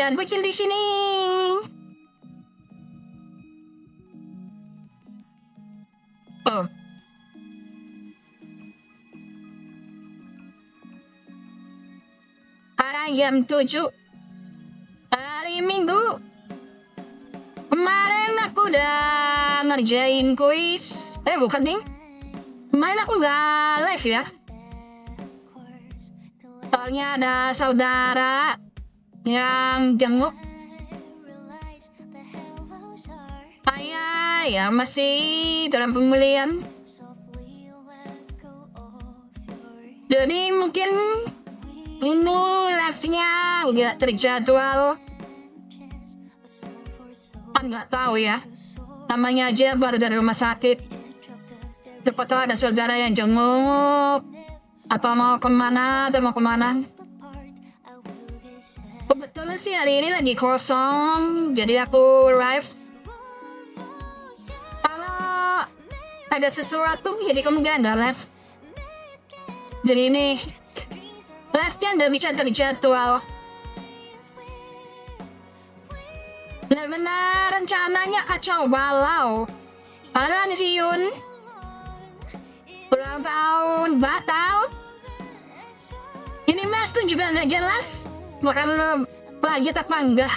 Jangan bocil di sini. Oh. Sekarang jam 7 hari Minggu. Kemarin aku udah ngerjain kuis. Bukan ding. Kemarin aku nggak live ya. Soalnya ada saudara yang jenguk. Saya ya masih dalam pemulihan. Jadi mungkin ini live-nya nggak terjadwal. Nggak tahu ya. Namanya aja baru dari rumah sakit. Siapa tahu ada saudara yang jenguk. Atau mau kemana. Kebetulan sih hari ini lagi kosong. Jadi aku live. Kalau ada sesuatu jadi kemungkinan nggak live. Jadi ini live-nya nggak bisa terjadwal. Benar-benar rencananya kacau balau. Karena si Yun ulang tahun batal. Ini mas tuh juga nggak jelas bakal lanjut apa enggak.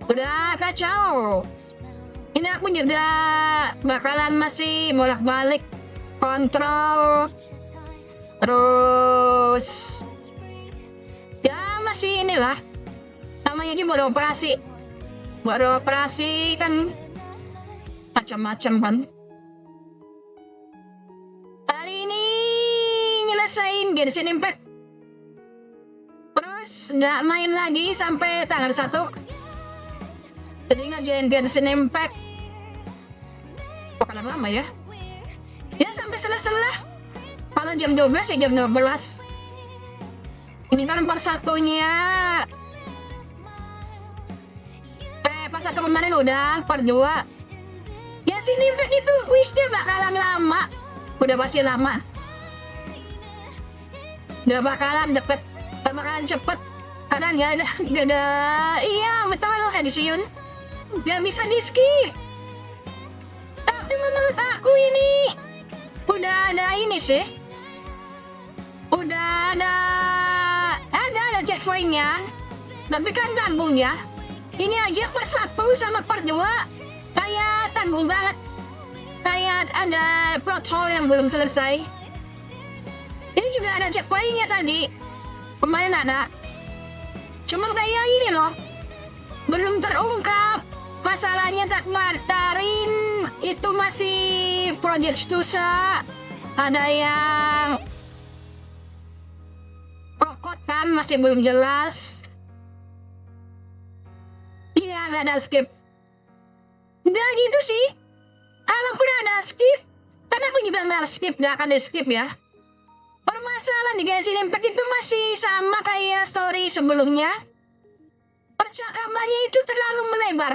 Udah kacau. Ini aku juga bakalan masih bolak-balik kontrol. Terus ya masih inilah. Namanya aja baru operasi kan macam-macam kan. Hari ini nyelesain GENSHIN Impact, terus nggak main lagi sampai tanggal 1. Jadi ngajain GENSHIN Impact bakalan lama ya sampai selesai. Kalau jam 12 ya jam 12. Ini kan part 1-nya. Pas aku kemarin udah part 2. Ya sini itu kuisnya bakalan lama. Udah pasti lama. Udah bakalan cepet. Karena nggak ada. Iya betul edisiun. Gak bisa di skip. Tapi menurut aku ini udah ada ini sih. Udah ada checkpointnya. Tapi kan tanggung ya. Ini aja part 1 sama part 2 kayak tanggung banget. Kayak ada plot hole yang belum selesai. Ini juga ada checkpointnya tadi. Kemarin ada. Cuman kayak ini loh. Belum terungkap. Masalahnya tak ngatarin. Itu masih project Stusa. Ada yang kokot kan masih belum jelas. Iya, nggak ada skip. Udah gitu sih. Kalaupun ada skip, karena aku juga nggak skip, nggak akan di skip ya. Permasalahan di GENSHIN Impact itu masih sama kayak story sebelumnya. Percakapannya itu terlalu melebar.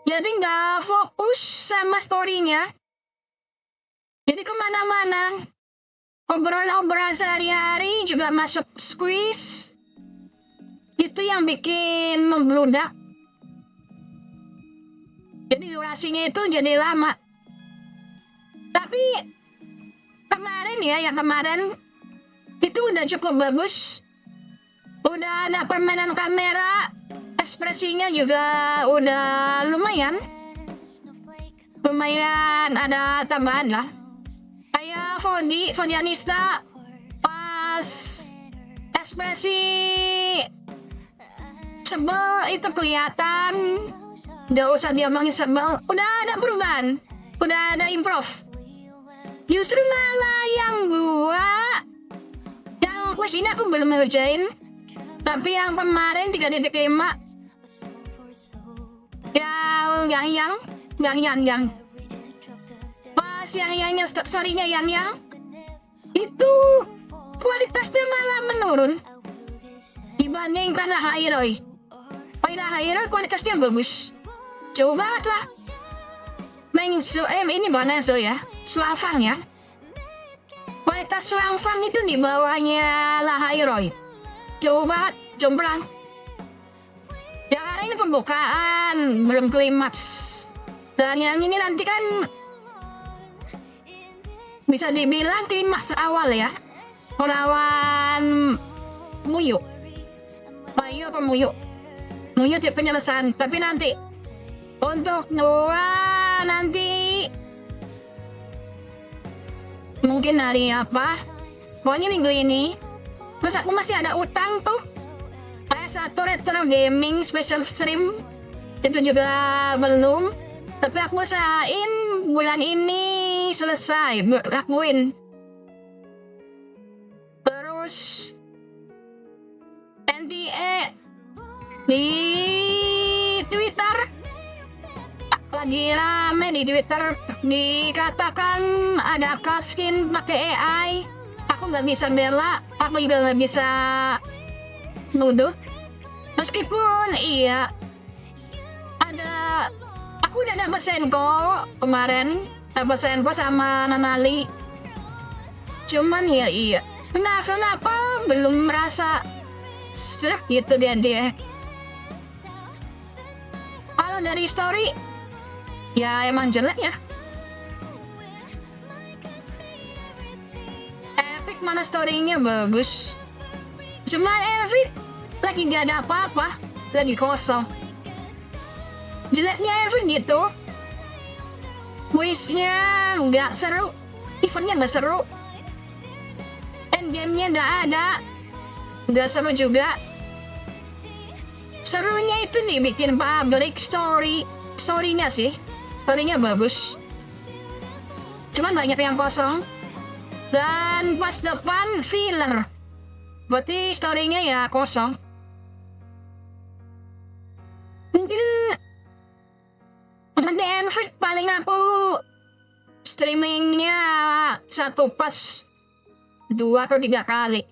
Jadi nggak fokus sama storynya. Jadi kemana-mana. Obrolan-obrolan sehari-hari juga masuk squeeze. Itu yang bikin membludak. Jadi durasinya itu jadi lama. Tapi yang kemarin itu udah cukup bagus. Udah ada permainan kamera, ekspresinya juga udah lumayan. Lumayan ada tambahan lah. Kayak Fondi Anista pas ekspresi sebel itu kelihatan. Gak usah diomongin sebel, udah ada perubahan, udah ada improve. Justru malah yang kuis ini aku belum ngerjain. Tapi yang kemarin 3.5 yang pas yang story-nya yang itu kualitasnya malah menurun dibandingkan Hairoy. Hairoy kualitasnya bagus. Jauh banget lah. Ini mana ya? Suafang ya. Kualitas Suafang itu di bawahnya Hairoy. Jauh banget, jomplang. ini pembukaan, belum klimaks. Dan yang ini nanti kan bisa dibilang klimaks awal ya. Melawan Muyu. Bayu apa Muyu? Muyu tiap penyelesaian. Tapi nanti untuk Noah nanti mungkin hari apa? Pokoknya minggu ini. Terus aku masih ada utang tuh. Satu retro gaming special stream itu juga belum, tapi aku usahain bulan ini selesai lakuin. Terus NTE di Twitter lagi rame di Twitter, dikatakan ada skin pakai AI. Aku nggak bisa bela, aku juga nggak bisa nuduh. Meskipun iya ada, aku udah dapet Senko kemarin, dapet Senko sama Nanali. Cuman ya iya, kenapa belum merasa serak gitu dia. Kalau dari story, ya emang jelek ya. Epic mana story-nya bagus. Cuma Epic lagi gak ada apa-apa, lagi kosong. Jeleknya Evan gitu, quiznya nggak seru, eventnya nggak seru, endgame-nya nggak ada, nggak seru juga. Serunya itu dibikin public story-nya sih, story-nya bagus. Cuman banyak yang kosong, dan pas depan filler, berarti story-nya ya kosong. Mungkin nanti Endfield paling aku streamingnya satu pas 2 atau 3 kali.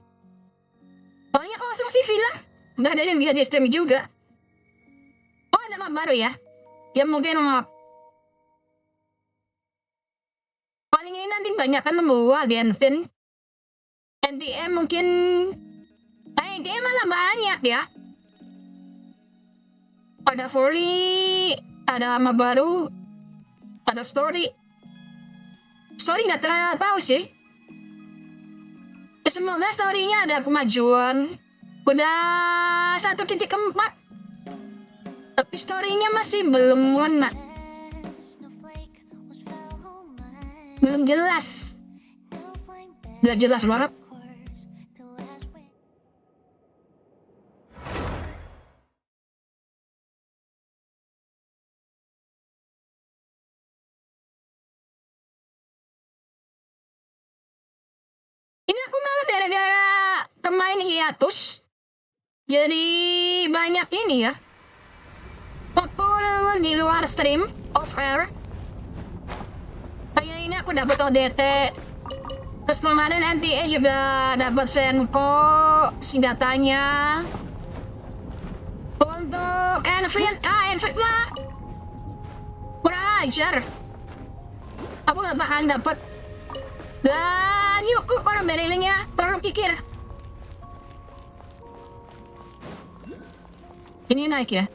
Soalnya kosong sih villa, nggak ada yang bisa di stream juga. Oh ada map baru ya? Ya mungkin map. Paling ini nanti banyak kan Wuwa di Endfield. NTM mungkin, NTM malah banyak ya. Ada Fori, ada map baru, ada story. Story nggak terlalu tahu sih. Semoga story-nya ada kemajuan. Udah 1.4, tapi story-nya masih belum ngena. Belum jelas. Nggak jelas banget. Ini aku malah gara-gara pemain Hiatus, jadi banyak ini ya, populer di luar stream, off air. Kayak ini aku dapat ODT, terus kemarin NTE juga dapat Senko senjatanya. Untuk Endfield mah kurang ajar, aku gak bakalan dapat. Dan yuk orang berilingnya terlalu kikir. Ini naik ya.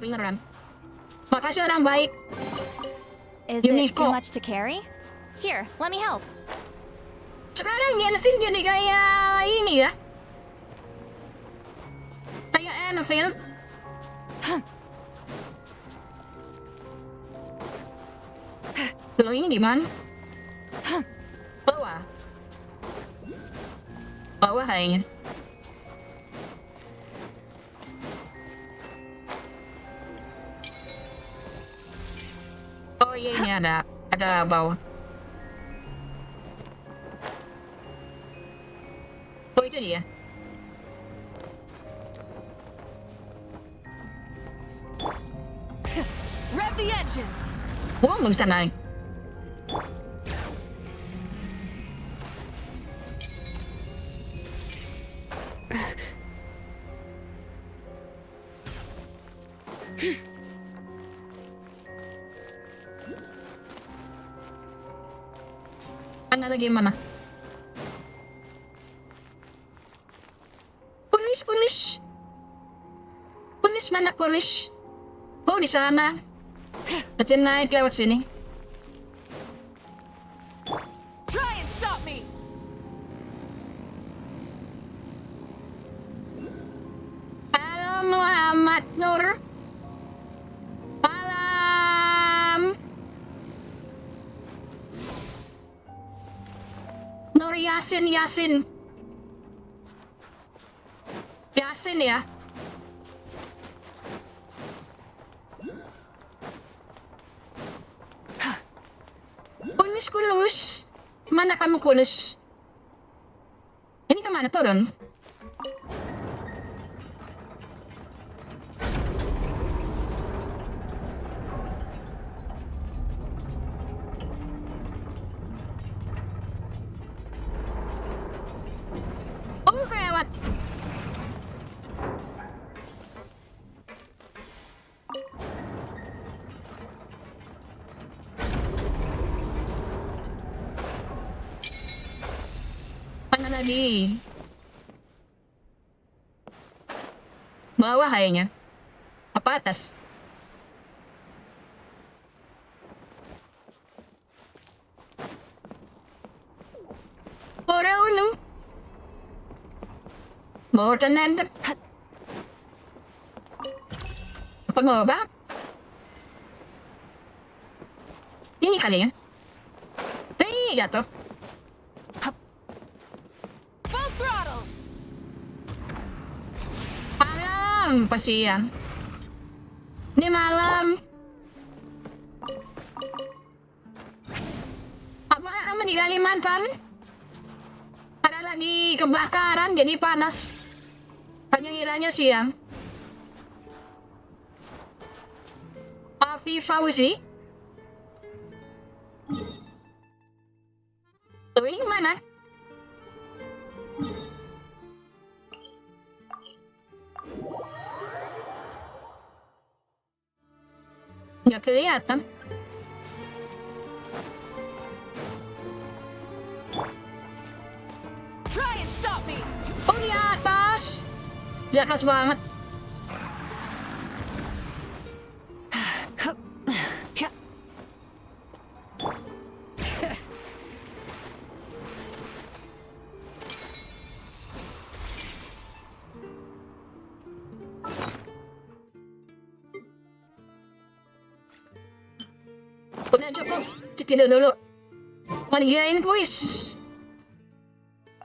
Beneran. Makasih orang baik. Is it too much to carry? Here, let me help. Sekarang GENSHIN jadi kayak ini ya. Kayak Endfield. Loh ini gimana? Bawah. Bawah kayaknya. Oh iya ini ada bawah. Oh, itu dia. Rev the engines. Oh, nggak bisa naik. Ada gimana? Pulis. Pulis mana pulis? Oh, di sana. Nanti naik lewat sini. Try and stop me. Halo Muhammad Nur. Malam. Nur Yasin. Yasin ya. Kulus. Mana kamu kulus? Ini kemana turun? Oh, kelewat. Mana lagi? Bawah kayaknya. Apa atas? Ora uno. More than that. Apa mau ba? Ini kali ya. Jatuh. Full throttle. Malam, pasian. Ini malam. Apakah kamu di Kalimantan? Ada lagi kebakaran jadi panas. Hanya kiranya siang. Afi Fauzi. Tuh, ini kemana? Nggak kelihatan. Try and stop me. Oh, di atas. Di atas banget. Udah cukup, tidur dulu. Mau dijain kuis.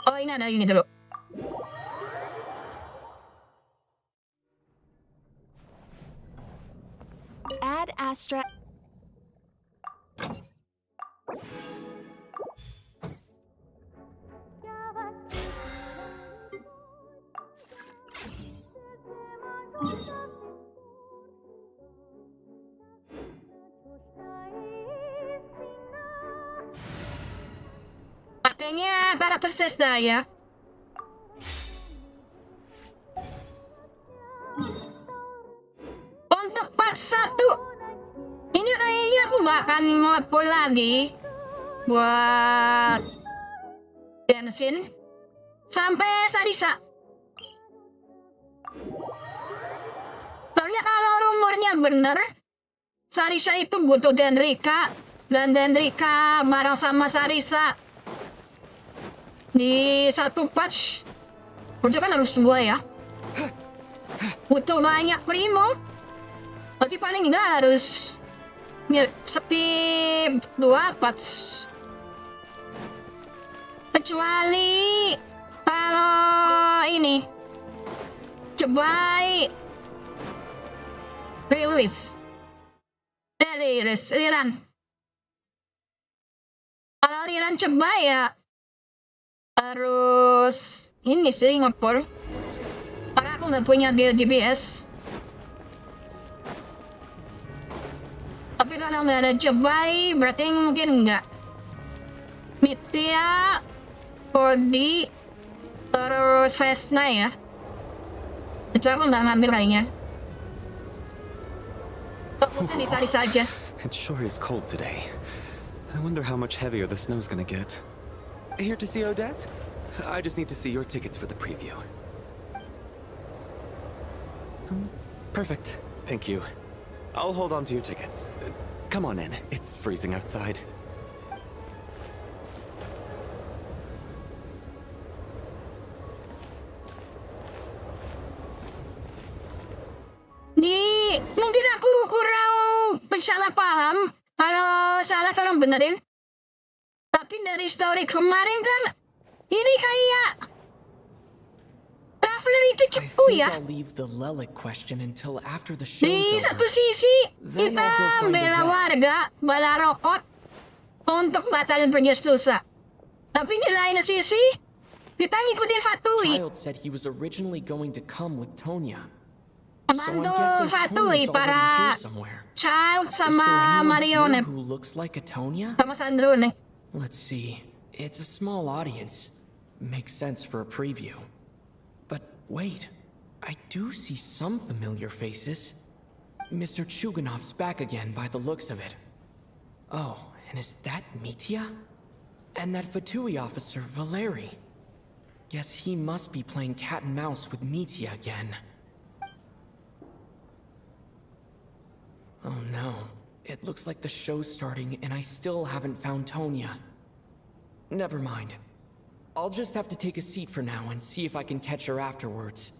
Oh, ini ada ini dulu. Add Astra. Pakainya karakter Snezhnaya. Untuk part 1 ini kayaknya aku bakal nge-upload lagi buat Genshin sampai Sarisa. Soalnya kalau rumornya bener, Sarisa itu butuh Dendrika dan Dendrika marah sama Sarisa di satu patch. Udah kan harus 2 ya. Butuh banyak primo. Berarti paling enggak harus skip 2 patch. Kecuali kalau ini cebai rilis Riran. Kalau Riran cebai ya harus ini sih ngepol. Karena aku nggak punya GPS. Tapi kalau nggak ada cobai, berarti mungkin nggak. Nitya, Kodi, terus Vesna ya. Itu aku nggak ngambil kayaknya. Fokusnya di sari saja. It sure is cold today. I wonder how much heavier the snow's gonna get. Here to see Odette? I just need to see your tickets for the preview. Perfect. Thank you. I'll hold on to your tickets. Come on in. It's freezing outside. Mungkin aku kurang salah paham. Kalau salah tolong benerin. Tapi dari story kemarin kan ini kayak traveler itu cepu ya. I'll leave the Lelic question until after the Di show's satu over. sisi Then kita I'll go find bela Odette. warga, bela rokok untuk batalin penjelasan. Tapi di lain sisi kita ngikutin Fatui. Child said he was originally going to come with Tonya. So I'm Bantu guessing Fatui Tonya's already para here somewhere. Child Is there sama anyone here Marionette who looks like a Tonya? sama Sandro nih. Let's see. It's a small audience. Makes sense for a preview. But wait, I do see some familiar faces. Mr. Chuganov's back again by the looks of it. Oh, and is that Mitya? And that Fatui officer, Valeri. Guess he must be playing cat and mouse with Mitya again. Oh no. It looks like the show's starting and I still haven't found Tonya. Never mind. I'll just have to take a seat for now and see if I can catch her afterwards.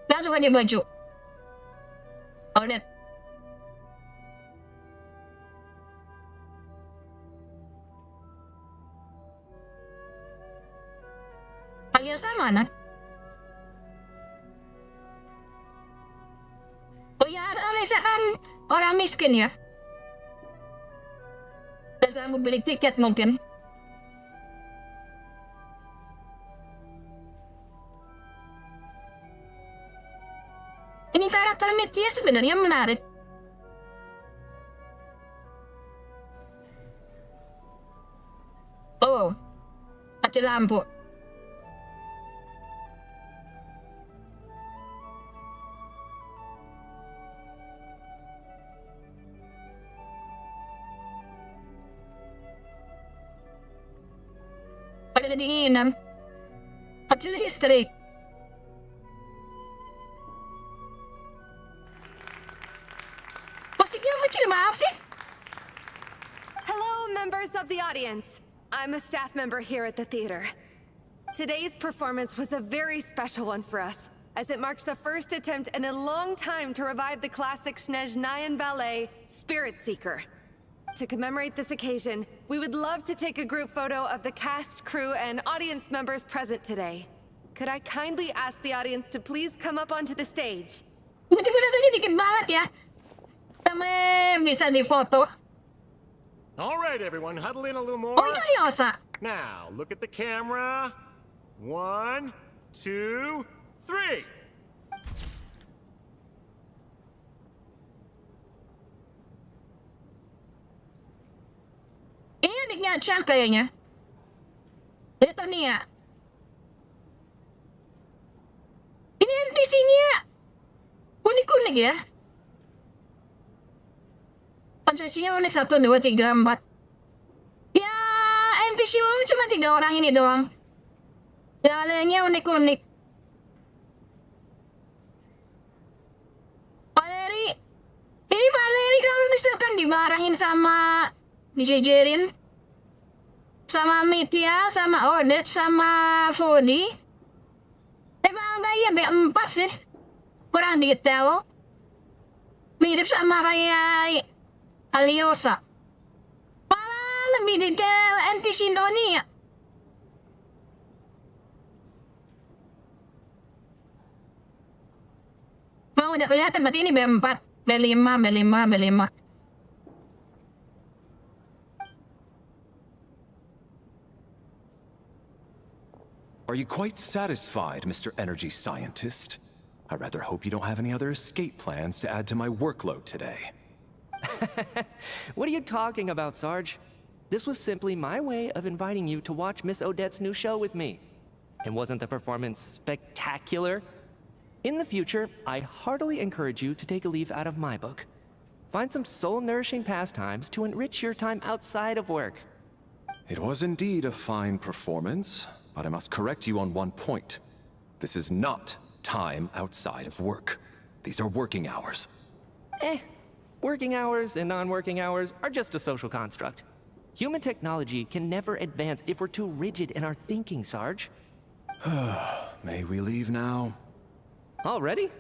Langsung aja baju. Oh, lihat. Kalian sama, Nat? Oh ya, Alisa kan orang miskin ya. Bisa mau beli tiket mungkin. Ini karakter Mitya sebenarnya menarik. Oh, mati lampu. Pada kedinginan. Mati listrik. Musiknya kecil maaf sih. Hello, members of the audience. I'm a staff member here at the theater. Today's performance was a very special one for us, as it marks the first attempt in a long time to revive the classic Snezhnayan ballet, Spirit Seeker. To commemorate this occasion, we would love to take a group photo of the cast, crew, and audience members present today. Could I kindly ask the audience to please come up onto the stage? Mudah-mudahan dikit banget ya. Kami bisa difoto. All right, everyone, huddle in a little more. Oh, itu Yosa. Now, look at the camera. 1, 2, 3. Ini adiknya Chan kayaknya. Lihat nih ya. Ini NPC-nya unik-unik ya. Konsesinya unik 1, 2, 3, 4. Ya, NPC cuma 3 orang ini doang. Yang lainnya unik-unik. Valeri. Ini Valeri kalau misalkan dimarahin sama dijejerin sama Mitya, sama Odette, sama Fodi. Emang kayak B4 sih. Kurang detail. Mirip sama kayak Aliosa. Malah lebih detail NPC Indonesia. Mau udah kelihatan berarti ini B4, B5, B5, B5. Are you quite satisfied, Mr. Energy Scientist? I rather hope you don't have any other escape plans to add to my workload today. What are you talking about, Sarge? This was simply my way of inviting you to watch Miss Odette's new show with me. And wasn't the performance spectacular? In the future, I heartily encourage you to take a leaf out of my book. Find some soul-nourishing pastimes to enrich your time outside of work. It was indeed a fine performance, but I must correct you on one point. This is not time outside of work. These are working hours. Working hours and non-working hours are just a social construct. Human technology can never advance if we're too rigid in our thinking, Sarge. May we leave now? Already?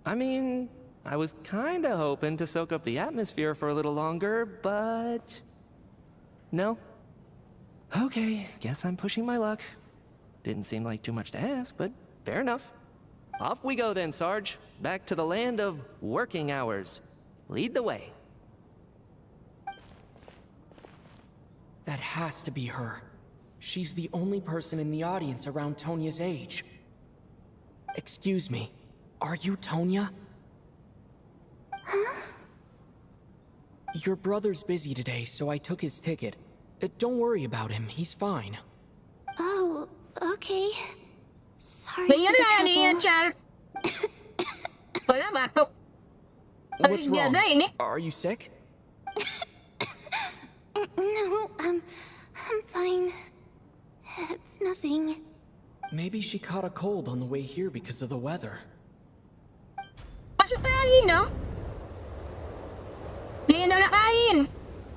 I mean, I was kinda hoping to soak up the atmosphere for a little longer, but... No? Okay, guess I'm pushing my luck. Didn't seem like too much to ask, but fair enough. Off we go then, Sarge. Back to the land of working hours. Lead the way. That has to be her. She's the only person in the audience around Tonya's age. Excuse me, are you Tonya? Huh? Your brother's busy today, so I took his ticket. Don't worry about him, he's fine. Oh, okay. Sorry Dia for the dah ni trouble. Char. Wala batuk. What's wrong? Jaga ini. Are you sick? No, I'm fine. It's nothing. Maybe she caught a cold on the way here because of the weather. Pasok tayo, no? Hindi daw nakain.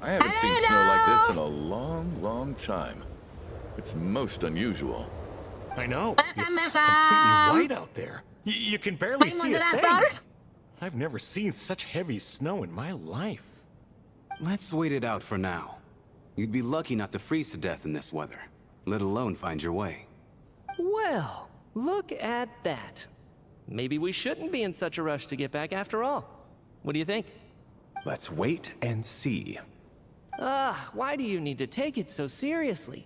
I haven't seen snow like this in a long, long time. It's most unusual. I know. It's Welcome. completely white out there. You can barely May see a thing. moderator. I've never seen such heavy snow in my life. Let's wait it out for now. You'd be lucky not to freeze to death in this weather, let alone find your way. Well, look at that. Maybe we shouldn't be in such a rush to get back after all. What do you think? Let's wait and see. Why do you need to take it so seriously?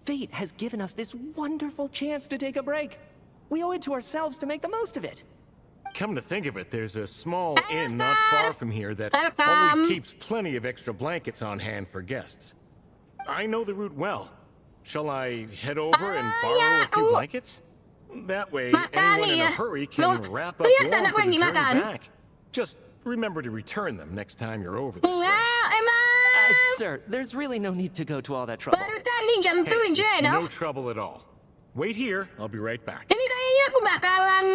Fate has given us this wonderful chance to take a break. We owe it to ourselves to make the most of it. Come to think of it, there's a small Hey, inn not Star! far from here that Welcome. always keeps plenty of extra blankets on hand for guests. I know the route well. Shall I head over and borrow yeah, a few oh. blankets? That way, Makan anyone in ya. a hurry Loh, can wrap up kelihatan warm aku for the lagi journey makan. back. Just remember to return them next time you're over this way. Wow, emang. Sir, there's really no need to go to all that trouble. Baru tadi jam Hey, 7, it's no? no trouble at all. Wait here, I'll be right back. Ini kayaknya aku bakalan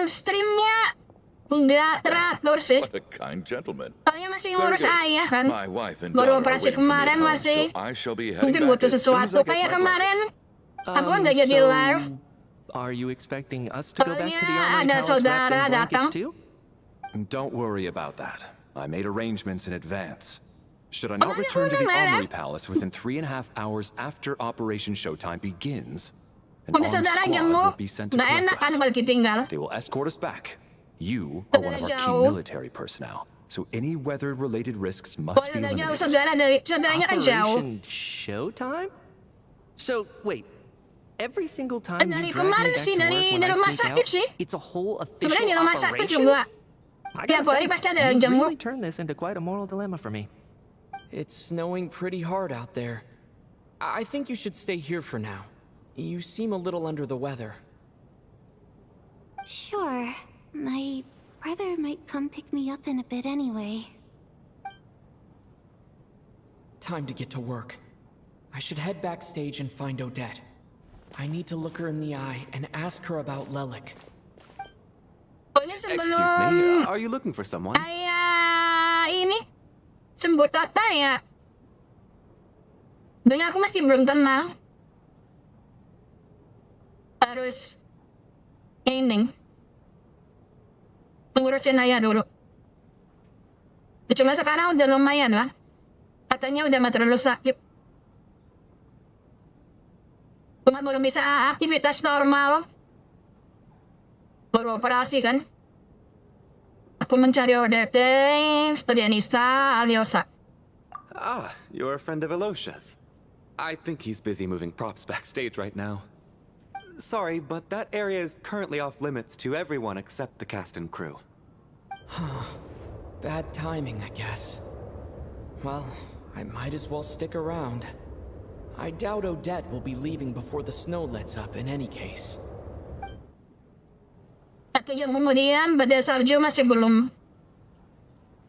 streamnya nggak teratur sih. What a kind gentleman. Soalnya masih ngurus ayah kan. My wife and Baru daughter are operasi waiting for me at kemarin home, masih. so I shall be heading Mungkin back butuh as soon as sesuatu. I get Kayak my kemarin, aku kan nggak jadi So, live. Are you expecting us to go back to the Soalnya Armory ada Palace wrapped saudara in blankets datang. too? Don't worry about that. I made arrangements in advance. Should I not Oh, return to the yeah. Armory Palace within 3.5 hours after Operation Showtime begins, an Kung armed saudara squad jenguk, will be sent to nggak collect enak kan us. kalau ditinggal. They will escort us back. You are one of our key Saudara jauh. military personnel, so any weather-related risks must be Kalau udah jauh eliminated. saudaranya kan jauh. Operation Showtime? So, wait. Every single time Dari you drag me kemarin back sih, to work dari when I rumah sneak sakit out, sih. it's a whole official Sebenarnya di rumah sakit operation? juga. I Tiap gotta hari say, pasti ada you yang jenguk. really turned this into quite a moral dilemma for me. It's snowing pretty hard out there. I think you should stay here for now. You seem a little under the weather. Sure. My brother might come pick me up in a bit anyway. Time to get to work. I should head backstage and find Odette. I need to look her in the eye and ask her about Lelik. Pokoknya Excuse sebelum me, are you looking for someone? saya ini sembuh total ya. Dunia aku masih belum tenang. Harus ini ngurusin ayah dulu. Cuma sekarang udah lumayan lah. Katanya udah mati terlalu sakit. Cuma belum bisa aktivitas normal. Baru operasi kan. Aku mencari Odette, Studianisa, Aliosa. Ah, you're a friend of Alosha's. I think he's busy moving props backstage right now. Sorry, but that area is currently off limits to everyone except the cast and crew. Bad timing, I guess. Well, I might as well stick around. I doubt Odette will be leaving before the snow lets up in any case. 1 jam kemudian, badai salju masih belum.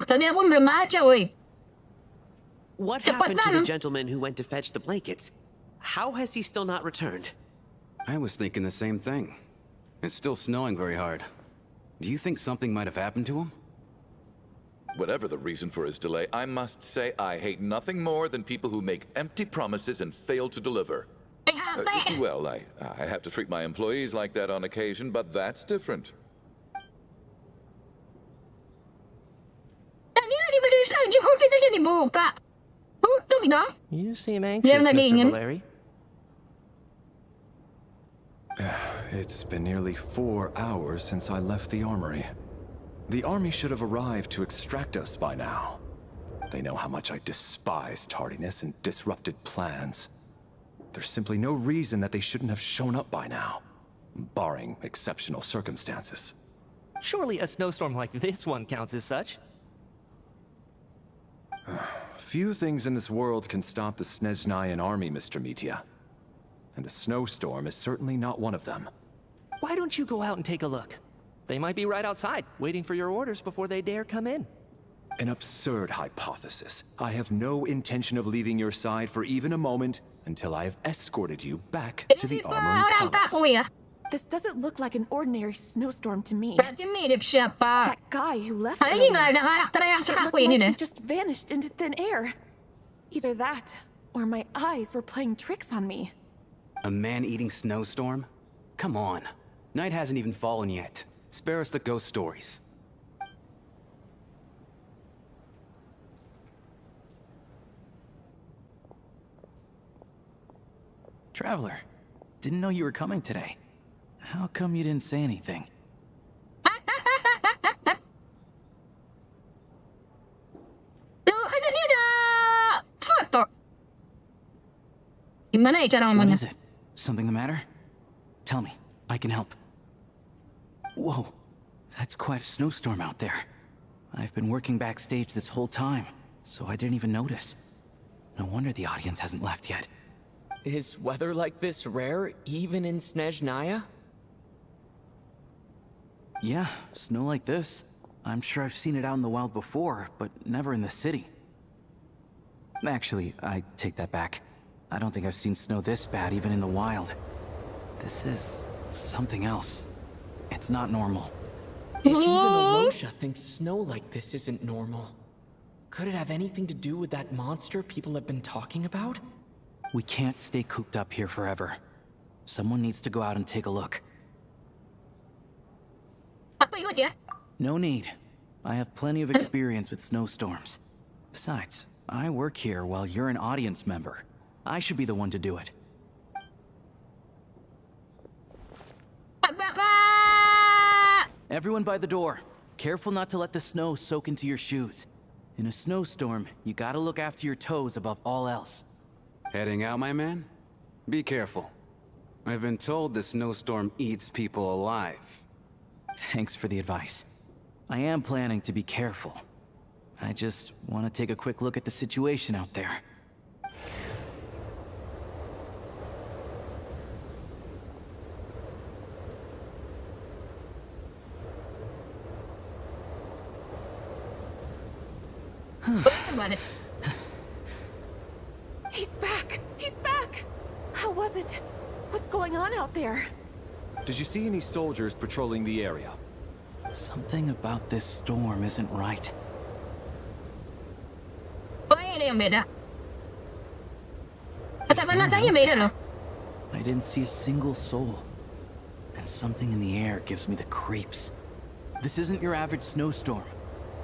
Tadi pun belum aja, woi. What happened to the gentleman who went to fetch the blankets? How has he still not returned? I was thinking the same thing. It's still snowing very hard. Do you think something might have happened to him? Whatever the reason for his delay, I must say I hate nothing more than people who make empty promises and fail to deliver. Well, I have to treat my employees like that on occasion, but that's different. You seem anxious, Mr. Valeri. It's been nearly 4 hours since I left the armory. The army should have arrived to extract us by now. They know how much I despise tardiness and disrupted plans. There's simply no reason that they shouldn't have shown up by now, barring exceptional circumstances. Surely a snowstorm like this one counts as such. Few things in this world can stop the Snezhnayan army, Mr. Mitya. And a snowstorm is certainly not one of them. Why don't you go out and take a look? They might be right outside, waiting for your orders before they dare come in. An absurd hypothesis. I have no intention of leaving your side for even a moment until I have escorted you back to the armory palace. This doesn't look like an ordinary snowstorm to me. That That guy who left earlier, it looked like he just vanished into thin air. Either that, or my eyes were playing tricks on me. A man-eating snowstorm? Come on. Night hasn't even fallen yet. Spare us the ghost stories. Traveler, didn't know you were coming today. How come you didn't say anything? What is it? Something the matter? Tell me, I can help. Whoa, that's quite a snowstorm out there. I've been working backstage this whole time, so I didn't even notice. No wonder the audience hasn't left yet. Is weather like this rare, even in Snezhnaya? Yeah, snow like this. I'm sure I've seen it out in the wild before, but never in the city. Actually, I take that back. I don't think I've seen snow this bad even in the wild. This is something else. It's not normal. If even Alosha thinks snow like this isn't normal, could it have anything to do with that monster people have been talking about? We can't stay cooped up here forever. Someone needs to go out and take a look. No need. I have plenty of experience with snowstorms. Besides, I work here while you're an audience member. I should be the one to do it. Everyone by the door. Careful not to let the snow soak into your shoes. In a snowstorm, you gotta look after your toes above all else. Heading out, my man? Be careful. I've been told the snowstorm eats people alive. Thanks for the advice. I am planning to be careful. I just want to take a quick look at the situation out there. He's back! He's back! How was it? What's going on out there? Did you see any soldiers patrolling the area? Something about this storm isn't right. Beda. I didn't see a single soul. And something in the air gives me the creeps. This isn't your average snowstorm.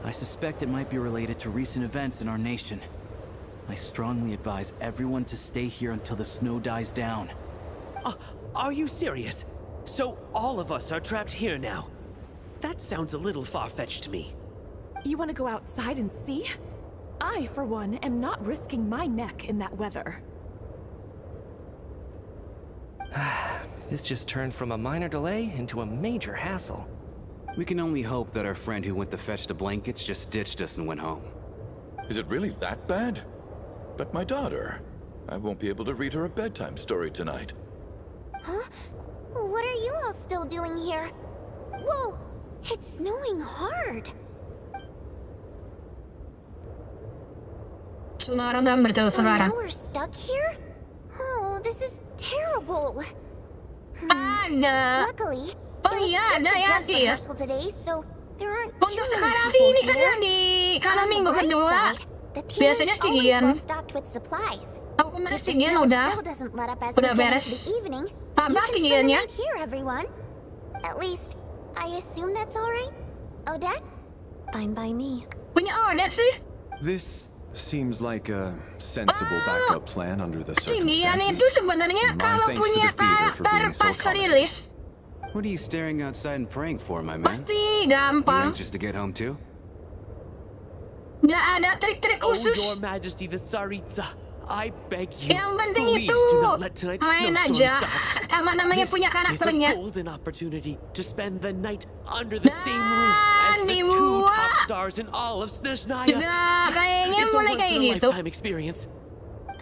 I suspect it might be related to recent events in our nation. I strongly advise everyone to stay here until the snow dies down. Are you serious? So all of us are trapped here now? That sounds a little far-fetched to me. You want to go outside and see? I, for one, am not risking my neck in that weather. this just turned from a minor delay into a major hassle. We can only hope that our friend who went to fetch the blankets just ditched us and went home. Is it really that bad? But my daughter, I won't be able to read her a bedtime story tonight. Huh? What are you all still doing here? Whoa! It's snowing hard. So now we're stuck here? Oh, this is terrible. Luckily, rehearsal today, so there aren't too Untuk many sekarang sih people ini kan here. yang di kalau minggu On the bright kedua. side, the theater's Biasanya always sekian. well stocked with supplies. Aku kemarin But the sekian snow udah. still doesn't let up as Udah we get beres. into the evening. Tambah You can spend the sekiannya. night here, everyone. At least, I assume that's all right. Odette? Fine by me. Punya Odette sih. This seems like a sensible backup plan under the Sinian itu circumstances. sebenarnya My kalau thanks to punya the theater for karakter being so pas accommodating. rilis What are you staring outside and praying for, my man? pasti You gampang. anxious to get home too? Nggak ada trik-trik Oh, khusus. Your Majesty the Tsaritsa, I beg you, Yang penting please itu do not let tonight's main snowstorm aja. stop. Apa namanya This punya is karakternya. a golden opportunity to spend the night under the same roof as the di two Wuwa. top stars in all of Snezhnaya. Nah, kayaknya It's a mulai kayak gitu. once-in-a-lifetime experience.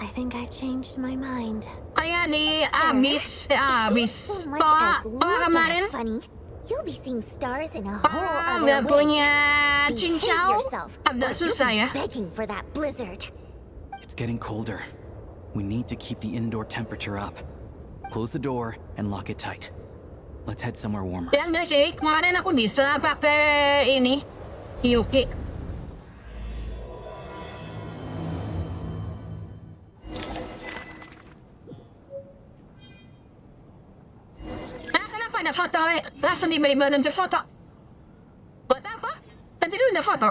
I think I've changed my mind. Kayak di So much as look kemarin. as funny, you'll be seeing stars in a whole other Nggak way. punya Behave cincau. yourself, Agak or you'll susah be ya. begging for that blizzard. It's getting colder. We need to keep the indoor temperature up. Close the door and lock it tight. Let's head somewhere warmer. Ya enggak sih, kemarin aku bisa pakai ini Yuki. Nah, kenapa ada foto? Langsung diberi untuk foto. Buat apa? Tadi dulu ada foto.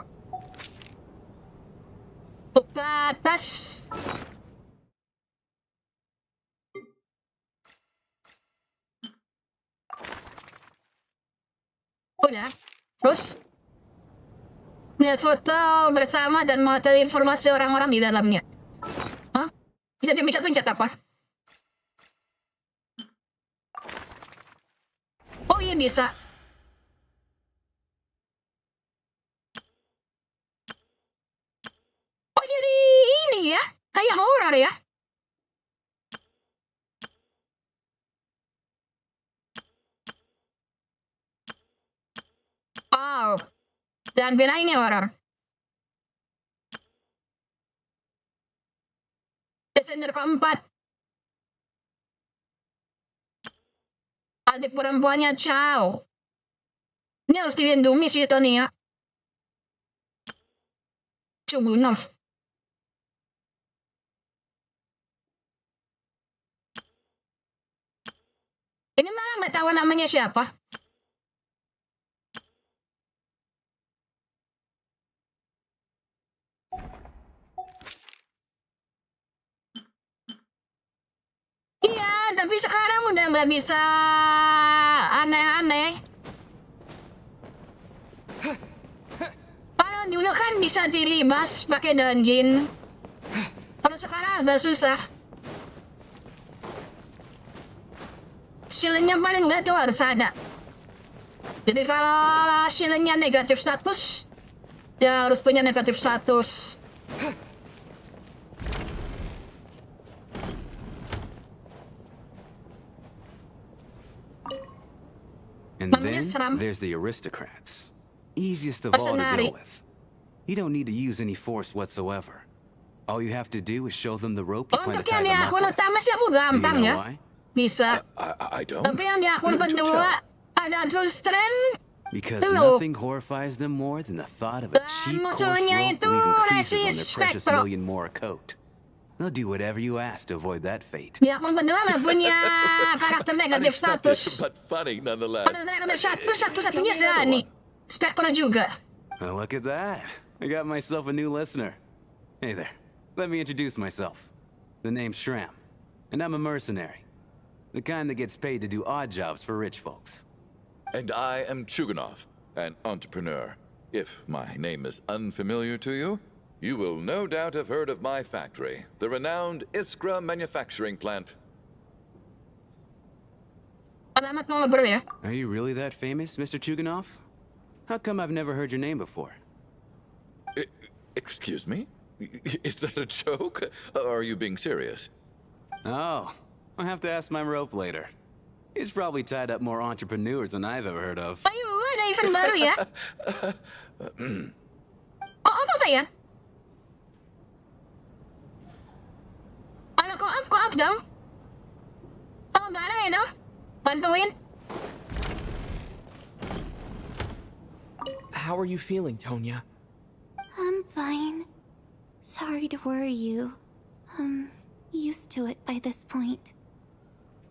Buka tas. Udah. Terus lihat foto bersama dan mau tahu informasi orang-orang di dalamnya. Hah? Bisa dipencet-pencet apa? Oh iya bisa. Oh jadi ini ya? Kayak horor ya? Wow. Dan bilang ini horor. Desainer keempat. Adik perempuannya Chow. Ini harus dilindungi sih Tony ya. Chugunov. Ini malah nggak tahu namanya siapa. Iya, tapi sekarang udah nggak bisa aneh-aneh. Kalau dulu kan bisa dilibas pakai dungeon. Kalau sekarang agak susah. Shieldnya paling nggak tuh harus ada. Jadi kalau shieldnya negatif status, ya harus punya negatif status. And then there's the aristocrats. Easiest of all to deal with. You don't need to use any force whatsoever. All you have to do is show them the rope you plan to Untuk tie yang di them up akun with. utama sih aku Do you gampang know ya. why? Bisa. I don't. Tapi yang di akun kedua ada terus tren. Because Hello. nothing horrifies them more than the thought of a cheap coarse musuhnya rope itu leaving creases on their rasis precious spektro. million more coat. They'll do whatever you ask to avoid that fate. Di akun kedua nggak punya karakter negatif status. But funny nonetheless. Karakter negatif status satu-satunya Zani. Spektro juga. Oh, look at that. I got myself a new listener. Hey there. Let me introduce myself. The name's Shram, and I'm a mercenary. The kind that gets paid to do odd jobs for rich folks. And I am Chugunov, an entrepreneur. If my name is unfamiliar to you, you will no doubt have heard of my factory, the renowned Iskra manufacturing plant. Alamat mo bro ya. Are you really that famous, Mr. Chuganov? How come I've never heard your name before? Excuse me? Is that a joke? Or are you being serious? Oh, I'll have to ask my rope later. He's probably tied up more entrepreneurs than I've ever heard of. Ayo, ada event baru ya. Oh, apa ba yan? Ano ko up daw? Oh, gana eh, no? Bantuin. How are you feeling, Tonya? I'm fine. Sorry to worry you. I'm used to it by this point.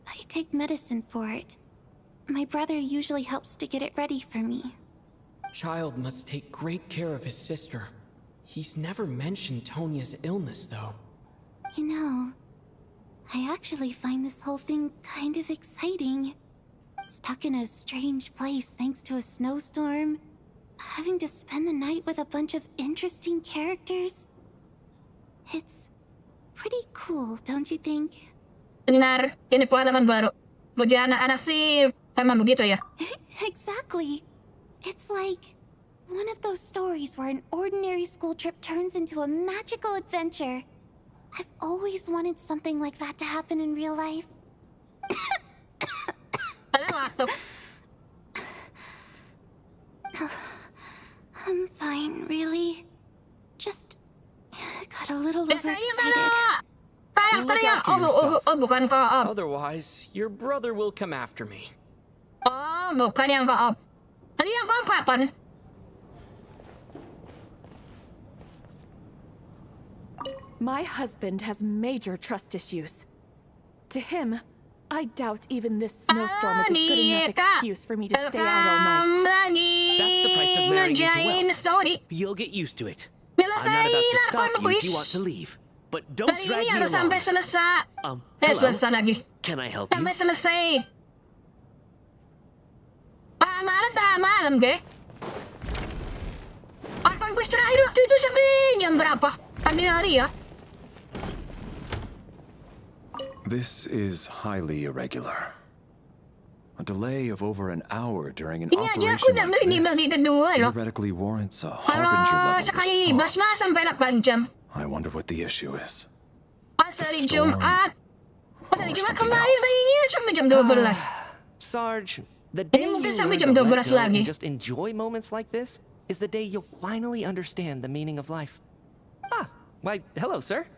I take medicine for it. My brother usually helps to get it ready for me. Child must take great care of his sister. He's never mentioned Tonya's illness, though. You know, I actually find this whole thing kind of exciting. Stuck in a strange place thanks to a snowstorm. Having to spend the night with a bunch of interesting characters. It's pretty cool, don't you think? Benar, ini pengalaman baru. Bagi anak-anak sih emang begitu ya. Exactly. It's like one of those stories where an ordinary school trip turns into a magical adventure. I've always wanted something like that to happen in real life. I'm fine, really. Just got a little overexcited. Look after yourself. Bukan ko-op. Otherwise, your brother will come after me. Oh, bukan yang ko-op. Ano yang ko-op kapan? My husband has major trust issues. To him, I doubt even this snowstorm is a good enough excuse for me to stay out all night. That's the price of marrying into wealth. You'll get used to it. I'm not about to stop you if you want to leave. But don't drag me along. Sampai selesai. Selesai lagi. Can I help you? Sampai selesai. Malam deh. Archon bus terakhir waktu itu sampai jam berapa? Pagi hari ya? This is highly irregular. A delay of over an hour during an Ini aja aku operation udah like beli bagi this kedua loh. theoretically warrants a Kalau harbinger sekali level bas na sampai 8 jam. I wonder what the issue is. Pas hari Jumat. Pas hari Jumat kemarin bayinya sampai jam 12. Sarge, the day you mungkin learn sampai to jam 12 let go lagi. and just enjoy moments like this is the day you'll finally understand the meaning of life. Ah, why, hello, sir.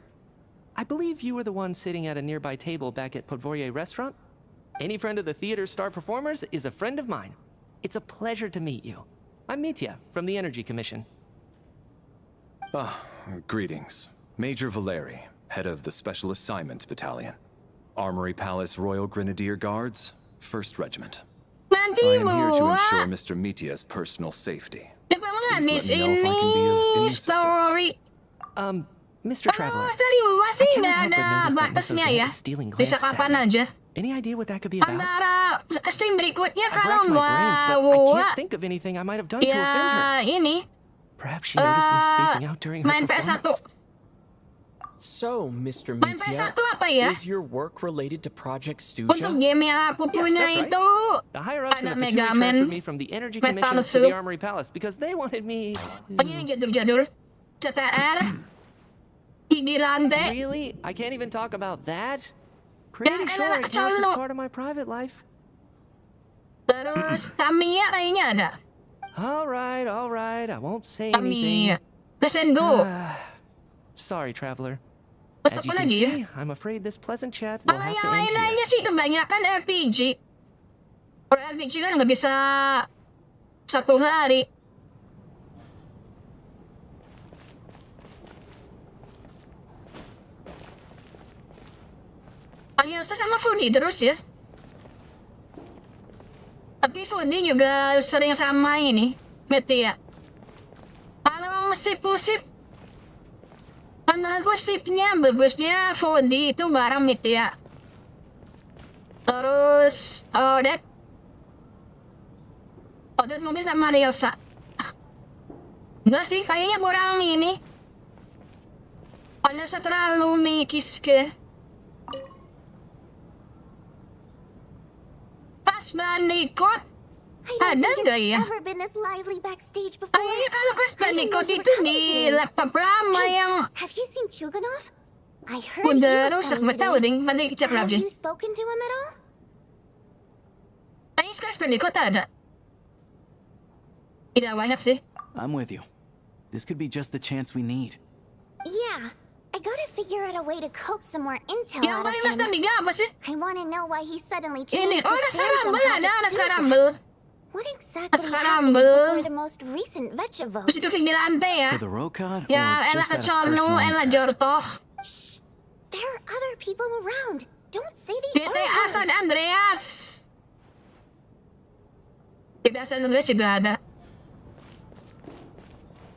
I believe you were the one sitting at a nearby table back at Podvorye restaurant. Any friend of the theater's star performers is a friend of mine. It's a pleasure to meet you. I'm Mitya from the Energy Commission. Greetings. Major Valeri, head of the Special Assignments Battalion. Armory Palace Royal Grenadier Guards, 1st Regiment. I am here to ensure Mr. Mitya's personal safety. Please let me know if I can be of any assistance. Mr. Traveler, Tadi Wuwa sih I nggak can't help but ada notice that batasnya Mr. ya. Vet is stealing Bisa glances kapan at me. aja. Any idea what that could be about? Antara stream berikutnya I've kalau racked my brains, but I Wuwa can't think of anything I might have done to offend ya her. ini Perhaps she noticed me spacing out during her main performance. PS1. So, Mr. Main Mitya, PS1 apa ya? is your work related to Project Untuk Stuja? game yang aku punya Yes, that's right. itu The higher-ups ada in the Mega Futuri Man, transferred me from the Energy Metal Commission to Suit. the Armory Palace because they wanted me... Ini jadul-jadul CTR di lantai. Really? I can't even talk about that? Pretty Ya, sure elah, it counts as solo. part of my private life. Terus Tamiya kayaknya ada. All right, I won't say anything. Tamiya. Kesendu. Sorry, Traveler. Terus As you apa can lagi ya? see, I'm afraid this pleasant chat will Kalau have yang to end here. lain-lainnya sih kebanyakan RPG. Kalau RPG kan nggak bisa satu hari. Aliansa sama Fundi terus ya. Tapi Fundi juga sering sama ini, Metia. Kalau sip-sip, menurut gue sipnya, bagusnya Fundi itu bareng Metia. Terus Odet mungkin sama Ryosha. Enggak sih, kayaknya kurang ini. Aliansa terlalu mikis ke. Crash Bandicoot. I don't Ada think nggak it's ya? ever been this lively backstage before. Kayaknya kalau Crash I didn't know Bandicoot you itu were di coming today. laptop Rama Hey, yang have you seen Chuganov? I heard he udah was rusak. coming Betul today. ding, nanti cek Have lagi. you spoken to him at all? Kayaknya Crash Bandicoot ada. Tidak banyak sih. I'm with you. This could be just the chance we need. Yeah, I gotta figure out a way to coax some more intel Yang out of paling him. nostalgia apa sih? I wanna know why he suddenly Ini, changed oh his ada stance on Scramble, ada Project Studio. Scramble. What exactly Scramble. happened before the most recent Vetcha vote? Terus itu Vic di lantai ya. For the Rokad, Ya, or elah just out of kecorno, personal elah interest? jortoh. There are other people around. Don't say the GTA R San word. Andreas. GTA San Andreas juga ada.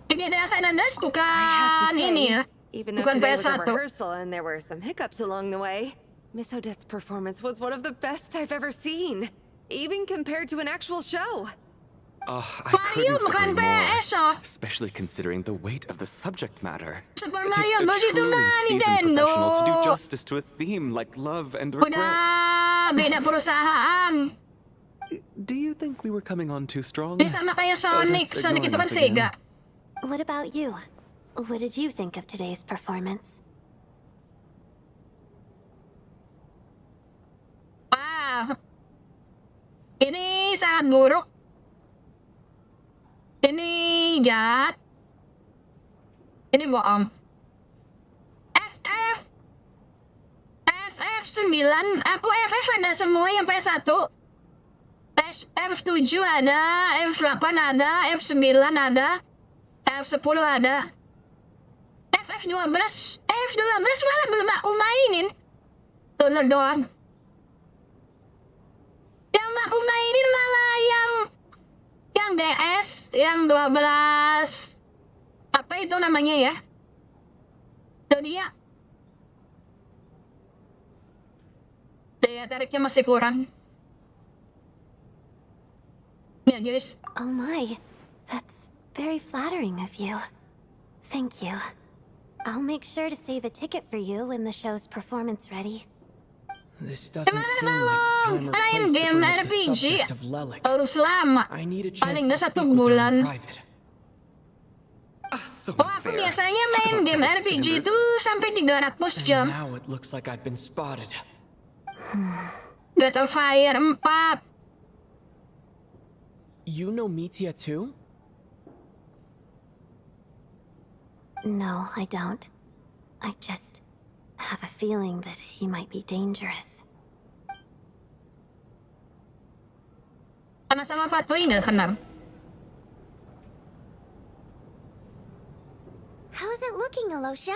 GTA San Andreas bukan ini ya. Even though Bukan today was a PS1. rehearsal and there were some hiccups along the way, Miss Odette's performance was one of the best I've ever seen, even compared to an actual show. I Mario couldn't bukan agree more, PS oh. especially considering the weight of the subject matter. Super It takes Mario a Bros itu truly mah seasoned Nintendo. professional to do justice to a theme like love and regret. Udah beda perusahaan. Do you think we were coming on too strong? Ini sama kayak Sonic. that's Sonic itu ignoring kan us again. Sega. What about you? What did you think of today's performance? Wah. Ini sangat buruk. Ini jahat. Ini bohong. FF9, aku FF ada semua yang PS1. F7 ada, F8 ada, F9 ada, F10 ada. F12 malah belum aku mainin. Tuner doang. Yang aku mainin malah yang DS, yang 12. Apa itu namanya ya? Itu dia. Daya tariknya masih kurang. Ya, jadi Oh my, that's very flattering of you. Thank you. I'll make sure to save a ticket for you when the show's performance ready. This doesn't seem like the time or main place to game bring up the RPG subject of Lelik. harus lama. I need a Paling chance nggak to 1 speak with her bulan. in private. So Oh, aku unfair. biasanya Talk main about game double RPG standards. itu sampai 300 jam. And now it looks like I've been spotted. Battle Fire 4. You know Mitya too? No, I don't. I just have a feeling that he might be dangerous. Karena sama Fatui nggak kenal. How's it looking, Alosha?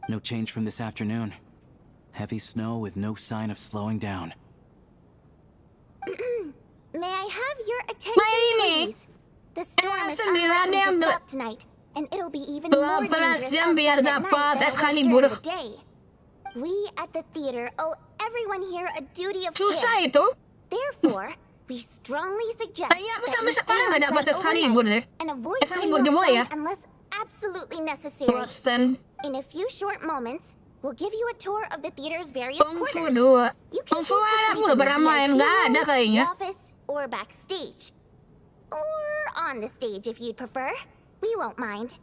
No change from this afternoon. Heavy snow with no sign of slowing down. May I have your attention, Ini. please? The storm is 9 unlikely yang to dua- stop tonight, and it'll be even more 12 dangerous jam biar outside at dapat night than it was Excalibur. during the day. We at the theater owe everyone here a duty of Susah care. itu. Therefore, we strongly suggest Kayaknya aku that sampai you sekarang stay nggak dapat outside Excalibur deh. overnight and avoid Excalibur going dua ya? outside unless absolutely necessary. Bosen. In a few short moments, we'll give you a tour of the theater's various Kung Fu quarters. 2. You can Kung Fu choose to ada sleep aku in the pernah main. VIP Nggak ada room, the kayaknya. office, or backstage. Or on the stage if you'd prefer. We won't mind.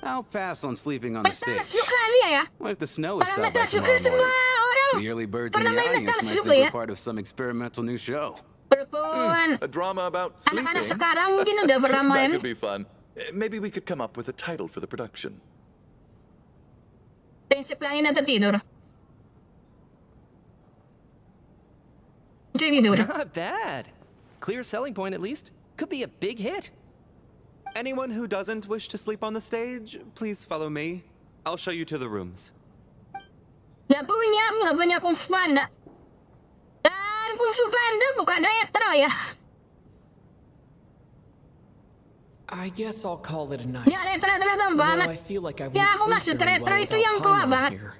I'll pass on sleeping on the Metal stage. Slug kali ya? What if the snow is Para stopped Metal by Slug tomorrow semua morning? orang The early birds in pernah the main audience Metal might Slug think ya? we're part of some experimental new show. Perempuan. A drama about sleeping? Anak-anak sekarang mungkin udah pernah That main. could be fun. Maybe we could come up with a title for the production. Prinsip lain na tertidur. Tidur. Not bad. Clear selling point at least. Could be a big hit. Anyone who doesn't wish to sleep on the stage, please follow me. I'll show you to the rooms. Nggak punya Kung Fu Panda. Dan Kung Fu Panda bukan retro ya. I guess I'll call it a night. Ya retro-retro Though banget. I feel like I Ya won't aku sleep masuk very retro well itu yang without tua Paimon banget. here.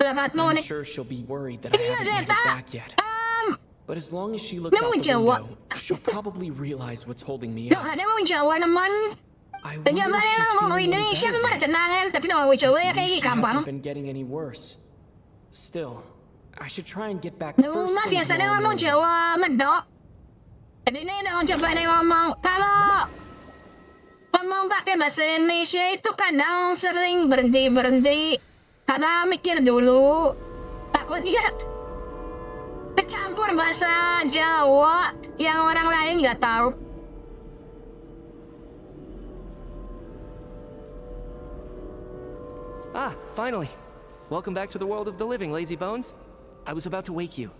Berapa I'm menit? sure she'll be worried that I Iya haven't made it Zeta. back yet. But as long as she looks Nemu out the Jawa. window, she'll probably realize what's holding me Yuk, up. ada mau Jawa naman. I wonder Kaya if ba she's lang feeling mau any Indonesia better memang yet. tenangan tapi naman Jawa ya Maybe kayak she gampang. hasn't been getting any worse. Still, I should try and get back No, first thing biasa dia tomorrow ngomong morning. Jawa mendok. Jadi ini dia coba dia ngomong, kalau ngomong pakai bahasa Indonesia itu kadang sering berhenti-berhenti. Karena mikir dulu, takut dia kecampur bahasa Jawa yang orang lain nggak tahu. Ah, finally. Welcome back to the world of the living, lazy bones. I was about to wake you.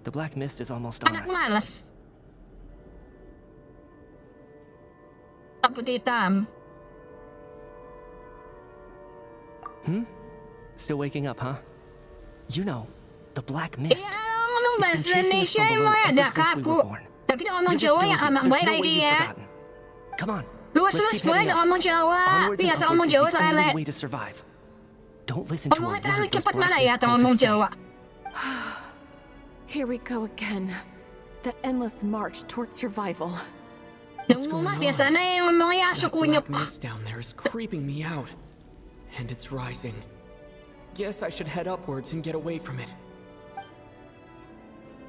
The black mist is almost on Anak us. malas. Apa hitam? Still waking up, huh? You know, the black mist. Iya, ngomong It's bahasa been chasing us Indonesia from yang below mau ada ever since we kaku. were born. Tapi dia ngomong You're just Jawa yang dozing. amat There's baik no dari way you've dia. forgotten. Come on. Luas-luas let's keep gue heading udah up. ngomong Jawa. Onwards and Biasa ngomong upwards Jawa is the soalnya. only way to survive. Don't listen to a Ngomongnya word terlalu those cepat black mana ya mist atau ngomong cultists say. Jawa? Here we go again. The endless march toward survival. Yung muma, biasa na yung ngomongnya sukunya. Black mist down there is creeping me out. And it's rising. Guess I should head upwards and get away from it.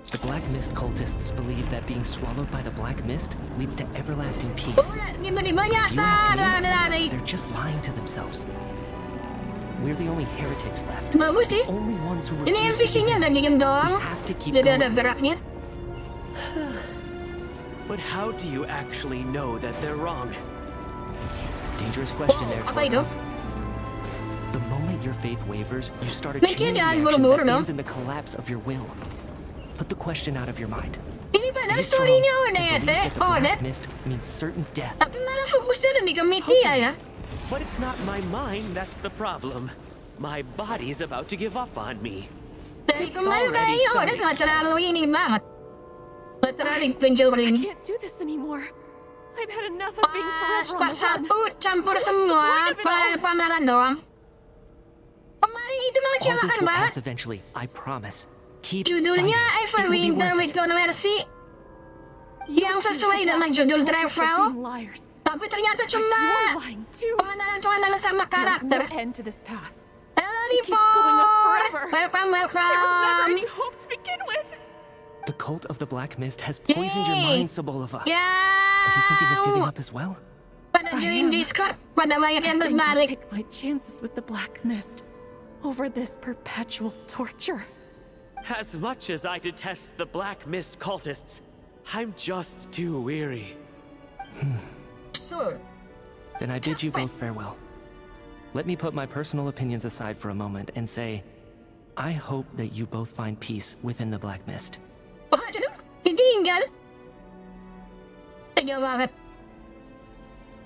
The black mist cultists believe that being swallowed by the black mist leads to everlasting peace. Tiba-tiba If you nyasar ask me, dari. they're just lying to themselves. We're the only heretics left. Bagus sih. The only ones who Ini refuse to NPC-nya give in. nggak diem doang. We have to keep Jadi ada going. geraknya. But how do you actually know that they're wrong? Dangerous question there, Apa itu? Torgov. The moment your faith wavers, you start a Nanti chain jangan reaction buru-buru that dong. ends in the collapse of your will. Put the question out of your mind. Ini padahal Stay strong story-nya and udah ya, believe Teh. that the Oh, black Dad. mist means certain death. Tapi malah fokusnya lebih ke media ya. But it's not my mind that's the problem. My body's about to give up on me. Dari It's kemarin already kayaknya udah starting. nggak terlalu ini banget. Nggak terlalu penjualin. I can't do this anymore. I've had enough of being Pas forever on the run. satu campur semua, pameran doang. Kemarin itu malah All this celakaan will banget. pass eventually, I promise. Keep Judulnya fighting. It will be Everwinter worth with it. Conversi. Yang sesuai dengan judul Travel. Liars. Tapi ternyata cuma You're lying too. pengenalan sama There's no karakter. end to this path. Halo It keeps going up forever. Welcome, There was never welcome. any hope to begin with. The cult of the Black Mist has poisoned your Yay. mind, Sobolova. Ya, Are you thinking of giving up as well? pada join Discord, pada banyak yang I think I'll berbalik. take my chances with the Black Mist over this perpetual torture. As much as I detest the Black Mist cultists, I'm just too weary. Sure. Then I bid you both farewell. Let me put my personal opinions aside for a moment and say, I hope that you both find peace within the Black Mist. Oh, aduh, ditinggal. Tega banget.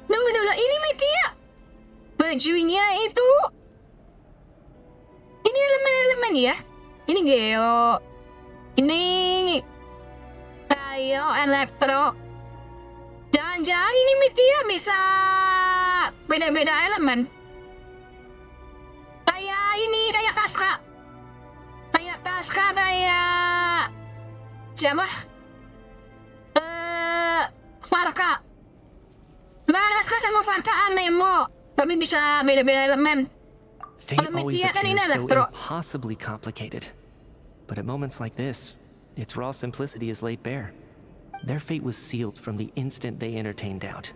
Tunggu dulu, ini media. Bajunya itu. Ini elemen-elemen ya. Ini geo. Ini kayo, elektro. Jangan-jangan ini media bisa beda-beda elemen. Kayak ini, kayak Kaska. Kayak Kaska, kayak siapa? Farka. Kaska sama Farka aneh mo. Tapi bisa beda-beda elemen. Fate Kalau always media kan ini appears so elektro. impossibly complicated. But at moments like this, its raw simplicity is laid bare. Their fate was sealed from the instant they entertained doubt.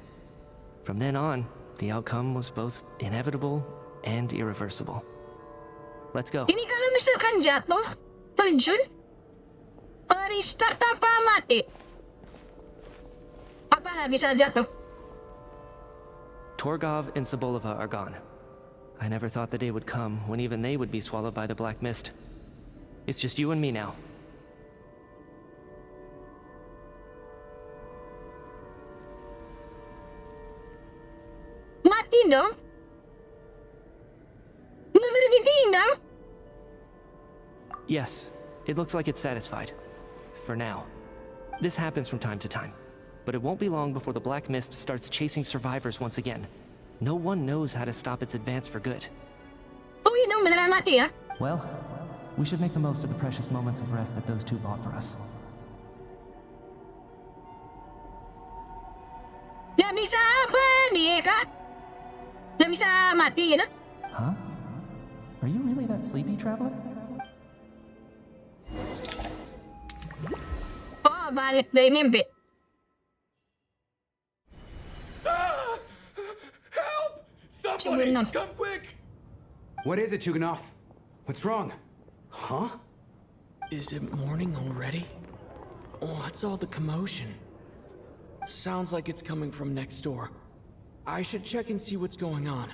From then on, the outcome was both inevitable and irreversible. Let's go. Ini kalau misalkan jatuh, terjun, restart apa mati? Apa bisa jatuh? Torgov and Sobolova are gone. I never thought the day would come when even they would be swallowed by the Black Mist. It's just you and me now. Mati dong? Bener-bener ditinggal? Yes, it looks like it's satisfied. For now. This happens from time to time. But it won't be long before the Black Mist starts chasing survivors once again. No one knows how to stop its advance for good. Oh, yun dong, beneran mati ya? Well, we should make the most of the precious moments of rest that those two bought for us. Gak bisa apa dia kan? Gak bisa mati gitu? Huh? Are you really that sleepy, traveler? balik dari mimpi. Somebody, come quick! What is it, Chuganov? What's wrong? Huh? Is it morning already? What's all the commotion? Sounds like it's coming from next door. I should check and see what's going on.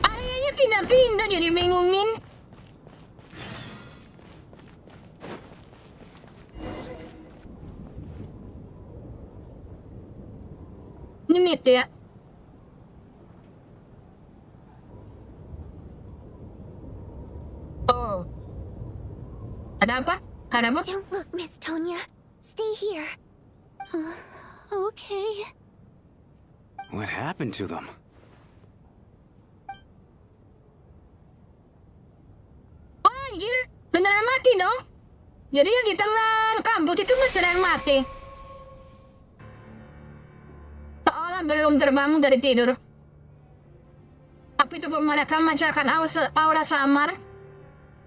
Ayahnya pindah-pindah jadi bingungin. Limit ya. Oh. Ada apa? Ada apa? Don't look, Miss Tonya. Stay here. Okay. What happened to them? Oh, anjir. Beneran mati dong. Jadi yang di tengah kabut itu beneran mati. Seolah belum terbangun dari tidur. Tapi tubuh mereka memancarkan aura samar.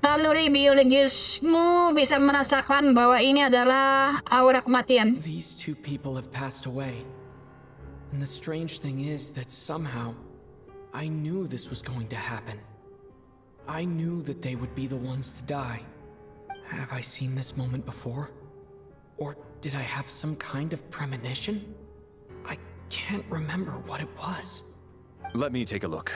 Naluri biologismu bisa merasakan bahwa ini adalah aura kematian. These two people have passed away. And the strange thing is that somehow I knew this was going to happen. I knew that they would be the ones to die. Have I seen this moment before? Or did I have some kind of premonition? I can't remember what it was. Let me take a look.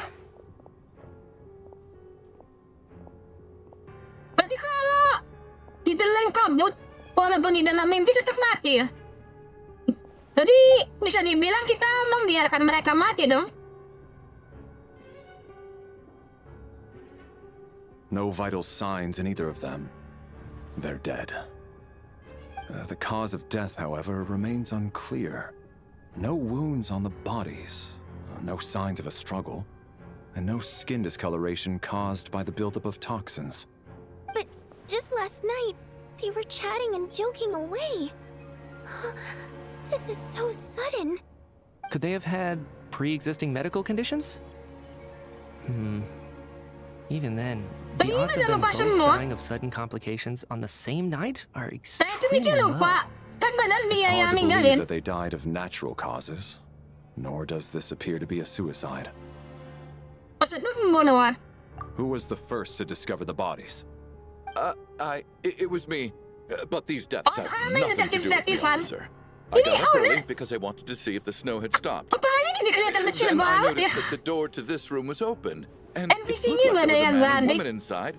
Berarti kalau di dalam kabut, walaupun di dalam mimpi tetap mati ya? Jadi bisa dibilang kita membiarkan mereka mati dong? No vital signs in either of them. They're dead. The cause of death, however, remains unclear. No wounds on the bodies, no signs of a struggle, and no skin discoloration caused by the buildup of toxins. But just last night, they were chatting and joking away. This is so sudden. Could they have had pre-existing medical conditions? Even then, the odds of them both dying of sudden complications on the same night are extremely low. It's hard to believe that they died of natural causes, nor does this appear to be a suicide. Who was the first to discover the bodies? It was me. But these deaths have nothing to do with me, officer. I got up early because I wanted to see if the snow had stopped. Then I noticed that the door to this room was open, and it looked like there was a man and woman inside.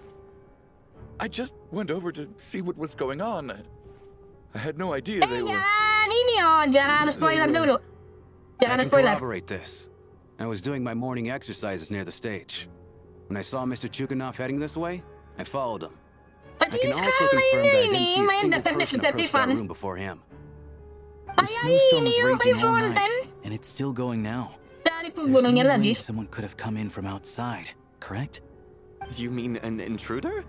I just went over to see what was going on. I had no idea they were... Jangan spoiler dulu. Jangan I can spoiler. corroborate this. I was doing my morning exercises near the stage. When I saw Mr. Chuganov heading this way, I followed him. I can also confirm that I didn't see a single person approach that room before him. The snowstorm was raging all night, and it's still going now. There's no way someone could have come in from outside, correct? You mean an intruder?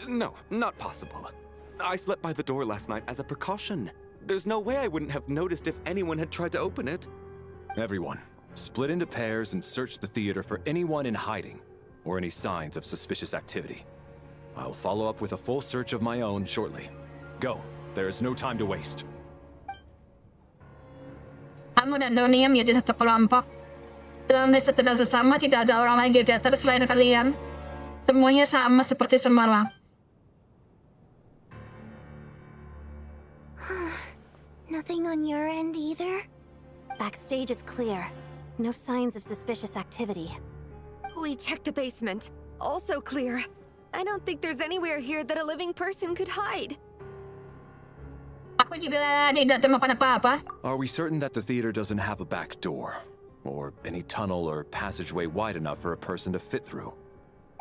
No, not possible. I slept by the door last night as a precaution. There's no way I wouldn't have noticed if anyone had tried to open it. Everyone, split into pairs and search the theater for anyone in hiding, or any signs of suspicious activity. I'll follow up with a full search of my own shortly. Go, there is no time to waste. Kamu dan Donia menjadi satu kelompok. Dalam setelah sesama tidak ada orang lain di teater selain kalian. Semuanya sama seperti semalam. Nothing on your end either? Backstage is clear. No signs of suspicious activity. We checked the basement. Also clear. I don't think there's anywhere here that a living person could hide. Aku juga tidak temukan apa-apa. Are we certain that the theater doesn't have a back door? Or any tunnel or passageway wide enough for a person to fit through?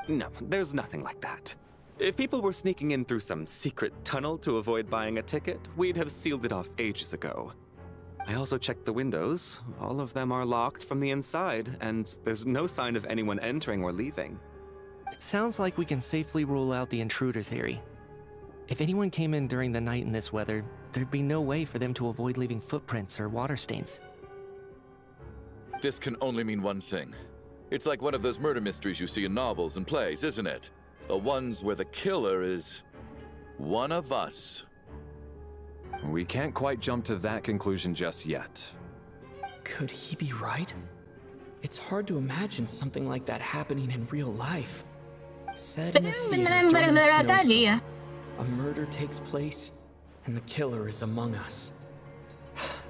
No, there's nothing like that. If people were sneaking in through some secret tunnel to avoid buying a ticket, we'd have sealed it off ages ago. I also checked the windows. All of them are locked from the inside, and there's no sign of anyone entering or leaving. It sounds like we can safely rule out the intruder theory. If anyone came in during the night in this weather, there'd be no way for them to avoid leaving footprints or water stains. This can only mean one thing. It's like one of those murder mysteries you see in novels and plays, isn't it? The ones where the killer is One of us. We can't quite jump to that conclusion just yet. Could he be right? It's hard to imagine something like that happening in real life. Said in a theater during a snowstorm, a murder takes place, and the killer is among us.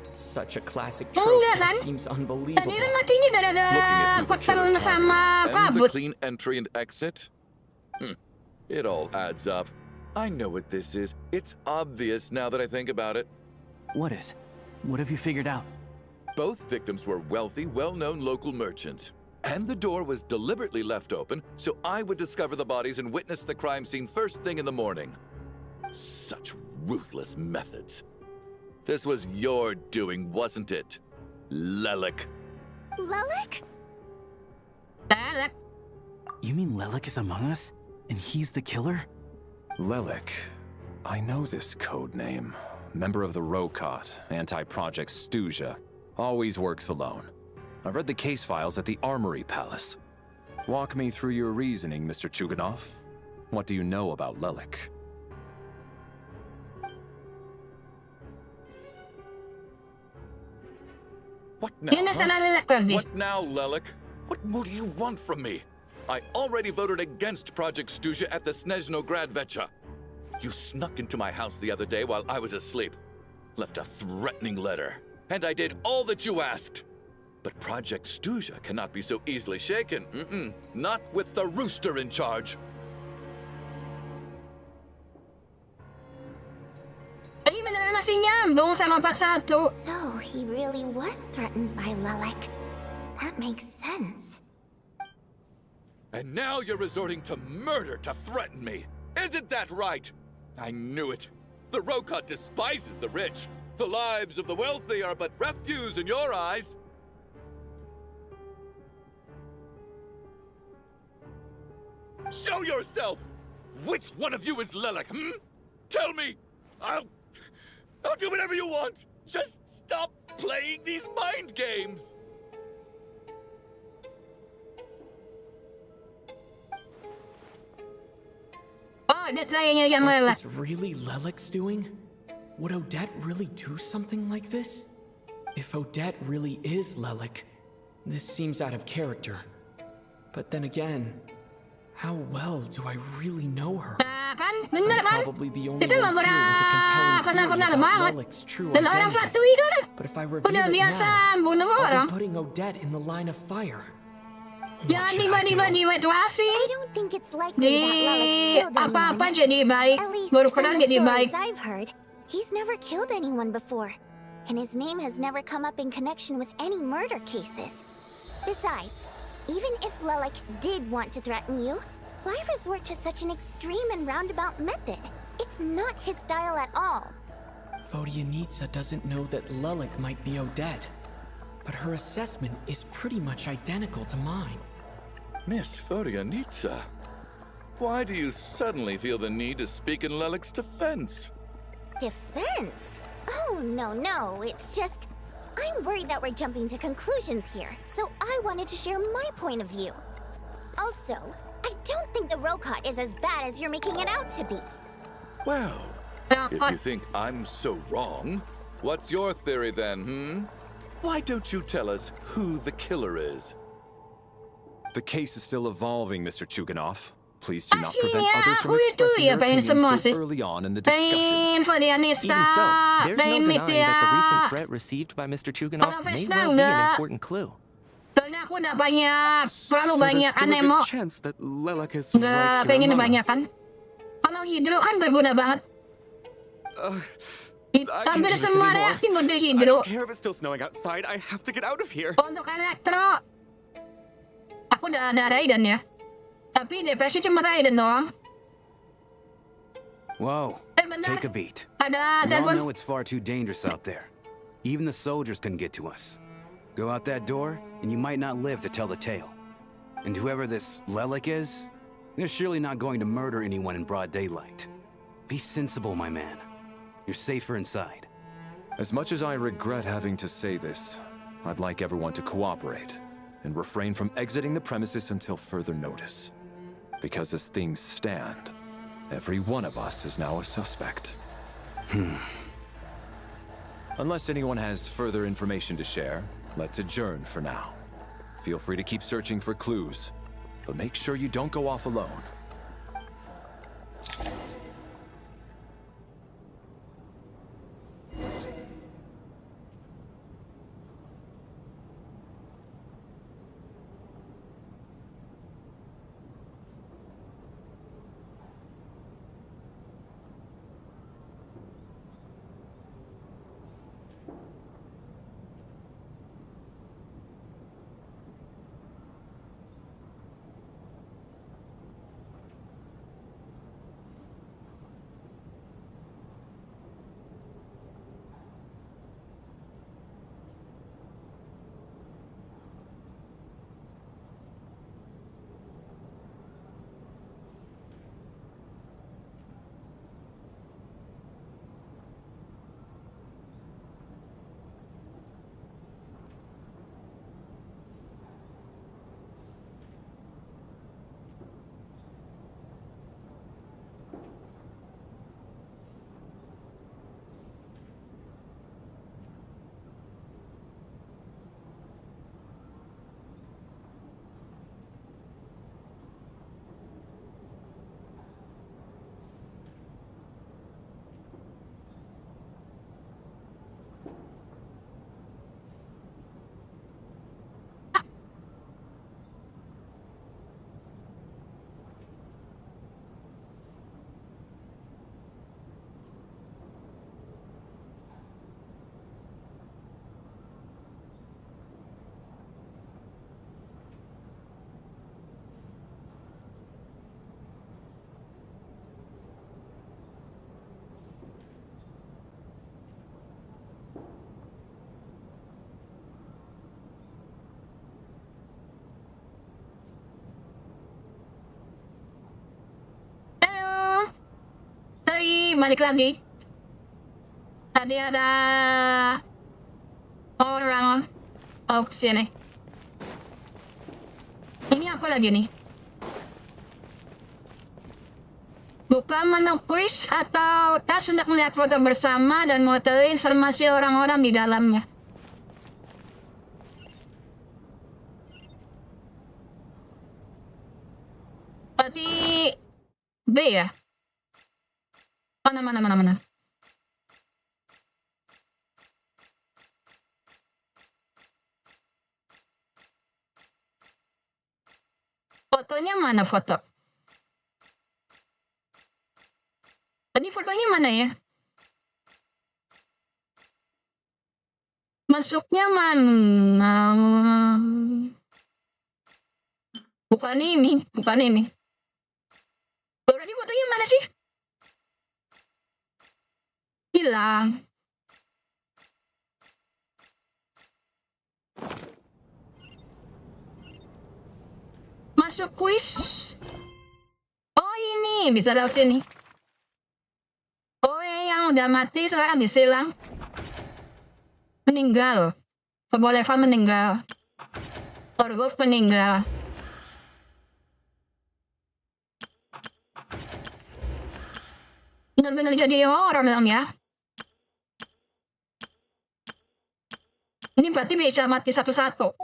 It's such a classic trope that seems unbelievable. Looking at who the killer targeted and the clean entry and exit? It all adds up. I know what this is. It's obvious now that I think about it. What is? What have you figured out? Both victims were wealthy, well-known local merchants. And the door was deliberately left open so I would discover the bodies and witness the crime scene first thing in the morning. Such ruthless methods. This was your doing, wasn't it, Lelik? Lelik? You mean Lelik is among us? And he's the killer? Lelik. I know this code name. Member of the Rokot, anti-Project Stuzha. Always works alone. I've read the case files at the Armory Palace. Walk me through your reasoning, Mr. Chuganov. What do you know about Lelik? What now? What now, Lelik? What more do you want from me? I already voted against Project Stuzha at the Snezhnaya. You snuck into my house the other day while I was asleep. Left a threatening letter. And I did all that you asked. But Project Stuzha cannot be so easily shaken. Not with the rooster in charge. So he really was threatened by Lelik. That makes sense. And now you're resorting to murder to threaten me. Isn't that right? I knew it. The Rokot despises the rich. The lives of the wealthy are but refuse in your eyes. Show yourself! Which one of you is Lelik, Tell me! I'll do whatever you want! Just stop playing these mind games! Was this really Lelik's doing? Would Odette really do something like this? If Odette really is Lelik, this seems out of character. But then again, how well do I really know her? I'm probably the only one here with a compelling theory about Lelik's true identity. But if I reveal it now, I'll be putting Odette in the line of fire. Jangan dimanipulasi. I don't think it's likely that Lelik killed apa-apa jadi baik. At least Baru from kenal the jadi baik. stories I've heard, he's never killed anyone before, and his name has never come up in connection with any murder cases. Besides, even if Lelik did want to threaten you, why resort to such an extreme and roundabout method? It's not his style at all. Vodyanitsa doesn't know that Lelik might be Odette, but her assessment is pretty much identical to mine. Miss Vodyanitsa, why do you suddenly feel the need to speak in Lelik's defense? Defense? Oh, no, it's just... I'm worried that we're jumping to conclusions here, so I wanted to share my point of view. Also, I don't think the Rokot is as bad as you're making it out to be. Well, if you think I'm so wrong, what's your theory then, Why don't you tell us who the killer is? The case is still evolving, Mr. Chuganov. Please do not prevent others from expressing their opinions so early on in the discussion. Even so, there's no denying that the recent threat received by Mr. Chuganov may well be an important clue. Soalnya aku nak terlalu banyak anemo. Chance that Lelik is Nggak right pengen here among dibanyakan. us. Kalau hidro kan berguna banget. Hampir semua reaktif mode I hidro. don't care if it's still snowing outside. I have to get out of here. Untuk elektro, aku udah ada Raiden ya. Tapi depresi cuma Raiden doang. Whoa, take a beat. Ada We all telepon. know it's far too dangerous out there. Even the soldiers couldn't get to us. Go out that door, and you might not live to tell the tale. And whoever this Lelik is, they're surely not going to murder anyone in broad daylight. Be sensible, my man. You're safer inside. As much as I regret having to say this, I'd like everyone to cooperate and refrain from exiting the premises until further notice. Because as things stand, Every one of us is now a suspect. Unless anyone has further information to share, let's adjourn for now. Feel free to keep searching for clues, but make sure you don't go off alone. Balik lagi. Tadi ada orang sini. Ini apa lagi nih? Buka menu quiz atau tas untuk melihat foto bersama dan mengetahui informasi orang-orang di dalamnya. Berarti B ya? Mana. Fotonya mana foto? Tadi fotonya mana ya? Masuknya mana? Bukan ini. Berarti fotonya mana sih? Hilang. Masuk kuis. Oh ini bisa lewat sini. Oh yang udah mati sekarang disilang. Meninggal. Perbolehan meninggal. Orgov meninggal. Benar-benar jadi orang dong ya. Ini berarti bisa mati satu-satu.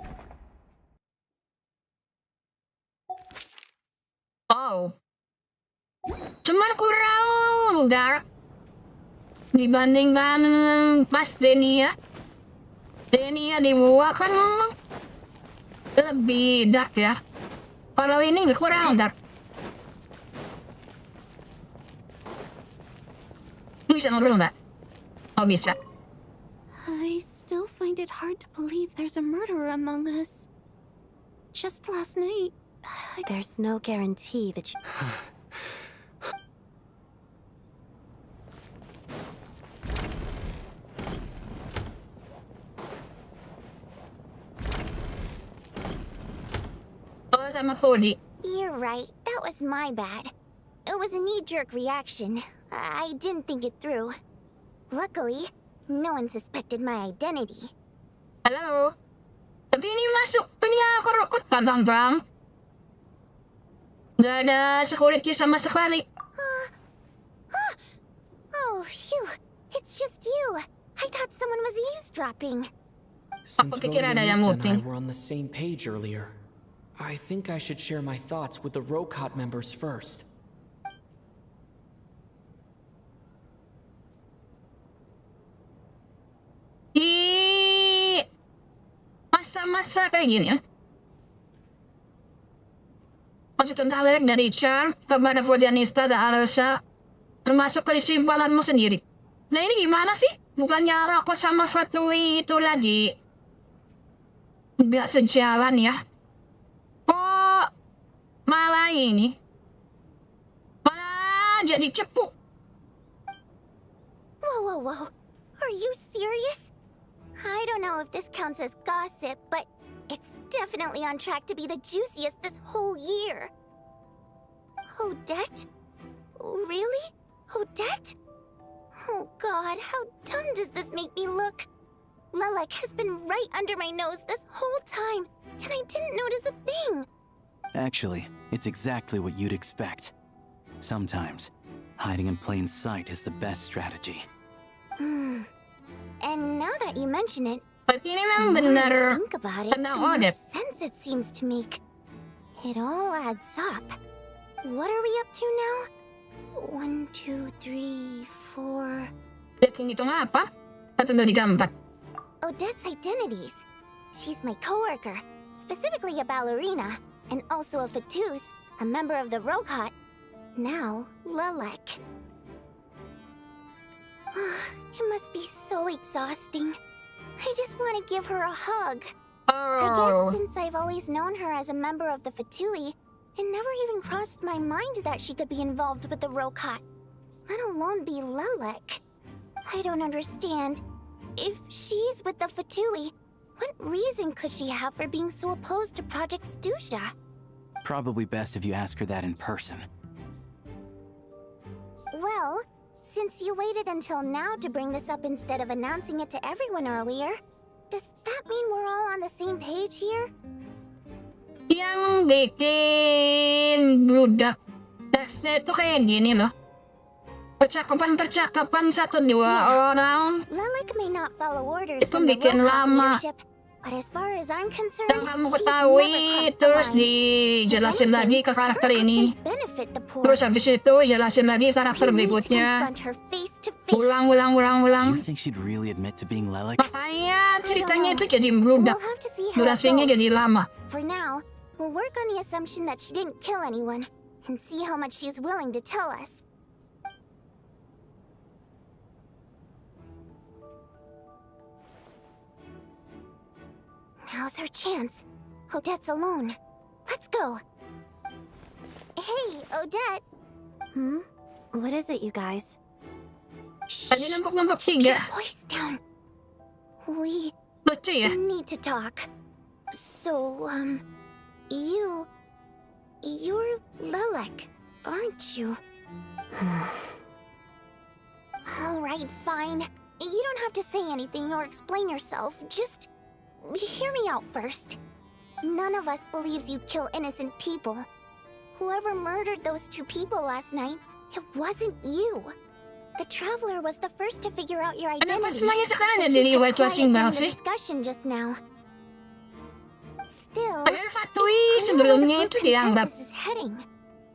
Oh. Cuman kurang dark dibandingkan pas Denia. Denia di Wuwa kan lebih dark ya. Kalau ini kurang dark. Bisa ngobrol nggak? Oh bisa. I still find it hard to believe there's a murderer among us. Just last night, there's no guarantee that you... Oh, sama Cody. You're right. That was my bad. It was a knee-jerk reaction. I didn't think it through. Luckily, no one suspected my identity. Halo? Tapi ini masuk punya korukutan, Bang. Gak ada security sama sekali. Phew, it's just you. I thought someone was eavesdropping. Since Pikiran Rodianita na and I muting. were on the same page earlier, I think I should share my thoughts with the Rokot members first. Masa-masa kayak gini ya. Masih tentang lirik dari Char kepada Rodianista dan Alyssa, termasuk kesimpulanmu sendiri. Nah ini gimana sih? Bukannya Roko sama Fatui itu lagi nggak sejalan ya? Kok malah ini malah jadi cepu? Whoa. Are you serious? I don't know if this counts as gossip, but it's definitely on track to be the juiciest this whole year. Odette? Really? Odette? Oh god, how dumb does this make me look? Lelek has been right under my nose this whole time, and I didn't notice a thing. Actually, it's exactly what you'd expect. Sometimes, hiding in plain sight is the best strategy. And now that you mention it, Berarti ini memang the more benar I think about it, the tentang more Odette. sense it seems to make. It all adds up. What are we up to now? 1, 2, 3, 4... Hitung apa? 1, 2, 3, 4. Odette's identities. She's my coworker, specifically a ballerina, and also a Fatus, a member of the Rokot. Now, Lelek. It must be so exhausting. I just want to give her a hug. I guess since I've always known her as a member of the Fatui, it never even crossed my mind that she could be involved with the Rokot, let alone be Lelek. I don't understand. If she's with the Fatui, what reason could she have for being so opposed to Project Stusha? Probably best if you ask her that in person. Well, since you waited until now to bring this up instead of announcing it to everyone earlier, does that mean we're all on the same page here? Yang bikin bludak teksnya itu kayak gini loh. Percakapan 1-2 orang Lelek may not follow orders itu from the bikin Rokot lama. leadership, but as far as I'm concerned, Yang kamu she's ketahui never crossed the terus line. dijelasin lagi ke karakter ini. Benefit the poor. Terus habis itu jelasin lagi karakter You need to berikutnya. confront her face to face. Ulang. Do you think she'd really admit to being Lelek? Makanya ceritanya itu jadi meludak. We'll have to see how it Durasinya goes. jadi lama. For now, we'll work on the assumption that she didn't kill anyone, and see how much she's willing to tell us. Now's her chance. Odette's alone. Let's go. Hey, Odette. What is it, you guys? Tadi nampok-nampok Keep 3. your voice down. We Lucu ya? need to talk. So, you're Lelek, aren't you? Alright, fine. You don't have to say anything or explain yourself. Just hear me out first. None of us believes you kill innocent people. Whoever murdered those 2 people last night, it wasn't you. The Traveler was the first to figure out your identity. Mas semuanya sekarang but ada he di kept whitewashing quiet during banget the sih. discussion just now. Still, Padahal Fatui sebelumnya itu dianggap consensus is heading.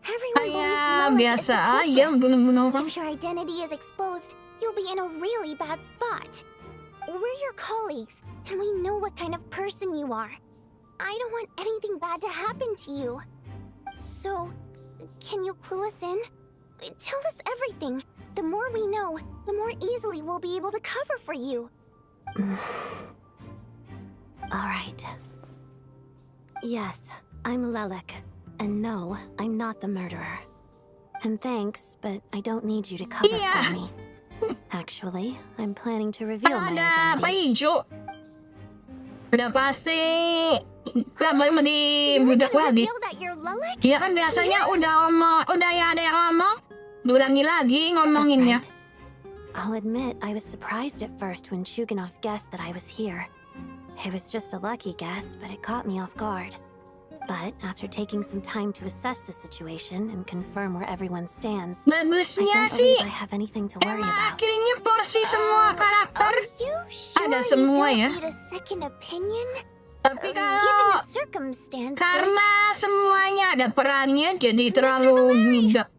Everyone believes kayak Lelek is biasa the aja culprit. bunuh-bunuh orang. If your identity is exposed, you'll be in a really bad spot. We're your colleagues, and we know what kind of person you are. I don't want anything bad to happen to you. So, can you clue us in? Tell us everything. The more we know, the more easily we'll be able to cover for you. Alright. Yes, I'm Lelek. And no, I'm not the murderer. And thanks, but I don't need you to cover for me. Actually, I'm planning to reveal my Ada apa identity. hijau? Udah pasti kamu mau dibudak lagi. Reveal that you're Lelek? Iya kan biasanya udah ya ada yang ngomong, diulangi lagi ngomonginnya. I'll admit I was surprised at first when Chuganov guessed that I was here. It was just a lucky guess, but it caught me off guard. But after taking some time to assess the situation and confirm where everyone stands, Bagusnya I don't sih, believe I have anything to worry about. akhirnya porsi semua karakter ada You semua ya. don't need a second opinion? Tapi Given kalau the circumstances. karena semuanya ada perannya, jadi terlalu mudah.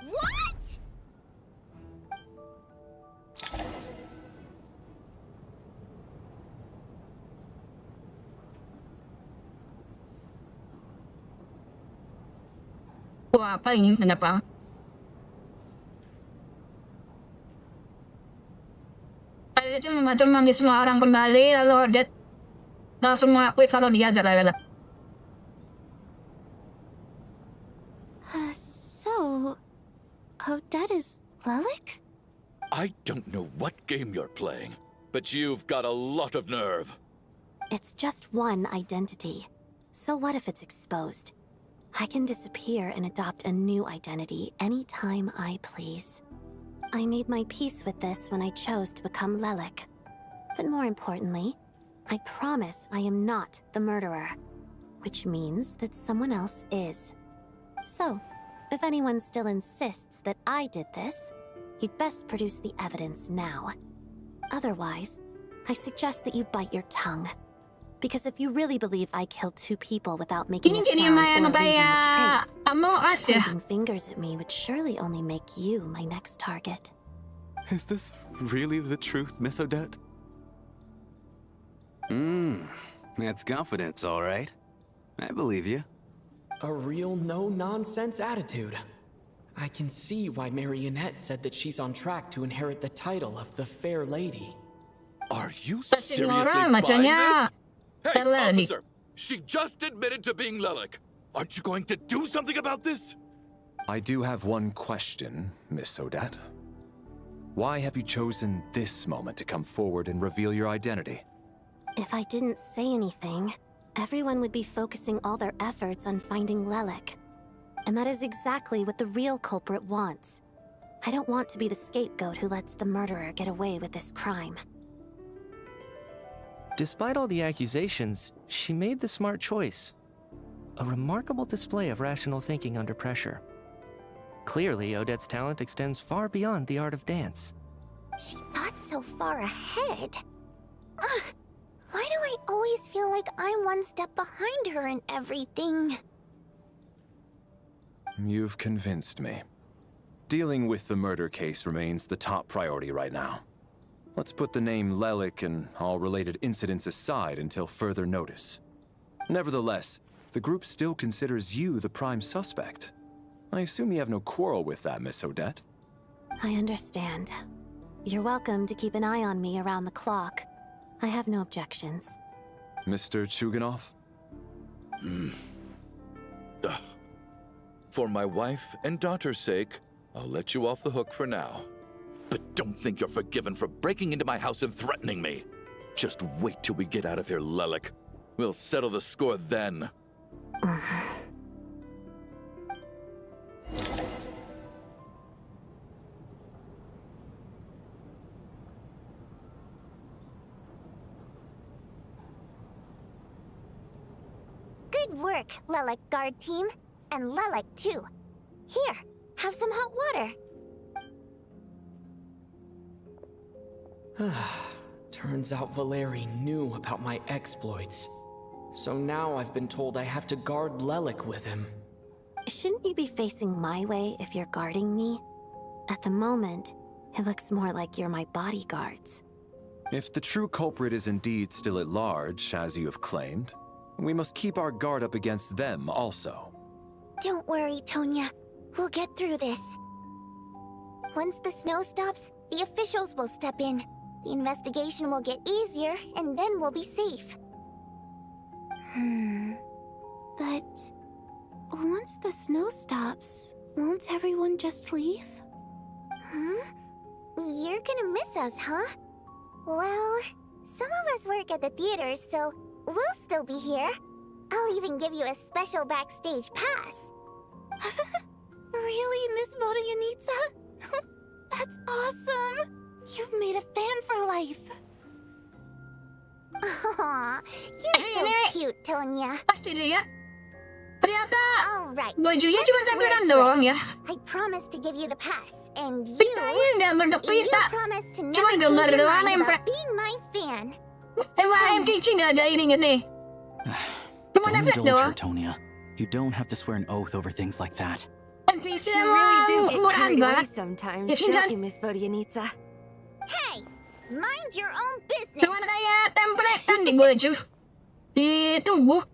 What? Wah, apa ini? Kenapa? Ada itu memanggil semua orang kembali, lalu Odette langsung mengakui kalau dia adalah So, Odette is Lelik? I don't know what game you're playing, but you've got a lot of nerve. It's just one identity. So what if it's exposed? I can disappear and adopt a new identity anytime I please. I made my peace with this when I chose to become Lelik. But more importantly, I promise I am not the murderer, which means that someone else is. So, if anyone still insists that I did this, you'd best produce the evidence now. Otherwise, I suggest that you bite your tongue. Because if you really believe I killed 2 people without making a sound or leaving a trace, pointing fingers at me would surely only make you my next target. Is this really the truth, Miss Odette? That's confidence, all right. I believe you. A real no-nonsense attitude. I can see why Marionette said that she's on track to inherit the title of the Fair Lady. Are you seriously buying this? Hey, Lelik. officer! She just admitted to being Lelik. Aren't you going to do something about this? I do have one question, Miss Odette. Why have you chosen this moment to come forward and reveal your identity? If I didn't say anything, everyone would be focusing all their efforts on finding Lelik. And that is exactly what the real culprit wants. I don't want to be the scapegoat who lets the murderer get away with this crime. Despite all the accusations, she made the smart choice. A remarkable display of rational thinking under pressure. Clearly, Odette's talent extends far beyond the art of dance. She thought so far ahead. Ugh, why do I always feel like I'm one step behind her in everything? You've convinced me. Dealing with the murder case remains the top priority right now. Let's put the name Lelik and all related incidents aside until further notice. Nevertheless, the group still considers you the prime suspect. I assume you have no quarrel with that, Miss Odette? I understand. You're welcome to keep an eye on me around the clock. I have no objections. Mr. Chuganov? For my wife and daughter's sake, I'll let you off the hook for now. But don't think you're forgiven for breaking into my house and threatening me. Just wait till we get out of here, Lelik. We'll settle the score then. Good work, Lelik guard team. And Lelik too. Here, have some hot water. Turns out Valeri knew about my exploits. So now I've been told I have to guard Lelik with him. Shouldn't you be facing my way if you're guarding me? At the moment, it looks more like you're my bodyguards. If the true culprit is indeed still at large, as you have claimed, we must keep our guard up against them also. Don't worry, Tonya. We'll get through this. Once the snow stops, the officials will step in. The investigation will get easier, and then we'll be safe. But once the snow stops, won't everyone just leave? You're gonna miss us, huh? Well, some of us work at the theater, so we'll still be here. I'll even give you a special backstage pass. Really, Miss Vodianitsa? That's awesome! You've made a fan for life. Aw, you're so cute, Tonya. Pasti lihat. Ternyata Alright. bajunya let's cuma swear tampilan to doang it. ya. I promise to give you the pass, and Pitanya nggak bentuk you pita. promise to Cuma never gambar change your doang mind nempel. about being my fan. Emang MTG nggak ada ininya nih. Cuma Don't nempel indulge doang. her, Tonya. You don't have to swear an oath over things like that. NPC You really do emang get murahan carried away banget. sometimes, Ya, don't Shinjan. you, Miss Vodyanitsa? Hey, mind your own business. Cuma kayak templetan di baju, di tubuh.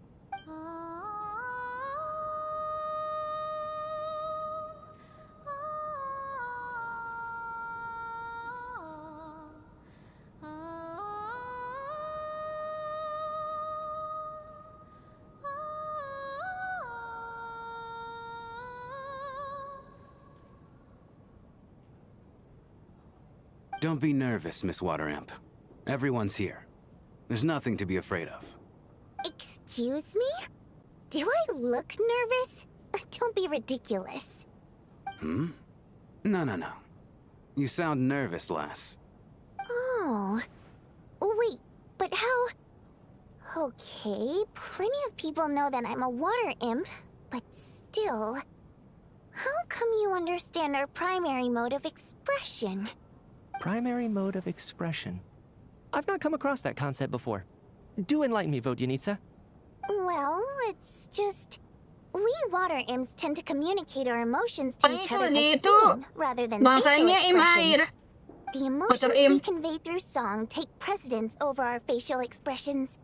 Don't be nervous, Miss Waterimp. Everyone's here. There's nothing to be afraid of. Excuse me? Do I look nervous? Don't be ridiculous. No, no, no. You sound nervous, lass. Oh. Wait, but how... Okay, plenty of people know that I'm a water imp, but still... How come you understand our primary mode of expression? Primary mode of expression. I've not come across that concept before. Do enlighten me, Vodyanitsa. Well, it's just... We water imps tend to communicate our emotions to each other by itu singing, rather than facial bahasanya im air. expressions. The emotions we convey through song take precedence over our facial expressions.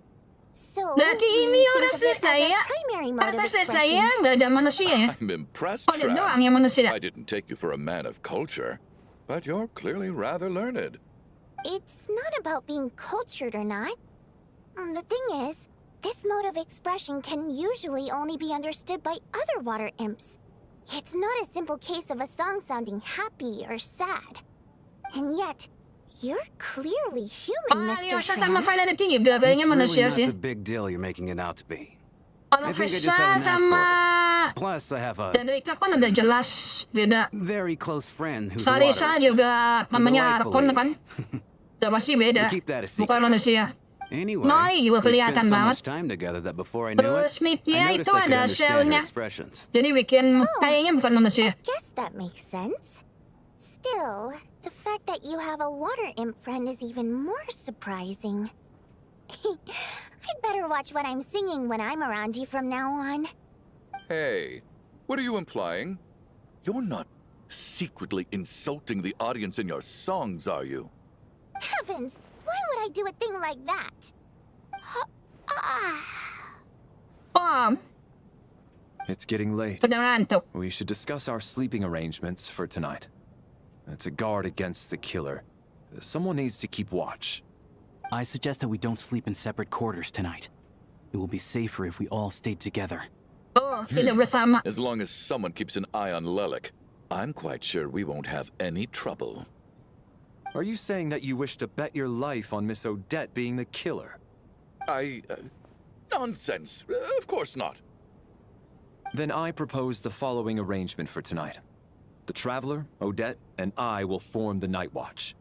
So, Berarti we ini think orang of it as Snezhnaya. our primary mode of Kata expression. Snezhnaya nggak ada manusia ya. I'm impressed, Oh, ada Shram. doang yang manusia. I didn't take you for a man of culture, but you're clearly rather learned. It's not about being cultured or not. The thing is, this mode of expression can usually only be understood by other water imps. It's not a simple case of a song sounding happy or sad. And yet, you're clearly human, Mr. Shram. It's really not the big deal you're making it out to be. I think I just have a knack for it. Plus, I have a kan udah jelas beda. very close friend who's a Sarisa water. juga namanya Archon kan. Udah pasti beda. We keep that a secret. Bukan manusia. Anyway, Mai juga we kelihatan spent so banget. much time together that before I knew it, Terus Smithnya I itu noticed I could ada understand her shellnya. expressions. Jadi bikin kayaknya bukan manusia. Guess that makes sense. Still, the fact that you have a water imp friend is even more surprising. I'd better watch what I'm singing when I'm around you from now on. Hey, what are you implying? You're not secretly insulting the audience in your songs, are you? Heavens, why would I do a thing like that? It's getting late. Sudah ngantuk. We should discuss our sleeping arrangements for tonight. To guard against the killer, someone needs to keep watch. I suggest that we don't sleep in separate quarters tonight. It will be safer if we all stayed together. Oh, tidak bersama. As long as someone keeps an eye on Lelik, I'm quite sure we won't have any trouble. Are you saying that you wish to bet your life on Miss Odette being the killer? Nonsense. Of course not. Then I propose the following arrangement for tonight. The Traveler, Odette, and I will form the Night Watch.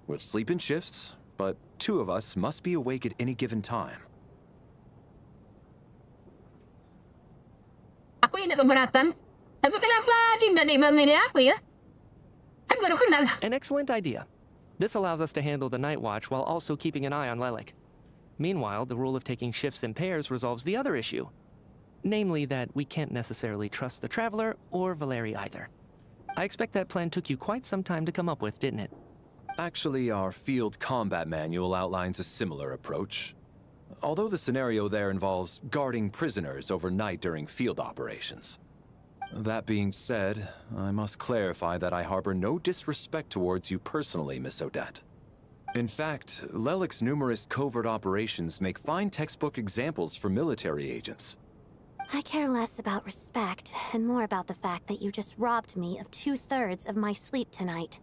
We'll sleep in shifts, but two of us must be awake at any given time. Aku tidak keberatan. Tapi kenapa tidak memilih aku ya? Kan baru kenal. An excellent idea. This allows us to handle the night watch while also keeping an eye on Lelik. Meanwhile, the rule of taking shifts in pairs resolves the other issue. Namely that we can't necessarily trust the Traveler or Valeri either. I expect that plan took you quite some time to come up with, didn't it? Actually, our field combat manual outlines a similar approach. Although the scenario there involves guarding prisoners overnight during field operations. That being said, I must clarify that I harbor no disrespect towards you personally, Miss Odette. In fact, Lelik's numerous covert operations make fine textbook examples for military agents. I care less about respect and more about the fact that you just robbed me of 2/3 of my sleep tonight.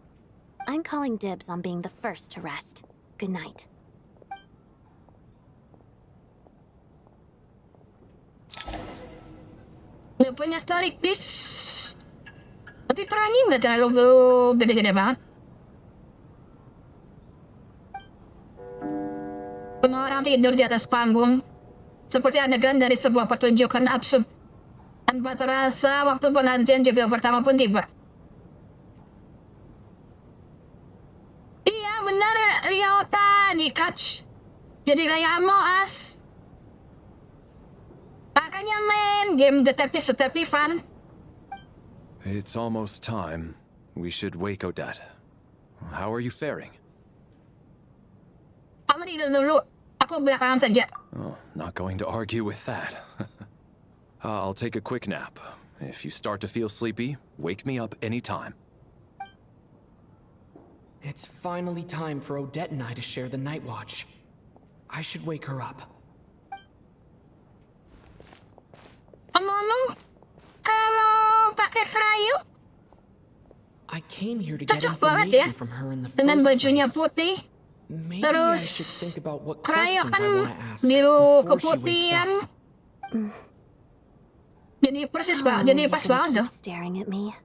I'm calling dibs on being the first to rest. Good night. Dia punya story piece. Tapi perannya nggak terlalu gede-gede banget. Semua orang tidur di atas panggung. Seperti adegan dari sebuah pertunjukan absurd. Tanpa terasa, waktu penantian JPO pertama pun tiba. Iya benar, Ryota di catch. Jadi kayak Amoas. Makanya main game detektif-detektifan. It's almost time. We should wake Odette. How are you faring? Kamu tidur dulu. Aku belakangan saja. Oh, not going to argue with that. I'll take a quick nap. If you start to feel sleepy, wake me up anytime. It's finally time for Odette and I to share the night watch. I should wake her up. Ngomong, kalau pakai krayo, I came here to get cocok banget ya. information from her in the first Dengan bajunya place. putih. Maybe Terus, I should think about what krayo questions kan I want to ask biru before she wakes keputihan. up. Jadi persis banget, jadi pas banget dong. Staring at me.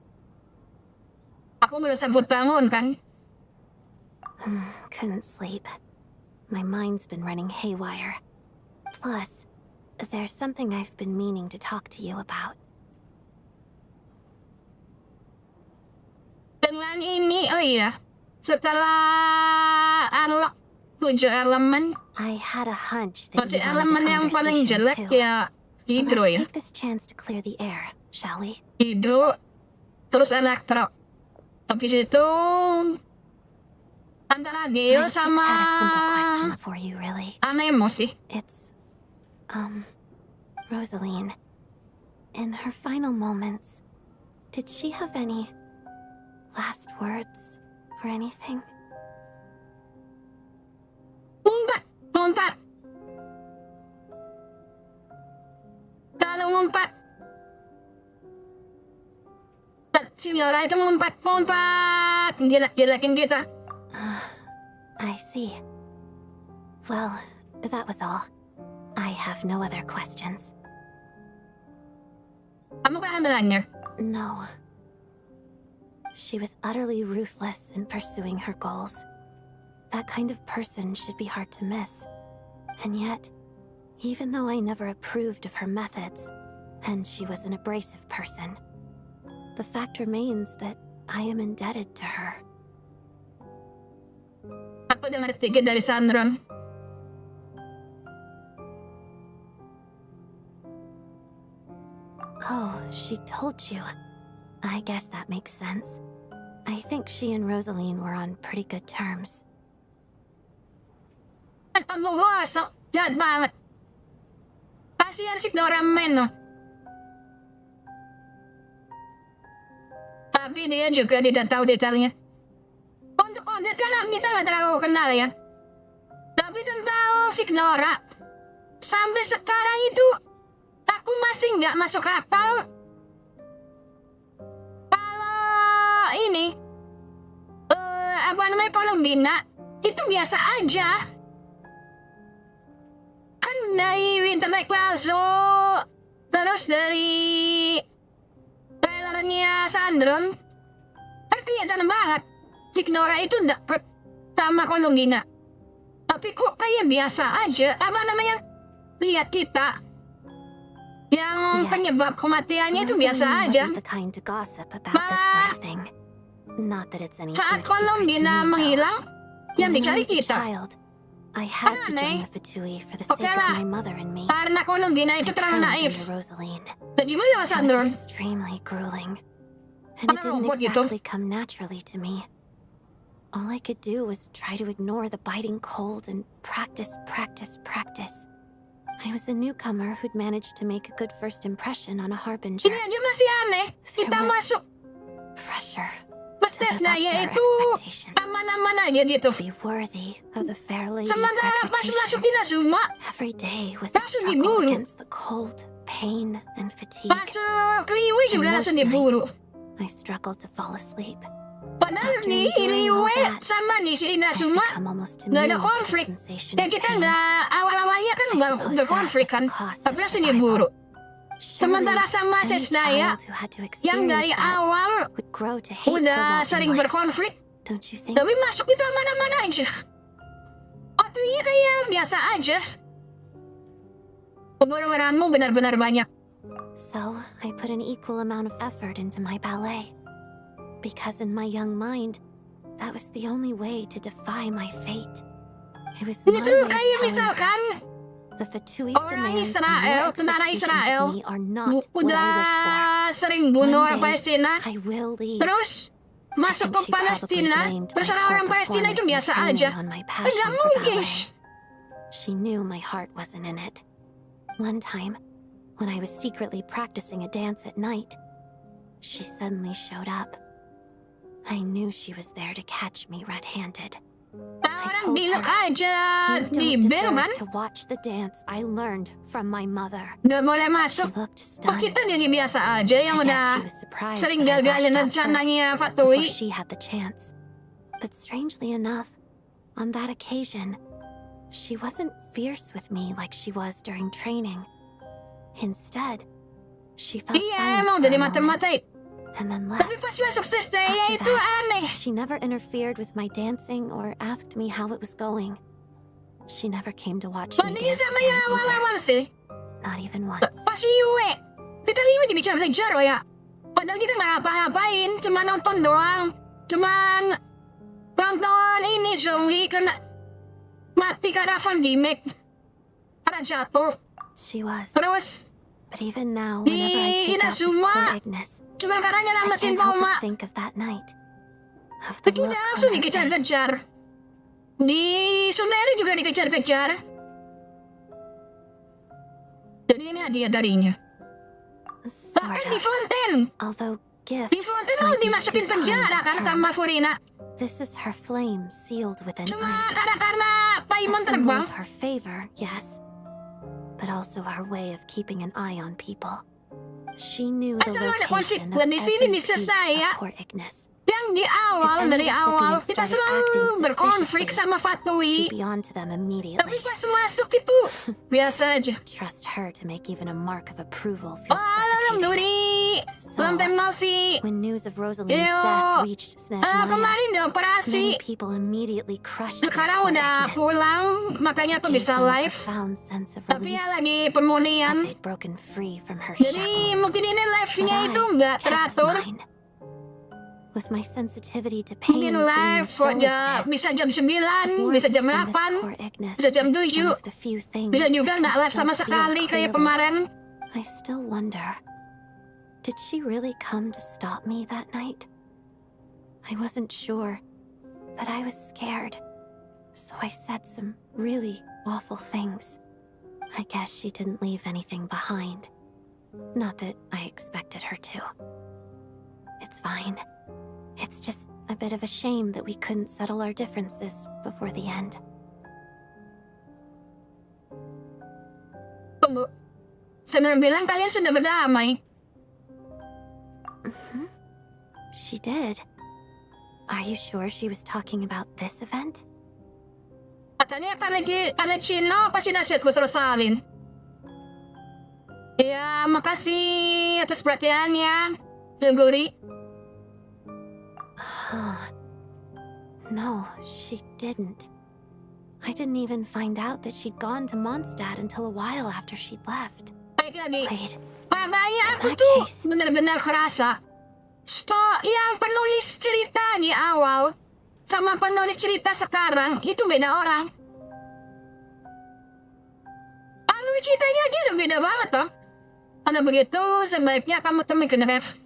Aku baru sambut bangun kan. Couldn't sleep. My mind's been running haywire. Plus, there's something I've been meaning to talk to you about. Dengan ini, oh iya, setelah unlock 7 elemen, I had a hunch that berarti you wanted elemen a yang paling conversation jelek too. ya hidro Let's ya. take this chance to clear the air, shall we? Hidro, terus elektro. Habis itu antara Dio I just sama had a simple question for you, really. Anemo sih. It's, Rosaline. In her final moments, did she have any last words or anything? Ngumpat. Kalau ngumpat. Si Laura itu ngumpat. Jelek-jelekin kita. I see. Well, that was all. I have no other questions. Kamu kehandalannya? No. She was utterly ruthless in pursuing her goals. That kind of person should be hard to miss. And yet, even though I never approved of her methods, and she was an abrasive person, the fact remains that I am indebted to her. Aku dengar sedikit dari Sandron. Oh, she told you. I guess that makes sense. I think she and Rosaline were on pretty good terms. Ang pagbuwasok, jahat banget. Kasihan si Nora Men, no? Tapi dia juga tidak tahu detailnya. Untuk Odette kan kita nggak terlalu kenal ya. Tapi tentang si Nora, sampai sekarang itu aku masih nggak masuk akal. Kalau ini, apa namanya, Polombina, itu biasa aja. Kan dari Winterlight Palsu, terus dari trailernya Sandron, kan kelihatan banget si Nora itu deket sama Polombina. Tapi kok kayak biasa aja, apa namanya, lihat kita. Yang penyebab kematiannya itu biasa aja. The kind to gossip about this sort of thing. Not that it's any Saat huge secret to Polombina me, menghilang, yang When I dicari was a kita. child, I had to join the Fatui for the sake of my mother and me. Karena Polombina itu terlalu Friend naif. under Rosaline. Dan gimana sama It Sandron? was extremely grueling. And it didn't exactly come naturally to me. All I could do was try to ignore the biting cold and practice. I was a newcomer who'd managed to make a good first impression on a harbinger. Ini aja masih aneh. Kita masuk. Pressure. Snezhnaya itu aman-aman aja gitu. To be worthy of the fair lady's Sementara pas masuk di Nazuma, every day was a langsung struggle diburu. against the cold, pain, and fatigue. Masuk Liwe And juga most langsung diburu. nights, I struggled to fall asleep. Padahal di Liwe sama di sini Nazuma nggak ada konflik. Dan kita nggak, awal-awalnya kan nggak berkonflik kan, tapi langsung diburu. Sementara sama Snezhnaya yang dari awal udah sering berkonflik, tapi masuk itu aman-aman aja. Waktunya kayak biasa aja. Pengorbananmu benar-benar banyak. So, I put an equal amount of effort into my ballet. Because in my young mind, that was the only way to defy my fate. It was my way of telling her, the Fatui's demands and your expectations of me are not what I wish for. One day, I will leave. Terus masuk ke Palestina, terus orang Palestina itu biasa aja. Nggak mungkin. She knew my heart wasn't in it. One time, when I was secretly practicing a dance at night, she suddenly showed up. I knew she was there to catch me red-handed. I told her, you don't deserve to watch the dance I learned from my mother. Nggak boleh masuk. Kok kita jadi biasa aja yang udah sering gagalin rencananya Fatui. She had the chance. But strangely enough, on that occasion, she wasn't fierce with me like she was during training. Instead, she fell silent for a moment, and then left. Tapi pas masuk Snezhnaya itu aneh. She never interfered with my dancing or asked me how it was going. She never came to watch me dance sama again yang awal-awal sih. Not even once. Pas Yue, kita lihat di bicara sejarah ya. Padahal kita nggak apa-apain, cuma nonton doang. Cuman nonton ini zombie kena mati karena fan gimmick. Karena jatuh. She was. Terus but even now, whenever I take out this core Ignis, cuma karena I nyelamatin can't help Poma. but think of that night. Of the look Langsung on her face. dikejar-kejar. Di Suneri juga dikejar-kejar. Jadi ini hadiah darinya. Bahkan di Fontaine. Although gift Di Fontaine mau dimasukin penjara kan sama Furina. This is her flame sealed within Cuma ice. karena Paimon A symbol terbang. of her favor, yes, but also her way of keeping an eye on people. She knew the Selalu ada konflik location of bukan di sini every di piece Snezhnaya. of core Ignis. Yang di awal, dari awal, kita selalu berkonflik sama Fatui. She'd be on to them immediately. Tapi pas masuk itu, biasa aja. Trust her to make even a mark of approval feel Alam Duri, belum emosi. when news of Rosalind's death reached Snezhnaya, Kemarin di operasi. many people immediately crushed their Sekarang core udah Ignis. pulang, makanya aku Gave bisa them a live. profound sense of Tapi relief ya lagi pemulihan. that they'd broken free from her Jadi shackles. mungkin ini live-nya But itu I nggak kept teratur. mine. With my sensitivity to pain Mungkin being live as dull as this, bisa jam 9, warmth bisa jam from this 8, core Ignis bisa jam was 7. one of the few things Bisa juga I nggak can live sama still feel sekali kayak clearly. kemarin. I still wonder, did she really come to stop me that night? I wasn't sure, but I was scared, so I said some really awful things. I guess she didn't leave anything behind. Not that I expected her to. It's fine. It's just a bit of a shame that we couldn't settle our differences before the end. Tunggu. Senang bilang kalian sudah berdamai. She did. Are you sure she was talking about this event? Katanya karena Cino pasti nasihat ku Rosalin. Ya, makasih atas perhatiannya, Guri. No, she didn't. I didn't even find out that she'd gone to Mondstadt until a while after she'd left. Baik lagi. Wait, Kagaya aku tuh benar-benar kerasa. Yang penulis cerita di awal sama penulis cerita sekarang itu beda orang. Alur ceritanya aja udah beda banget toh. Karena begitu sebaiknya kamu temukan Ref.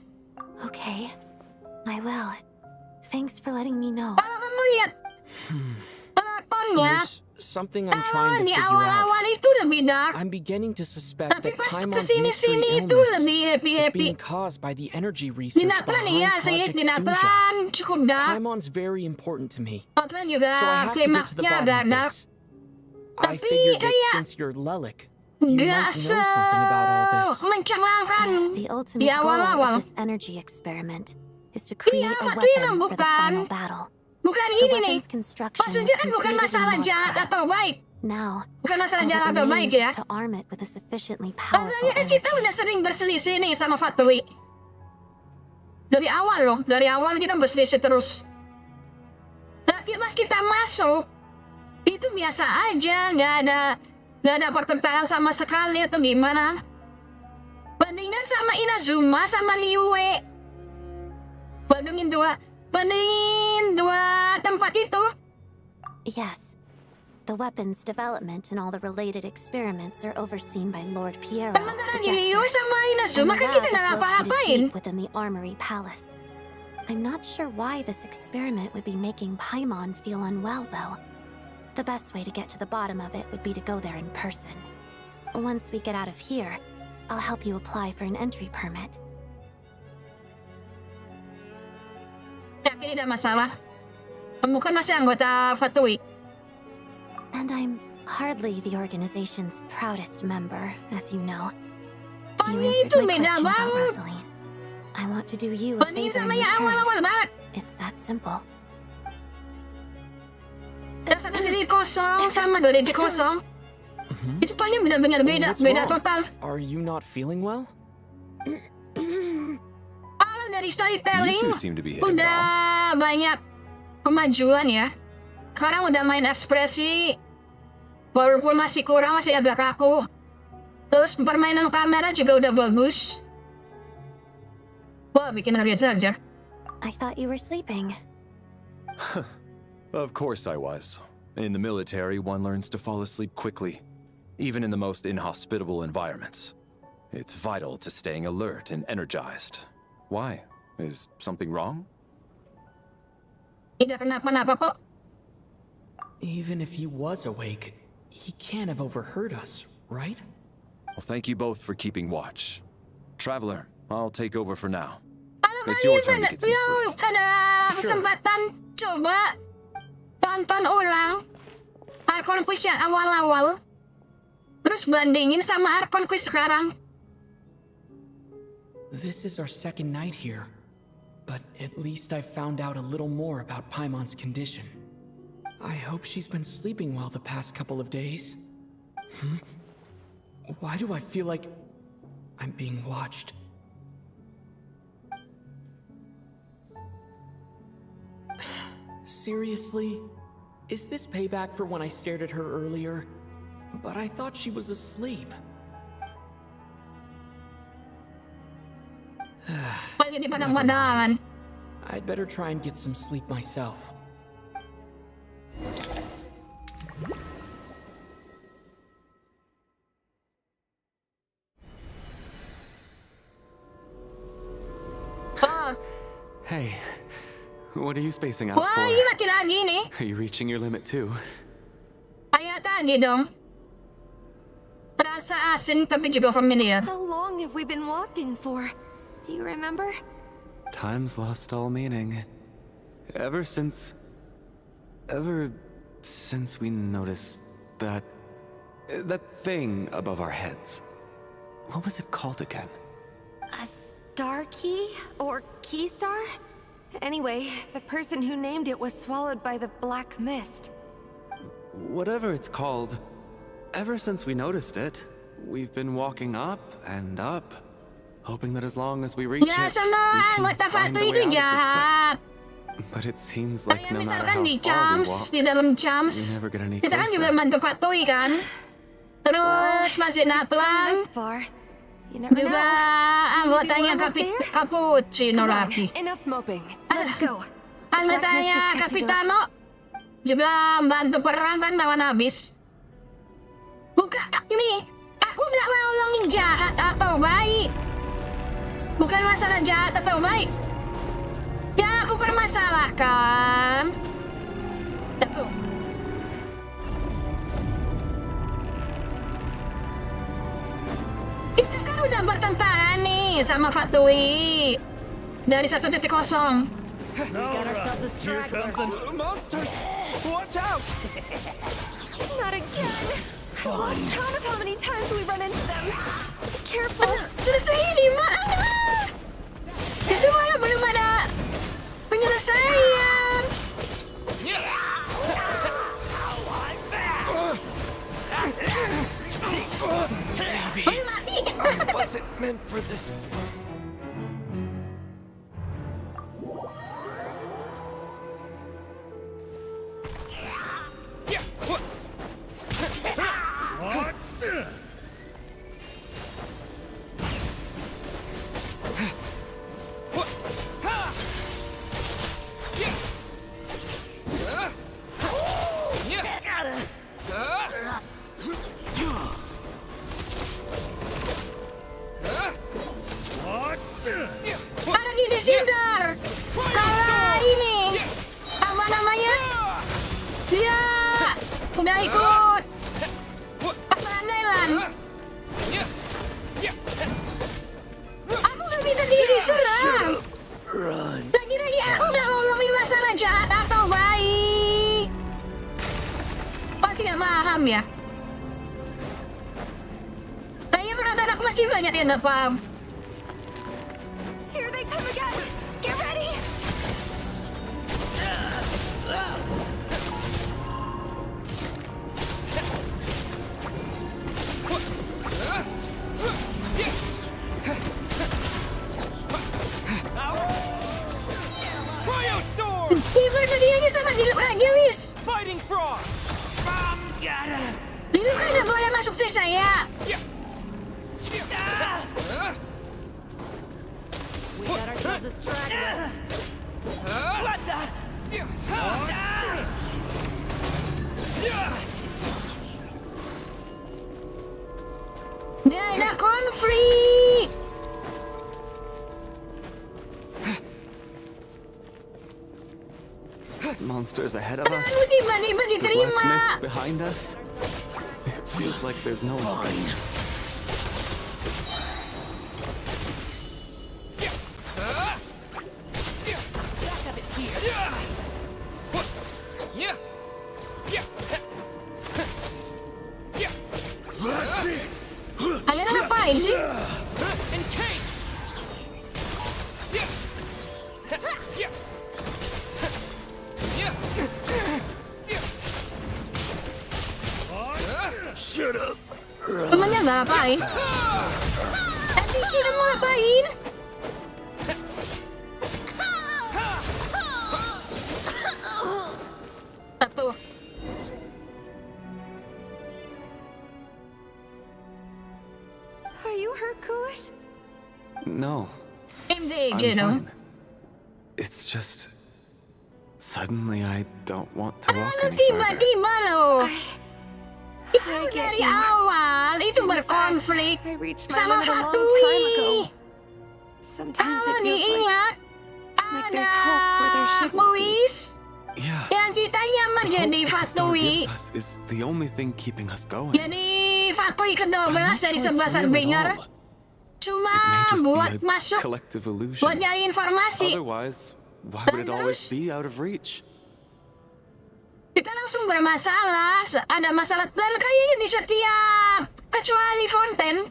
Okay, I will. Thanks for letting me know. Kalau kamu lihat pelakonnya, There's something I'm trying to di figure out. awal-awal itu lebih dark. I'm beginning to suspect Tapi that pas Paimon's kesini-sini mystery itu illness lebih is happy-happy. being caused by the energy research Dinatran behind iya sih, Project dinatran cukup dark. Paimon's very important to me. Dinatran juga So I have to get to the klimaksnya bottom agak of dark. this. I figured that since you're Lelik, you Nggak might know something about all this. mencengangkan The di ultimate goal awal-awal. of this energy experiment is to create a Fatui weapon for the bukan. final battle. Bukan The ini nih. weapon's construction Maksudnya was kan bukan completed in masalah jahat Modcraft. atau baik. Now, Bukan masalah all jahat that atau baik remains ya. is to arm it with a sufficiently powerful Maksudnya kan kita energy. udah sering berselisih nih sama Fatui. Dari awal loh, dari awal kita berselisih terus. Nah, pas kita masuk, itu biasa aja, nggak ada pertentangan sama sekali atau gimana. Bandingkan sama Inazuma sama Liwe. Bandingin dua tempat itu. Yes. The weapons development and all the related experiments are overseen by Lord Piero, Sementara the Liwe Jester. sama And Inazuma the kan lab kita is nggak located apa-apain. deep within the Armory Palace. I'm not sure why this experiment would be making Paimon feel unwell, though. The best way to get to the bottom of it would be to go there in person. Once we get out of here, I'll help you apply for an entry permit. Yakin tidak masalah. Kamu kan masih anggota Fatui. And I'm hardly the organization's proudest member, as you know. You itu answered my beda question about banget. Rosaline. I want to do you a Bandingin favor in sama yang return. awal-awal banget. It's that simple. Yang 1.0 sama 2.0. Itu paling benar-benar beda, What's beda wrong? total. Are you not feeling well? Kalau dari storytelling You two seem to be hitting it udah banyak kemajuan ya. Sekarang udah main ekspresi, walaupun masih kurang, masih agak kaku. Terus permainan kamera juga udah bagus. Wah, bikin harian saja. I thought you were sleeping. Of course I was. In the military, one learns to fall asleep quickly, even in the most inhospitable environments. It's vital to staying alert and energized. Why? Is something wrong? Tidak kenapa-napa kok. Even if he was awake, he can't have overheard us, right? Well, thank you both for keeping watch. Traveler, I'll take over for now. Kalau It's your kalian turn to get some sleep. ada kesempatan coba tonton ulang Archon Quiz yang awal-awal, terus bandingin sama Archon Quiz sekarang. This is our second night here, but at least I found out a little more about Paimon's condition. I hope she's been sleeping well the past couple of days. Why do I feel like I'm being watched? Seriously? Is this payback for when I stared at her earlier? But I thought she was asleep. Masih di padang-padangan. I'd better try and get some sleep myself. Oh, Hey, what are you spacing out wah, for? ini mati lagi nih. Are you reaching your limit too? Kayak tadi dong. Terasa asing tapi juga familiar. How long have we been walking for? Do you remember? Time's lost all meaning. Ever since we noticed that thing above our heads. What was it called again? A star key? Or key star? Anyway, the person who named it was swallowed by the black mist. Whatever it's called, ever since we noticed it, we've been walking up and up, hoping that as long as we reach Ya, it, semua we anggota can find Fatu a way itu out of this jahat. place. But it seems like Kayak no matter misalkan how di far we Chams, walk, di dalam we Chams, never get any kita kan juga closer. bantu Fatui kan. Terus masih Natlan, This far. You never juga know. anggotanya Maybe we're almost there? Cappuccino Come on, lagi. enough moping. Let's go. Anggotanya Capitano juga bantu perang kan lawan habis. Bukan ini, aku nggak mau ngomongin jahat atau baik. Bukan masalah jahat atau baik. Yang aku permasalahkan. Tuh. Kita kan udah bertentangan nih sama Fatui dari 1.0. Here comes the monster! Watch out! Not again. I lost count of how many times we run into them. Be careful. Selesai ini mana? Justru malah belum ada penyelesaian. Oh, mati. I wasn't meant for this. menghindar. Kalau ini apa namanya? Dia udah ikut perandaian. Aku gak bisa diri serang. Lagi-lagi aku gak ngomongin masalah jahat atau baik. Pasti gak paham ya. Kayaknya perkataan aku masih banyak yang gak paham. Here they come again! Get ready! Tiba tadi aja sama diluk lagi, wis. Fighting frog! Diluk ada boleh masuk Snezhnaya. We got ourselves a straggler. What the? Dia ada konflik. Monsters ahead of us. Lalu tiba-tiba The diterima. black mist behind us. It feels like there's no escape. Kalian ngapain sih? Temennya ngapain? NPC udah mau ngapain? Satu. Are you hurt, Coolish? No. MJ, I'm you know. fine. It's just... Suddenly I don't want to walk any further. Tiba-tiba loh. Itu dari awal itu berkonflik sama Fatui. Kalau diingat, ada Muis yang kita nyamar jadi Fatui. Is the only thing keeping us going. Jadi Fatui ke-12 dari 11 Bringer cuma buat masuk, Collective illusion. buat nyari informasi. Otherwise, why would it always be out of reach? Kita langsung bermasalah, ada masalah dan kayaknya di setiap kecuali Fontaine.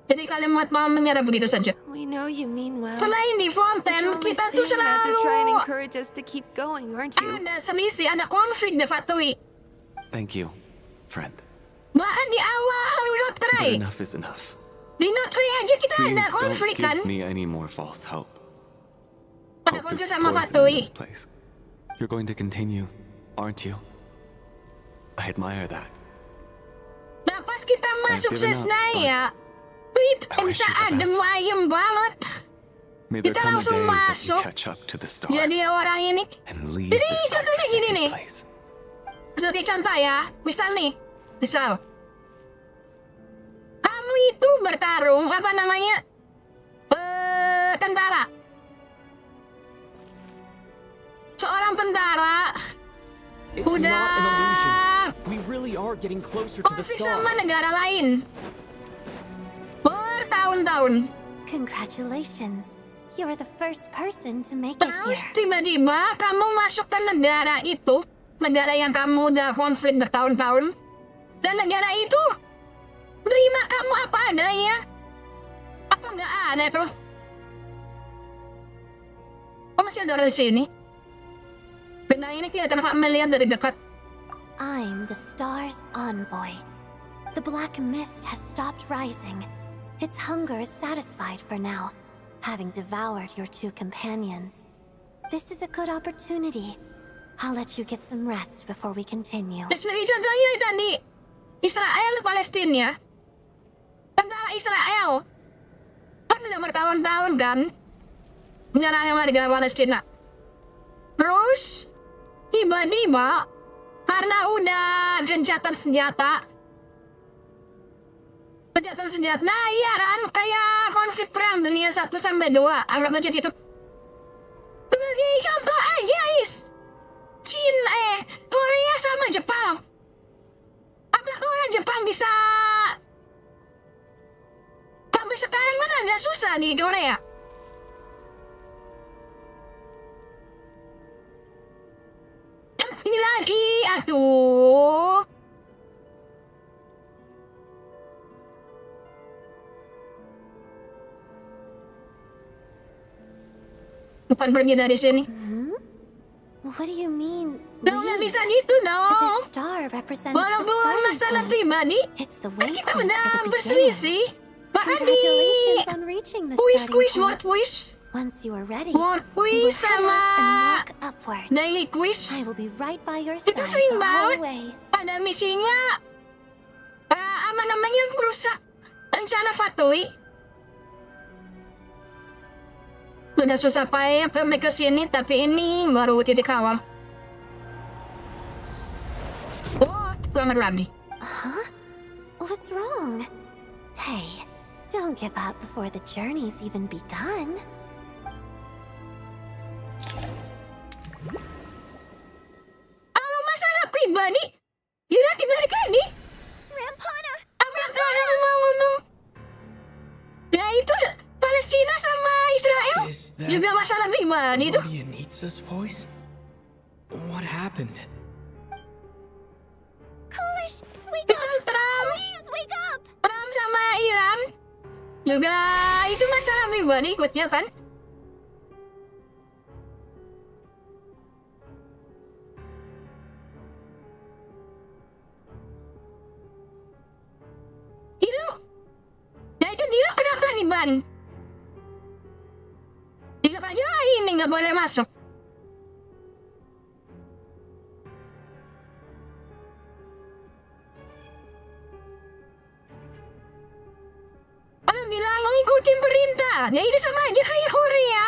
Jadi kalimat mau menyerah begitu saja. We know you mean well. Selain di Fontaine, kita tuh to try and selalu encourage us to keep going, aren't you? ada selisih, ada konflik de Fatui. Thank you, friend. Bahkan di awal we don't try. But enough is enough. Di not try aja kita Please ada don't konflik kan. give me any more false hope. Pada Hope konflik is sama poison in Fatui. this place. You're going to continue, aren't you? I admire that. Nah pas kita masuk given up, Snezhnaya, wait, bisa adem ayem banget. May there Kita come a langsung day that you masuk. catch up to the stars Jadi orang ini. and leave Jadi this contohnya gini nih. place. Sebagai contoh ya, misal. Kamu itu bertarung, apa namanya? Tentara. Seorang tentara It's not an illusion. We really are getting closer to the konflik star. sama negara lain. Bertahun-tahun. Congratulations. You're the first person to make it Terus here. tiba-tiba kamu masuk ke negara itu, negara yang kamu udah konflik bertahun-tahun, dan negara itu terima kamu apa adanya. Apa nggak aneh terus? Kok masih ada orang di sini? Benda ini kelihatan familiar dari dekat. I'm the star's envoy. The black mist has stopped rising. Its hunger is satisfied for now, having devoured your two companions. This is a good opportunity. I'll let you get some rest before we continue. Sebagai contohnya tadi, Israel Palestina. Tentara Israel kan udah bertahun-tahun kan menyerang warga Palestina. Terus tiba-tiba karena udah gencatan senjata, Senjata. Nah iya kan, kayak konflik perang dunia 1 sampai 2. Anggap aja gitu. Sebagai contoh aja, Korea sama Jepang. Apakah orang Jepang bisa sampai sekarang mana agak susah di Korea? Lagi, aduh. Bukan pergi dari sini. What do you mean? Nggak bisa gitu dong. The star represents Walaupun masalah pribadi, kita benar berselisih. Bahkan di kuis, Once you are ready, word quiz sama daily quiz, I will be right by your itu side sering the whole banget. way. Pada misinya, merusak rencana Fatui. Udah susah payah kami kesini, tapi ini baru titik awal. Oh, kurang lagi. Huh? What's wrong? Hey, don't give up before the journey's even begun. Kalau masalah pribadi, gila balik lagi. Rampana! Ya itu Palestina sama Israel juga masalah pribadi itu. Yanitsa's voice? What happened? Coolish, wake up! Trump, please wake up! Trump sama Iran juga itu masalah pribadi ikutnya kan? Itu dia kena Taliban. Tidak aja ini nggak boleh masuk. Orang bilang mau ikutin perintah, ya itu sama aja kayak Korea,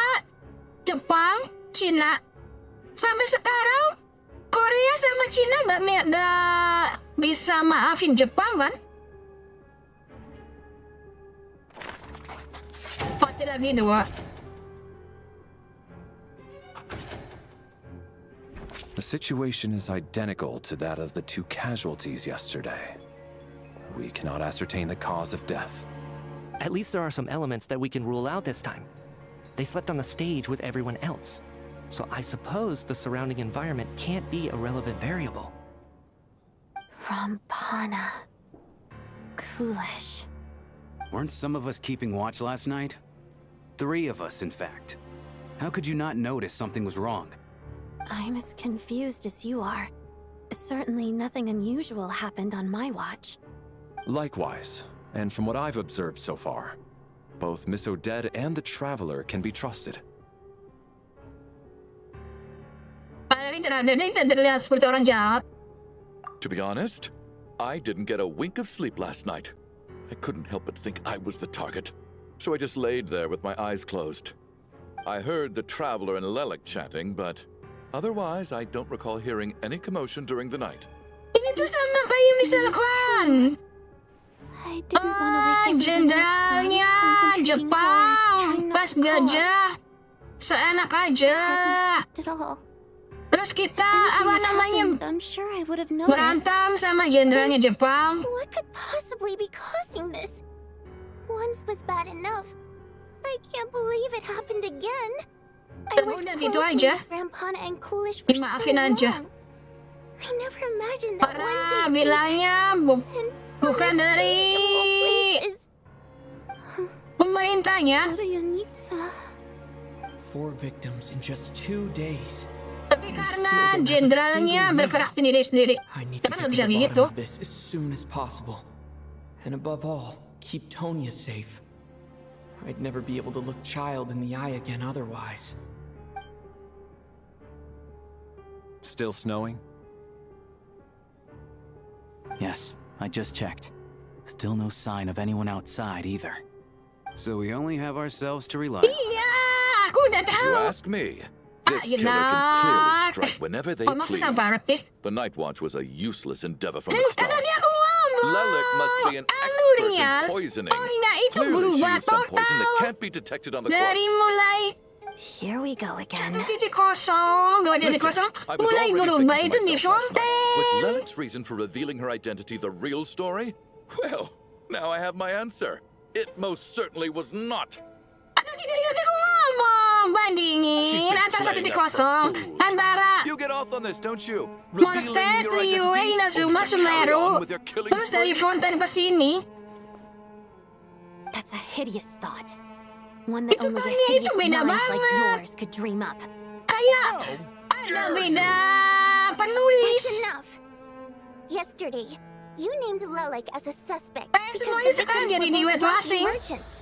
Jepang, Cina. Sampai sekarang Korea sama Cina nggak bisa maafin Jepang kan? Pati lagi dua. The situation is identical to that of the 2 casualties yesterday. We cannot ascertain the cause of death. At least there are some elements that we can rule out this time. They slept on the stage with everyone else. So I suppose the surrounding environment can't be a relevant variable. Rampana. Coolish. Weren't some of us keeping watch last night? 3 of us, in fact. How could you not notice something was wrong? I'm as confused as you are. Certainly nothing unusual happened on my watch. Likewise, and from what I've observed so far, both Miss Odette and the Traveler can be trusted. To be honest, I didn't get a wink of sleep last night. I couldn't help but think I was the target, so I just laid there with my eyes closed. I heard the Traveler and Lelek chatting, but otherwise I don't recall hearing any commotion during the night. Ini tuh sama kayak misalkan jenderalnya Jepang pas gajah seenak aja. Terus kita berantem sama jenderalnya Jepang. What could possibly be causing this? Once was bad enough. I can't believe it happened again. I worked closely with Rampana and Coolish for so long. I never imagined that one day bilangnya bukan dari pemerintahnya. 4 victims in just 2 days. Tapi karena jenderalnya bergerak sendiri-sendiri. Kenapa nggak bisa gitu? This as soon as possible. And above all, keep Tonya safe. I'd never be able to look Child in the eye again otherwise. Still snowing? Yes, I just checked. Still no sign of anyone outside either. So we only have ourselves to rely on. Iya, aku udah tahu. If you ask me, this killer can clearly strike whenever they please. The Night Watch was a useless endeavor from the start. Karena dia aku ngomong. Lelik must be an expert in poisoning. Clearly she used some poison that can't be detected on the Dari corpse. mulai Here we go again. 1.0, 2.0, mulai berubah itu difontek. Was Lelik's reason for revealing her identity the real story? Well, now I have my answer. It most certainly was not. Bandingin antara 1.0 antara You get off on this, don't you? Monster Trio Inazuma Sumeru terus dari Fontaine ke sini. That's a hideous thought. One that only a hideous mind like yours could dream up. Kayak ada beda penulis. That's enough. Yesterday, you named Lelik as a suspect semuanya sekarang jadi di web asing. merchants.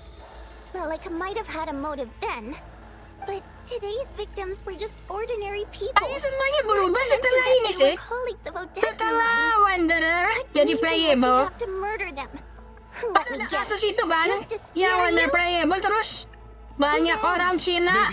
Lelik might have had a motive then, but today's victims were just ordinary people. Semuanya berubah setelah ini sih. Setelah Wanderer jadi playable. To murder them. Ada kasus itu kan, yang Wanderer playable terus banyak orang Cina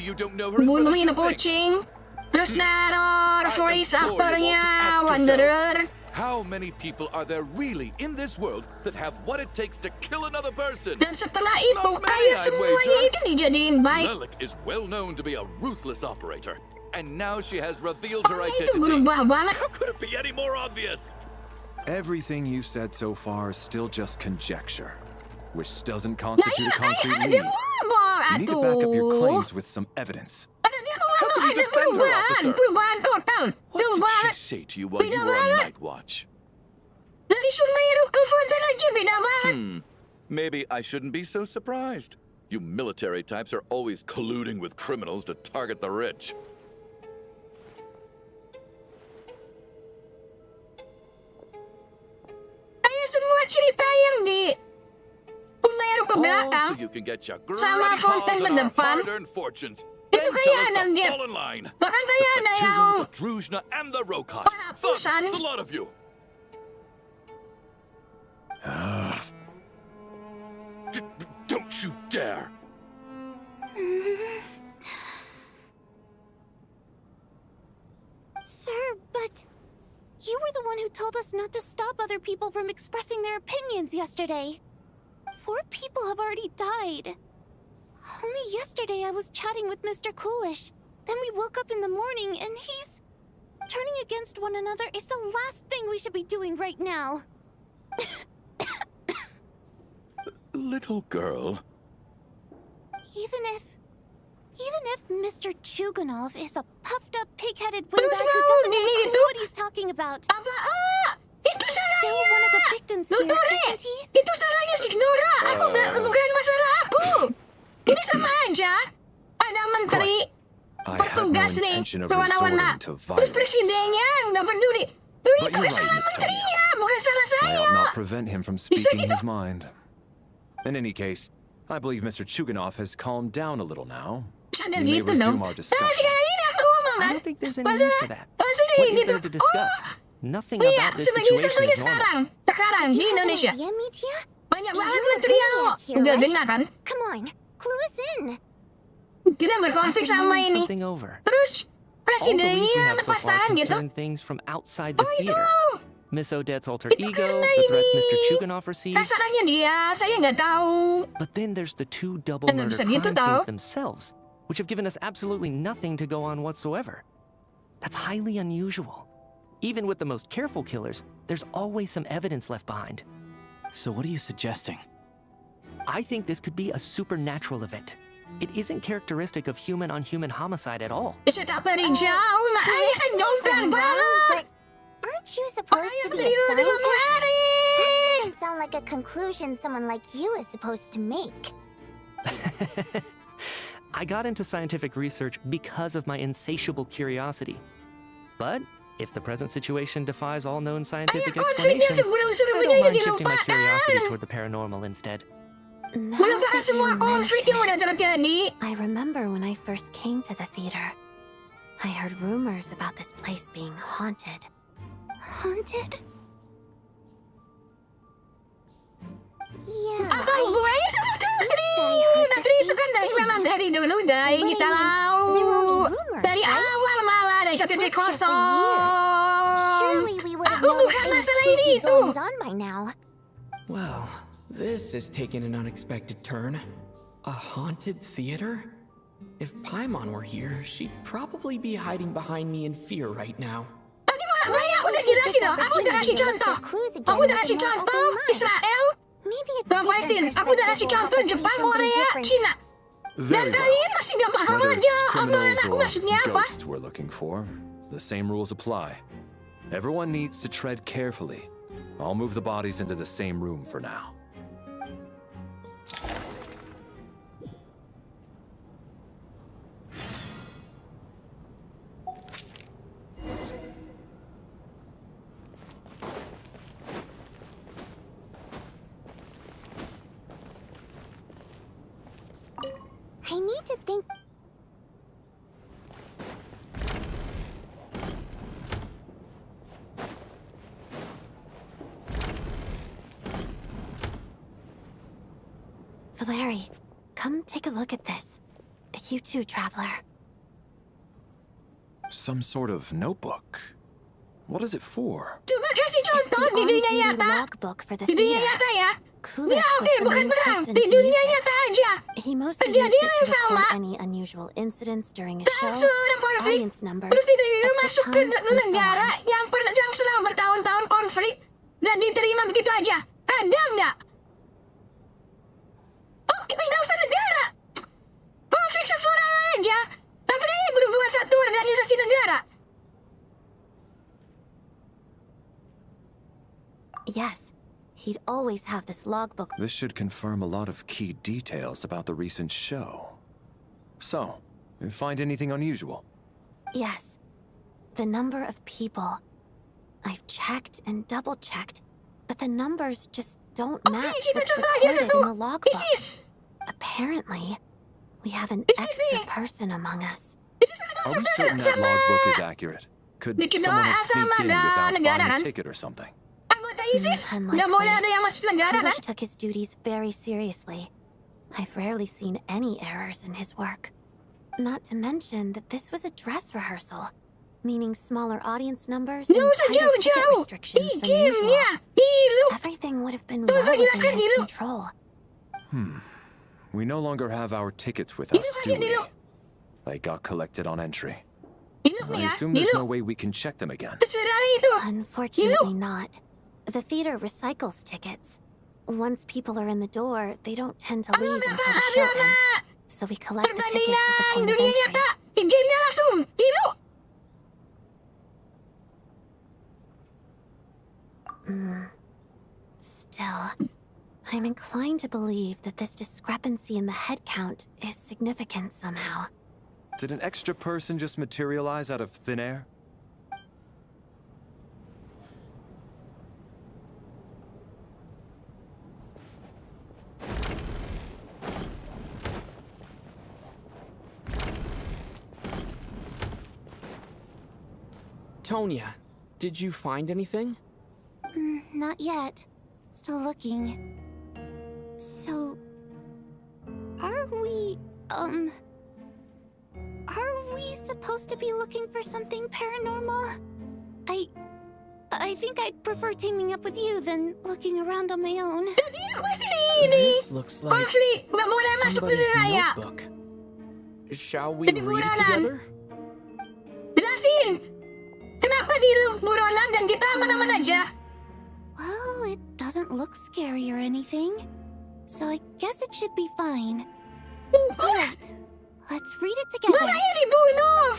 bunuhin kucing, terus naruh voice actornya Wanderer. How many people are there really in this world that have what it takes to kill another person? Dan setelah itu, kayak semuanya itu dijadiin baik. Lelik is well known to be a ruthless operator, and now she has revealed her identity. Itu berubah banget. How could it be any more obvious? Everything you said so far is still just conjecture, which doesn't constitute a concrete lead. You need to back up your claims with some evidence. Ada perubahan total. What did she say to you while you were on night watch? Dari Sumeru ke Fontaine aja beda banget. Maybe I shouldn't be so surprised. You military types are always colluding with criminals to target the rich. Kayak semua cerita yang di Sumeru ke belakang sama Fontaine ke depan. Itu kayak ada dia. Bahkan kayak ada yang penghapusan. Don't you dare! Sir, but you were the one who told us not to stop other people from expressing their opinions yesterday. 4 people have already died. Only yesterday I was chatting with Mr. Coolish. Then we woke up in the morning and he's... Turning against one another is the last thing we should be doing right now. Little girl. Even if Mr. Chuganov is a puffed-up, pig-headed windbag who doesn't have a clue what he's talking about. Itu still one of the victims here, isn't he? Itu salahnya si Nora. Aku bukan masalah aku. Ini sama aja. Ada menteri petugas nih berwarna-warna. Terus presidennya nggak peduli. Itu kesalahan menterinya, bukan salah saya. I ought not prevent him from speaking his mind. In any case, I believe Mr. Chuganov has calmed down a little now. We may resume our discussion. I don't think there's any need for that. What is there to discuss? Nothing about this situation is normal. Sekarang di Indonesia banyak banget menteri yang udah dengar kan? Come on, clue us in. Kita berkonflik sama ini. Terus presidennya lepas tangan gitu. Things from outside the theater. Miss Odette's alter ego, the threats Mr. Chuganov received. Kasarnya dia, saya nggak tahu. But then there's the 2 double murder crime scenes themselves, which have given us absolutely nothing to go on whatsoever. That's highly unusual. Even with the most careful killers, there's always some evidence left behind. So what are you suggesting? I think this could be a supernatural event. It isn't characteristic of human-on-human homicide at all. Sudah beri jauh, makanya dongkang banget. Aren't you supposed to be a scientist? That doesn't sound like a conclusion someone like you is supposed to make. I got into scientific research because of my insatiable curiosity. But if the present situation defies all known scientific explanations, I don't mind shifting my curiosity toward the paranormal instead. I remember when I first came to the theater. I heard rumors about this place being haunted. Haunted? Yeah. Apa hubungannya sama Natri? Natri itu kan memang dari dulu dari kita tahu. Dari awal malah dari titik kosong. Surely we would have Aku bukan masalah ini itu. on by now. Well, this has taken an unexpected turn. A haunted theater? If Paimon were here, she'd probably be hiding behind me in fear right now. Aku udah jelasin loh, aku udah kasih contoh. Aku udah kasih contoh Israel, Palestina. Aku udah kasih contoh Jepang, Korea, Cina. Dan kalian masih gak paham aja omongan aku maksudnya apa? Ghosts we're looking for, the same rules apply. Everyone needs to tread carefully. I'll move the bodies into the same room for now. I need to think. Valeri, come take a look at this. You too, traveler. Some sort of notebook. What is it for? Cuma kasih contoh di dunia nyata. Logbook for the Di dunia theater. nyata ya. Coolish Ya was oke, the bukan main perang. person Di to dunia use it. nyata aja. He mostly used Kejadian it yang to record sama. any unusual incidents during a show, Seorang konflik. audience numbers, Terus video itu exit masuk ke times, and so negara on. yang selama bertahun-tahun konflik dan diterima begitu aja. Ada nggak? Oke, tidak usah negara. Konflik sesuatu aja. Tapi ini berhubungan satu organisasi negara. Yes, he'd always have this logbook. This should confirm a lot of key details about the recent show. So, you find anything unusual? Yes, the number of people. I've checked and double-checked, but the numbers just don't match what's recorded in the logbook. Apparently, we have an extra person among us. Are we certain that logbook is accurate? Could someone have sneaked in without buying a ticket or something? Coolish took his duties very seriously. I've rarely seen any errors in his work. Not to mention that this was a dress rehearsal, meaning smaller audience numbers and tighter ticket restrictions than usual. Everything would have been well within his control. We no longer have our tickets with us, do we? They got collected on entry. I assume there's no way we can check them again. Unfortunately not. The theater recycles tickets. Once people are in the door, they don't tend to leave until the show ends. So we collect the tickets at the point of entry. Still, I'm inclined to believe that this discrepancy in the head count is significant somehow. Did an extra person just materialize out of thin air? Tonya, did you find anything? Not yet. Still looking. So... Are we supposed to be looking for something paranormal? I think I'd prefer teaming up with you than looking around on my own. This looks like somebody's notebook. Shall we read it together? Jelasin! Kenapa di buronan dan kita aman-aman aja? Well, it doesn't look scary or anything. So I guess it should be fine. Alright, let's read it together. Mana yang dibunuh?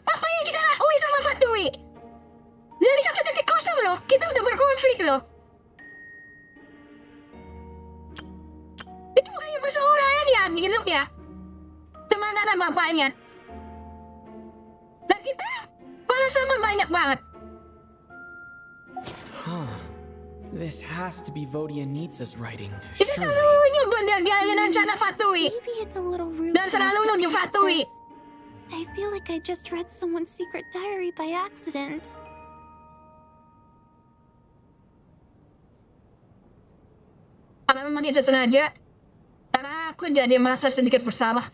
Apa yang kita lakuin sama Fatui? Dari satu titik kosong loh, kita udah berkonflik loh. Itu hanya perseorangan ya, hidupnya. Teman-teman bapaknya. Dan kita malah sama banyak banget. Huh. This has to be Vodianitsa's writing. Kita selalu nyebut dan dialin rencana Fatui. Maybe it's a little rude. Dan selalu nuduh Fatui. I feel like I just read someone's secret diary by accident. Karena memang dia sengaja. Karena aku jadi merasa sedikit bersalah.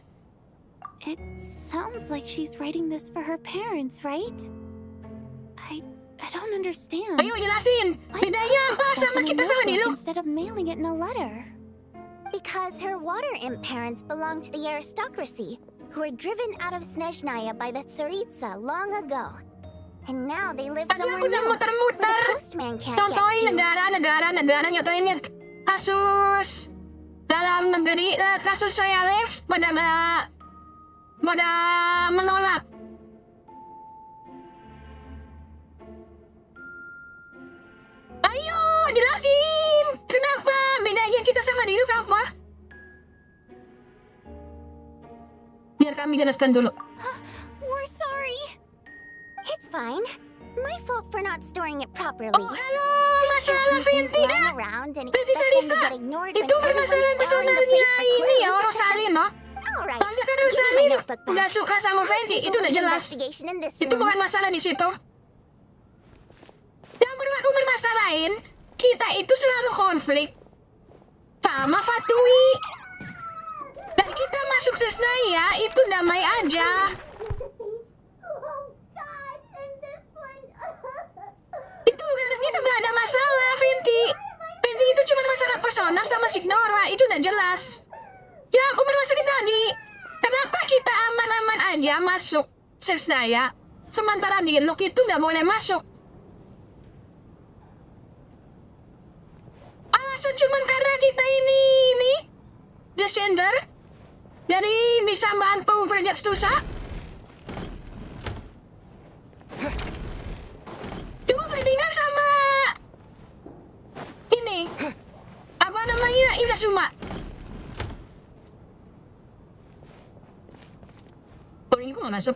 It sounds like she's writing this for her parents, right? I I don't understand. Ayo jelasin. Bedanya apa sama kita sama Nilo? Instead of mailing it in a letter. Because her water imp parents belonged to the aristocracy, who were driven out of Snezhnaya by the Tsaritsa long ago. And now they live somewhere new, where the postman can't get Contohin to. negara nyotoin kasus dalam negeri kasus saya live pada menolak. Ayo jelasin kenapa bedanya kita sama Nilo apa? Biar kami jelaskan dulu. We're sorry. It's fine. My fault for not storing it properly. Oh, halo, masalah Venti dah. Venti Salisa. Itu permasalahan personalnya ini ya, Rosalino. Tanya kan Rosalino, nggak suka sama Venti, itu udah jelas. Itu bukan masalah di situ. Yang aku bermasalahin, kita itu selalu konflik sama Fatui. Dan kita masuk Selesaikan itu damai aja. Itu gak ada masalah, Venti. Venti itu cuma masalah personal sama Signora, itu udah jelas. Ya, aku bermasalahin tadi. Kenapa kita aman-aman aja masuk Selesaikan, sementara di Nuk itu gak boleh masuk? Alasan cuma karena kita ini descender, jadi bisa bantu project susah. Coba bandingkan sama ini, apa namanya, Inazuma. Oh, ini kok nggak masuk?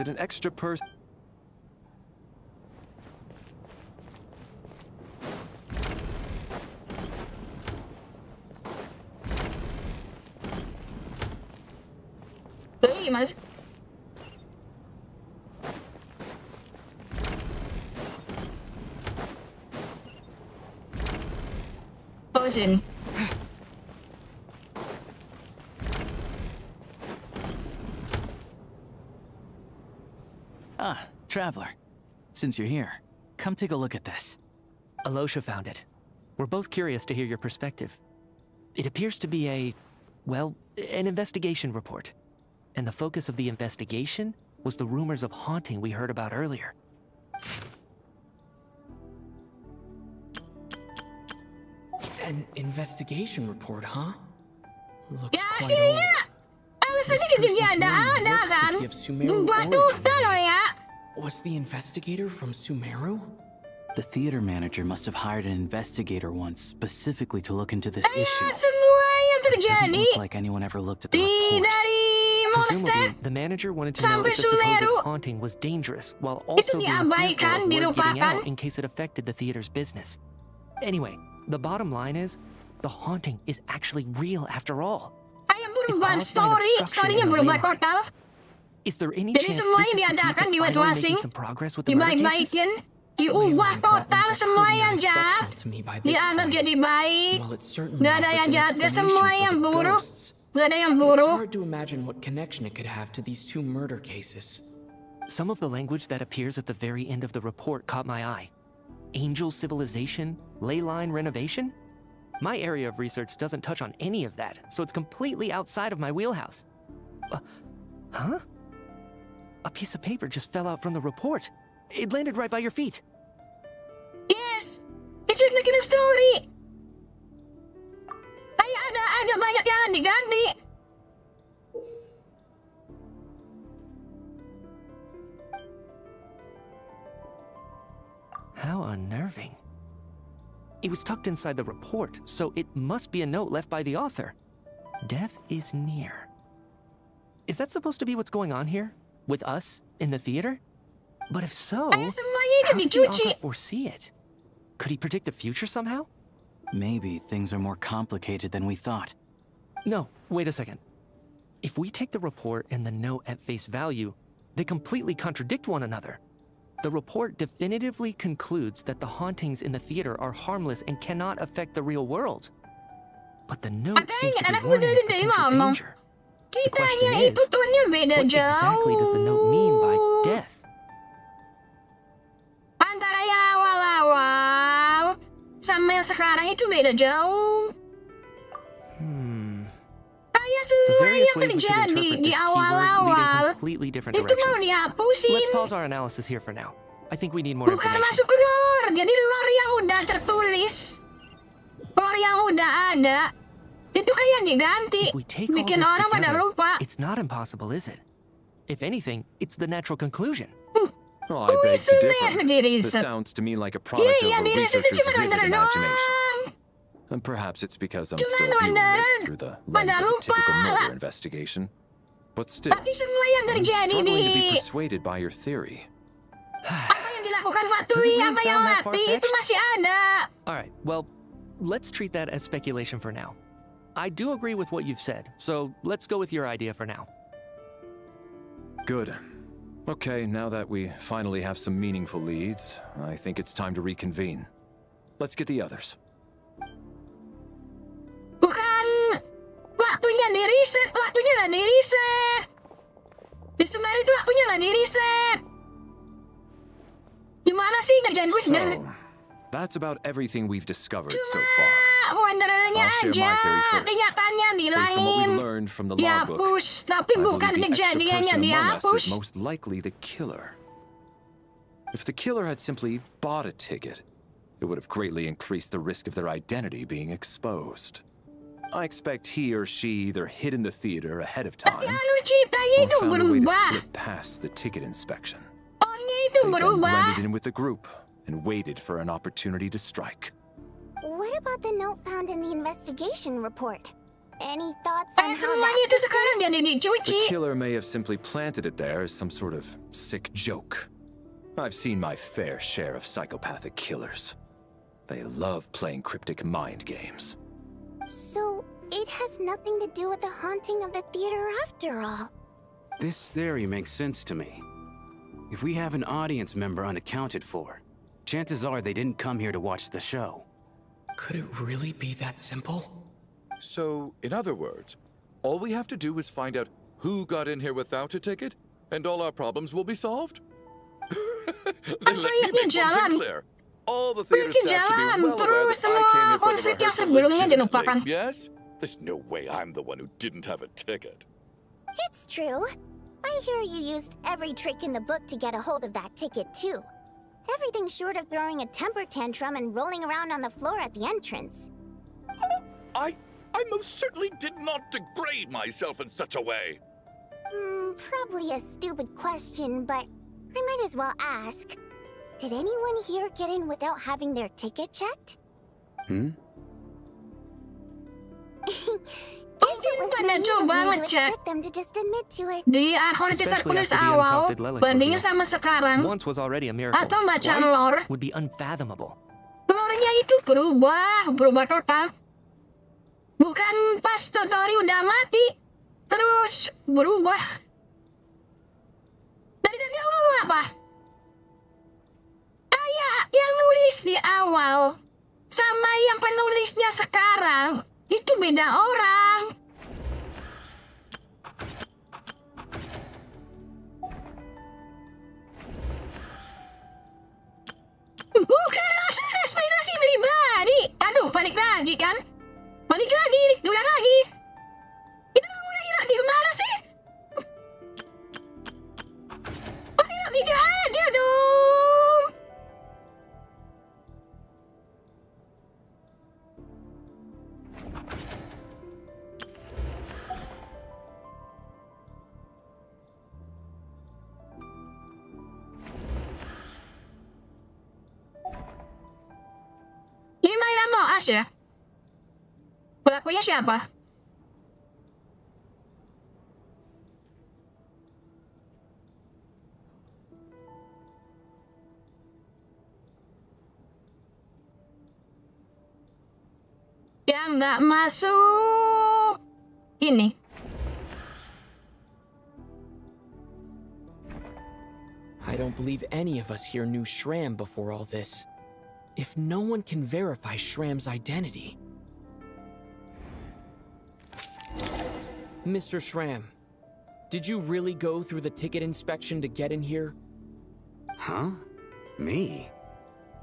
Did an extra person... Gimana sih? Oh, sini. Ah, traveler. Since you're here, come take a look at this. Alosha found it. We're both curious to hear your perspective. It appears to be an investigation report. And the focus of the investigation was the rumors of haunting we heard about earlier. An investigation report, huh? Looks Ya, quite old. akhirnya alasannya jadi ada kan? Buat tuta loh ya. Was the investigator from Sumeru? The theater manager must have hired an investigator once specifically to look into this issue. Semua yang Doesn't terjadi look like anyone ever looked at the report. dari monster Presumably, the manager wanted to know if the supposed haunting was dangerous, while also being diabaikan, fearful of word getting dilupakan. out in case it affected the theater's business. Anyway, the bottom line is, the haunting is actually real after all. Kayak berubah story-nya berubah total. Is there any Jadi chance semuanya this is the key diadakan to di finally Wuthering, making some progress with the murder cases? dibaik-baikin, diubah total semua yang jahat, dianggap jadi baik, gak ada yang jahat, gak semua yang buruk, gak ada yang It's buruk. hard to imagine what connection it could have to these two murder cases. Some of the language that appears at the very end of the report caught my eye. Angel civilization, ley line renovation? My area of research doesn't touch on any of that, so it's completely outside of my wheelhouse. Huh? A piece of paper just fell out from the report. It landed right by your feet. Yes! It's like a story! Kayak ada banyak yang diganti. How unnerving. It was tucked inside the report, so it must be a note left by the author. Death is near. Is that supposed to be what's going on here? With us in the theater? But if so, how did the author foresee it? Could he predict the future somehow? Maybe things are more complicated than we thought. No, wait a second. If we take the report and the note at face value, they completely contradict one another. The report definitively concludes that the hauntings in the theater are harmless and cannot affect the real world. But the note seems to be warning of potential danger. The question is, what exactly does the note mean by death? Antara yang awal-awal sama yang sekarang itu beda jauh. Kayak semua yang terjadi di awal-awal itu mau dihapusin. Let's pause our analysis here for now. I think we need more Bukan information. masuk keluar, jadi luar yang udah tertulis, luar yang udah ada, itu kayak diganti, If we take all bikin this orang pada together, lupa. it's not impossible, is it? If anything, it's the natural conclusion. Oh, I beg to differ. This Riset. sounds to me like a product of a researcher's vivid imagination. And perhaps it's because I'm still viewing this through the lens of a typical murder investigation. But still, Tapi semua yang I'm terjadi struggling to be di persuaded by your theory. apa yang dilakukan Fatui, apa yang mati itu masih ada. Alright, well, let's treat that as speculation for now. I do agree with what you've said, so let's go with your idea for now. Good. Okay, now that we finally have some meaningful leads, I think it's time to reconvene. Let's get the others. Bukan waktunya di-reset, waktunya lah di-reset. Di Semeru itu waktunya lah di-reset. Gimana sih ngerjain gue sebenarnya? So, that's about everything we've discovered so far. Wondernya I'll share aja, my theory first. kenyataannya Based on what dihilangin, we've learned from the logbook, dihapus, tapi I bukan believe the extra kejadiannya person among us dihapus. is most likely the killer. If the killer had simply bought a ticket, it would have greatly increased the risk of their identity being exposed. I expect he or she either hid in the theater ahead of time, Lalu ciptanya or itu found a way to berubah. slip past the ticket inspection. Orangnya itu They then berubah. blended in with the group and waited for an opportunity to strike. What about the note found in the investigation report? Any thoughts on how Semuanya itu sekarang jadi dicuci. The killer may have simply planted it there as some sort of sick joke. I've seen my fair share of psychopathic killers. They love playing cryptic mind games. So, it has nothing to do with the haunting of the theater after all. This theory makes sense to me. If we have an audience member unaccounted for, chances are they didn't come here to watch the show. Could it really be that simple? So, in other words, all we have to do is find out who got in here without a ticket, and all our problems will be solved? Then let me make one thing clear. All the theater staff should be well aware that I came here for the rehearsal legitimately. Yes? There's no way I'm the one who didn't have a ticket. It's true. I hear you used every trick in the book to get a hold of that ticket, too. Everything short of throwing a temper tantrum and rolling around on the floor at the entrance. I most certainly did not degrade myself in such a way. Probably a stupid question, but I might as well ask. Did anyone here get in without having their ticket checked? Hmm? Mungkin pada coba ngecek di Archon episode penulis awal bandingin sama sekarang Once was already a miracle. atau baca Twice lore, would be unfathomable. lore-nya itu berubah total. Bukan pas Totori udah mati, terus berubah. Dari tadi aku ngomong apa? Kayak yang nulis di awal sama yang penulisnya sekarang itu beda orang. Bukan ekspektasi pribadi. Aduh, panik lagi kan? Panik lagi, udah lagi. Kita udah hilang di mana sih? Panik tiga aja dong. Ini mainan Moas ya? Pelakunya siapa? Yang nggak masuk. begini. I don't believe any of us here knew Shram before all this. If no one can verify Shram's identity... Mr. Shram, did you really go through the ticket inspection to get in here? Huh? Me?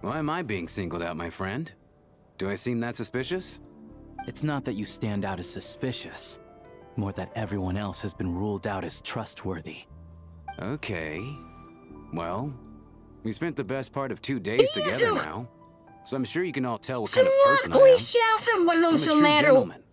Why am I being singled out, my friend? Do I seem that suspicious? It's not that you stand out as suspicious, more that everyone else has been ruled out as trustworthy. Okay. Well, we spent the best part of 2 days together now, so I'm sure you can all tell what kind of person I am. I'm a true gentleman.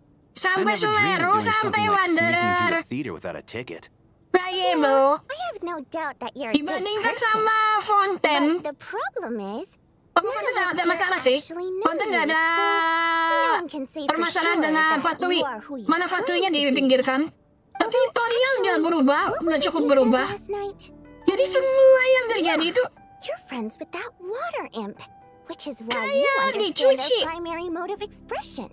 I never dreamed of doing something like sneaking through the theater without a ticket. I have no doubt that you're a good Dibandingkan person. sama Fonten, But the problem is, Fonten nggak ada masalah sih. Fonten nggak ada permasalahan dengan Fatui. Mana Fatuinya dipinggirkan. Tapi Toriel jangan berubah, nggak cukup berubah. Jadi semua yang terjadi itu You're friends with that water imp, which is why you understand our primary mode of expression.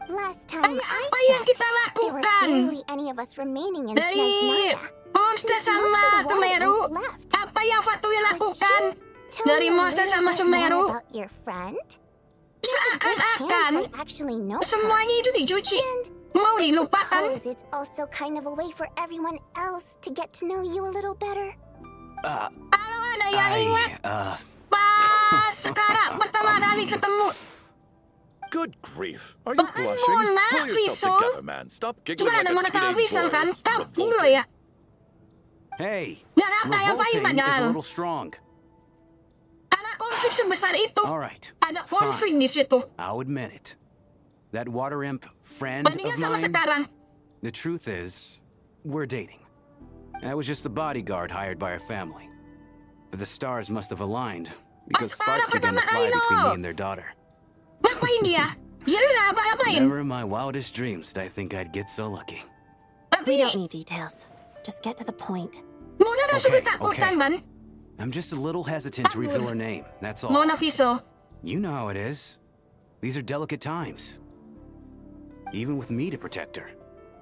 Last time apa I yang kita checked, there were lakukan barely any of us remaining in dari Snezhnaya. Monster sama Sumeru? Apa yang Fatui lakukan dari Monster sama Sumeru? About your friend? Seakan-akan semuanya itu dicuci, mau dilupakan. Suppose it's also kind of a way for everyone else to get to know you a little better. Kalau ada yang ingat, pas sekarang pertama kali ketemu. Good grief. Are you blushing? Pull yourself together, man. Stop giggling like a teenage boy. Stop dulu ya. Hey, revolting is a little strong. Ada konflik sebesar itu. All right, ada konflik di situ. I'll admit it. That water imp friend of mine, the truth is, we're dating. I was just the bodyguard hired by our family. But the stars must have aligned, because sparks began to fly between me and their daughter. Ngapain dia? Dia udah apa-apain? Never in my wildest dreams did I think I'd get so lucky. We don't need details. Just get to the point. Mona na sulit takutan man. I'm just a little hesitant to reveal her name, that's all. Mona Fiso. You know how it is. These are delicate times. Even with me to protect her.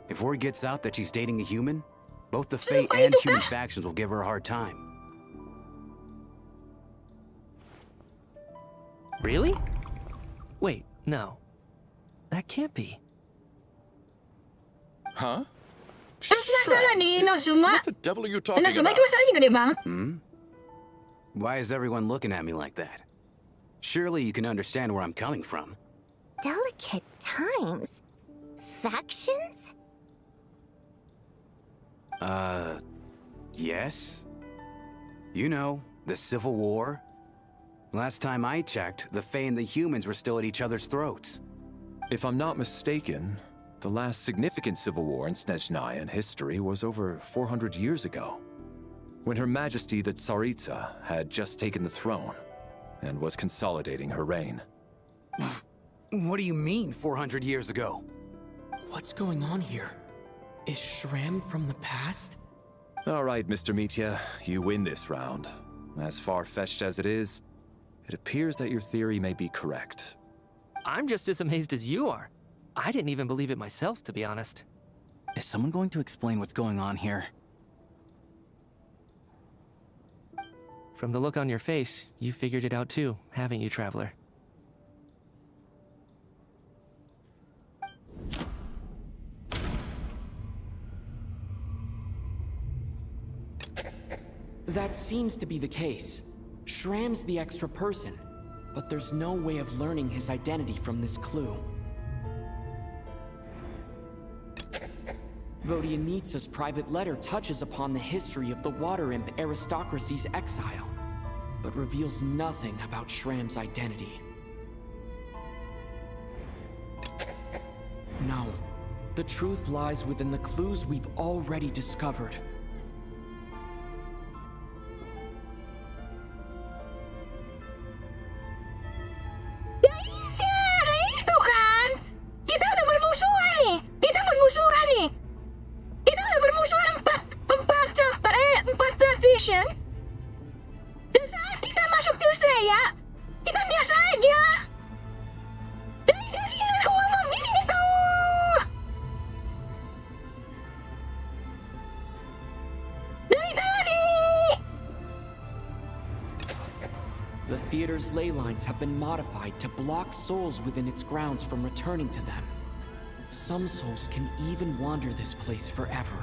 If word gets out that she's dating a human, both the Fae and human factions will give her a hard time. Really? Wait, no. That can't be. Huh? Terus masalah di Inozuma. What the devil are you talking Inozuma about? itu masalahnya gede banget. Why is everyone looking at me like that? Surely you can understand where I'm coming from. Delicate times? Factions? Yes. You know, the Civil War. Last time I checked, the Fae and the humans were still at each other's throats. If I'm not mistaken, the last significant civil war in Snezhnayan history was over 400 years ago, when Her Majesty the Tsaritsa had just taken the throne and was consolidating her reign. What do you mean, 400 years ago? What's going on here? Is Shram from the past? All right, Mr. Mitya, you win this round. As far-fetched as it is, it appears that your theory may be correct. I'm just as amazed as you are. I didn't even believe it myself, to be honest. Is someone going to explain what's going on here? From the look on your face, you figured it out too, haven't you, Traveler? That seems to be the case. Shram's the extra person, but there's no way of learning his identity from this clue. Vodianitsa's private letter touches upon the history of the Water Imp aristocracy's exile, but reveals nothing about Shram's identity. No, the truth lies within the clues we've already discovered. Dan saat kita masuk ke saya, kita biasa aja. Dan dia ngomong gini gitu. The theater's ley lines have been modified to block souls within its grounds from returning to them. Some souls can even wander this place forever.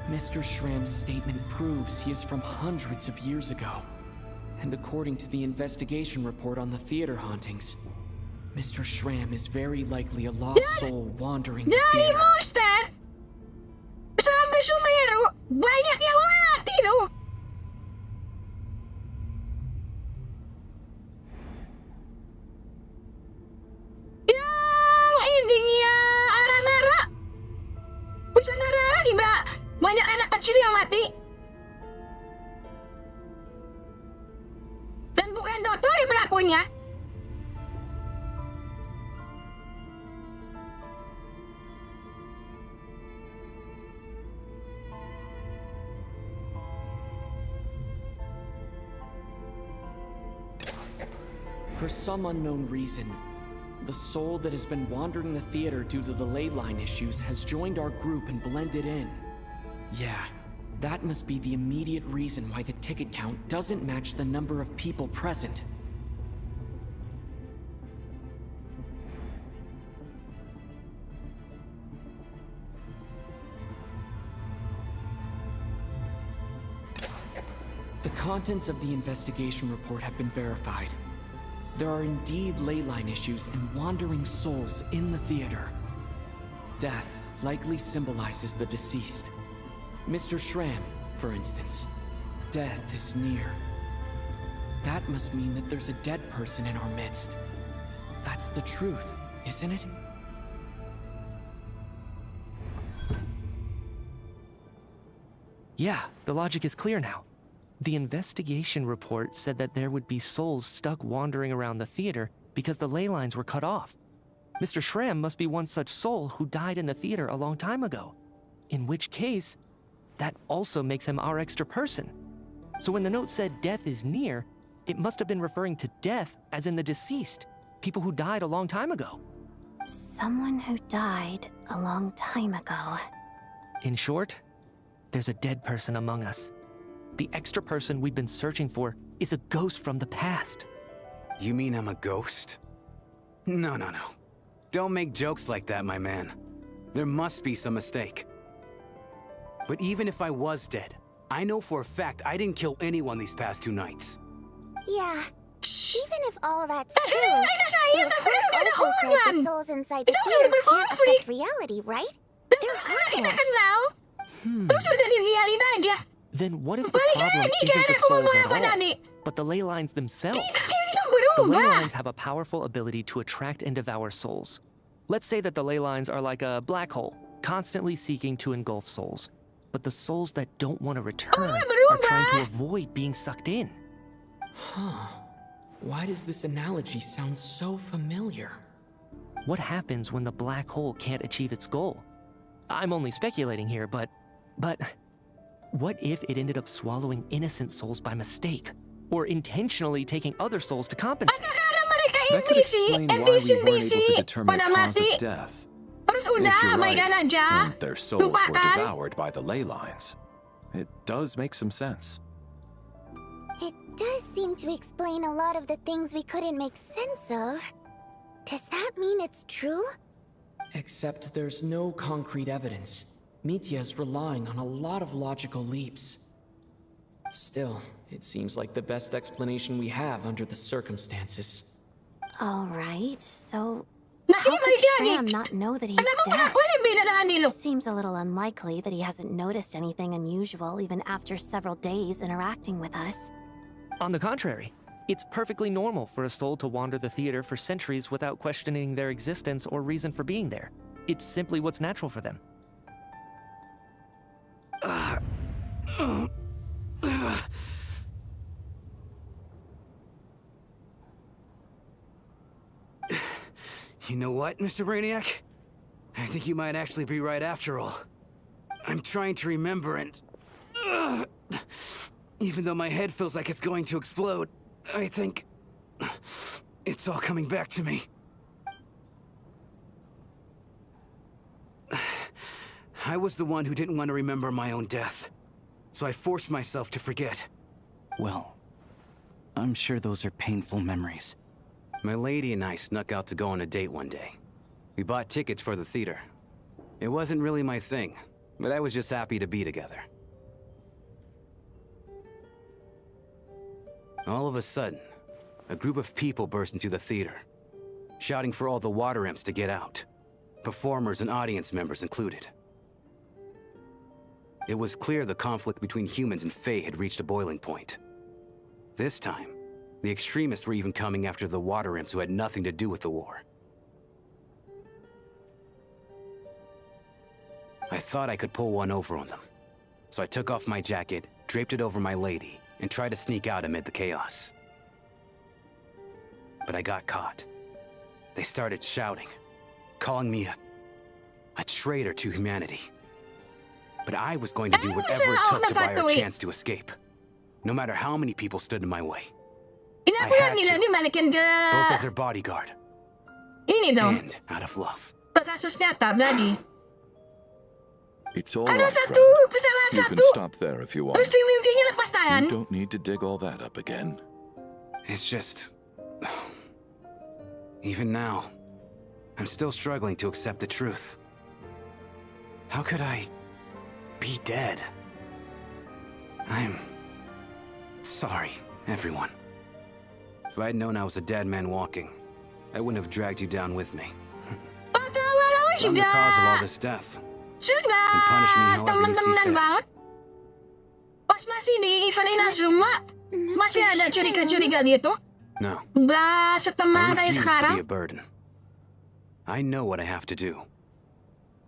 Mr. Schramm's statement proves he is from hundreds of years ago. And according to the investigation report on the theater hauntings, Mr. Schramm is very likely a lost soul wandering the Dari theater. monster sampai Sumeru banyak yang mati loh. Yang endingnya arah-arah. Bisa arah nih mbak. Banyak anak kecil yang mati. Dan bukan dokter yang pelakunya. For some unknown reason, the soul that has been wandering the theater due to the ley line issues has joined our group and blended in. Yeah, that must be the immediate reason why the ticket count doesn't match the number of people present. The contents of the investigation report have been verified. There are indeed ley line issues and wandering souls in the theater. Death likely symbolizes the deceased. Mr. Schramm, for instance. Death is near. That must mean that there's a dead person in our midst. That's the truth, isn't it? Yeah, the logic is clear now. The investigation report said that there would be souls stuck wandering around the theater because the ley lines were cut off. Mr. Schramm must be one such soul who died in the theater a long time ago. In which case, that also makes him our extra person. So when the note said death is near, it must have been referring to death as in the deceased, people who died a long time ago. Someone who died a long time ago. In short, there's a dead person among us. The extra person we've been searching for is a ghost from the past. You mean I'm a ghost? No. Don't make jokes like that, my man. There must be some mistake. But even if I was dead, I know for a fact I didn't kill anyone these past 2 nights. Yeah. Even if all that's true, the report also said the souls inside the theater can't affect reality, right? They're harmless. Terus udah dibiarin aja. Then what if the problem isn't the souls at all, but the ley lines themselves? The ley lines have a powerful ability to attract and devour souls. Let's say that the ley lines are like a black hole, constantly seeking to engulf souls. But the souls that don't want to return are trying to avoid being sucked in. Huh. Why does this analogy sound so familiar? What happens when the black hole can't achieve its goal? I'm only speculating here, but what if it ended up swallowing innocent souls by mistake? Or intentionally taking other souls to compensate? That could explain why we weren't able to determine the cause of death. If you're right, their souls were devoured by the ley lines. It does make some sense. It does seem to explain a lot of the things we couldn't make sense of. Does that mean it's true? Except there's no concrete evidence. Mitya is relying on a lot of logical leaps. Still, it seems like the best explanation we have under the circumstances. Alright, so how could Schramm not know that he's dead? Seems a little unlikely that he hasn't noticed anything unusual even after several days interacting with us. On the contrary, it's perfectly normal for a soul to wander the theater for centuries without questioning their existence or reason for being there. It's simply what's natural for them. You know what, Mr. Brainiac? I think you might actually be right after all. I'm trying to remember and... even though my head feels like it's going to explode, I think... it's all coming back to me. I was the one who didn't want to remember my own death. So I forced myself to forget. Well, I'm sure those are painful memories. My lady and I snuck out to go on a date one day. We bought tickets for the theater. It wasn't really my thing, but I was just happy to be together. All of a sudden, a group of people burst into the theater, shouting for all the water imps to get out, performers and audience members included. It was clear the conflict between humans and Fae had reached a boiling point. This time, the extremists were even coming after the water imps who had nothing to do with the war. I thought I could pull one over on them, so I took off my jacket, draped it over my lady, and tried to sneak out amid the chaos. But I got caught. They started shouting, calling me a traitor to humanity. But I was going to do whatever it took to buy our chance to escape, no matter how many people stood in my way. I had to, both as their bodyguard and out of love. It's all right, friend. You can stop there if you want. You don't need to dig all that up again. It's just... Even now, I'm still struggling to accept the truth. How could I be dead? I'm sorry, everyone. If I'd known I was a dead man walking, I wouldn't have dragged you down with me. I'm the cause of all this death. And punish me however you see fit. Pas masih di event Inazuma, masih ada curiga-curiga gitu? No. Bah, setengah I kayak refuse to sekarang. be a burden. I know what I have to do.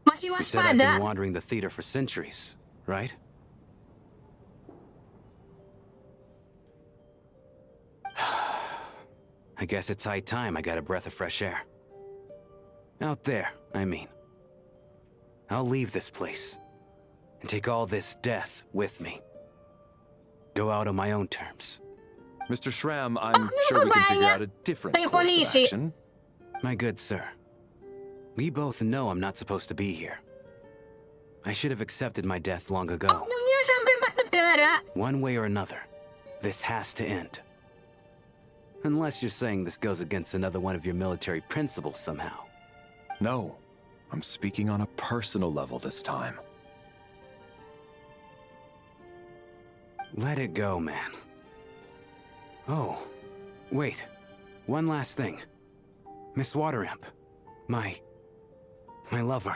Masih You said I've been waspada. wandering the theater for centuries, right? I guess it's high time I got a breath of fresh air. Out there, I mean. I'll leave this place and take all this death with me. Go out on my own terms. Mr. Schramm, I'm sure we can figure out a different course of action. My good sir, we both know I'm not supposed to be here. I should have accepted my death long ago. Oknumnya sampai 4 negara. One way or another, this has to end. Unless you're saying this goes against another one of your military principles somehow. No, I'm speaking on a personal level this time. Let it go, man. Oh, wait. One last thing. Miss Waterimp. My lover.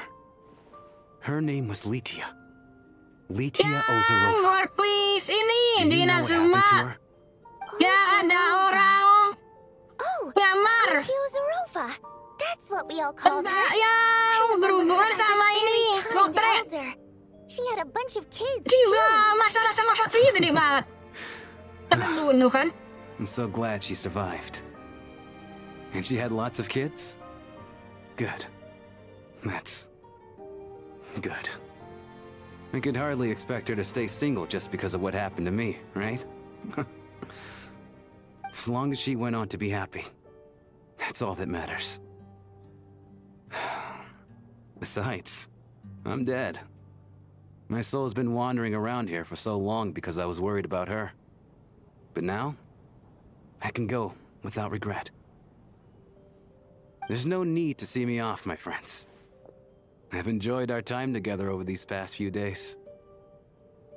Her name was Litia. Litia Ozarova. War please, ini Do di you know what Inazuma. happened to her? Ya ada orang. Nyamar. Ozarova. That's what we all called her. Yang berhubungan sama ini. Dokter. She had a bunch of kids Juga masalah sama foto itu nih banget. Terbunuh kan? I'm so glad she survived. And she had lots of kids? Good. That's... good. I could hardly expect her to stay single just because of what happened to me, right? As long as she went on to be happy, that's all that matters. Besides, I'm dead. My soul's been wandering around here for so long because I was worried about her. But now, I can go without regret. There's no need to see me off, my friends. I've enjoyed our time together over these past few days.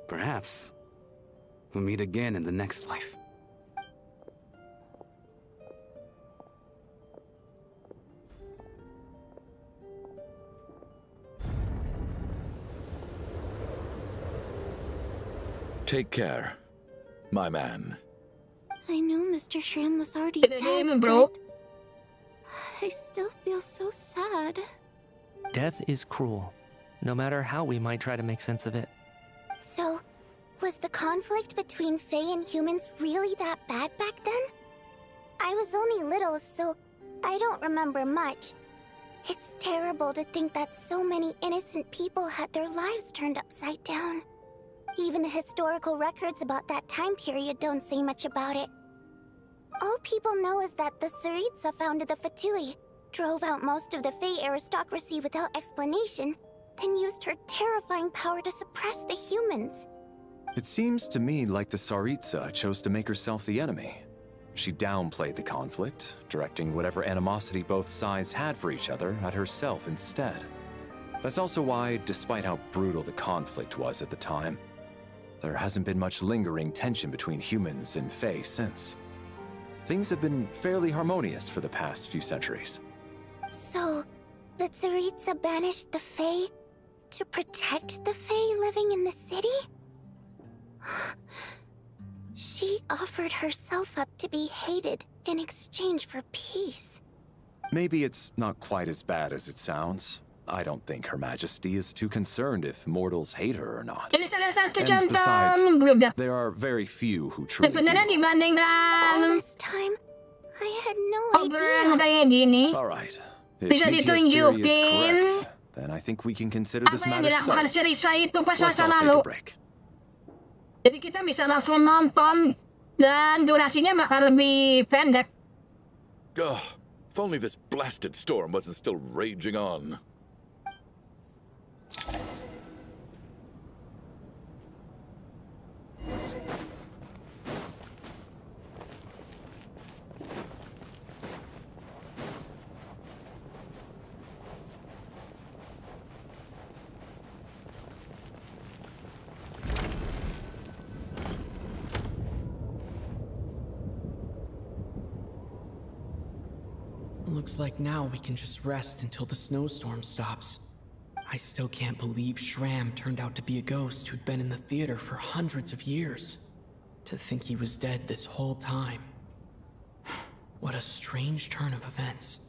Perhaps we'll meet again in the next life. Take care, my man. I knew Mr. Schramm was already dead, bro. but I still feel so sad. Death is cruel, no matter how we might try to make sense of it. So, was the conflict between Fae and humans really that bad back then? I was only little, so I don't remember much. It's terrible to think that so many innocent people had their lives turned upside down. Even the historical records about that time period don't say much about it. All people know is that the Tsaritsa founded the Fatui, drove out most of the Fae aristocracy without explanation, then used her terrifying power to suppress the humans. It seems to me like the Tsaritsa chose to make herself the enemy. She downplayed the conflict, directing whatever animosity both sides had for each other at herself instead. That's also why, despite how brutal the conflict was at the time, there hasn't been much lingering tension between humans and Fae since. Things have been fairly harmonious for the past few centuries. So, the Tsaritsa banished the Fae to protect the Fae living in the city? She offered herself up to be hated in exchange for peace. Maybe it's not quite as bad as it sounds. I don't think Her Majesty is too concerned if mortals hate her or not. Ini salah satu And contoh besides, berudah. there are very few who truly do. Sebenarnya dibanding All this time, I had no obrolan idea. kayak gini, All right. If bisa Michia's theory is ditunjukin correct, then I think we can consider this apa yang matter dilakukan settled. Serisa itu pas Let's masa all take lalu. a break. Jadi kita bisa langsung nonton dan durasinya bakal lebih pendek. Ugh, if only this blasted storm wasn't still raging on. Looks like now we can just rest until the snowstorm stops. I still can't believe Shram turned out to be a ghost who'd been in the theater for hundreds of years. To think he was dead this whole time. What a strange turn of events.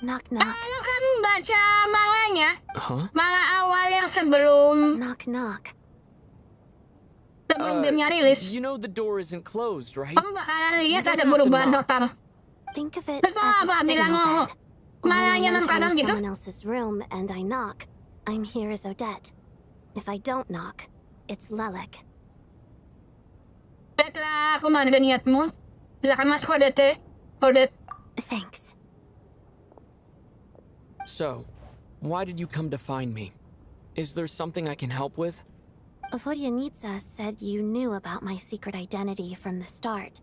Knock knock. Kalau kamu baca manganya, Huh? manga awal yang sebelum Knock knock. dia rilis, You know the door isn't closed, right? kamu bakalan lihat You ada don't have to perubahan knock. total. Think of it Terus as apa a bilang signal oh, bed. When I manganya enter kadang gitu? someone else's room and I knock, I'm here as Odette. If I don't knock, it's Lelek. Baiklah, aku mendengar niatmu. Silakan masuk Odette. Odette. Thanks. So, why did you come to find me? Is there something I can help with? Vodyanitsa said you knew about my secret identity from the start.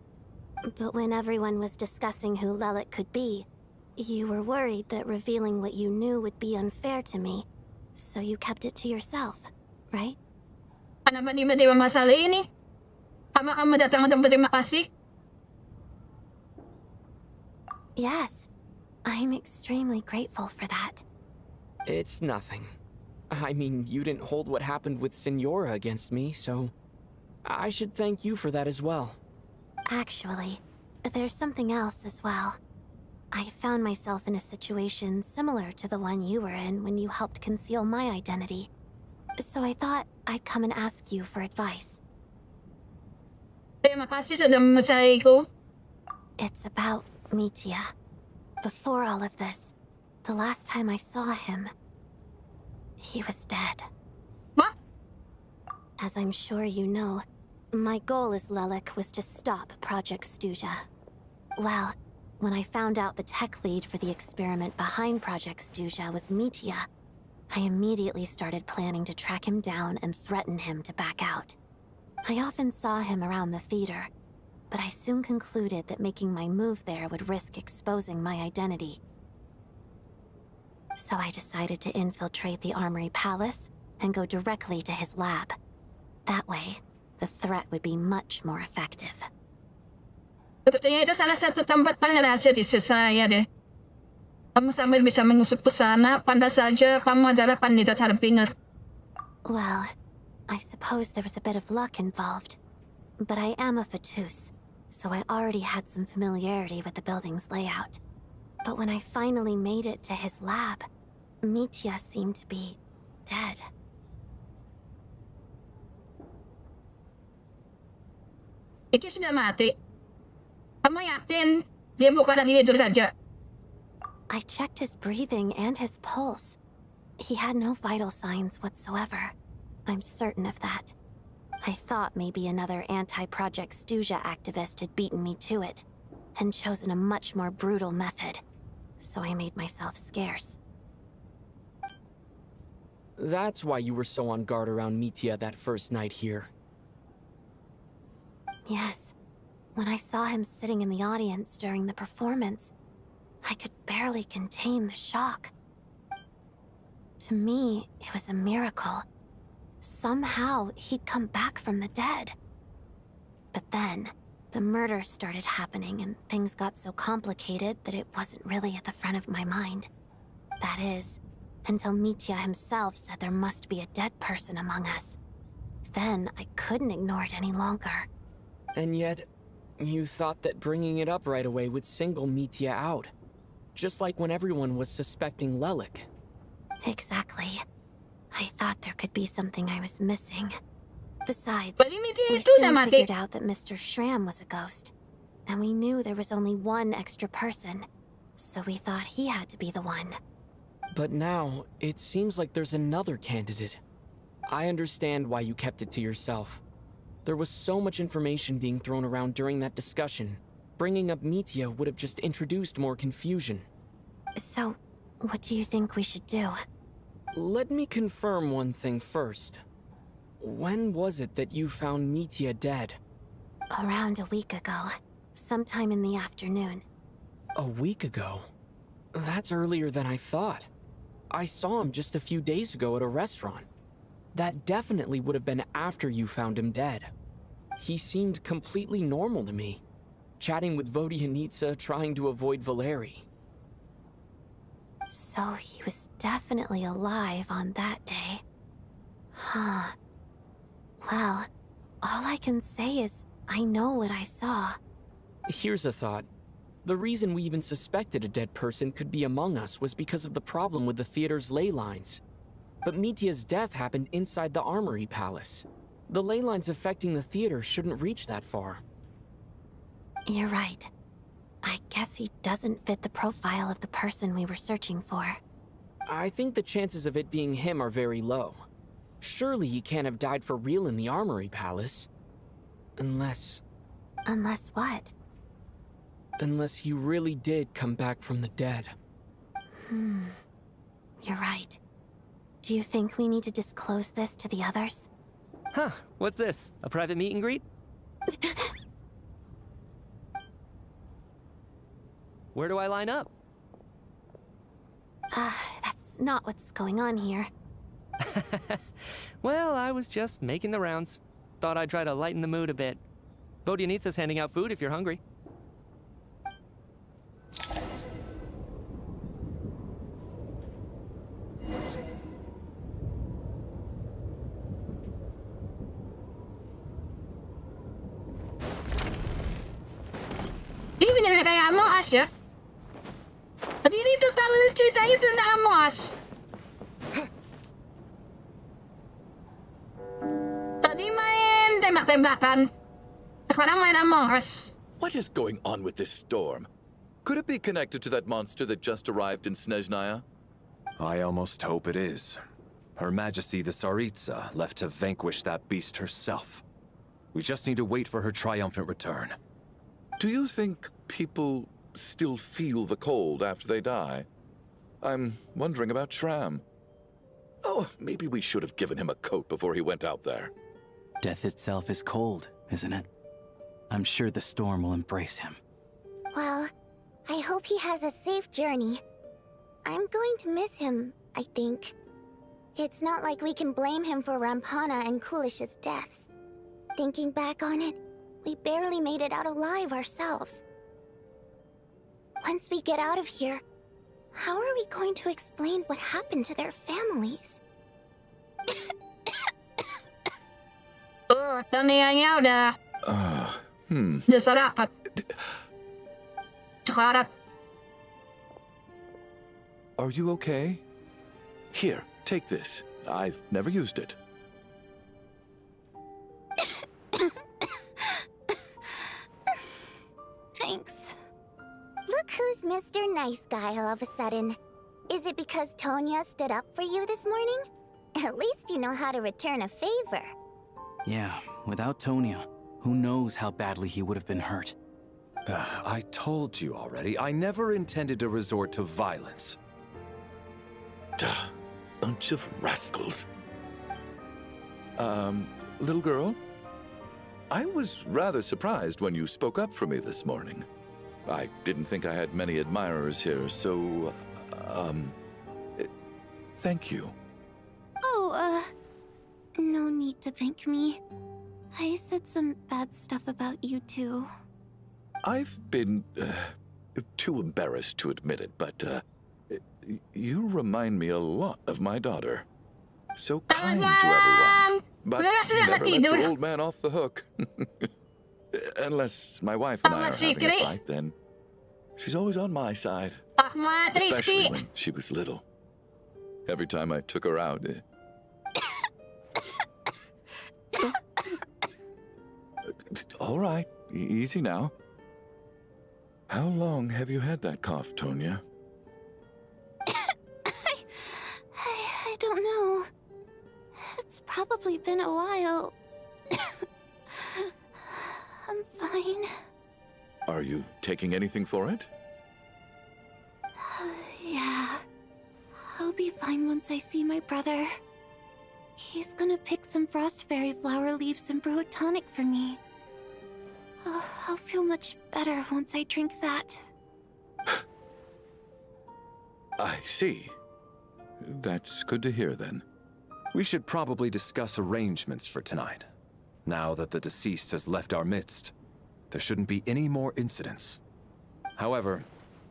But when everyone was discussing who Lelek could be, you were worried that revealing what you knew would be unfair to me. So you kept it to yourself, right? Kenapa tiba-tiba masalah ini? Apa kamu datang untuk berterima kasih? Yes. I'm extremely grateful for that. It's nothing. I mean, you didn't hold what happened with Senora against me, so I should thank you for that as well. Actually, there's something else as well. I found myself in a situation similar to the one you were in when you helped conceal my identity. So I thought I'd come and ask you for advice. Terima kasih sudah mencariku. It's about Mitya. Before all of this, the last time I saw him, he was dead. What? As I'm sure you know, my goal as Lelek was to stop Project Stuja. Well, when I found out the tech lead for the experiment behind Project Stuja was Mitya, I immediately started planning to track him down and threaten him to back out. I often saw him around the theater, but I soon concluded that making my move there would risk exposing my identity. So I decided to infiltrate the Armory Palace and go directly to his lab. That way, the threat would be much more effective. Sepertinya itu salah satu tempat paling rahasia di saya deh. Kamu sambil bisa mengusuk ke sana, pandai saja kamu adalah kandidat Harbinger. Well, I suppose there was a bit of luck involved. But I am a Fatus, so I already had some familiarity with the building's layout. But when I finally made it to his lab, Mitya seemed to be dead. Itu sudah mati. Kamu yakin dia bukan lagi tidur saja? I checked his breathing and his pulse. He had no vital signs whatsoever. I'm certain of that. I thought maybe another anti-Project Stuja activist had beaten me to it, and chosen a much more brutal method. So I made myself scarce. That's why you were so on guard around Mitya that first night here. Yes. When I saw him sitting in the audience during the performance, I could barely contain the shock. To me, it was a miracle. Somehow, he'd come back from the dead. But then, the murders started happening and things got so complicated that it wasn't really at the front of my mind. That is, until Mitya himself said there must be a dead person among us. Then, I couldn't ignore it any longer. And yet, you thought that bringing it up right away would single Mitya out. Just like when everyone was suspecting Lelik. Exactly. I thought there could be something I was missing. Besides, Berarti Mitya we itu udah soon mati. figured out that Mr. Shram was a ghost. And we knew there was only one extra person. So we thought he had to be the one. But now, it seems like there's another candidate. I understand why you kept it to yourself. There was so much information being thrown around during that discussion. Bringing up Mitya would have just introduced more confusion. So, what do you think we should do? Let me confirm one thing first. When was it that you found Mitya dead? Around a week ago. Sometime in the afternoon. A week ago? That's earlier than I thought. I saw him just a few days ago at a restaurant. That definitely would have been after you found him dead. He seemed completely normal to me. Chatting with Vodyanitsa, trying to avoid Valeri. So he was definitely alive on that day. Huh. Well, all I can say is I know what I saw. Here's a thought. The reason we even suspected a dead person could be among us was because of the problem with the theater's ley lines. But Mitya's death happened inside the Armory Palace. The ley lines affecting the theater shouldn't reach that far. You're right. I guess he doesn't fit the profile of the person we were searching for. I think the chances of it being him are very low. Surely he can't have died for real in the Armory Palace. Unless... Unless what? Unless he really did come back from the dead. You're right. Do you think we need to disclose this to the others? Huh, what's this? A private meet and greet? Where do I line up? That's not what's going on here. Well, I was just making the rounds. Thought I'd try to lighten the mood a bit. Vodyanitsa's handing out food if you're hungry. Ini bener kayak Amoas ya. Tadi ini tuh kalau ceritanya tentang Amoas. Tadi main tembak-tembakan. Sekarang main Amoas. What is going on with this storm? Could it be connected to that monster that just arrived in Snezhnaya? I almost hope it is. Her Majesty the Tsaritsa left to vanquish that beast herself. We just need to wait for her triumphant return. Do you think people still feel the cold after they die? I'm wondering about Shram. Oh, maybe we should have given him a coat before he went out there. Death itself is cold, isn't it? I'm sure the storm will embrace him. Well, I hope he has a safe journey. I'm going to miss him, I think. It's not like we can blame him for Rampana and Kulish's deaths. Thinking back on it, we barely made it out alive ourselves. Once we get out of here, how are we going to explain what happened to their families? Tanianya udah sarapat. Sekarat. Are you okay? Here, take this. I've never used it. Thanks. Look who's Mr. Nice Guy all of a sudden. Is it because Tonya stood up for you this morning? At least you know how to return a favor. Yeah, without Tonya, who knows how badly he would have been hurt. I told you already, I never intended to resort to violence. Duh, bunch of rascals. Little girl? I was rather surprised when you spoke up for me this morning. I didn't think I had many admirers here, so, thank you. Oh, no need to thank me. I said some bad stuff about you too. I've been, too embarrassed to admit it, but, you remind me a lot of my daughter. So kind to everyone, but never lets the old man off the hook. Unless my wife and I are having a fight, then she's always on my side. Especially when she was little. Every time I took her out. All right, easy now. How long have you had that cough, Tonya? I don't know. It's probably been a while. I'm fine. Are you taking anything for it? Yeah. I'll be fine once I see my brother. He's gonna pick some frost fairy flower leaves and brew a tonic for me. I'll feel much better once I drink that. I see. That's good to hear then. We should probably discuss arrangements for tonight. Now that the deceased has left our midst, there shouldn't be any more incidents. However,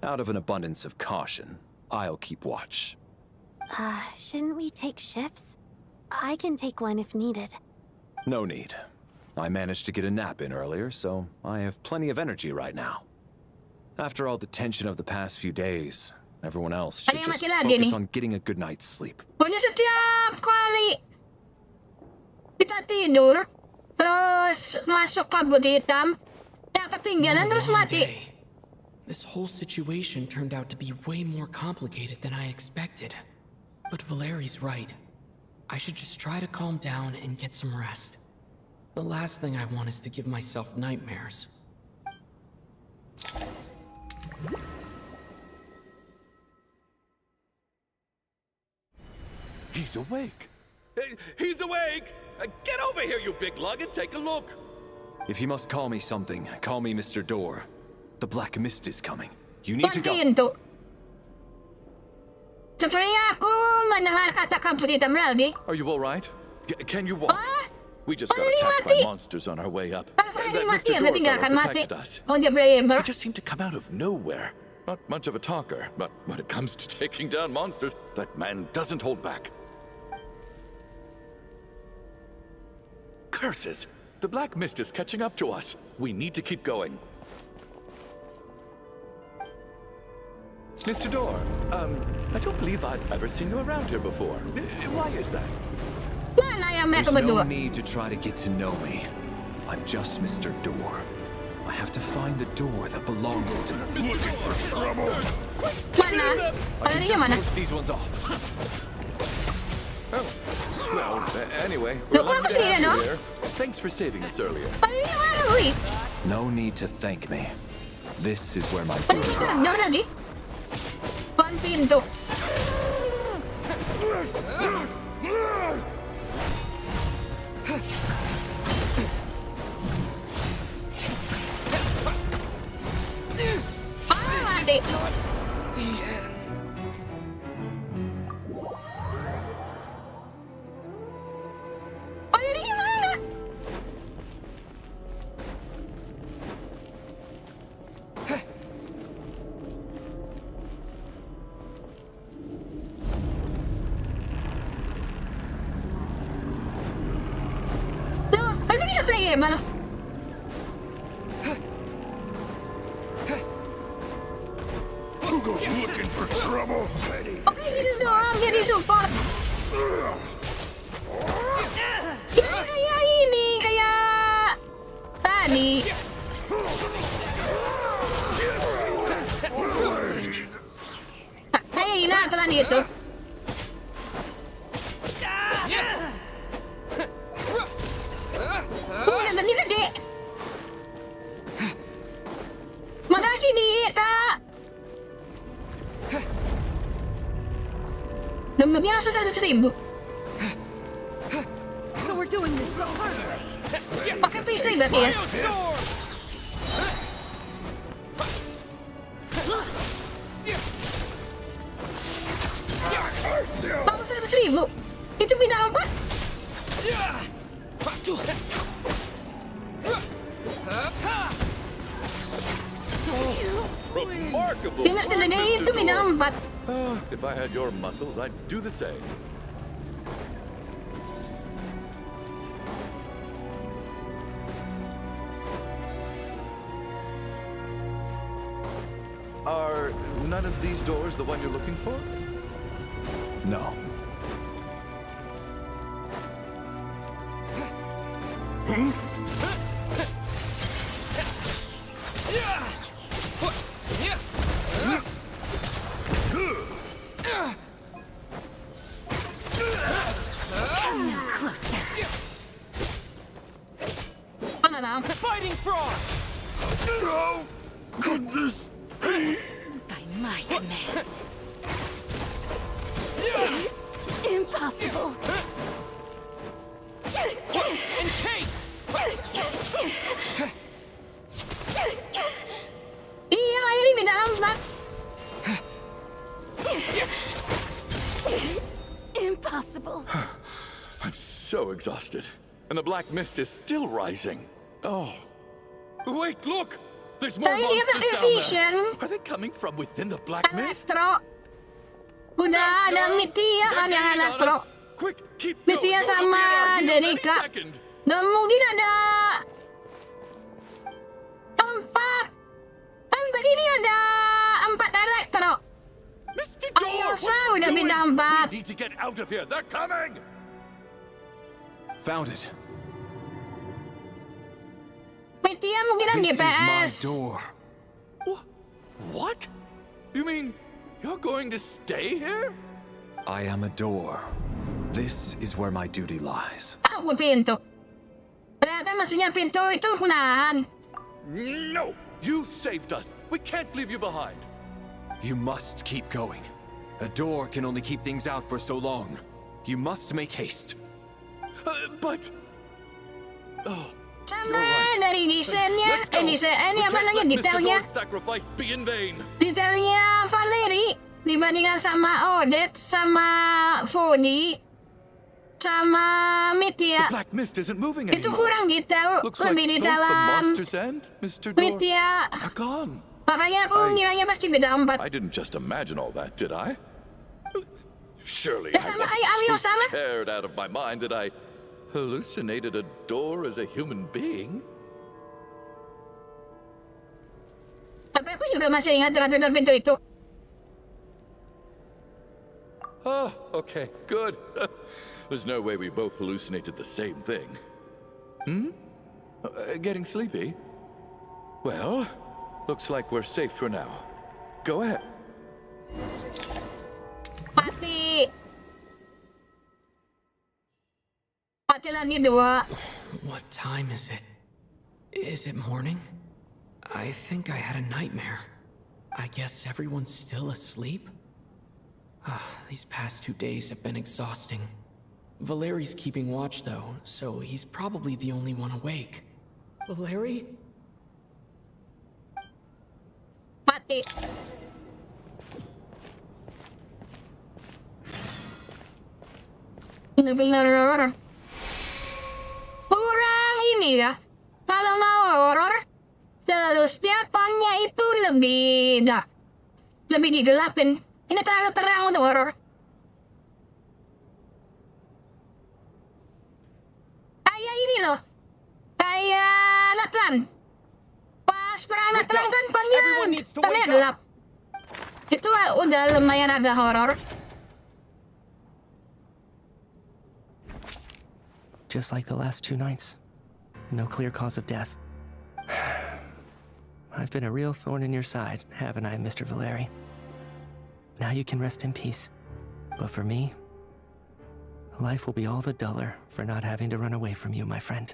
out of an abundance of caution, I'll keep watch. Shouldn't we take shifts? I can take one if needed. No need. I managed to get a nap in earlier, so I have plenty of energy right now. After all the tension of the past few days, everyone else should just focus on getting a good night's sleep. Pokoknya setiap kali kita tidur, terus masuk kabut hitam, yang ketinggalan terus mati. This whole situation turned out to be way more complicated than I expected. But Valeri's right. I should just try to calm down and get some rest. The last thing I want is to give myself nightmares. He's awake. He's awake! Get over here, you big lug, and take a look. If you must call me something, call me Mr. Door. The Black Mist is coming. You need to go. Are you all right? Can you walk? We just got attacked by monsters on our way up. That Mr. Door protected us. He just seemed to come out of nowhere. Not much of a talker, but when it comes to taking down monsters, that man doesn't hold back. Curses! The Black Mist is catching up to us. We need to keep going. Mr. Door, I don't believe I've ever seen you around here before. Why is that? There's no need to try to get to know me. I'm just Mr. Door. I have to find the door that belongs to me. Looking for trouble. I can just push these ones off. Oh, well, anyway, we're lucky to have you here. Thanks for saving us earlier. No need to thank me. This is where my door lies. One pintu. Mati. Oh, ini gimana? Tuh, itu bisa play game malah. Looking for trouble. Oke, ini doang jadi support. Kayak ini, kayak tadi. Kayak ini aturan itu. Udah benih gede. Makasih nih, Kak. Namanya langsung 100.000. So we're doing this the hard way. Pakai pisau berarti ya? Bawa 100.000. Itu bidang apa? Remarkable. Dia nak sedang itu bidang 4. If I had your muscles, I'd do the same. Are none of these doors the one you're looking for? No. Fighting frog! No! Goodness! By my command. Impossible. And cake! Iya, ini bidang 4. Impossible. I'm so exhausted. And the black mist is still rising. Oh. Wait, look! There's more Saya lihat monsters down vision. there. Are they coming from within the black mist? Elektro. Udah ada Mitia kan yang elektro. Quick, keep Mitia sama Derika. Dan mungkin ada 4. Dan begini ada 4 elektro. Ayo, saya udah bidang 4. We need to get out of here. They're coming! Found it. Mitia mungkin ada This is my GPS. door. What? You mean you're going to stay here? I am a door. This is where my duty lies. Aku pintu. Ternyata mestinya pintu itu menahan. No! You saved us. We can't leave you behind. You must keep going. A door can only keep things out for so long. You must make haste. But... Oh, sama dari desainnya, ini apa namanya, detailnya. Sacrifice be in vain. Detailnya Valeri dibandingkan sama Odette, sama Fodi, sama Mitia. The black mist isn't moving Itu anymore. kurang detail, Looks lebih like di both the dalam monster's end, Mr. Door, Mitia. are gone. Makanya aku ngiranya pasti beda 4. I didn't just imagine all that, did I? Surely Ya I sama kayak Alio wasn't so sama. scared out of my mind that I hallucinated a door as a human being. Tapi aku juga masih ingat ratusan pintu itu. Oh, okay, good. There's no way we both hallucinated the same thing. Getting sleepy? Well, looks like we're safe for now. Go ahead. Mati lagi 2. What time is it? Is it morning? I think I had a nightmare. I guess everyone's still asleep? These past 2 days have been exhausting. Valeri's keeping watch though, so he's probably the only one awake. Valeri? Mati. Benar-benar kurang ini ya. Kalau mau horor, seharusnya tonnya itu lebih digelapin. Ini terlalu terang untuk horor. Kayak ini loh, kayak Nathan. Pas perang Nathan kan tonnya gelap. Itu udah lumayan ada horor. Just like the last 2 nights. No clear cause of death. I've been a real thorn in your side, haven't I, Mr. Valeri? Now you can rest in peace. But for me, life will be all the duller for not having to run away from you, my friend.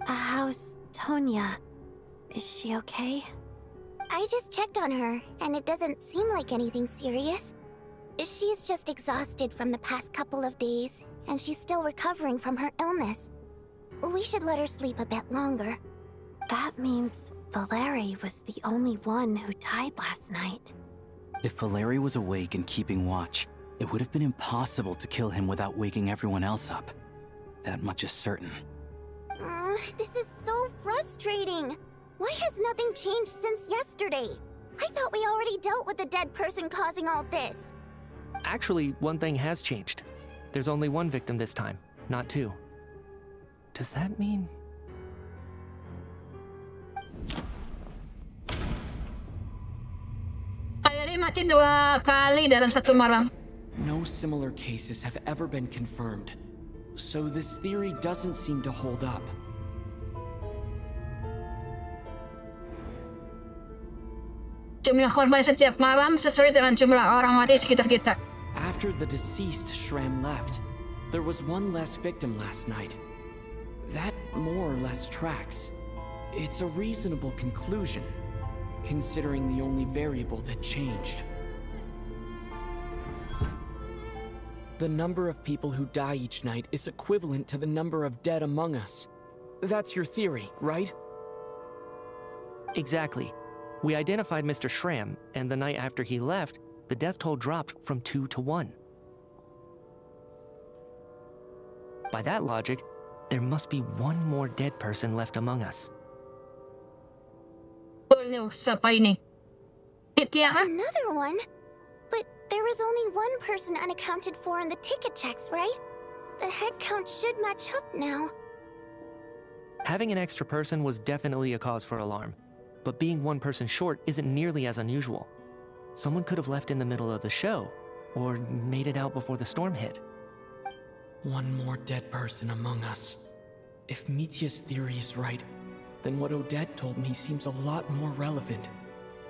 How's Tonya? Is she okay? I just checked on her, and it doesn't seem like anything serious. She's just exhausted from the past couple of days, and she's still recovering from her illness. We should let her sleep a bit longer. That means Valeri was the only one who died last night. If Valeri was awake and keeping watch, it would have been impossible to kill him without waking everyone else up. That much is certain. This is so frustrating. Why has nothing changed since yesterday? I thought we already dealt with the dead person causing all this. Actually, one thing has changed. There's only one victim this time, not two. Does that mean... Valeri mati 2 kali dalam 1 malam. No similar cases have ever been confirmed, so this theory doesn't seem to hold up. Jumlah korban setiap malam sesuai dengan jumlah orang mati sekitar kita. After the deceased Shram left, there was one less victim last night. That more or less tracks. It's a reasonable conclusion, considering the only variable that changed. The number of people who die each night is equivalent to the number of dead among us. That's your theory, right? Exactly. We identified Mr. Shram, and the night after he left, the death toll dropped from 2 to 1. By that logic, there must be one more dead person left among us. Another one? But there was only one person unaccounted for in the ticket checks, right? The head count should match up now. Having an extra person was definitely a cause for alarm, but being one person short isn't nearly as unusual. Someone could have left in the middle of the show, or made it out before the storm hit. One more dead person among us. If Mitya's theory is right, then what Odette told me seems a lot more relevant.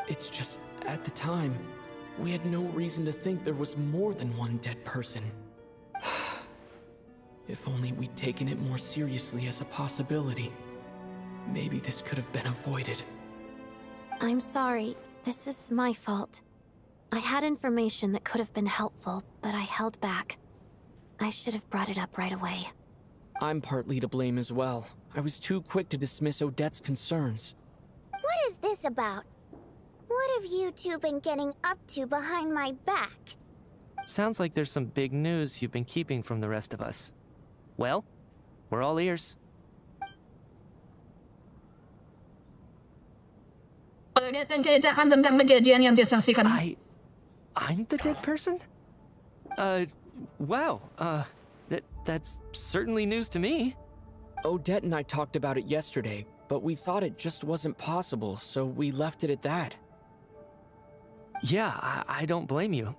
It's just, at the time, we had no reason to think there was more than one dead person. If only we'd taken it more seriously as a possibility, maybe this could have been avoided. I'm sorry. This is my fault. I had information that could have been helpful, but I held back. I should have brought it up right away. I'm partly to blame as well. I was too quick to dismiss Odette's concerns. What is this about? What have you two been getting up to behind my back? Sounds like there's some big news you've been keeping from the rest of us. Well, we're all ears. Ceritakan tentang kejadian yang disaksikan. I'm the dead person? Wow. That's certainly news to me. Odette and I talked about it yesterday, but we thought it just wasn't possible, so we left it at that. Yeah, I don't blame you.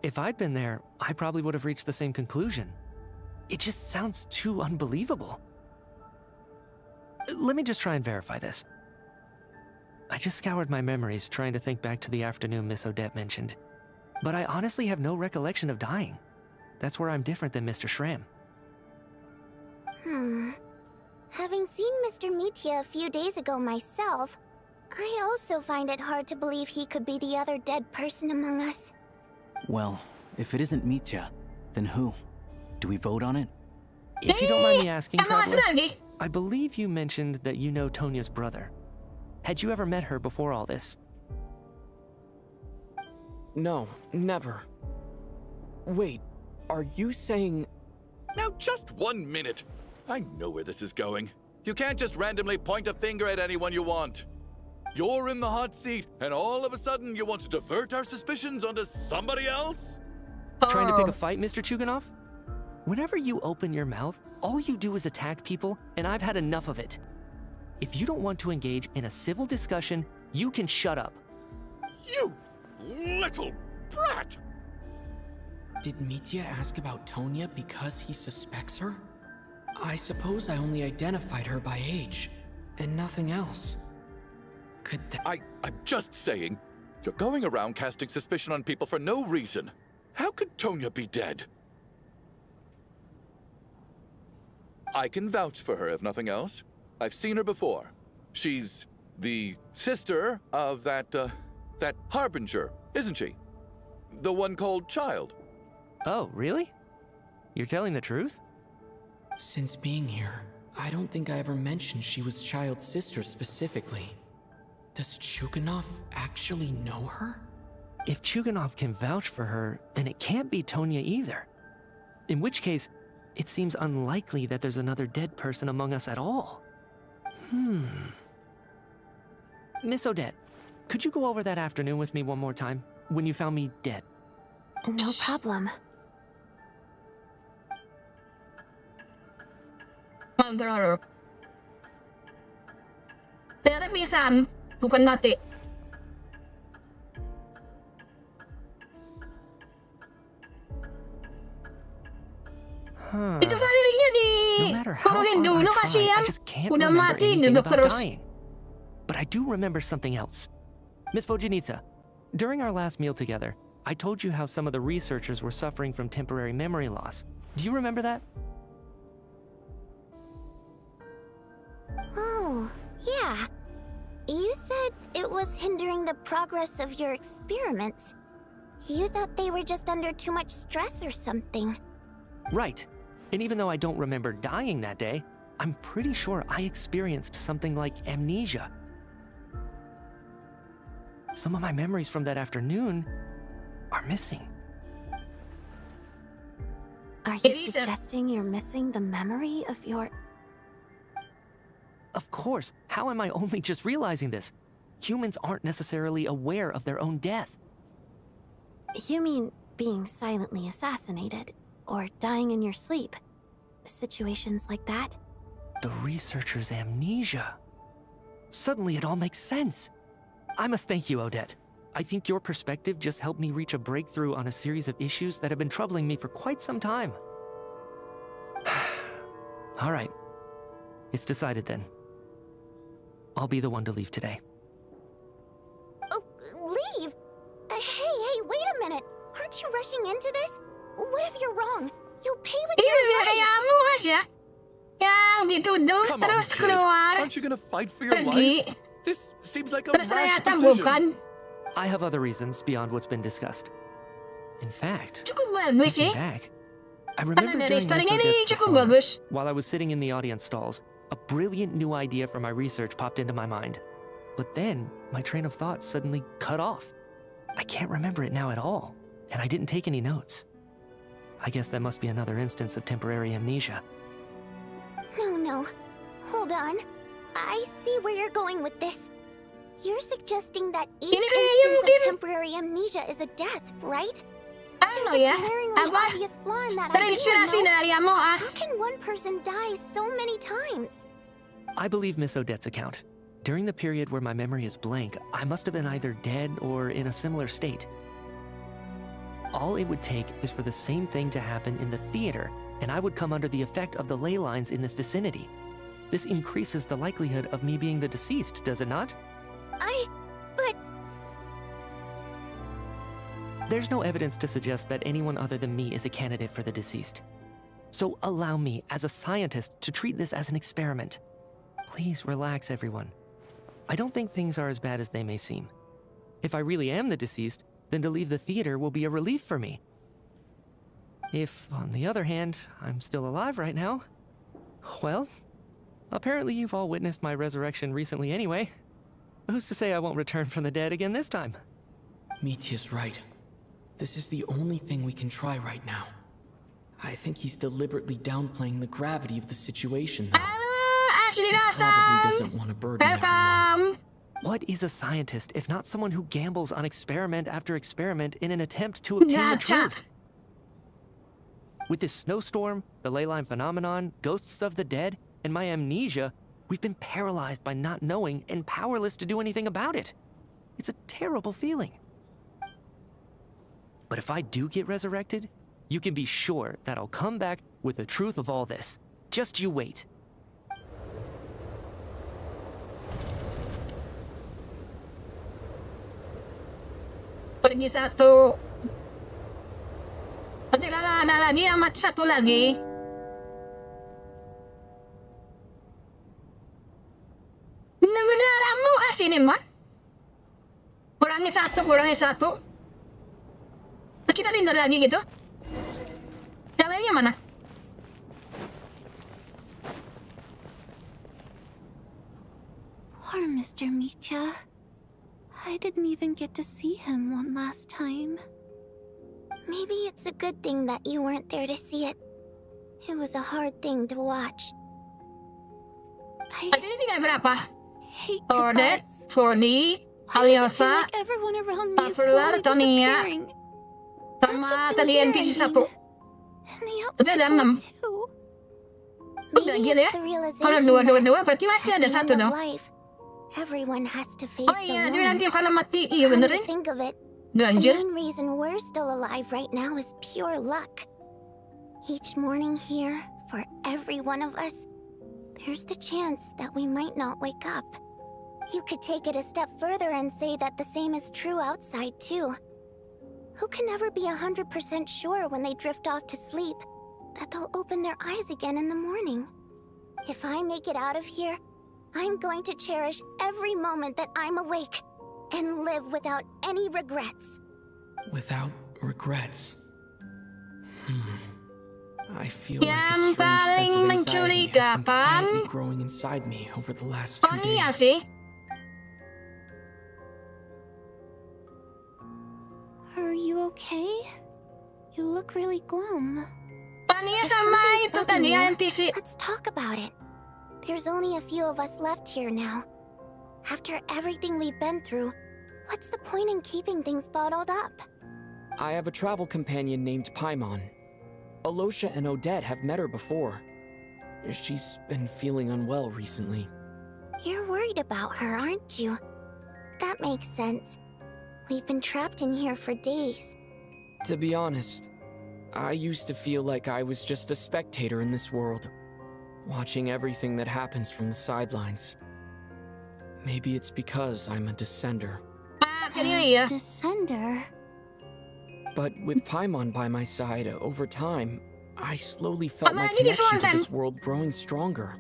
If I'd been there, I probably would have reached the same conclusion. It just sounds too unbelievable. Let me just try and verify this. I just scoured my memories trying to think back to the afternoon Miss Odette mentioned. But I honestly have no recollection of dying. That's where I'm different than Mr. Shram. Having seen Mr. Mitya a few days ago myself, I also find it hard to believe he could be the other dead person among us. Well, if it isn't Mitya, then who? Do we vote on it? If you don't mind me asking, Traveler, I believe you mentioned that you know Tonya's brother. Had you ever met her before all this? No, never. Wait, are you saying... Now just 1 minute. I know where this is going. You can't just randomly point a finger at anyone you want. You're in the hot seat, and all of a sudden you want to divert our suspicions onto somebody else? Trying to pick a fight, Mr. Chuganov? Whenever you open your mouth, all you do is attack people, and I've had enough of it. If you don't want to engage in a civil discussion, you can shut up. You little brat! Did Mitya ask about Tonya because he suspects her? I suppose I only identified her by age, and nothing else. Could I'm just saying, you're going around casting suspicion on people for no reason. How could Tonya be dead? I can vouch for her, if nothing else. I've seen her before. She's the sister of that Harbinger, isn't she? The one called Child. Oh, really? You're telling the truth? Since being here, I don't think I ever mentioned she was Child's sister specifically. Does Chuganov actually know her? If Chuganov can vouch for her, then it can't be Tonya either. In which case, it seems unlikely that there's another dead person among us at all. Miss Odette, could you go over that afternoon with me one more time, when you found me dead? No problem. Controller. Ternyata pisan, bukan mati. Itu filingnya di turunin dulu kasihan. Udah mati duduk terus. But I do remember something else. Miss Vojanitsa, during our last meal together, I told you how some of the researchers were suffering from temporary memory loss. Do you remember that? Oh, yeah. You said it was hindering the progress of your experiments. You thought they were just under too much stress or something. Right. And even though I don't remember dying that day, I'm pretty sure I experienced something like amnesia. Some of my memories from that afternoon are missing. Are you suggesting you're missing the memory of your... Of course. How am I only just realizing this? Humans aren't necessarily aware of their own death. You mean being silently assassinated, or dying in your sleep? Situations like that? The researcher's amnesia. Suddenly it all makes sense. I must thank you, Odette. I think your perspective just helped me reach a breakthrough on a series of issues that have been troubling me for quite some time. All right. It's decided then. I'll be the one to leave today. Oh, leave? Hey, wait a minute. Aren't you rushing into this? What if you're wrong? You'll pay with your life. Kayamu aja. Yang dituduh terus keluar. Aren't you gonna fight for your pergi. life? This seems like a Terus rash ternyata decision. bukan. I have other reasons beyond what's been discussed. In fact, Cukup bagus sih. back, I remember Karena during dari story Miss ini Odette's cukup performance, bagus. while I was sitting in the audience stalls, a brilliant new idea for my research popped into my mind. But then, my train of thought suddenly cut off. I can't remember it now at all, and I didn't take any notes. I guess that must be another instance of temporary amnesia. No. Hold on. I see where you're going with this. You're suggesting that each instance of temporary amnesia is a death, right? Ano ya? Apa? Obvious flaw in that Terinspirasi idea, no? dari Amoas. How can one person die so many times? I believe Miss Odette's account. During the period where my memory is blank, I must have been either dead or in a similar state. All it would take is for the same thing to happen in the theater, and I would come under the effect of the ley lines in this vicinity. This increases the likelihood of me being the deceased, does it not? But... There's no evidence to suggest that anyone other than me is a candidate for the deceased. So allow me, as a scientist, to treat this as an experiment. Please relax, everyone. I don't think things are as bad as they may seem. If I really am the deceased, then to leave the theater will be a relief for me. If, on the other hand, I'm still alive right now, well, apparently you've all witnessed my resurrection recently anyway. Who's to say I won't return from the dead again this time? Mitya's right. This is the only thing we can try right now. I think he's deliberately downplaying the gravity of the situation, though. Asli He probably doesn't want to burden everyone. What is a scientist if not someone who gambles on experiment after experiment in an attempt to obtain the truth? With this snowstorm, the ley line phenomenon, ghosts of the dead, and my amnesia, we've been paralyzed by not knowing and powerless to do anything about it. It's a terrible feeling. But if I do get resurrected, you can be sure that I'll come back with the truth of all this. Just you wait. Pergi satu. Nanti ada lagi yang mati satu lagi. Benar-benar Amoas ini mah. Kurangi satu. Kita tinggal lagi gitu. Yang lainnya mana? Poor Mr. Mitya. I didn't even get to see him one last time. Maybe it's a good thing that you weren't there to see it. It was a hard thing to watch. Jadi tinggal berapa? Hate Ordet, goodbyes. Fordy, Why does it feel Aliosa, like everyone around me is Pavla, slowly Tonia, disappearing? sama just in tadi here, NPC I 1. mean. And the Udah ada outside 6. world too. Udah gila ya. The Kalau realization 2 that berarti masih at ada the 1 end of dong. life, everyone has to face Oh the iya, dia one. nanti kalau mati. Iya Come bener to ya. think of it, Udah the anjir. main reason we're still alive right now is pure luck. Each morning here, for every one of us, there's the chance that we might not wake up. You could take it a step further and say that the same is true outside too. Who can never be 100% sure when they drift off to sleep that they'll open their eyes again in the morning? If I make it out of here, I'm going to cherish every moment that I'm awake and live without any regrets. Without regrets. I feel like a Yang strange sense paling of anxiety has been mencurigakan. quietly growing inside me over the last 2 Oh iya days. sih. Are you okay? You look really glum. Tania If sama something's itu bugging tadi you, NPC. let's talk about it. There's only a few of us left here now. After everything we've been through, what's the point in keeping things bottled up? I have a travel companion named Paimon. Alosha and Odette have met her before. She's been feeling unwell recently. You're worried about her, aren't you? That makes sense. We've been trapped in here for days. To be honest, I used to feel like I was just a spectator in this world, watching everything that happens from the sidelines. Maybe it's because I'm a descender. Descender? But with Paimon by my side, over time, I slowly felt my Apalagi di connection to Fonten. this world growing stronger.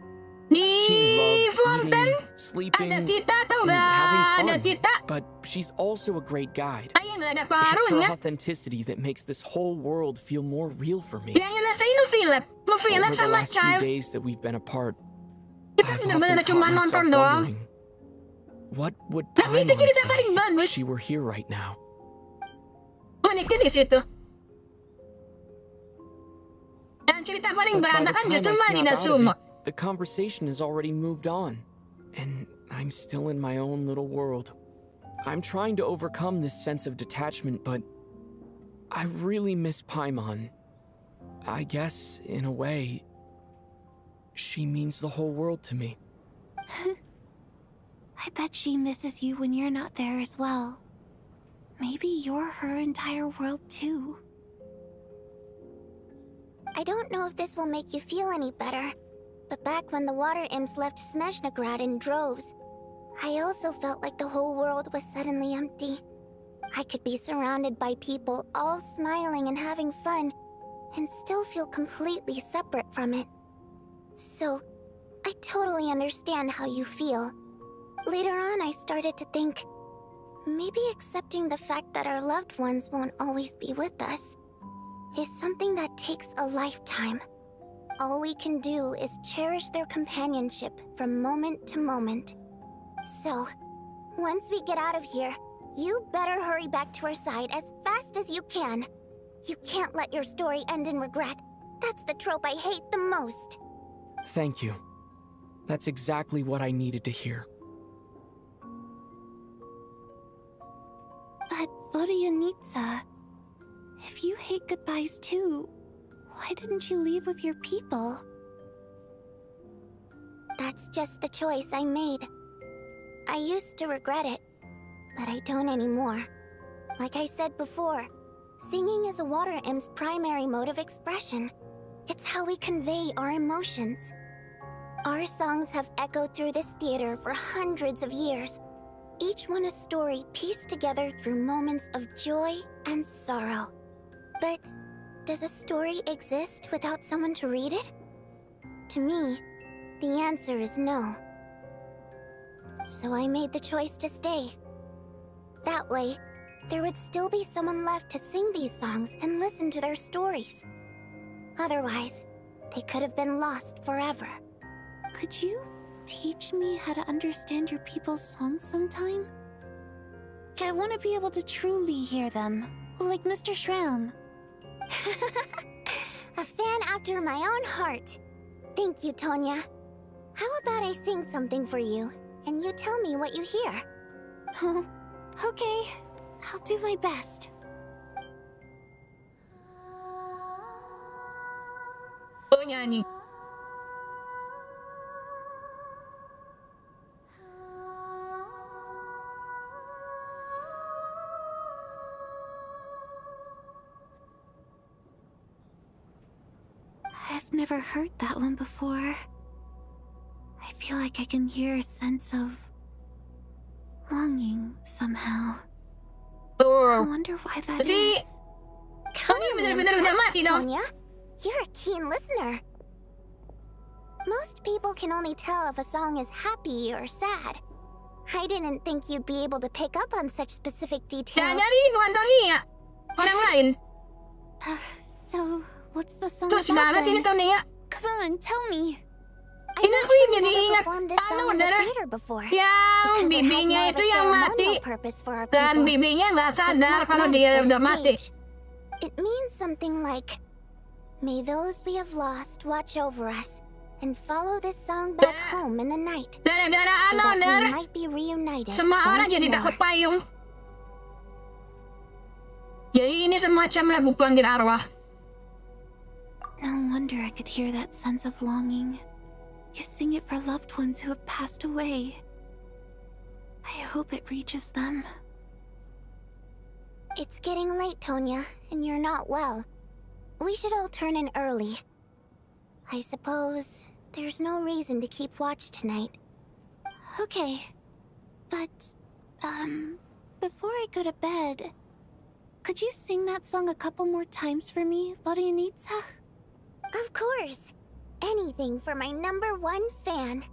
Di She loves Fonten eating, sleeping, ada Tita atau and having ada fun. Tita? But she's also a great guide. Ayah nggak ada It's her paruhnya. authenticity that makes this whole world feel more real for me. Yang ngerasa ini Philip. Lu Philip Over the sama last few Child. days that we've been apart, Kita I've bener-bener often cuma caught myself nonton doang. wondering, what would Tapi itu Paimon cerita say paling if bagus. she were here right now? Uniknya di situ. Dan cerita paling But by the berantakan time justru I snap Marina out of Sumo. it, the conversation has already moved on, and I'm still in my own little world. I'm trying to overcome this sense of detachment, but I really miss Paimon. I guess, in a way, she means the whole world to me. I bet she misses you when you're not there as well. Maybe you're her entire world too. I don't know if this will make you feel any better, but back when the water imps left Snezhnaya in droves, I also felt like the whole world was suddenly empty. I could be surrounded by people all smiling and having fun, and still feel completely separate from it. So, I totally understand how you feel. Later on, I started to think, maybe accepting the fact that our loved ones won't always be with us is something that takes a lifetime. All we can do is cherish their companionship from moment to moment. So, once we get out of here, you better hurry back to our side as fast as you can. You can't let your story end in regret. That's the trope I hate the most. Thank you. That's exactly what I needed to hear. But Vodianitsa, if you hate goodbyes too, why didn't you leave with your people? That's just the choice I made. I used to regret it, but I don't anymore. Like I said before, singing is a water imp's primary mode of expression. It's how we convey our emotions. Our songs have echoed through this theater for hundreds of years, each one a story pieced together through moments of joy and sorrow. But does a story exist without someone to read it? To me, the answer is no. So I made the choice to stay. That way, there would still be someone left to sing these songs and listen to their stories. Otherwise, they could have been lost forever. Could you teach me how to understand your people's songs sometime? I want to be able to truly hear them, like Mr. Shram. A fan after my own heart. Thank you, Tonya. How about I sing something for you, and you tell me what you hear? Oh, okay. I'll do my best. Oh, nyanyi. I've never heard that one before. I feel like I can hear a sense of longing somehow. I wonder why that is. Tonya, you're a keen listener. Most people can only tell if a song is happy or sad. I didn't think you'd be able to pick up on such specific details. So, what's the song about then? Come on, tell me. I've actually never performed this song in the theater before. Yang bibinya itu yang mati dan bibinya nggak sadar kalau dia udah mati. It means something like, may those we have lost watch over us and follow this song back home in the night, so that we might be reunited semua orang jadi takut payung. Jadi ini semacam lagu panggil arwah. No wonder I could hear that sense of longing. You sing it for loved ones who have passed away. I hope it reaches them. It's getting late, Tonya, and you're not well. We should all turn in early. I suppose there's no reason to keep watch tonight. Okay. But, before I go to bed, could you sing that song a couple more times for me, Vodianitsa? Of course. Anything for my #1 fan.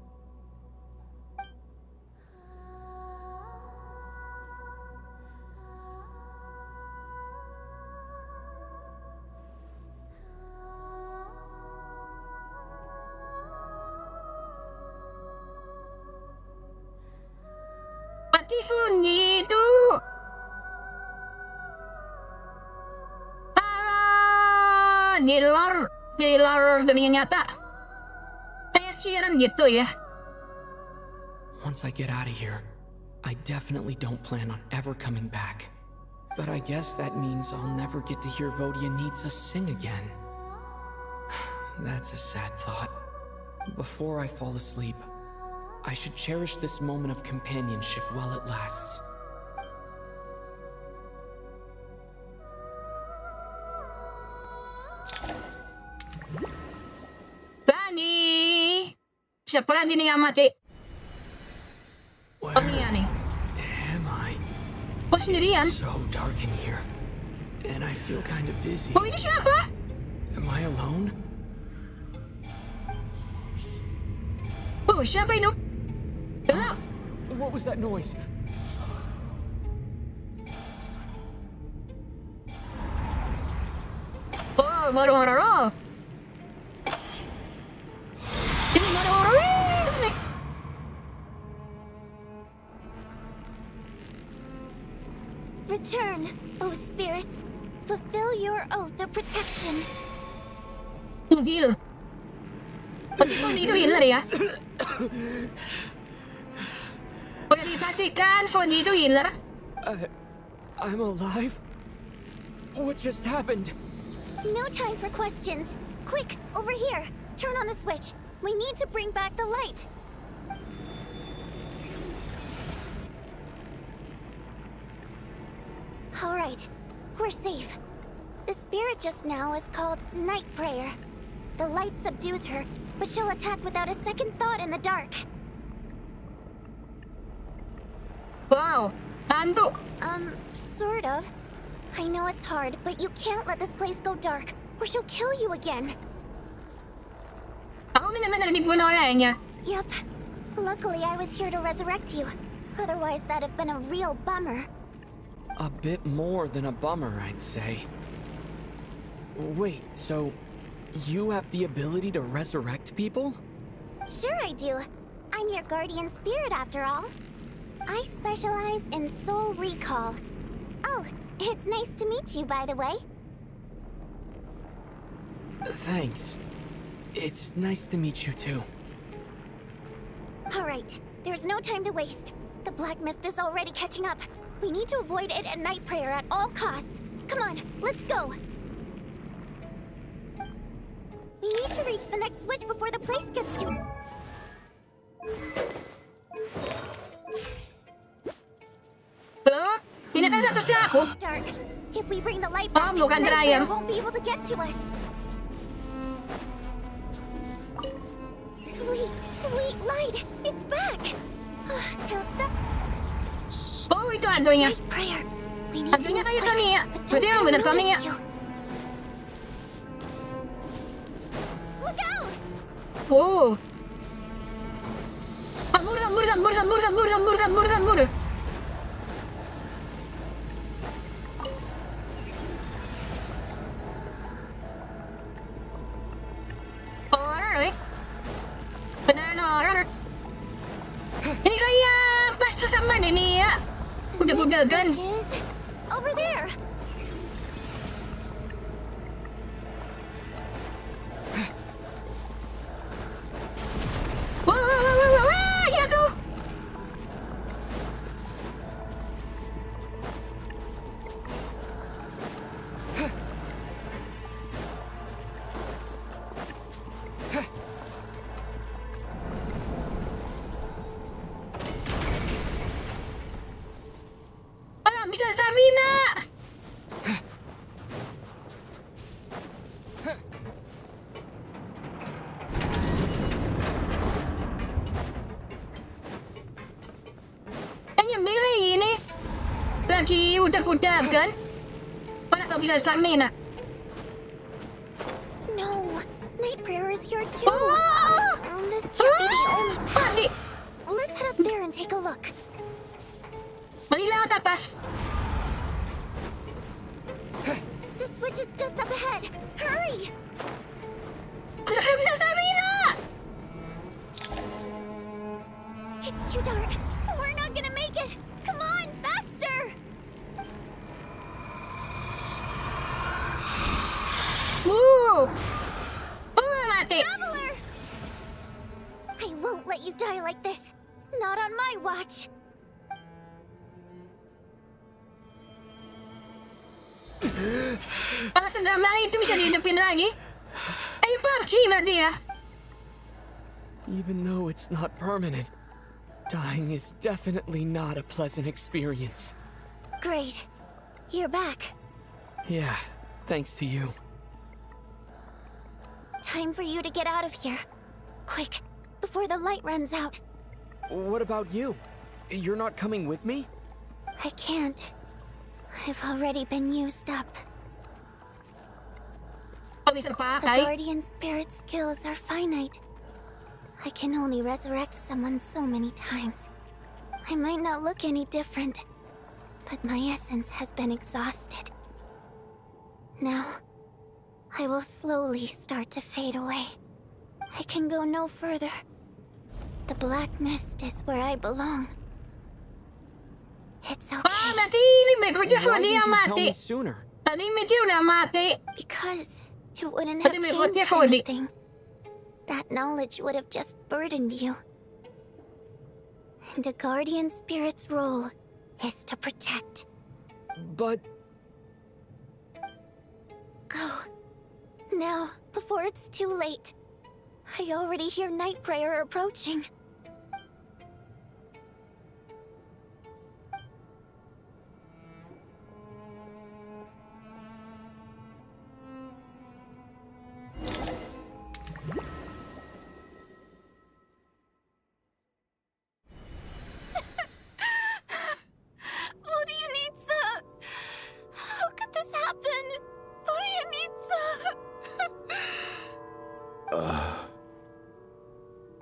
Mati sunyi itu. Di luar dunia nyata. Kayak siaran gitu ya. Once I get out of here, I definitely don't plan on ever coming back. But I guess that means I'll never get to hear Vodianitsa sing again. That's a sad thought. Before I fall asleep, I should cherish this moment of companionship while it lasts. Bani! Siapa lagi nih yang mati? Oh, Nia nih. Am I? Oh, sendirian? So dark in here, and I feel kind of dizzy. Oh, ini siapa? Am I alone? Oh, siapa itu? Gelap. What was that noise? Oh, baru-baru. Ini baru-baru. Return, O spirits. Fulfill your oath of protection. Gila. Pasti Sony itu healer ya? Udah dipastikan Sony itu healer? I'm alive? What just happened? No time for questions. Quick, over here. Turn on the switch. We need to bring back the light. All right, we're safe. The spirit just now is called Night Prayer. The light subdues her, but she'll attack without a second thought in the dark. Wow, hantu. Sort of. I know it's hard, but you can't let this place go dark, or she'll kill you again. Ako benar-benar dibunuh orangnya. Yep. Luckily, I was here to resurrect you. Otherwise, that'd have been a real bummer. A bit more than a bummer, I'd say. Wait, so you have the ability to resurrect people? Sure I do. I'm your guardian spirit after all. I specialize in soul recall. Oh, it's nice to meet you, by the way. Thanks. It's nice to meet you too. All right, there's no time to waste. The black mist is already catching up. We need to avoid it at night prayer at all costs. Come on, let's go. We need to reach the next switch before the place gets too... Ini kan satu si aku. Dark. If we bring the light back, bukan night Ryan. prayer won't be able to get to us. Sweet light. It's back. Oh, itu hantunya. Night prayer. We need Hantunya kayak Tony ya. Berarti yang benar Tony ya. Look out! Oh. Mundur. Alright. Benar. Ini kayak pas sesama ini ya. Udah kan. Over there. Wah, ya tuh. Bisa stamina. Hanya milih ini lagi udah kan? Mana kau bisa stamina? No, night prayer is here too. This can't be the only path. Let's head up there and take a look. Marilah ke atas. The switch is just up ahead. Hurry! Stamina! It's too dark. We're not gonna make it. Come on, faster! Mati. Traveler! I won't let you die like this. Not on my watch. Kalau sendama itu bisa dihidupin lagi. Ayo pergi mati ya. Even though it's not permanent, dying is definitely not a pleasant experience. Great. You're back. Yeah, thanks to you. Time for you to get out of here. Quick, before the light runs out. What about you? You're not coming with me? I can't. I've already been used up. The Guardian Spirit skills are finite. I can only resurrect someone so many times. I might not look any different, but my essence has been exhausted. Now, I will slowly start to fade away. I can go no further. The black mist is where I belong. It's okay. Why didn't you tell me sooner? Because it wouldn't have changed anything. That knowledge would have just burdened you. And a guardian spirit's role is to protect. But... Go. Now, before it's too late. I already hear night prayer approaching.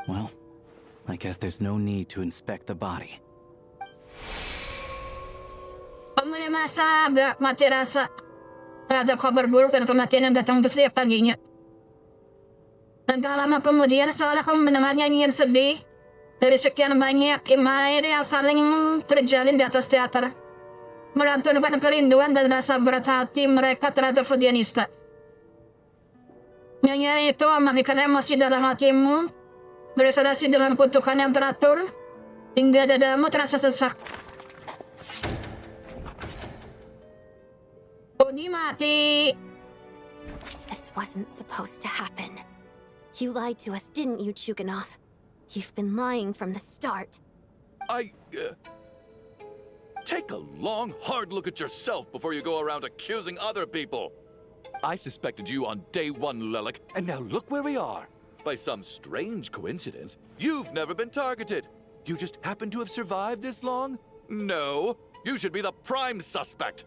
Well, I guess there's no need to inspect the body. Masa mati rasa terhadap kabar buruk dan kematian yang datang setiap paginya. Dan tak lama kemudian seolah kamu mendengar nyanyian sedih Dari sekian banyak email yang saling terjalin di atas teater, melantunkan kerinduan dan rasa berat hati mereka terhadap Fujianista. Nyanyian itu menaikkan emosi dalam hatimu, beresonansi dengan kutukan yang teratur, hingga dadamu terasa sesak. Oni mati. This wasn't supposed to happen. You lied to us, didn't you, Chuganov? You've been lying from the start. Take a long, hard look at yourself before you go around accusing other people. I suspected you on day one, Lelik, and now look where we are. By some strange coincidence, you've never been targeted. You just happen to have survived this long? No, you should be the prime suspect.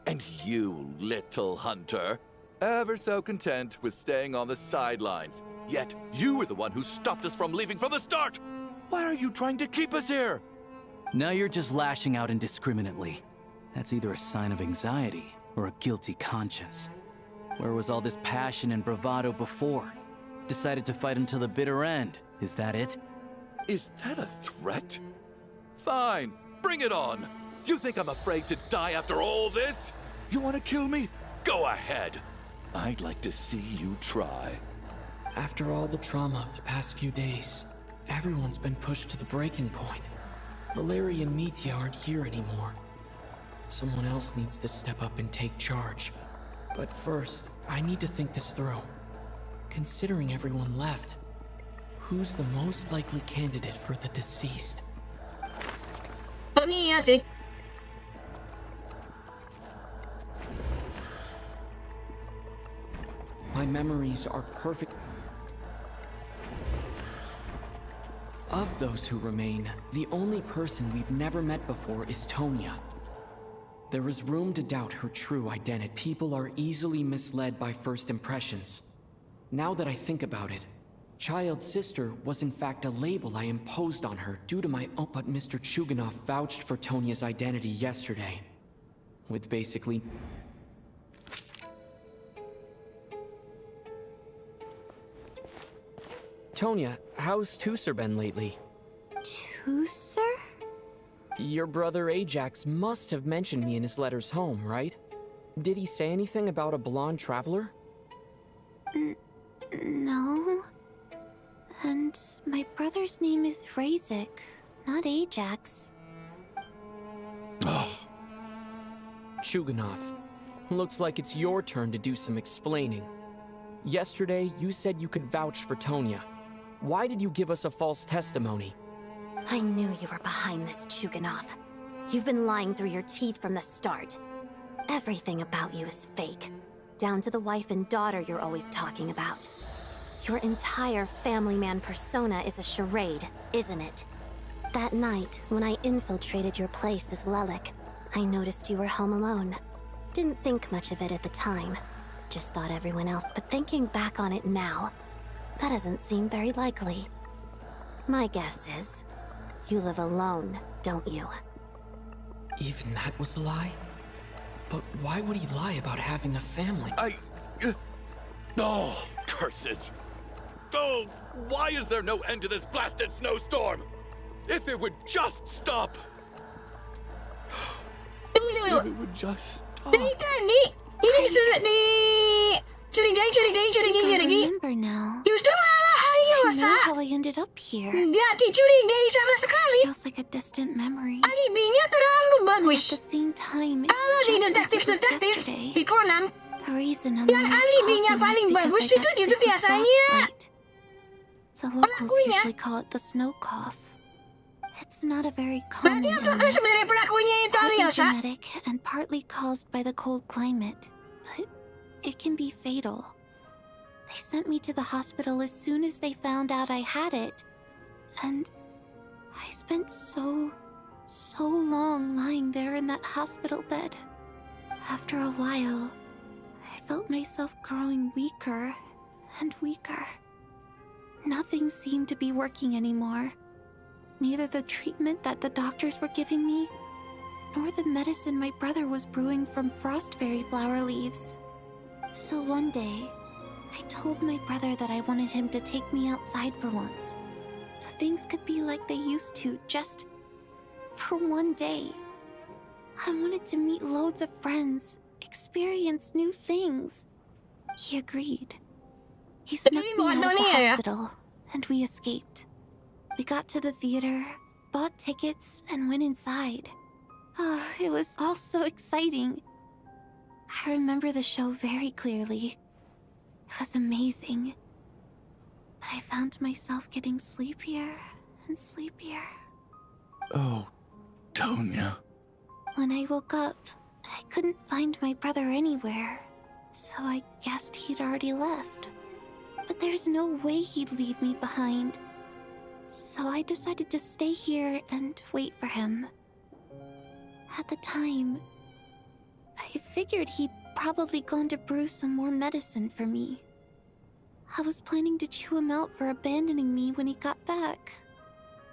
And you, little hunter, ever so content with staying on the sidelines. Yet you were the one who stopped us from leaving from the start! Why are you trying to keep us here? Now you're just lashing out indiscriminately. That's either a sign of anxiety or a guilty conscience. Where was all this passion and bravado before? Decided to fight until the bitter end. Is that it? Is that a threat? Fine, bring it on. You think I'm afraid to die after all this? You want to kill me? Go ahead. I'd like to see you try. After all the trauma of the past few days, everyone's been pushed to the breaking point. Valeri and Mitya aren't here anymore. Someone else needs to step up and take charge. But first, I need to think this through. Considering everyone left, who's the most likely candidate for the deceased? Iya sih. My memories are perfect. Of those who remain, the only person we've never met before is Tonya. There is room to doubt her true identity. People are easily misled by first impressions. Now that I think about it, Child's sister was in fact a label I imposed on her due to my own. But Mr. Chuganov vouched for Tonya's identity yesterday, with basically... Tonya, how's Tusser been lately? Tusser? Your brother Ajax must have mentioned me in his letters home, right? Did he say anything about a blonde traveler? No. And my brother's name is Razik, not Ajax. Chuganov, looks like it's your turn to do some explaining. Yesterday, you said you could vouch for Tonya. Why did you give us a false testimony? I knew you were behind this, Chuganov. You've been lying through your teeth from the start. Everything about you is fake. Down to the wife and daughter you're always talking about. Your entire family man persona is a charade, isn't it? That night, when I infiltrated your place as Lelik, I noticed you were home alone. Didn't think much of it at the time. Just thought everyone else, but thinking back on it now, that doesn't seem very likely. My guess is, you live alone, don't you? Even that was a lie? But why would he lie about having a family? Oh, curses! Oh, why is there no end to this blasted snowstorm? If it would just stop! If it would just stop! Ini sudah curigai. Remember now. Justru malah Hiatus. I know how I ended up here. Gak dicurigai sama sekali. Feels like a distant memory. Alibinya terlalu bagus. At the same time, it's Kalau di detektif di Conan, yang alibinya paling bagus itu biasanya the locals usually call it the snow cough. It's not a very common illness. It's partly genetic and partly caused by the cold climate, but it can be fatal. They sent me to the hospital as soon as they found out I had it. And I spent so long lying there in that hospital bed. After a while, I felt myself growing weaker and weaker. Nothing seemed to be working anymore. Neither the treatment that the doctors were giving me, nor the medicine my brother was brewing from frost fairy flower leaves. So one day, I told my brother that I wanted him to take me outside for once, so things could be like they used to, just for one day. I wanted to meet loads of friends, experience new things. He agreed. He snuck me out of the hospital, and we escaped. We got to the theater, bought tickets, and went inside. It was all so exciting. I remember the show very clearly. It was amazing. But I found myself getting sleepier and sleepier. Oh, Tonya. When I woke up, I couldn't find my brother anywhere, so I guessed he'd already left. But there's no way he'd leave me behind. So I decided to stay here and wait for him. At the time, I figured he'd probably gone to brew some more medicine for me. I was planning to chew him out for abandoning me when he got back.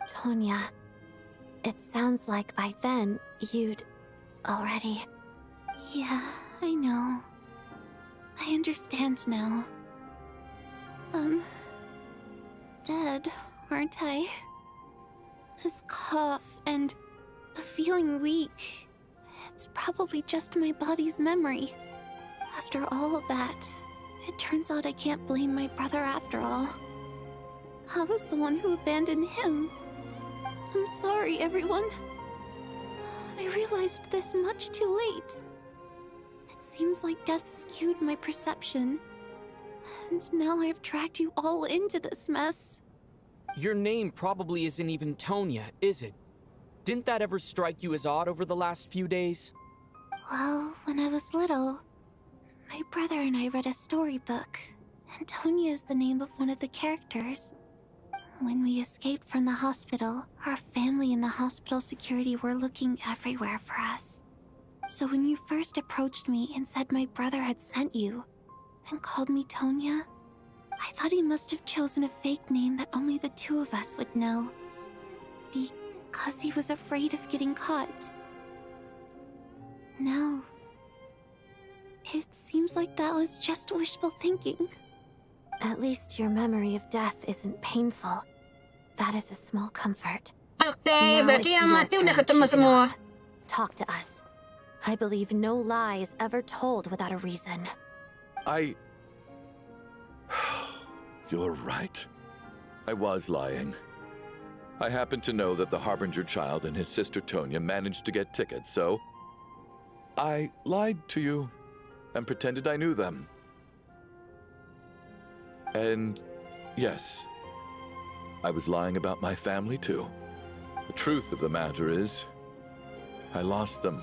Tonya, it sounds like by then, you'd already... Yeah, I know. I understand now. Dead, aren't I? This cough and the feeling weak, it's probably just my body's memory. After all of that, it turns out I can't blame my brother after all. I was the one who abandoned him. I'm sorry, everyone. I realized this much too late. It seems like death skewed my perception. And now I've dragged you all into this mess. Your name probably isn't even Tonya, is it? Didn't that ever strike you as odd over the last few days? Well, when I was little, my brother and I read a storybook, and Tonya is the name of one of the characters. When we escaped from the hospital, our family and the hospital security were looking everywhere for us. So when you first approached me and said my brother had sent you, and called me Tonya, I thought he must have chosen a fake name that only the two of us would know. Because he was afraid of getting caught. No. It seems like that was just wishful thinking. At least your memory of death isn't painful. That is a small comfort. Okay, berarti yang mati udah ketemu semua. Talk to us. I believe no lie is ever told without a reason. You're right. I was lying. I happen to know that the Harbinger child and his sister Tonya managed to get tickets, so I lied to you and pretended I knew them. And yes, I was lying about my family too. The truth of the matter is, I lost them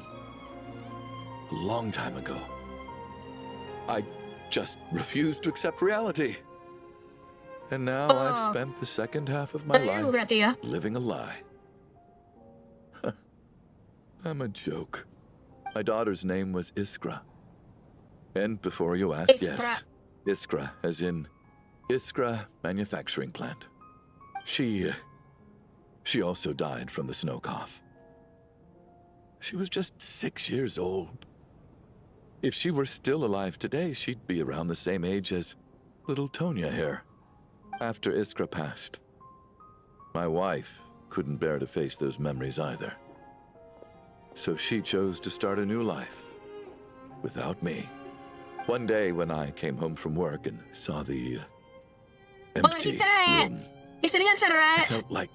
a long time ago. I just refused to accept reality. And now I've spent the second half of my life living a lie. I'm a joke. My daughter's name was Iskra. And before you ask, yes, Iskra, as in Iskra Manufacturing Plant. She also died from the snow cough. She was just 6 years old. If she were still alive today, she'd be around the same age as little Tonya here. After Iskra passed, my wife couldn't bear to face those memories either. So she chose to start a new life without me. One day when I came home from work and saw the empty room, I felt like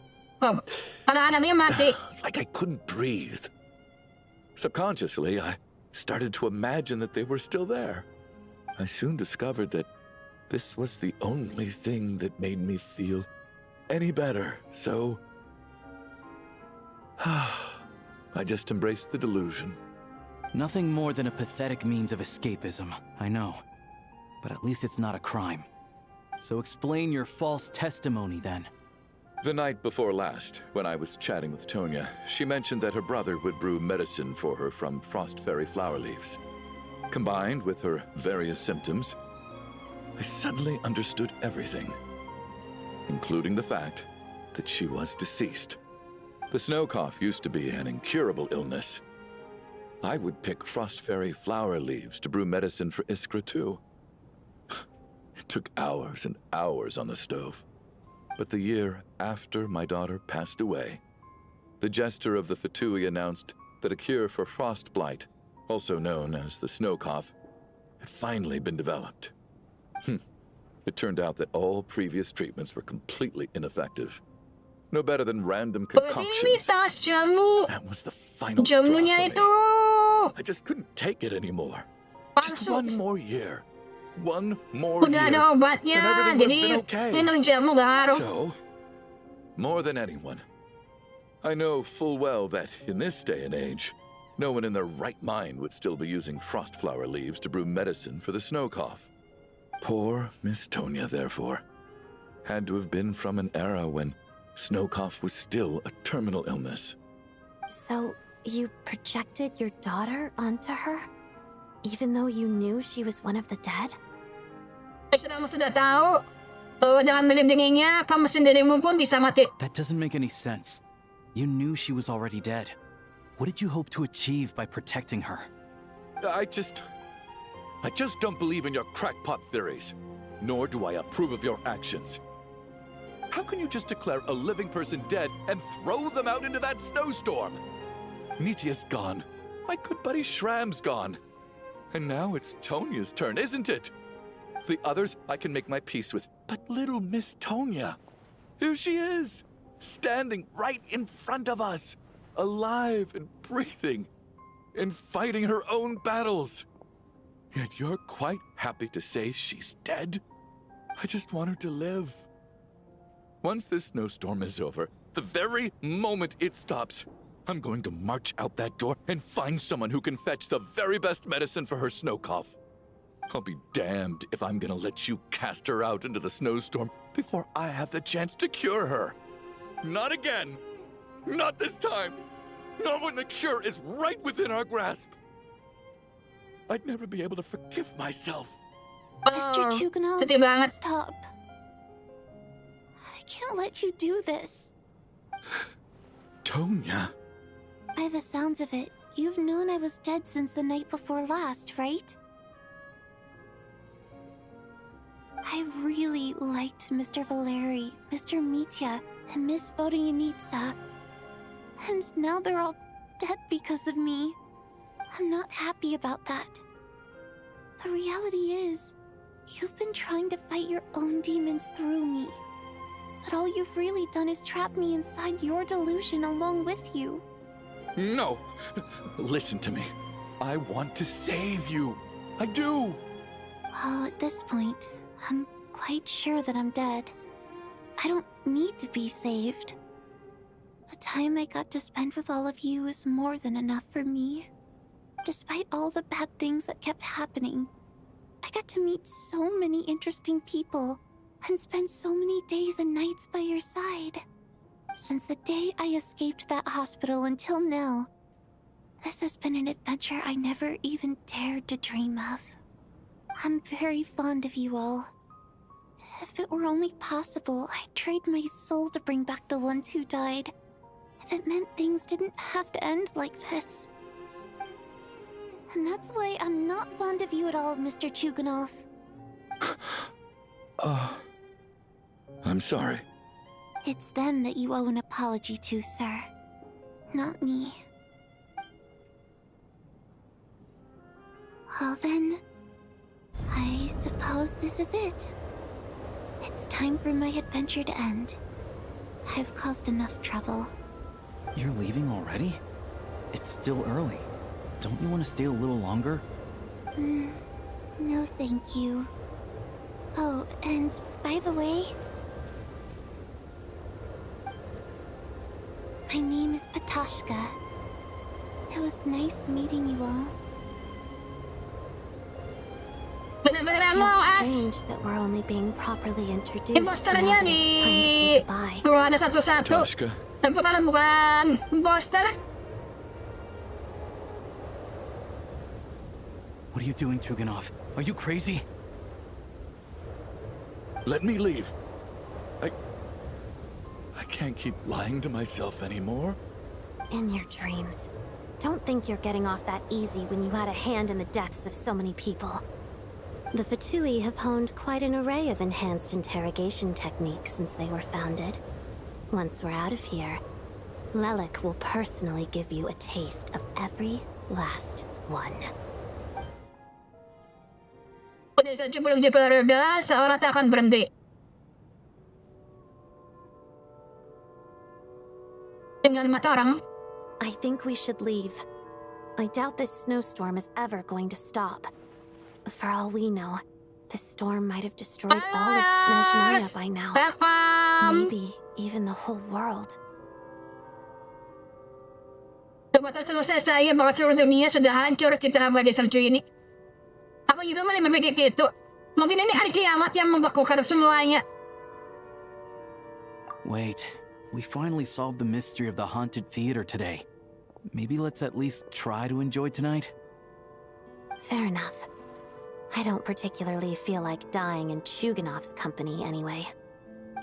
I couldn't breathe. Subconsciously, I started to imagine that they were still there. I soon discovered that this was the only thing that made me feel any better, so I just embraced the delusion. Nothing more than a pathetic means of escapism, I know. But at least it's not a crime. So explain your false testimony then. The night before last, when I was chatting with Tonya, she mentioned that her brother would brew medicine for her from frost fairy flower leaves. Combined with her various symptoms, I suddenly understood everything, including the fact that she was deceased. The snow cough used to be an incurable illness. I would pick frost fairy flower leaves to brew medicine for Iskra too. It took hours and hours on the stove. But the year after my daughter passed away, the jester of the Fatui announced that a cure for frostblight, also known as the snow cough, had finally been developed. It turned out that all previous treatments were completely ineffective. No better than random concoctions. That was the final straw for me. I just couldn't take it anymore. Just one more year. One more year. And everything would have been okay. So, more than anyone, I know full well that in this day and age, no one in their right mind would still be using frost flower leaves to brew medicine for the snow cough. Poor Miss Tonya, therefore, had to have been from an era when snow cough was still a terminal illness. So, you projected your daughter onto her? Even though you knew she was one of the dead? That doesn't make any sense. You knew she was already dead. What did you hope to achieve by protecting her? I just don't believe in your crackpot theories, nor do I approve of your actions. How can you just declare a living person dead and throw them out into that snowstorm? Nitia's gone. My good buddy Shram's gone. And now it's Tonya's turn, isn't it? The others I can make my peace with, but little Miss Tonya, here she is, standing right in front of us, alive and breathing, and fighting her own battles. Yet you're quite happy to say she's dead? I just want her to live. Once this snowstorm is over, the very moment it stops, I'm going to march out that door and find someone who can fetch the very best medicine for her snow cough. I'll be damned if I'm gonna let you cast her out into the snowstorm before I have the chance to cure her. Not again. Not this time. Not when the cure is right within our grasp. I'd never be able to forgive myself. Mr. Chuganov, stop. I can't let you do this. Tonya. By the sounds of it, you've known I was dead since the night before last, right? I really liked Mr. Valeri, Mr. Mitya, and Miss Vodyanitsa. And now they're all dead because of me. I'm not happy about that. The reality is, you've been trying to fight your own demons through me. But all you've really done is trap me inside your delusion along with you. No! Listen to me. I want to save you. I do! Well, at this point, I'm quite sure that I'm dead. I don't need to be saved. The time I got to spend with all of you is more than enough for me. Despite all the bad things that kept happening, I got to meet so many interesting people and spend so many days and nights by your side. Since the day I escaped that hospital until now, this has been an adventure I never even dared to dream of. I'm very fond of you all. If it were only possible, I'd trade my soul to bring back the ones who died. If it meant things didn't have to end like this. And that's why I'm not fond of you at all, Mr. Chuganov. I'm sorry. It's them that you owe an apology to, sir. Not me. Well then, I suppose this is it. It's time for my adventure to end. I've caused enough trouble. You're leaving already? It's still early. Don't you want to stay a little longer? No thank you. Oh, and by the way, my name is Patashka. It was nice meeting you all. Feels strange that we're only being properly introduced now that it's time to say goodbye. Keluar ada satu-satu. Patashka. Dan bukan imposter. What are you doing, Chuganov? Are you crazy? Let me leave. I can't keep lying to myself anymore. In your dreams. Don't think you're getting off that easy when you had a hand in the deaths of so many people. The Fatui have honed quite an array of enhanced interrogation techniques since they were founded. Once we're out of here, Lelik will personally give you a taste of every last one. Udah saja belum dipereda, seorang tak akan berhenti. Dengan mata orang. I think we should leave. I doubt this snowstorm is ever going to stop. For all we know, this storm might have destroyed all of Snezhnaya by now. Maybe even the whole world. Sebatas selesai saya bahwa seluruh dunia sudah hancur setelah badai salju ini. Apa juga boleh berpikir gitu? Mungkin ini hari kiamat yang membakukan semuanya. Wait, we finally solved the mystery of the haunted theater today. Maybe let's at least try to enjoy tonight? Fair enough. I don't particularly feel like dying in Chuganov's company anyway.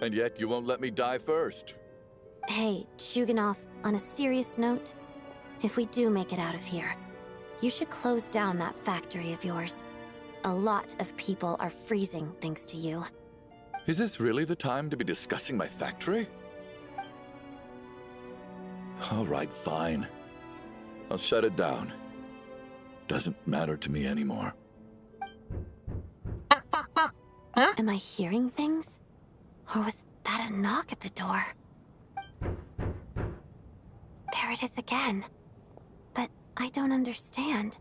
And yet you won't let me die first. Hey, Chuganov, on a serious note, if we do make it out of here, you should close down that factory of yours. A lot of people are freezing thanks to you. Is this really the time to be discussing my factory? All right, fine. I'll shut it down. Doesn't matter to me anymore. Am I hearing things? Or was that a knock at the door? There it is again. But I don't understand.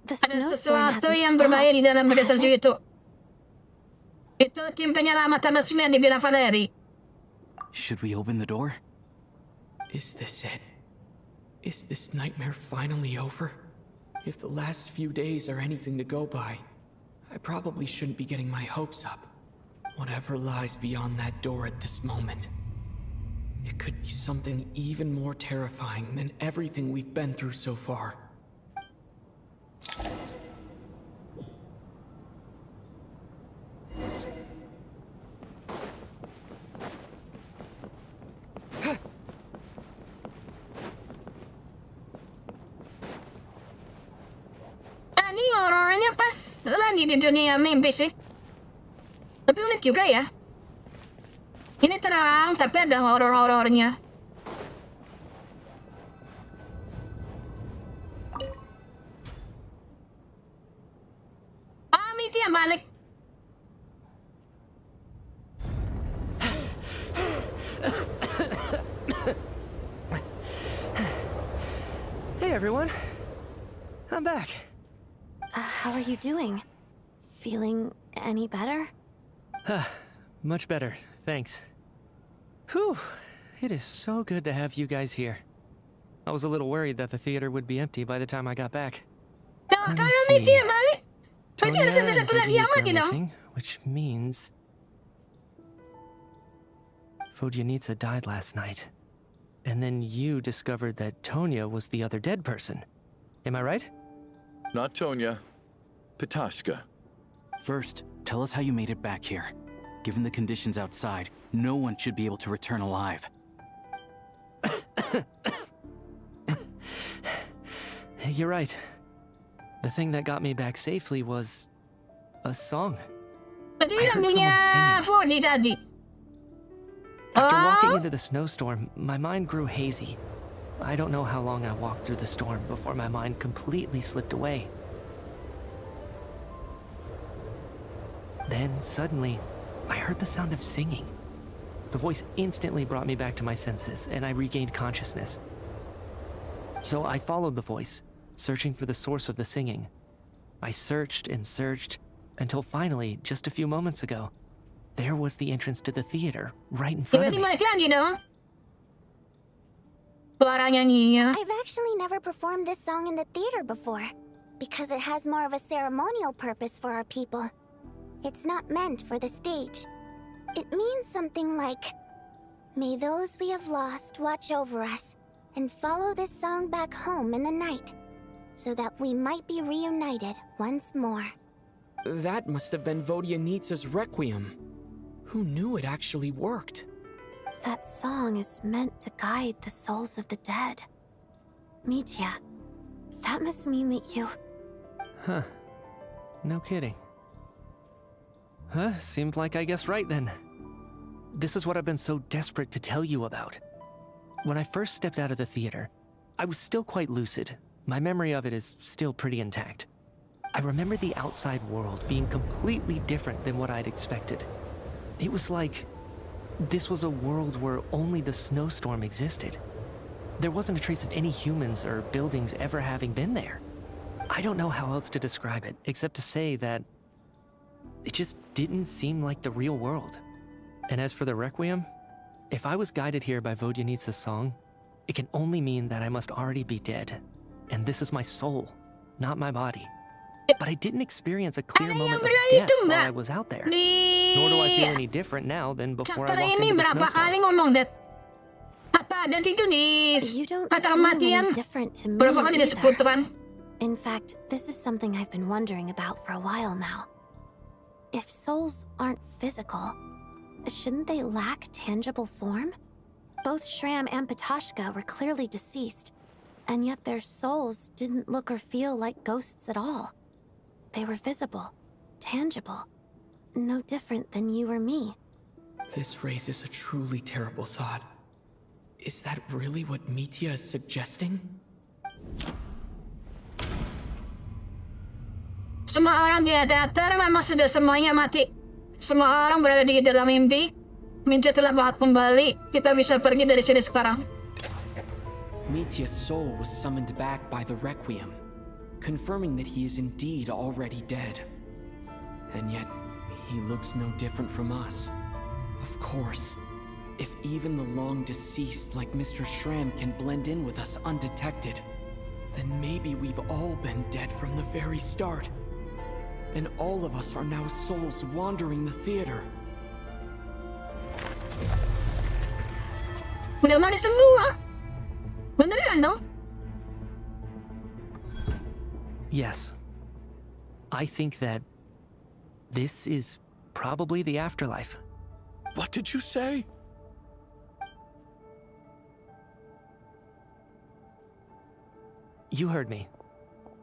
The Ada snowstorm sesuatu hasn't yang berbahaya di dalam badai stopped, salju has it? itu. Itu tim penyelamatan resmi yang dibilang Valeri. Should we open the door? Is this it? Is this nightmare finally over? If the last few days are anything to go by, I probably shouldn't be getting my hopes up. Whatever lies beyond that door at this moment. It could be something even more terrifying than everything we've been through so far. Ini horornya pas lagi di dunia mimpi sih. Tapi unik juga ya. Ini terang, tapi ada horor-horornya. Miti yang balik. Hey everyone, I'm back. How are you doing? Feeling any better? Much better, thanks. Whew, it is so good to have you guys here. I was a little worried that the theater would be empty by the time I got back. Kalau Miti yang balik, berarti harus ada Tonya satu and lagi yang Vodyanitsa mati are dong. missing, which means Vodyanitsa died last night. And then you discovered that Tonya was the other dead person. Am I right? Not Tonya. Pitashka. First, tell us how you made it back here. Given the conditions outside, no one should be able to return alive. You're right. The thing that got me back safely was a song. Berarti I heard lagunya someone Vodi tadi. After walking into the snowstorm, my mind grew hazy. I don't know how long I walked through the storm before my mind completely slipped away. Then, suddenly, I heard the sound of singing. The voice instantly brought me back to my senses, and I regained consciousness. So I followed the voice, searching for the source of the singing. I searched and searched, until finally, just a few moments ago, there was the entrance to the theater, right in front of me. Balik lagi dong. Suara nyanyinya. I've actually never performed this song in the theater before, because it has more of a ceremonial purpose for our people. It's not meant for the stage. It means something like, "May those we have lost watch over us, and follow this song back home in the night, so that we might be reunited once more." That must have been Vodyanitsa's Requiem. Who knew it actually worked? That song is meant to guide the souls of the dead. Mitya, that must mean that you... Huh. No kidding. Seemed like I guessed right then. This is what I've been so desperate to tell you about. When I first stepped out of the theater, I was still quite lucid. My memory of it is still pretty intact. I remember the outside world being completely different than what I'd expected. It was like this was a world where only the snowstorm existed. There wasn't a trace of any humans or buildings ever having been there. I don't know how else to describe it, except to say that it just didn't seem like the real world. And as for the Requiem, if I was guided here by Vodyanitsa's song, it can only mean that I must already be dead. And this is my soul, not my body. But I didn't experience a clear moment of death while I was out there. Nor do I feel any different now than before I walked into the snowstorm. You don't seem any different to me either. In fact, this is something I've been wondering about for a while now. If souls aren't physical, shouldn't they lack tangible form? Both Shram and Patashka were clearly deceased, and yet their souls didn't look or feel like ghosts at all. They were visible, tangible, no different than you or me. This raises a truly terrible thought. Is that really what Mitya is suggesting? Semua orang di teater memang sudah semuanya mati. Semua orang berada di dalam mimpi. Mitya telah bahat kembali. Kita bisa pergi dari sini sekarang. Mitya's soul was summoned back by the Requiem, confirming that he is indeed already dead. And yet, he looks no different from us. Of course, if even the long-deceased like Mr. Shram can blend in with us undetected, then maybe we've all been dead from the very start. And all of us are now souls wandering the theater. Udah mati semua. Beneran dong? Yes. I think that this is probably the afterlife. What did you say? You heard me.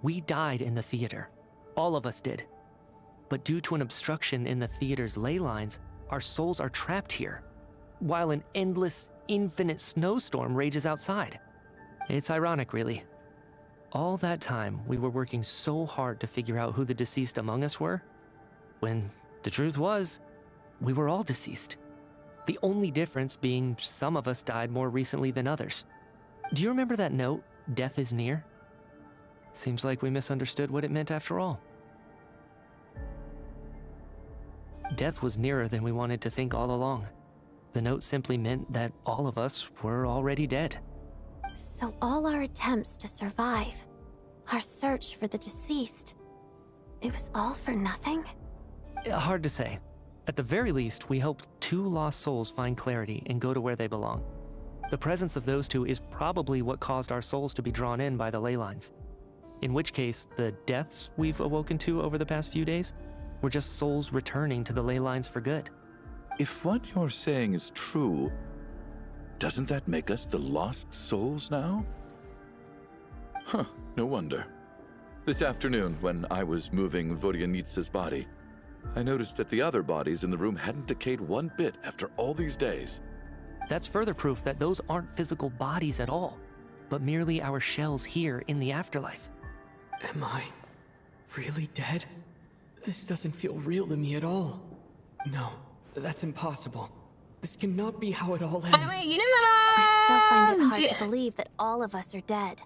We died in the theater. All of us did. But due to an obstruction in the theater's ley lines, our souls are trapped here, while an endless, infinite snowstorm rages outside. It's ironic, really. All that time, we were working so hard to figure out who the deceased among us were, when the truth was, we were all deceased. The only difference being some of us died more recently than others. Do you remember that note, "Death is near"? Seems like we misunderstood what it meant after all. Death was nearer than we wanted to think all along. The note simply meant that all of us were already dead. So all our attempts to survive, our search for the deceased, it was all for nothing? Hard to say. At the very least, we helped 2 lost souls find clarity and go to where they belong. The presence of those 2 is probably what caused our souls to be drawn in by the ley lines. In which case, the deaths we've awoken to over the past few days were just souls returning to the ley lines for good. If what you're saying is true, doesn't that make us the lost souls now? Huh, no wonder. This afternoon, when I was moving Vodyanitsa's body, I noticed that the other bodies in the room hadn't decayed one bit after all these days. That's further proof that those aren't physical bodies at all, but merely our shells here in the afterlife. Am I really dead? This doesn't feel real to me at all. No, that's impossible. This cannot be how it all ends. I still find it hard to believe that all of us are dead.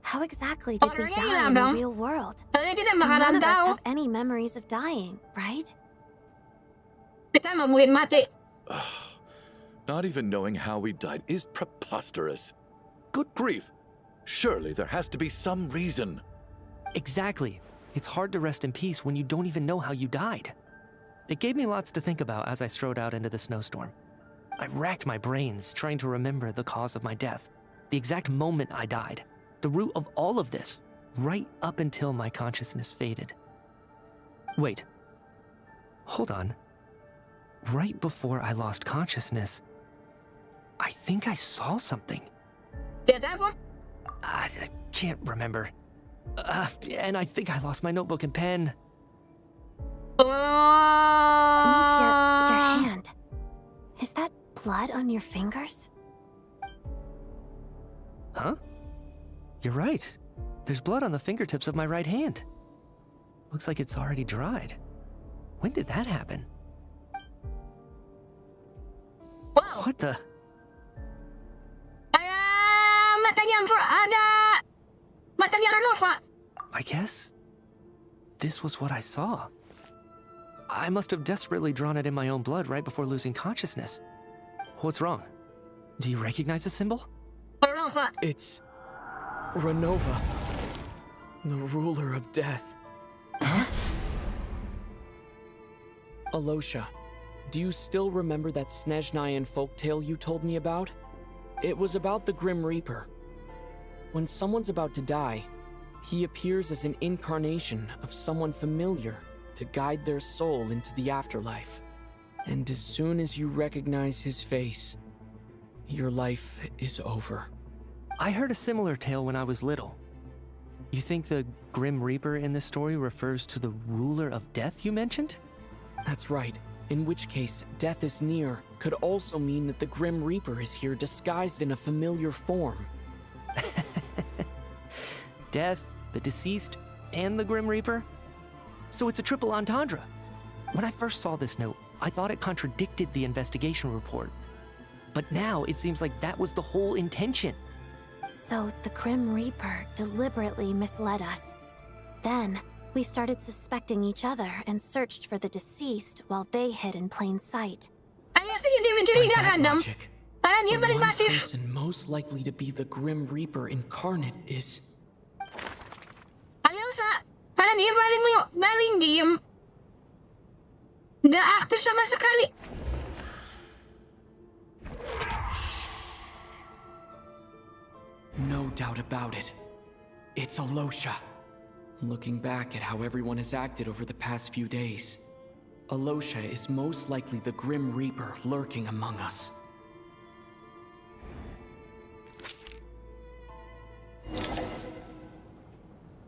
How exactly did we die in the real world? None of us have any memories of dying, right? Not even knowing how we died is preposterous. Good grief. Surely there has to be some reason. Exactly. It's hard to rest in peace when you don't even know how you died. It gave me lots to think about as I strode out into the snowstorm. I racked my brains trying to remember the cause of my death, the exact moment I died, the root of all of this, right up until my consciousness faded. Wait. Hold on. Right before I lost consciousness, I think I saw something. Yeah, that one? I can't remember. And I think I lost my notebook and pen. Is that blood on your fingers? Huh? You're right. There's blood on the fingertips of my right hand. Looks like it's already dried. When did that happen? Wow. What the? I guess this was what I saw. I must have desperately drawn it in my own blood right before losing consciousness. What's wrong? Do you recognize the symbol? It's Renova, the ruler of death. Alosha, do you still remember that Snezhnayan folktale you told me about? It was about the Grim Reaper. When someone's about to die, he appears as an incarnation of someone familiar to guide their soul into the afterlife. And as soon as you recognize his face, your life is over. I heard a similar tale when I was little. You think the Grim Reaper in this story refers to the ruler of death you mentioned? That's right. In which case, death is near could also mean that the Grim Reaper is here disguised in a familiar form. Death, the deceased, and the Grim Reaper? So it's a triple entendre. When I first saw this note, I thought it contradicted the investigation report. But now it seems like that was the whole intention. So the Grim Reaper deliberately misled us. Then, we started suspecting each other and searched for the deceased while they hid in plain sight. By that logic, the one person most likely to be the Grim Reaper incarnate is... Parang dia paling diem. Nggak aktif sama sekali. No doubt about it. It's Alosha. Looking back at how everyone has acted over the past few days, Alosha is most likely the Grim Reaper lurking among us.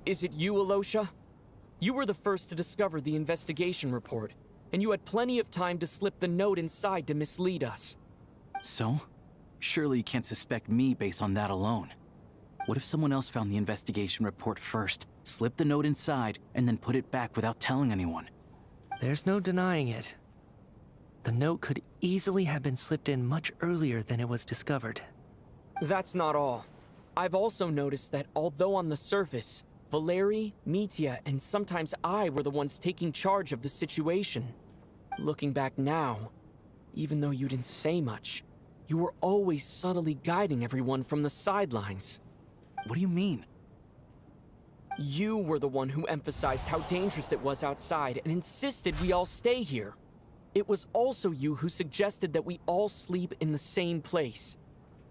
Is it you, Alosha? You were the first to discover the investigation report, and you had plenty of time to slip the note inside to mislead us. So? Surely you can't suspect me based on that alone. What if someone else found the investigation report first, slipped the note inside, and then put it back without telling anyone? There's no denying it. The note could easily have been slipped in much earlier than it was discovered. That's not all. I've also noticed that although on the surface, Valeri, Mitya, and sometimes I were the ones taking charge of the situation. Looking back now, even though you didn't say much, you were always subtly guiding everyone from the sidelines. What do you mean? You were the one who emphasized how dangerous it was outside and insisted we all stay here. It was also you who suggested that we all sleep in the same place.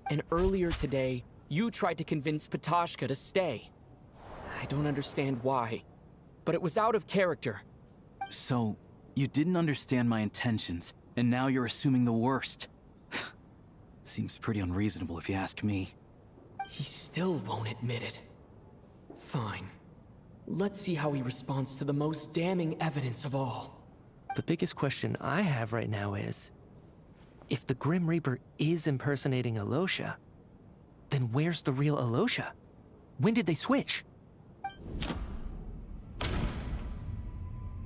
And earlier today, you tried to convince Patashka to stay. I don't understand why, but it was out of character. So, you didn't understand my intentions, and now you're assuming the worst. Seems pretty unreasonable if you ask me. He still won't admit it. Fine. Let's see how he responds to the most damning evidence of all. The biggest question I have right now is, if the Grim Reaper is impersonating Alosha, then where's the real Alosha? When did they switch?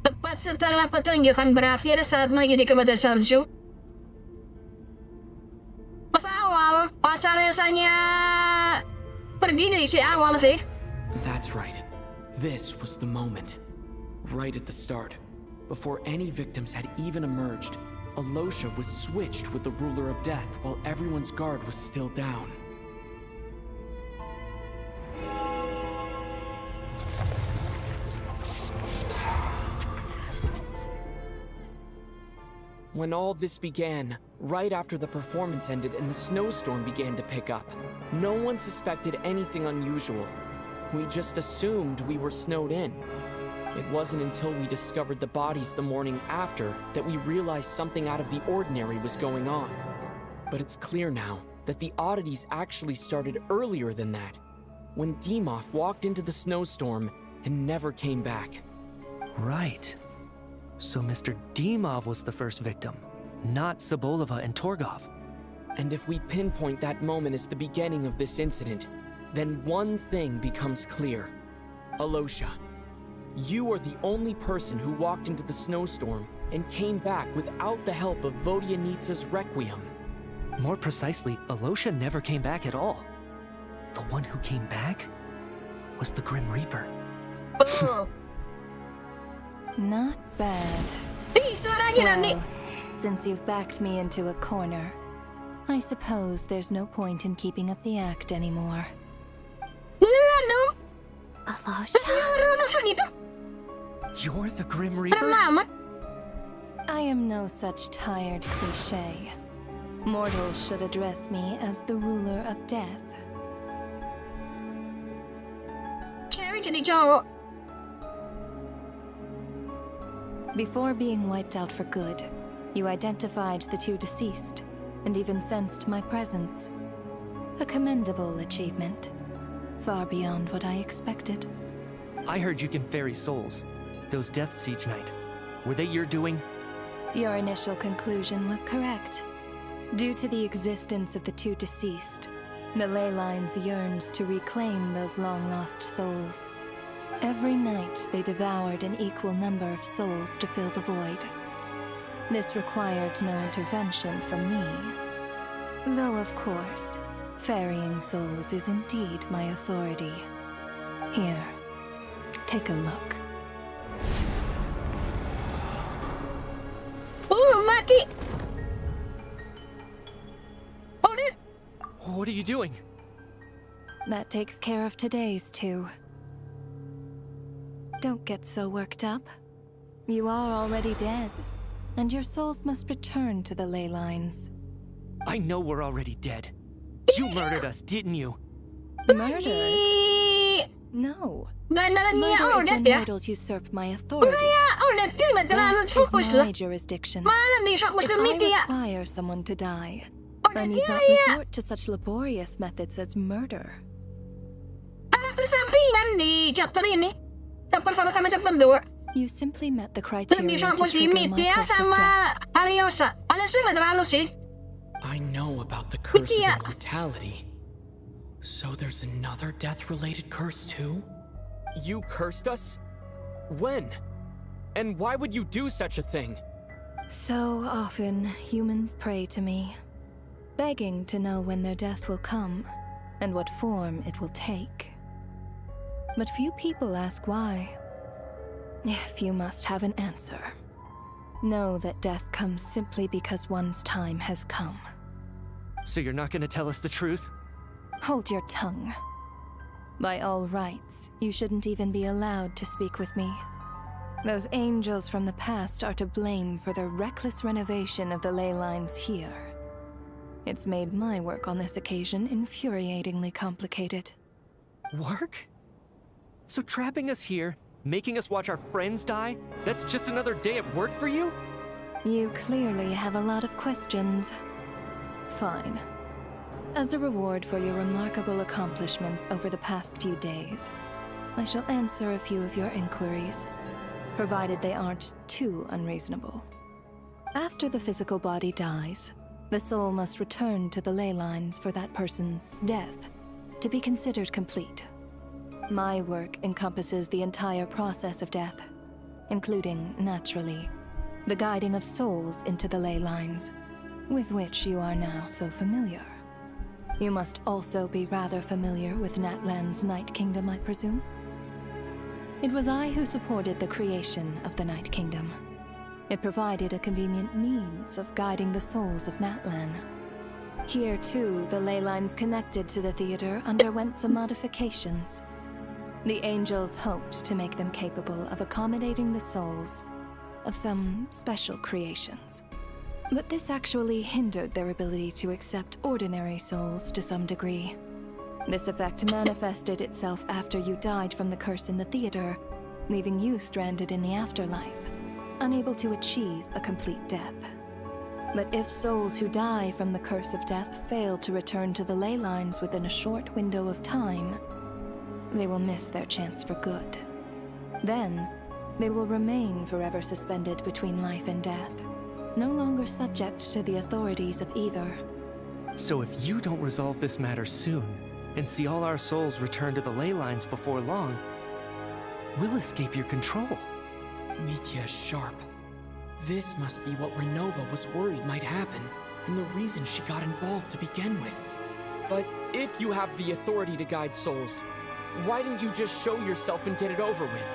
Tepat setelah pertunjukan berakhir saat menjadi kepada salju. Pas awal, pas Selesainya pergi dari si awal sih. That's right. This was the moment. Right at the start. Before any victims had even emerged, Alosha was switched with the ruler of death while everyone's guard was still down. When all this began, right after the performance ended and the snowstorm began to pick up, no one suspected anything unusual. We just assumed we were snowed in. It wasn't until we discovered the bodies the morning after that we realized something out of the ordinary was going on. But it's clear now that the oddities actually started earlier than that, when Dimov walked into the snowstorm and never came back. Right. So Mr. Dimov was the first victim, not Sobolova and Torgov. And if we pinpoint that moment as the beginning of this incident, then one thing becomes clear. Alosha, you are the only person who walked into the snowstorm and came back without the help of Vodyanitsa's Requiem. More precisely, Alosha never came back at all. The one who came back was the Grim Reaper. Not bad. Well, since you've backed me into a corner, I suppose there's no point in keeping up the act anymore. Alosha. You're the Grim Reaper? I am no such tired cliché. Mortals should address me as the ruler of death. Before being wiped out for good, you identified the two deceased, and even sensed my presence. A commendable achievement. Far beyond what I expected. I heard you can ferry souls. Those deaths each night. Were they your doing? Your initial conclusion was correct. Due to the existence of the two deceased, the ley lines yearned to reclaim those long-lost souls. Every night they devoured an equal number of souls to fill the void. This required no intervention from me. Though, of course, ferrying souls is indeed my authority. Here, take a look. Mati! What are you doing? That takes care of today's too. Don't get so worked up. You are already dead, and your souls must return to the ley lines. I know we're already dead. You murdered us, didn't you? Murdered? No. Murder is when mortals usurp my authority. Death is my jurisdiction. If I require someone to die, I need not resort to such laborious methods as murder. You simply met the criteria to trigger my curse of death. I know about the curse of immortality. So there's another death-related curse too? You cursed us? When? And why would you do such a thing? So often, humans pray to me, begging to know when their death will come, and what form it will take. But few people ask why. If you must have an answer, know that death comes simply because one's time has come. So you're not gonna tell us the truth? Hold your tongue. By all rights, you shouldn't even be allowed to speak with me. Those angels from the past are to blame for the reckless renovation of the ley lines here. It's made my work on this occasion infuriatingly complicated. Work? So trapping us here, making us watch our friends die, that's just another day at work for you? You clearly have a lot of questions. Fine. As a reward for your remarkable accomplishments over the past few days, I shall answer a few of your inquiries, provided they aren't too unreasonable. After the physical body dies, the soul must return to the ley lines for that person's death to be considered complete. My work encompasses the entire process of death, including, naturally, the guiding of souls into the ley lines, with which you are now so familiar. You must also be rather familiar with Natlan's Night Kingdom, I presume? It was I who supported the creation of the Night Kingdom. It provided a convenient means of guiding the souls of Natlan. Here, too, the ley lines connected to the theater underwent some modifications. The angels hoped to make them capable of accommodating the souls of some special creations. But this actually hindered their ability to accept ordinary souls to some degree. This effect manifested itself after you died from the curse in the theater, leaving you stranded in the afterlife, unable to achieve a complete death. But if souls who die from the curse of death fail to return to the ley lines within a short window of time, they will miss their chance for good. Then, they will remain forever suspended between life and death, no longer subject to the authorities of either. So if you don't resolve this matter soon, and see all our souls return to the ley lines before long, we'll escape your control. Mitya is sharp. This must be what Renova was worried might happen, and the reason she got involved to begin with. But if you have the authority to guide souls, why didn't you just show yourself and get it over with?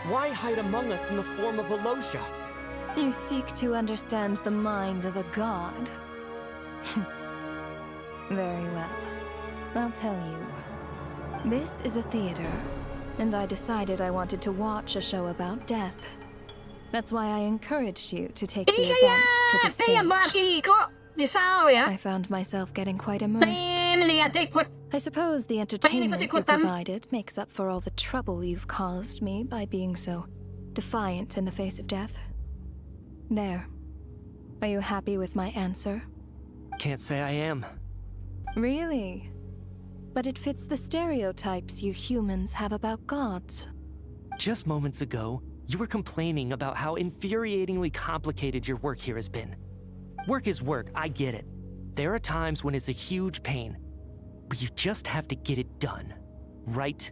Why hide among us in the form of Alosia? You seek to understand the mind of a god. Very well. I'll tell you. This is a theater, and I decided I wanted to watch a show about death. That's why I encouraged you to take the events to the stage. I found myself getting quite immersed. I suppose the entertainment you provided makes up for all the trouble you've caused me by being so defiant in the face of death. There. Are you happy with my answer? Can't say I am. Really? But it fits the stereotypes you humans have about gods. Just moments ago, you were complaining about how infuriatingly complicated your work here has been. Work is work, I get it. There are times when it's a huge pain, but you just have to get it done, right?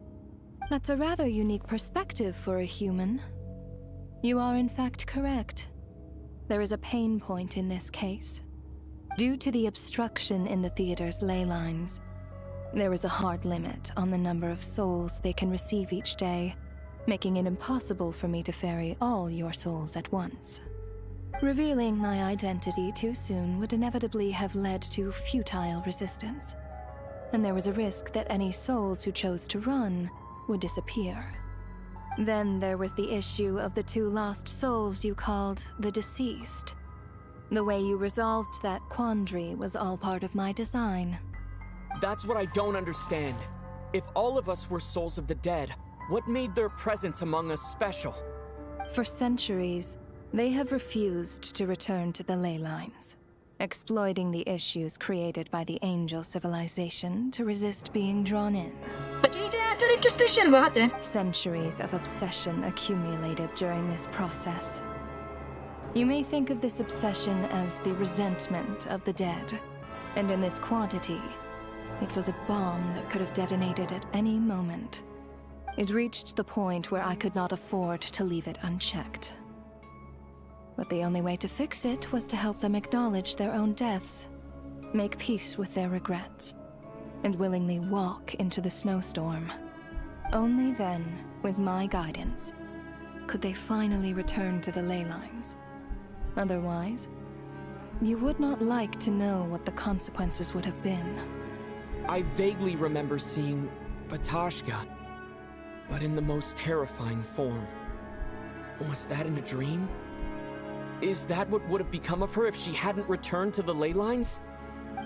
That's a rather unique perspective for a human. You are in fact correct. There is a pain point in this case. Due to the obstruction in the theater's ley lines, there is a hard limit on the number of souls they can receive each day, making it impossible for me to ferry all your souls at once. Revealing my identity too soon would inevitably have led to futile resistance, and there was a risk that any souls who chose to run would disappear. Then there was the issue of the 2 lost souls you called the deceased. The way you resolved that quandary was all part of my design. That's what I don't understand. If all of us were souls of the dead, what made their presence among us special? For centuries, they have refused to return to the ley lines, exploiting the issues created by the angel civilization to resist being drawn in. Centuries of obsession accumulated during this process. You may think of this obsession as the resentment of the dead, and in this quantity, it was a bomb that could have detonated at any moment. It reached the point where I could not afford to leave it unchecked. But the only way to fix it was to help them acknowledge their own deaths, make peace with their regrets, and willingly walk into the snowstorm. Only then, with my guidance, could they finally return to the ley lines. Otherwise, you would not like to know what the consequences would have been. I vaguely remember seeing Batashka, but in the most terrifying form. Was that in a dream? Is that what would have become of her if she hadn't returned to the ley lines?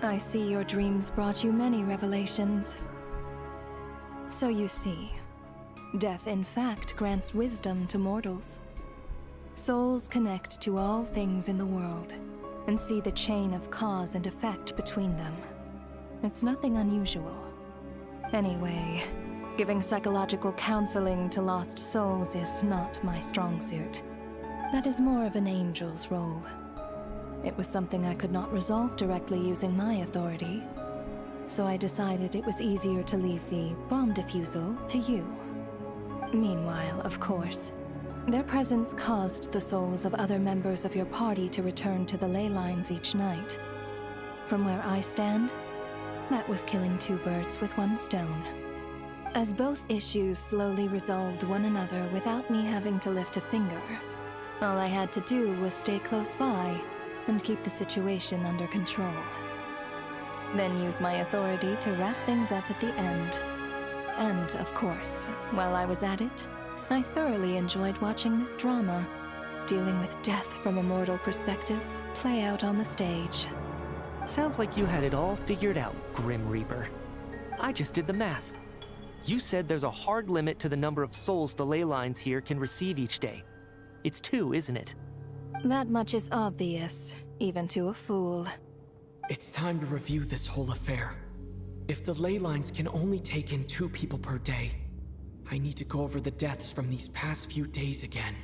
I see your dreams brought you many revelations. So you see, death in fact grants wisdom to mortals. Souls connect to all things in the world, and see the chain of cause and effect between them. It's nothing unusual. Anyway, giving psychological counseling to lost souls is not my strong suit. That is more of an angel's role. It was something I could not resolve directly using my authority, so I decided it was easier to leave the bomb defusal to you. Meanwhile, of course, their presence caused the souls of other members of your party to return to the ley lines each night. From where I stand, that was killing 2 birds with 1 stone. As both issues slowly resolved one another without me having to lift a finger, all I had to do was stay close by and keep the situation under control. Then use my authority to wrap things up at the end. And, of course, while I was at it, I thoroughly enjoyed watching this drama, dealing with death from a mortal perspective, play out on the stage. Sounds like you had it all figured out, Grim Reaper. I just did the math. You said there's a hard limit to the number of souls the ley lines here can receive each day. It's 2, isn't it? That much is obvious, even to a fool. It's time to review this whole affair. If the ley lines can only take in 2 people per day, I need to go over the deaths from these past few days again.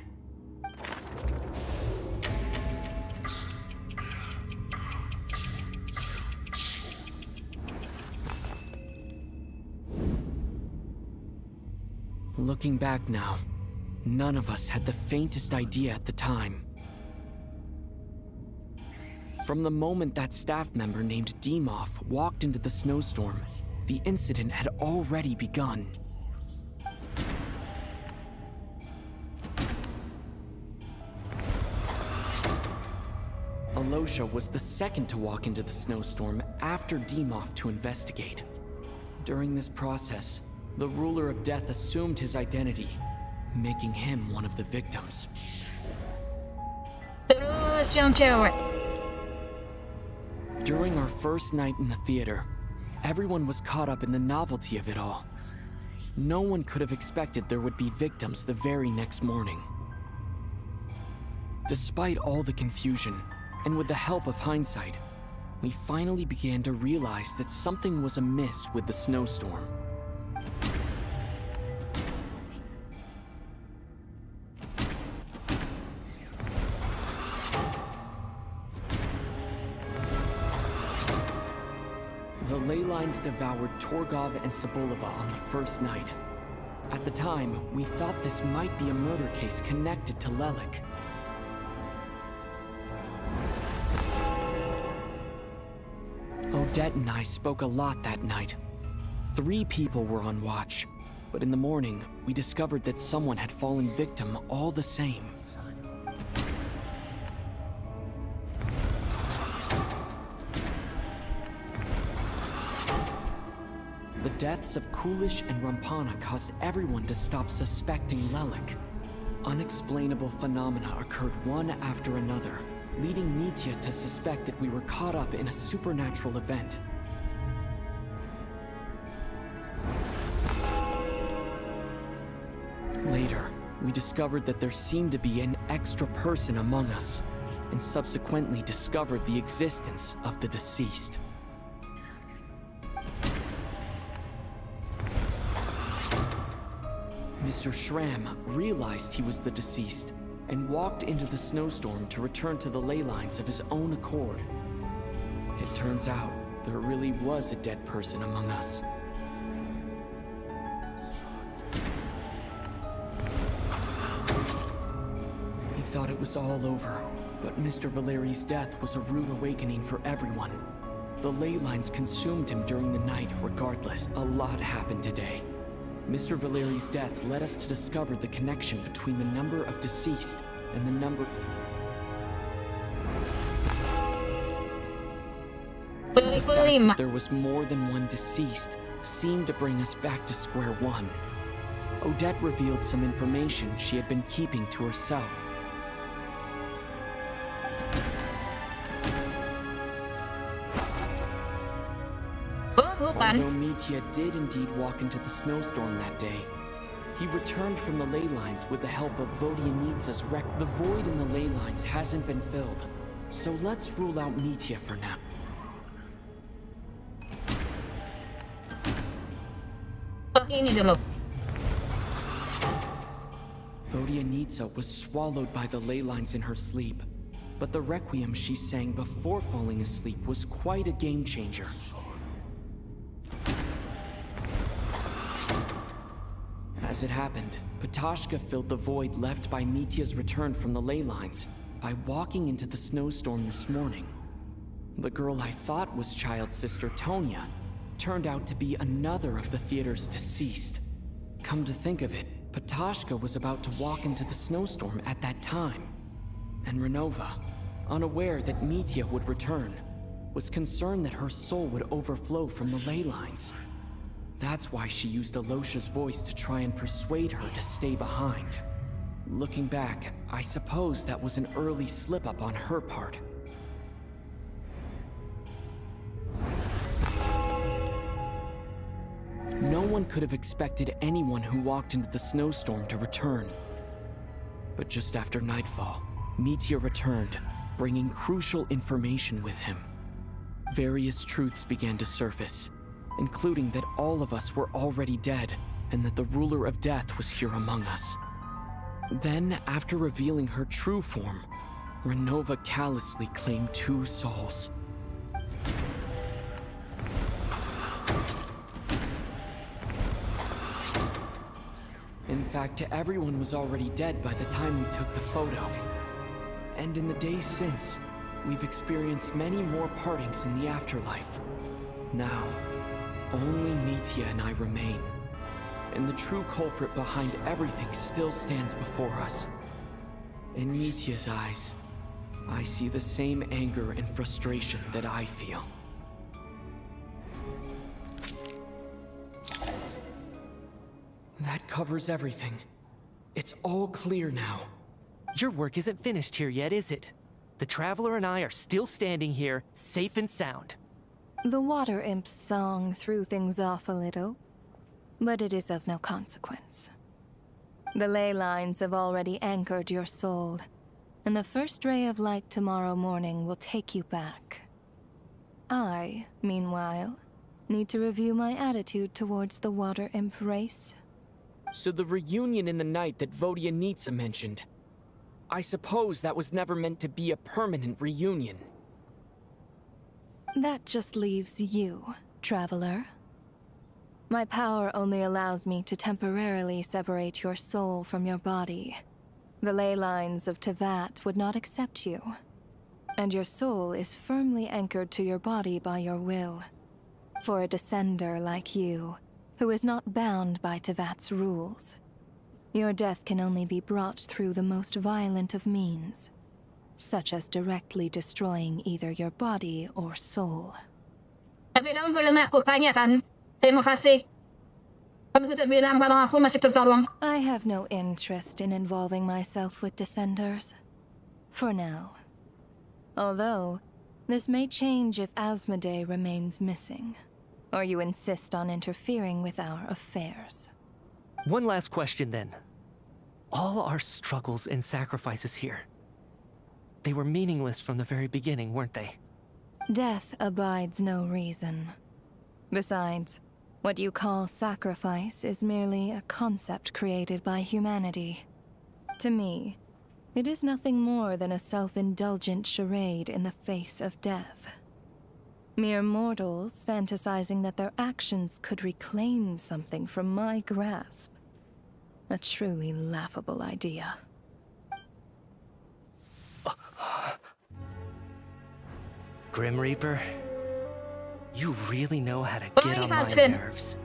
Looking back now, none of us had the faintest idea at the time. From the moment that staff member named Dimov walked into the snowstorm, the incident had already begun. Alosha was the second to walk into the snowstorm after Dimov to investigate. During this process, the ruler of death assumed his identity, making him one of the victims. Terus yang cewek. During our first night in the theater, everyone was caught up in the novelty of it all. No one could have expected there would be victims the very next morning. Despite all the confusion, and with the help of hindsight, we finally began to realize that something was amiss with the snowstorm. The ley lines devoured Torgov and Sobolova on the first night. At the time, we thought this might be a murder case connected to Lelik. Odette and I spoke a lot that night. 3 people were on watch, but in the morning, we discovered that someone had fallen victim all the same. The deaths of Kulish and Rampana caused everyone to stop suspecting Lelik. Unexplainable phenomena occurred one after another, leading Mitya to suspect that we were caught up in a supernatural event. Later, we discovered that there seemed to be an extra person among us, and subsequently discovered the existence of the deceased. Mr. Schramm realized he was the deceased and walked into the snowstorm to return to the ley lines of his own accord. It turns out there really was a dead person among us. He thought it was all over, but Mr. Valeri's death was a rude awakening for everyone. The ley lines consumed him during the night regardless. A lot happened today. Mr. Valeri's death led us to discover the connection between the number of deceased and the number... The fact that there was more than one deceased seemed to bring us back to square one. Odette revealed some information she had been keeping to herself. Although Mitya did indeed walk into the snowstorm that day, he returned from the ley lines with the help of Vodianitsa's wreck. The void in the ley lines hasn't been filled, so let's rule out Mitya for now. Ini dulu. Vodianitsa was swallowed by the ley lines in her sleep, but the requiem she sang before falling asleep was quite a game changer. As it happened, Patashka filled the void left by Mitya's return from the ley lines by walking into the snowstorm this morning. The girl I thought was child's sister Tonya turned out to be another of the theater's deceased. Come to think of it, Patashka was about to walk into the snowstorm at that time. And Renova, unaware that Mitya would return, was concerned that her soul would overflow from the ley lines. That's why she used Alosha's voice to try and persuade her to stay behind. Looking back, I suppose that was an early slip-up on her part. No one could have expected anyone who walked into the snowstorm to return. But just after nightfall, Mitya returned, bringing crucial information with him. Various truths began to surface, including that all of us were already dead, and that the ruler of death was here among us. Then, after revealing her true form, Renova callously claimed 2 souls. In fact, everyone was already dead by the time we took the photo. And in the days since, we've experienced many more partings in the afterlife. Now, only Nitya and I remain. And the true culprit behind everything still stands before us. In Nitya's eyes, I see the same anger and frustration that I feel. That covers everything. It's all clear now. Your work isn't finished here yet, is it? The Traveler and I are still standing here, safe and sound. The Water Imp's song threw things off a little, but it is of no consequence. The ley lines have already anchored your soul, and the first ray of light tomorrow morning will take you back. I, meanwhile, need to review my attitude towards the Water Imp race. So the reunion in the night that Vodyanitsa mentioned, I suppose that was never meant to be a permanent reunion. That just leaves you, Traveler. My power only allows me to temporarily separate your soul from your body. The ley lines of Tevat would not accept you, and your soul is firmly anchored to your body by your will. For a descender like you, who is not bound by Tevat's rules, your death can only be brought through the most violent of means, such as directly destroying either your body or soul. Tapi kamu belum aku tanya kan? Terima kasih. Kamu sudah bilang kalau aku masih tertolong. I have no interest in involving myself with Descenders. For now. Although, this may change if Asmodee remains missing, or you insist on interfering with our affairs. One last question then. All our struggles and sacrifices here, they were meaningless from the very beginning, weren't they? Death abides no reason. Besides, what you call sacrifice is merely a concept created by humanity. To me, it is nothing more than a self-indulgent charade in the face of death. Mere mortals fantasizing that their actions could reclaim something from my grasp. A truly laughable idea. Grim Reaper, you really know how to get on my nerves.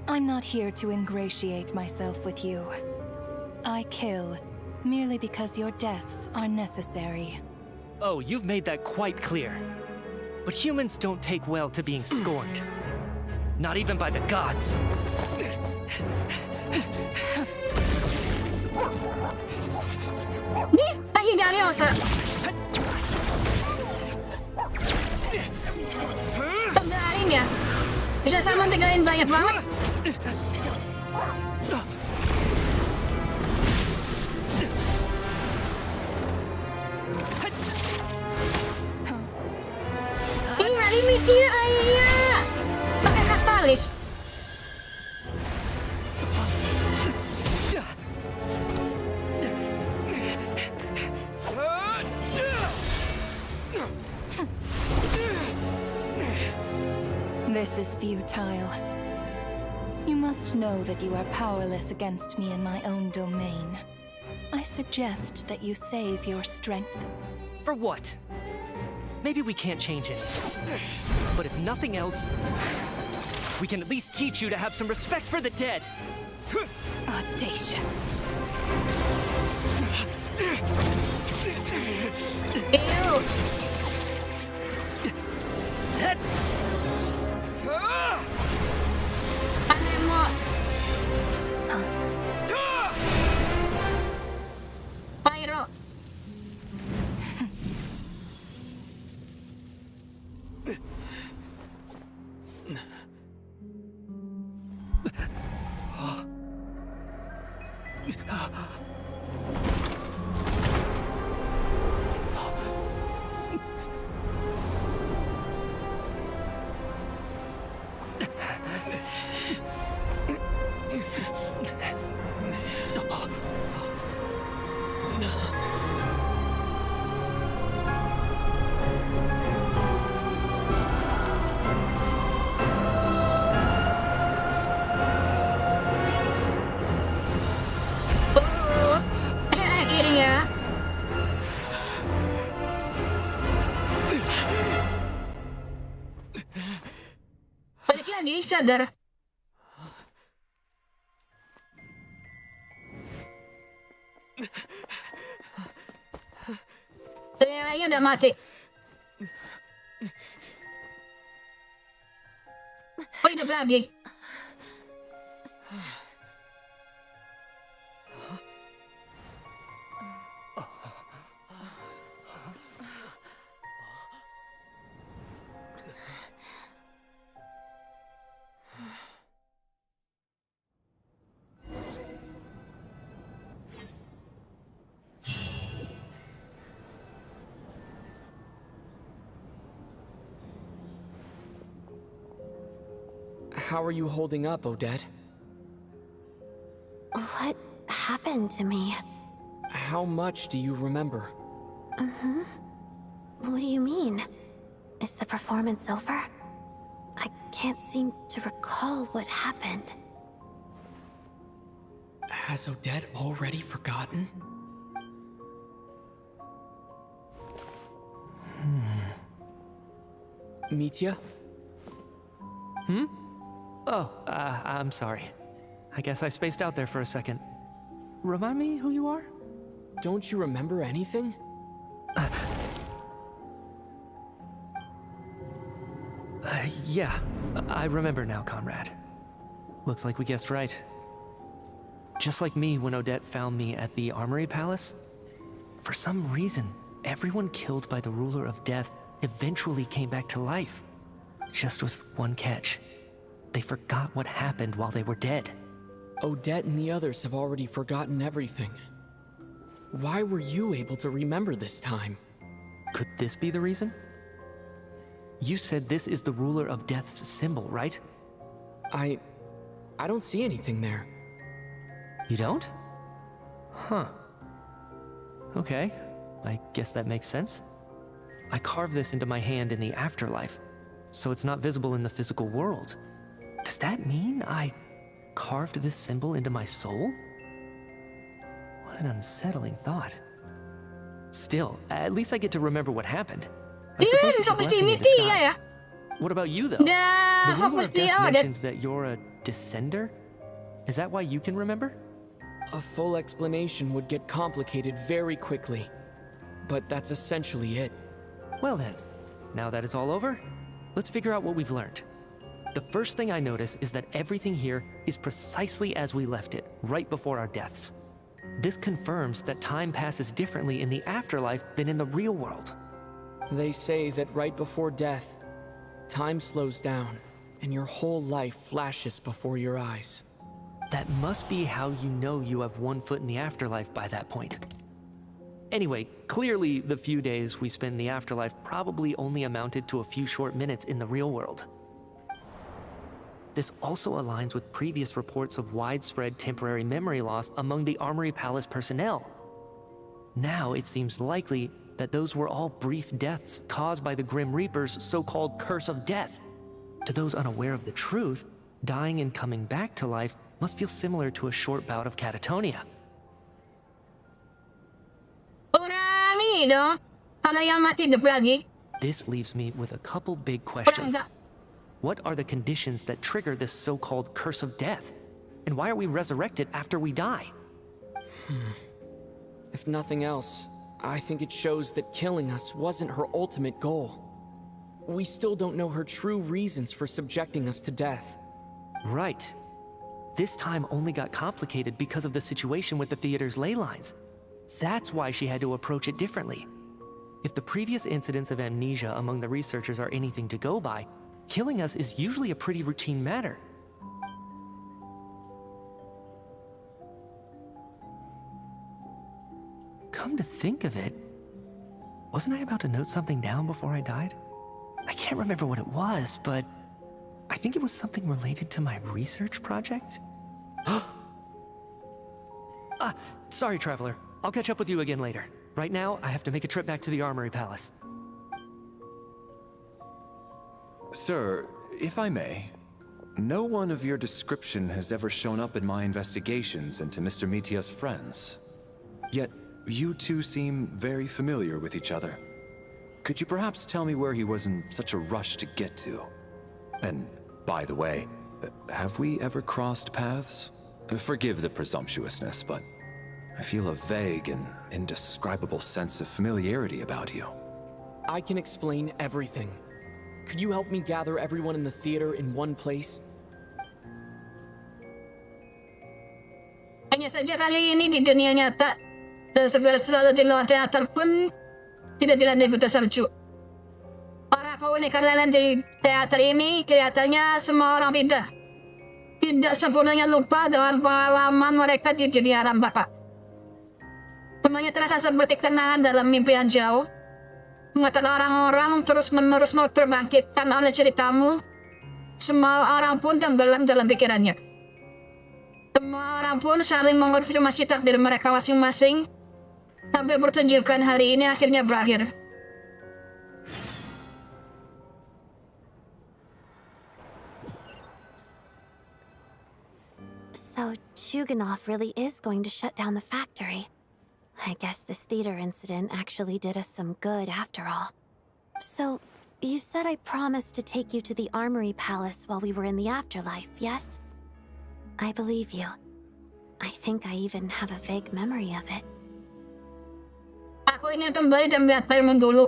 I'm not here to ingratiate myself with you. I kill merely because your deaths are necessary. Oh, you've made that quite clear. But humans don't take well to being scorned. Not even by the gods. Pemberani ya? Bisa sama tinggalin banyak banget. Ini mikir ayah. Pakai katalis. This is futile. You must know that you are powerless against me in my own domain. I suggest that you save your strength. For what? Maybe we can't change it. But if nothing else, we can at least teach you to have some respect for the dead. Audacious. Ew. Pyro. sadar. Dia udah mati. Oh, hidup lagi. How are you holding up, Odette? What happened to me? How much do you remember? What do you mean? Is the performance over? I can't seem to recall what happened. Has Odette already forgotten? Mitya? Oh, I'm sorry. I guess I spaced out there for a second. Remind me who you are? Don't you remember anything? Yeah, I remember now, comrade. Looks like we guessed right. Just like me when Odette found me at the Armory Palace, for some reason, everyone killed by the Ruler of Death eventually came back to life. Just with one catch. They forgot what happened while they were dead. Odette and the others have already forgotten everything. Why were you able to remember this time? Could this be the reason? You said this is the Ruler of Death's symbol, right? I don't see anything there. You don't? Huh. Okay, I guess that makes sense. I carved this into my hand in the afterlife, so it's not visible in the physical world. Does that mean I carved this symbol into my soul? What an unsettling thought. Still, at least I get to remember what happened. I suppose it's a blessing in disguise. What about you, though? The Ruler of Death mentioned that you're a descender? Is that why you can remember? A full explanation would get complicated very quickly. But that's essentially it. Well then, now that it's all over, let's figure out what we've learned. The first thing I notice is that everything here is precisely as we left it, right before our deaths. This confirms that time passes differently in the afterlife than in the real world. They say that right before death, time slows down, and your whole life flashes before your eyes. That must be how you know you have one foot in the afterlife by that point. Anyway, clearly the few days we spend in the afterlife probably only amounted to a few short minutes in the real world. This also aligns with previous reports of widespread temporary memory loss among the Armory Palace personnel. Now it seems likely that those were all brief deaths caused by the Grim Reaper's so-called curse of death. To those unaware of the truth, dying and coming back to life must feel similar to a short bout of catatonia. This leaves me with a couple big questions. What are the conditions that trigger this so-called curse of death? And why are we resurrected after we die? If nothing else, I think it shows that killing us wasn't her ultimate goal. We still don't know her true reasons for subjecting us to death. Right. This time only got complicated because of the situation with the theater's ley lines. That's why she had to approach it differently. If the previous incidents of amnesia among the researchers are anything to go by, killing us is usually a pretty routine matter. Come to think of it, wasn't I about to note something down before I died? I can't remember what it was, but I think it was something related to my research project. Sorry, Traveler. I'll catch up with you again later. Right now, I have to make a trip back to the Armory Palace. Sir, if I may, no one of your description has ever shown up in my investigations into Mr. Mitya's friends. Yet, you two seem very familiar with each other. Could you perhaps tell me where he was in such a rush to get to? And, by the way, Have we ever crossed paths? Forgive the presumptuousness, but I feel a vague and indescribable sense of familiarity about you. I can explain everything. Could you help me gather everyone in the theater in one place? Hanya saja kali ini di dunia nyata, dan segala sesuatu di luar teater pun tidak dilandai buta salju. Para keunikan lain di teater ini kelihatannya semua orang beda. Tidak sempurnanya lupa dengan pengalaman mereka di dunia rambaka. Semuanya terasa seperti kenangan dalam mimpi yang jauh. Ingatan orang-orang terus-menerus mau terbangkitkan oleh ceritamu. Semua orang pun tenggelam dalam pikirannya. Semua orang pun saling mengonfirmasi takdir mereka masing-masing. Sampai pertunjukan hari ini akhirnya berakhir. So, Chuganov really is going to shut down the factory. I guess this theater incident actually did us some good after all. So, you said I promised to take you to the Armory Palace while we were in the afterlife, yes? I believe you. I think I even have a vague memory of it. Aku ingin kembali dan melihat Paimon dulu.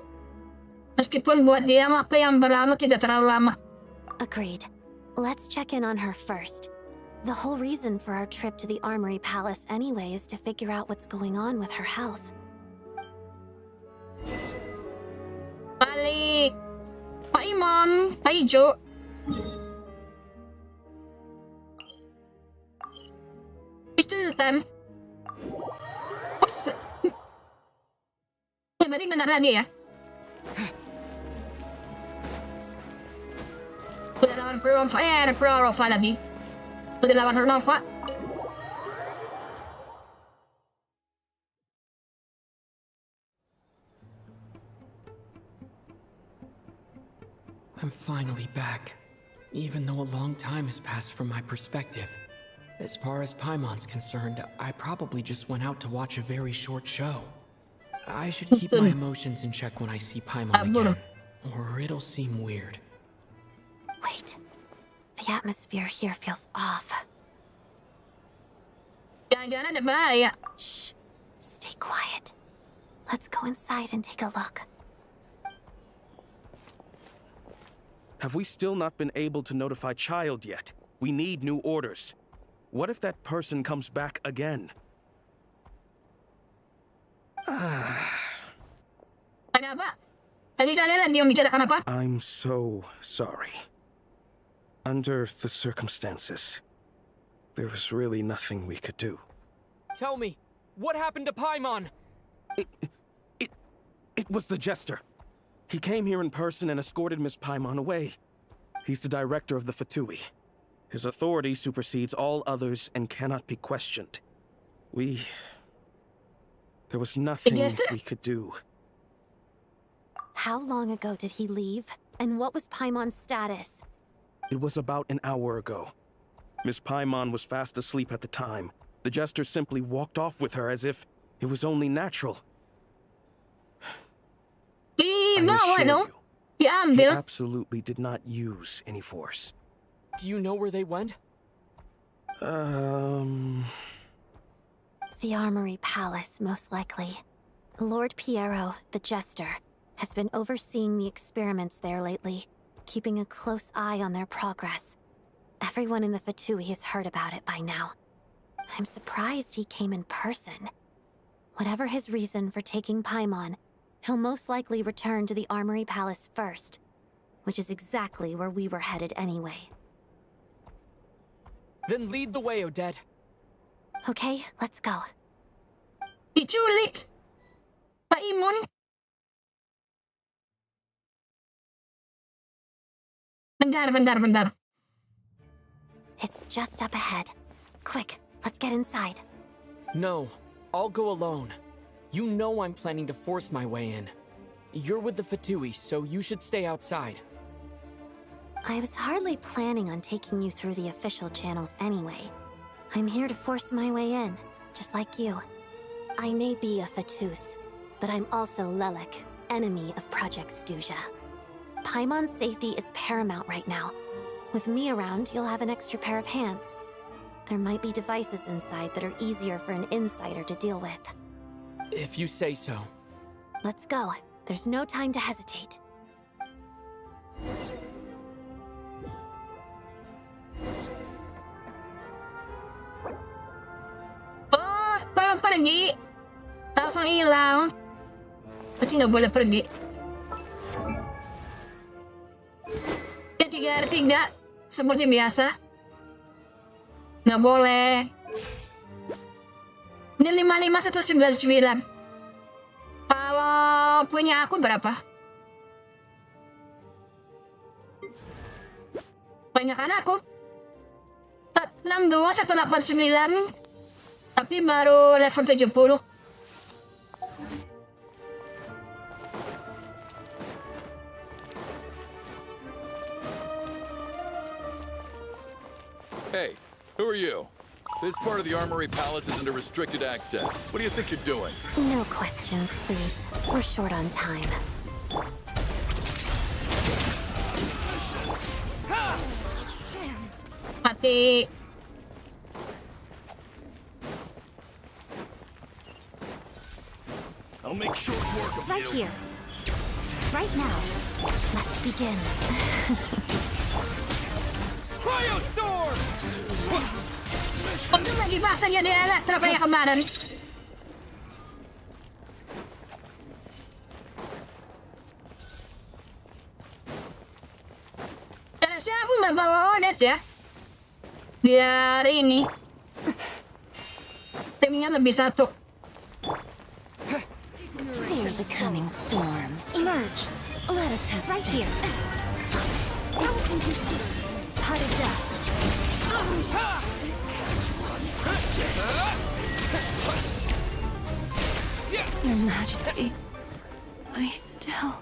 Meskipun buat dia waktu yang berlalu tidak terlalu lama. Agreed. Let's check in on her first. The whole reason for our trip to the Armory Palace anyway is to figure out what's going on with her health. Balik. Paimon, Paijo. Still time. Ya, berarti benar lagi ya? Udah lawan Pro-Rova lagi. Udah lawan Nova. I'm finally back, even though a long time has passed from my perspective. As far as Paimon's concerned, I probably just went out to watch a very short show. I should keep my emotions in check when I see Paimon again, or it'll seem weird. Wait. The atmosphere here feels off. Jangan-jangan ada bahaya. Shh. Stay quiet. Let's go inside and take a look. Have we still not been able to notify Child yet? We need new orders. What if that person comes back again? Ada apa? Tadi kalian yang bicarakan apa? I'm so sorry. Under the circumstances, there was really nothing we could do. Tell me, what happened to Paimon? It was the Jester. He came here in person and escorted Miss Paimon away. He's the director of the Fatui. His authority supersedes all others and cannot be questioned. There was nothing we could do. How long ago did he leave? And what was Paimon's status? It was about an hour ago. Miss Paimon was fast asleep at the time. The Jester simply walked off with her as if it was only natural. He absolutely did not use any force. Do you know where they went? The Armory Palace, most likely. Lord Piero, the Jester, has been overseeing the experiments there lately, keeping a close eye on their progress. Everyone in the Fatui has heard about it by now. I'm surprised he came in person. Whatever his reason for taking Paimon, he'll most likely return to the Armory Palace first, which is exactly where we were headed anyway. Then lead the way, Odette. Okay, let's go. Diculik! Paimon! Bentar. It's just up ahead. Quick, let's get inside. No, I'll go alone. You know I'm planning to force my way in. You're with the Fatui, so you should stay outside. I was hardly planning on taking you through the official channels anyway. I'm here to force my way in, just like you. I may be a Fatus, but I'm also Lelek, enemy of Project Stuzha. Paimon's safety is paramount right now. With me around, you'll have an extra pair of hands. There might be devices inside that are easier for an insider to deal with. If you say so. Let's go. There's no time to hesitate. Oh, kalau pergi langsung hilang. Berarti nggak boleh pergi. Ya, 3 seperti biasa. Nggak boleh. Ini 55199. Kalau punya akun berapa? Banyak kan aku? 62189. Tapi baru level 70. Hey, who are you? This part of the Armory Palace is under restricted access. What do you think you're doing? No questions, please. We're short on time. Mati. I'll make short work of Right you. here. Right now. Let's begin. Cryostorm! Huwag naman ibasa niya ni Electra pa yung kamanan. Karena siya pun membawa Odet ya. Di hari ini. Timnya lebih satu. Fear the coming storm. Emerge. Let us have right here. Pot of death. Your Majesty, I still...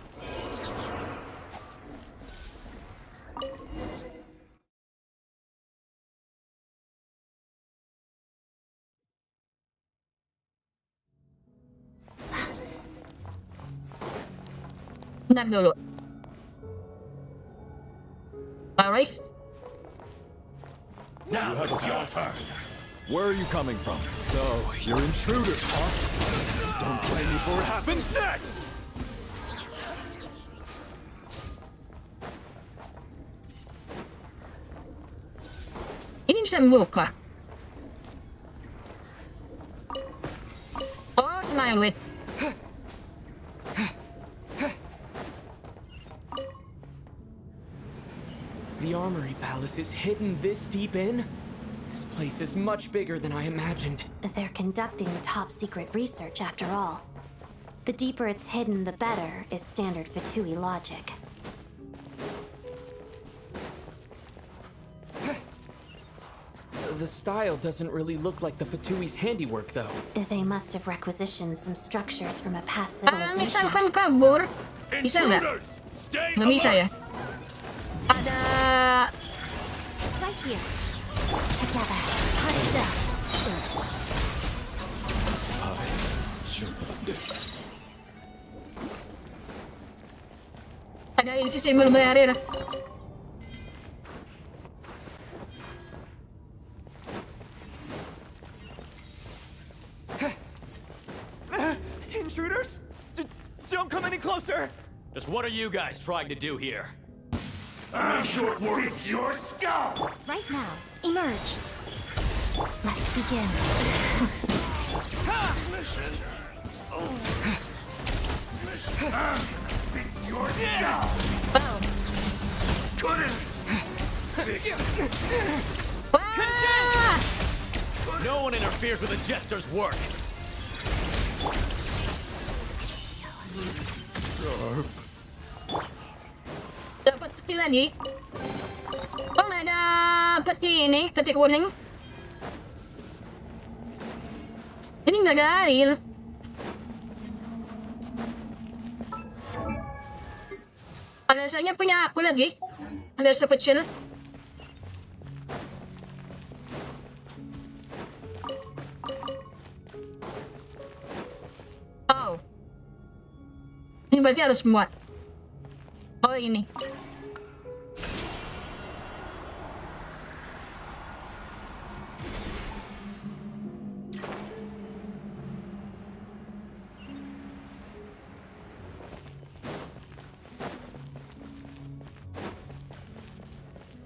Bentar dulu. Alright. Now it's your turn. Where are you coming from? So, you're intruders, huh? Don't blame me for what happens next! Ini bisa membuka. Oh, smile with. The Armory Palace is hidden this deep in? This place is much bigger than I imagined. They're conducting top-secret research after all. The deeper it's hidden, the better, is standard Fatui logic. The style doesn't really look like the Fatui's handiwork, though. They must have requisitioned some structures from a past Misalkan civilization. kabur. Bisa nggak? Nggak bisa ya? Ada... Right here. Together. Pot of death. Ada isi simbol barrier. Intruders? Don't come any closer! Just what are you guys trying to do here? I'm short work of your skull! Right now. Emerge. Let's begin. Mission. It's your skull! Couldn't fix it. No one interferes with a jester's work. Dapat peti lagi. Oh, ada peti ini, peti kuning. Ini nggak ada air. Alasannya punya aku lagi. Ada sepecil. Oh. Ini berarti harus muat. Oh, ini.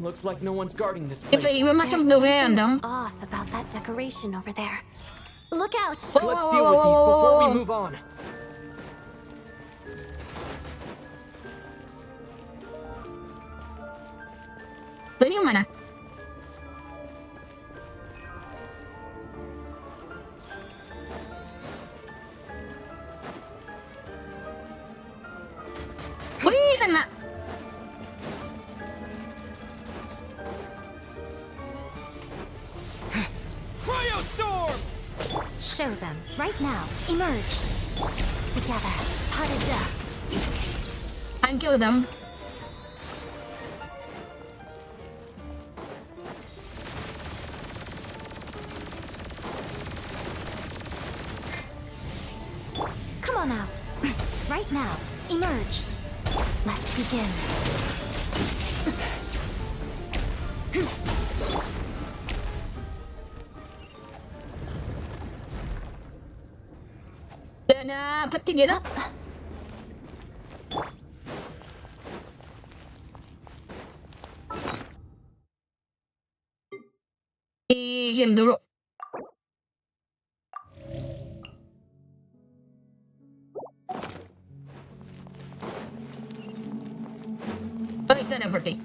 Looks like no one's guarding this place. Tiba-tiba masuk There's durian dong. something off about that decoration over there. Look out! Let's deal with these before we move on. Ini yang mana? Wih, kena. Show them, right now. Emerge. Together, part of death. Hancur them. Come on out. Right now. Emerge. Let's begin. Dan peti dia dah. Diam dulu. Oh, itu ada peti.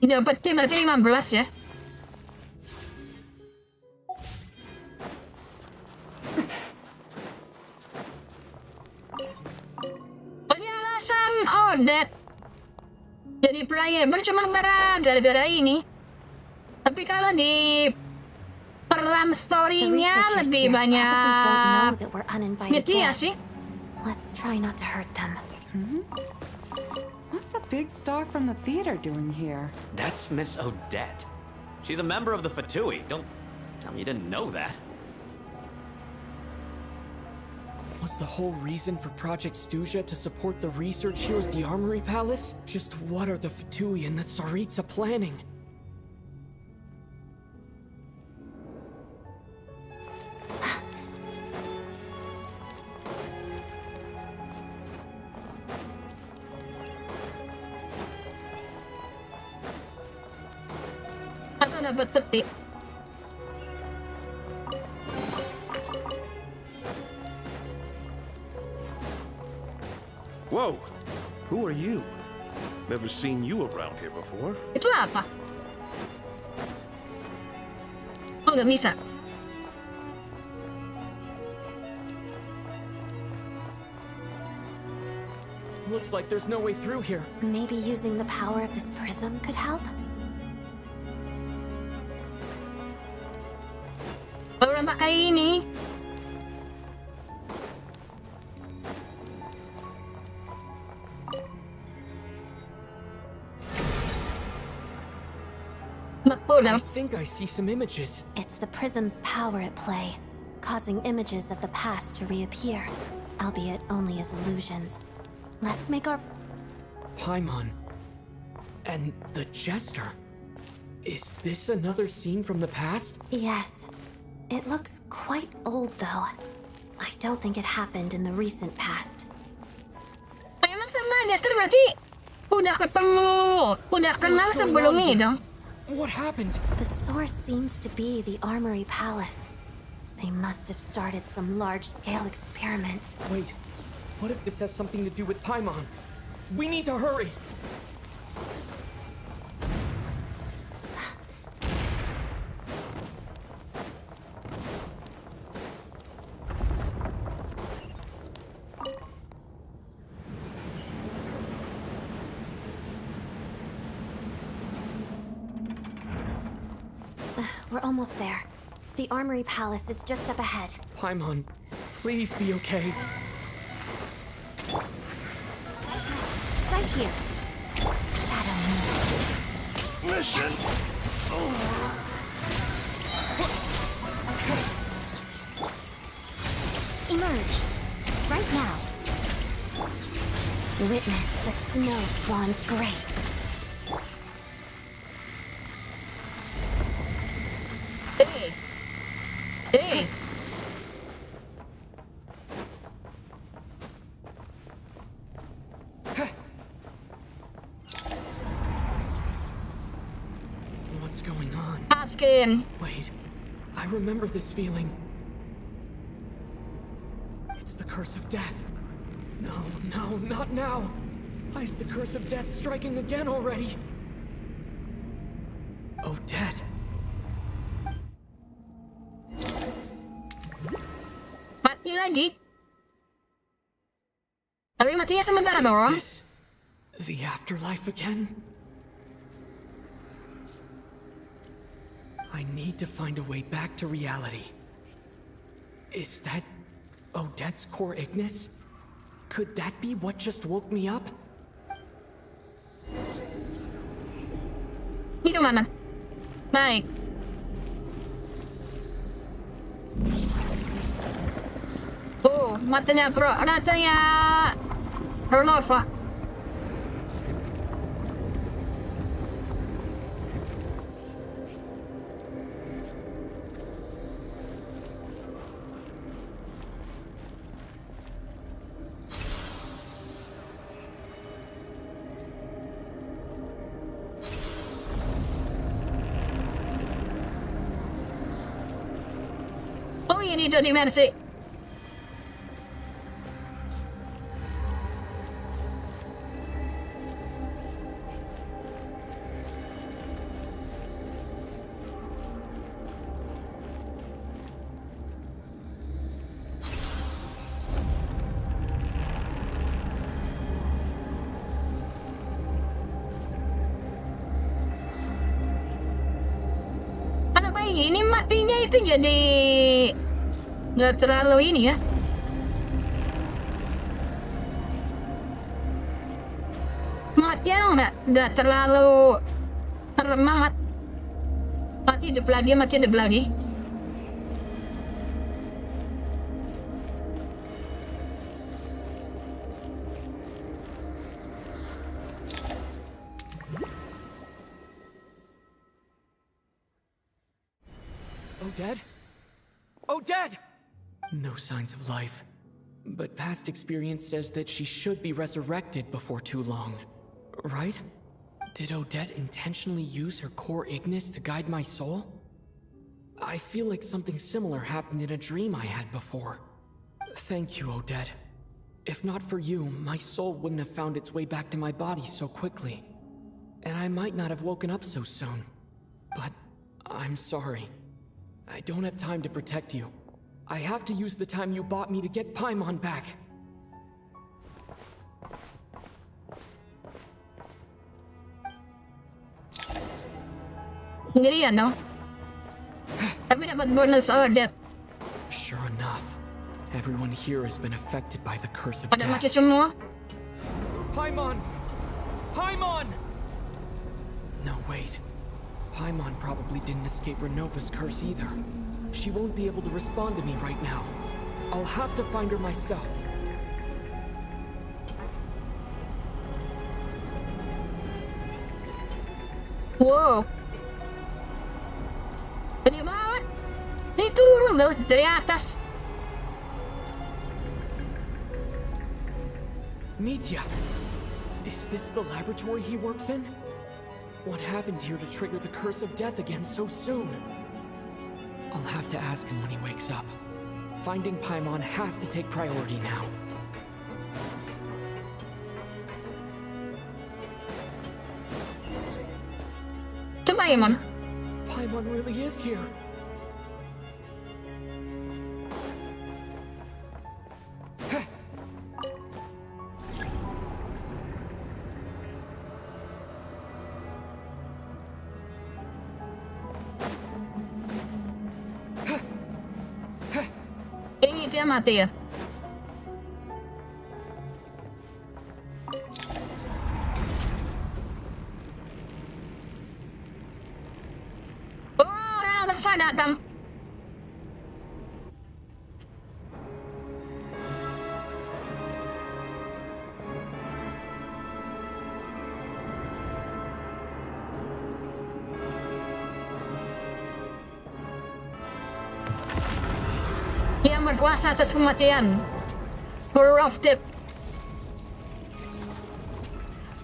Ini peti berarti 15 ya. Penjelasan Odet. Jadi player cuma gara-gara ini. Tapi kalau di peran story-nya lebih banyak media sih. Let's try not to hurt them. What's the big star from the theater doing here? That's Miss Odette. She's a member of the Fatui. Don't tell me you didn't know that. Was the whole reason for Project Stuja to support the research here at the Armory Palace? Just what are the Fatui and the Tsaritsa planning? Masa dapat peti? Whoa! Who are you? Never seen you around here before. Itu apa? Oh, nggak bisa. Looks like there's no way through here. Maybe using the power of this prism could help? Orang pakai ini. I think I see some images. It's the prism's power at play, causing images of the past to reappear, albeit only as illusions. Let's make our... Paimon. And the Jester. Is this another scene from the past? Yes. It looks quite old, though. I don't think it happened in the recent past. Memang sama Jester berarti udah ketemu, udah kenal sebelum ini dong. What happened? The source seems to be the Armory Palace. They must have started some large-scale experiment. Wait, what if this has something to do with Paimon? We need to hurry! We're almost there. The Armory Palace is just up ahead. Paimon, please be okay. Right here. Shadow me. Mission. Emerge. Right now. Witness the Snow Swan's grace. Hey. Askin. Wait, I remember this feeling. It's the curse of death. No, no, not now. Why is the curse of death striking again already? Odette. Mati lagi. Tapi matinya sementara dong. Is this the afterlife again? I need to find a way back to reality. Is that Odette's core Ignis? Could that be what just woke me up? Itu mana? Naik. Oh, matanya bro, matanya Renova. Oh, ini dua dimensi. Ano ba ini matinya itu jadi nggak terlalu ini ya. Matinya nggak terlalu termat. Mati hidup lagi. Odette? Odette! No signs of life. But past experience says that she should be resurrected before too long. Right? Did Odette intentionally use her core Ignis to guide my soul? I feel like something similar happened in a dream I had before. Thank you, Odette. If not for you, my soul wouldn't have found its way back to my body so quickly. And I might not have woken up so soon. But I'm sorry. I don't have time to protect you. I have to use the time you bought me to get Paimon back. Sendirian dong. Tapi dapat bonus order. Sure enough, everyone here has been affected by the curse of Pada death. mati semua. Paimon! Paimon! No, wait. Paimon probably didn't escape Renova's curse either. She won't be able to respond to me right now. I'll have to find her myself. Wow. Gede banget. Dia turun loh dari atas. Mitya! Is this the laboratory he works in? What happened here to trigger the curse of death again so soon? I'll have to ask him when he wakes up. Finding Paimon has to take priority now. Itu Paimon. Paimon really is here. Ini dia mati ya. Oh, orang terfan datang. Yang berkuasa atas kematian. Horror of Death.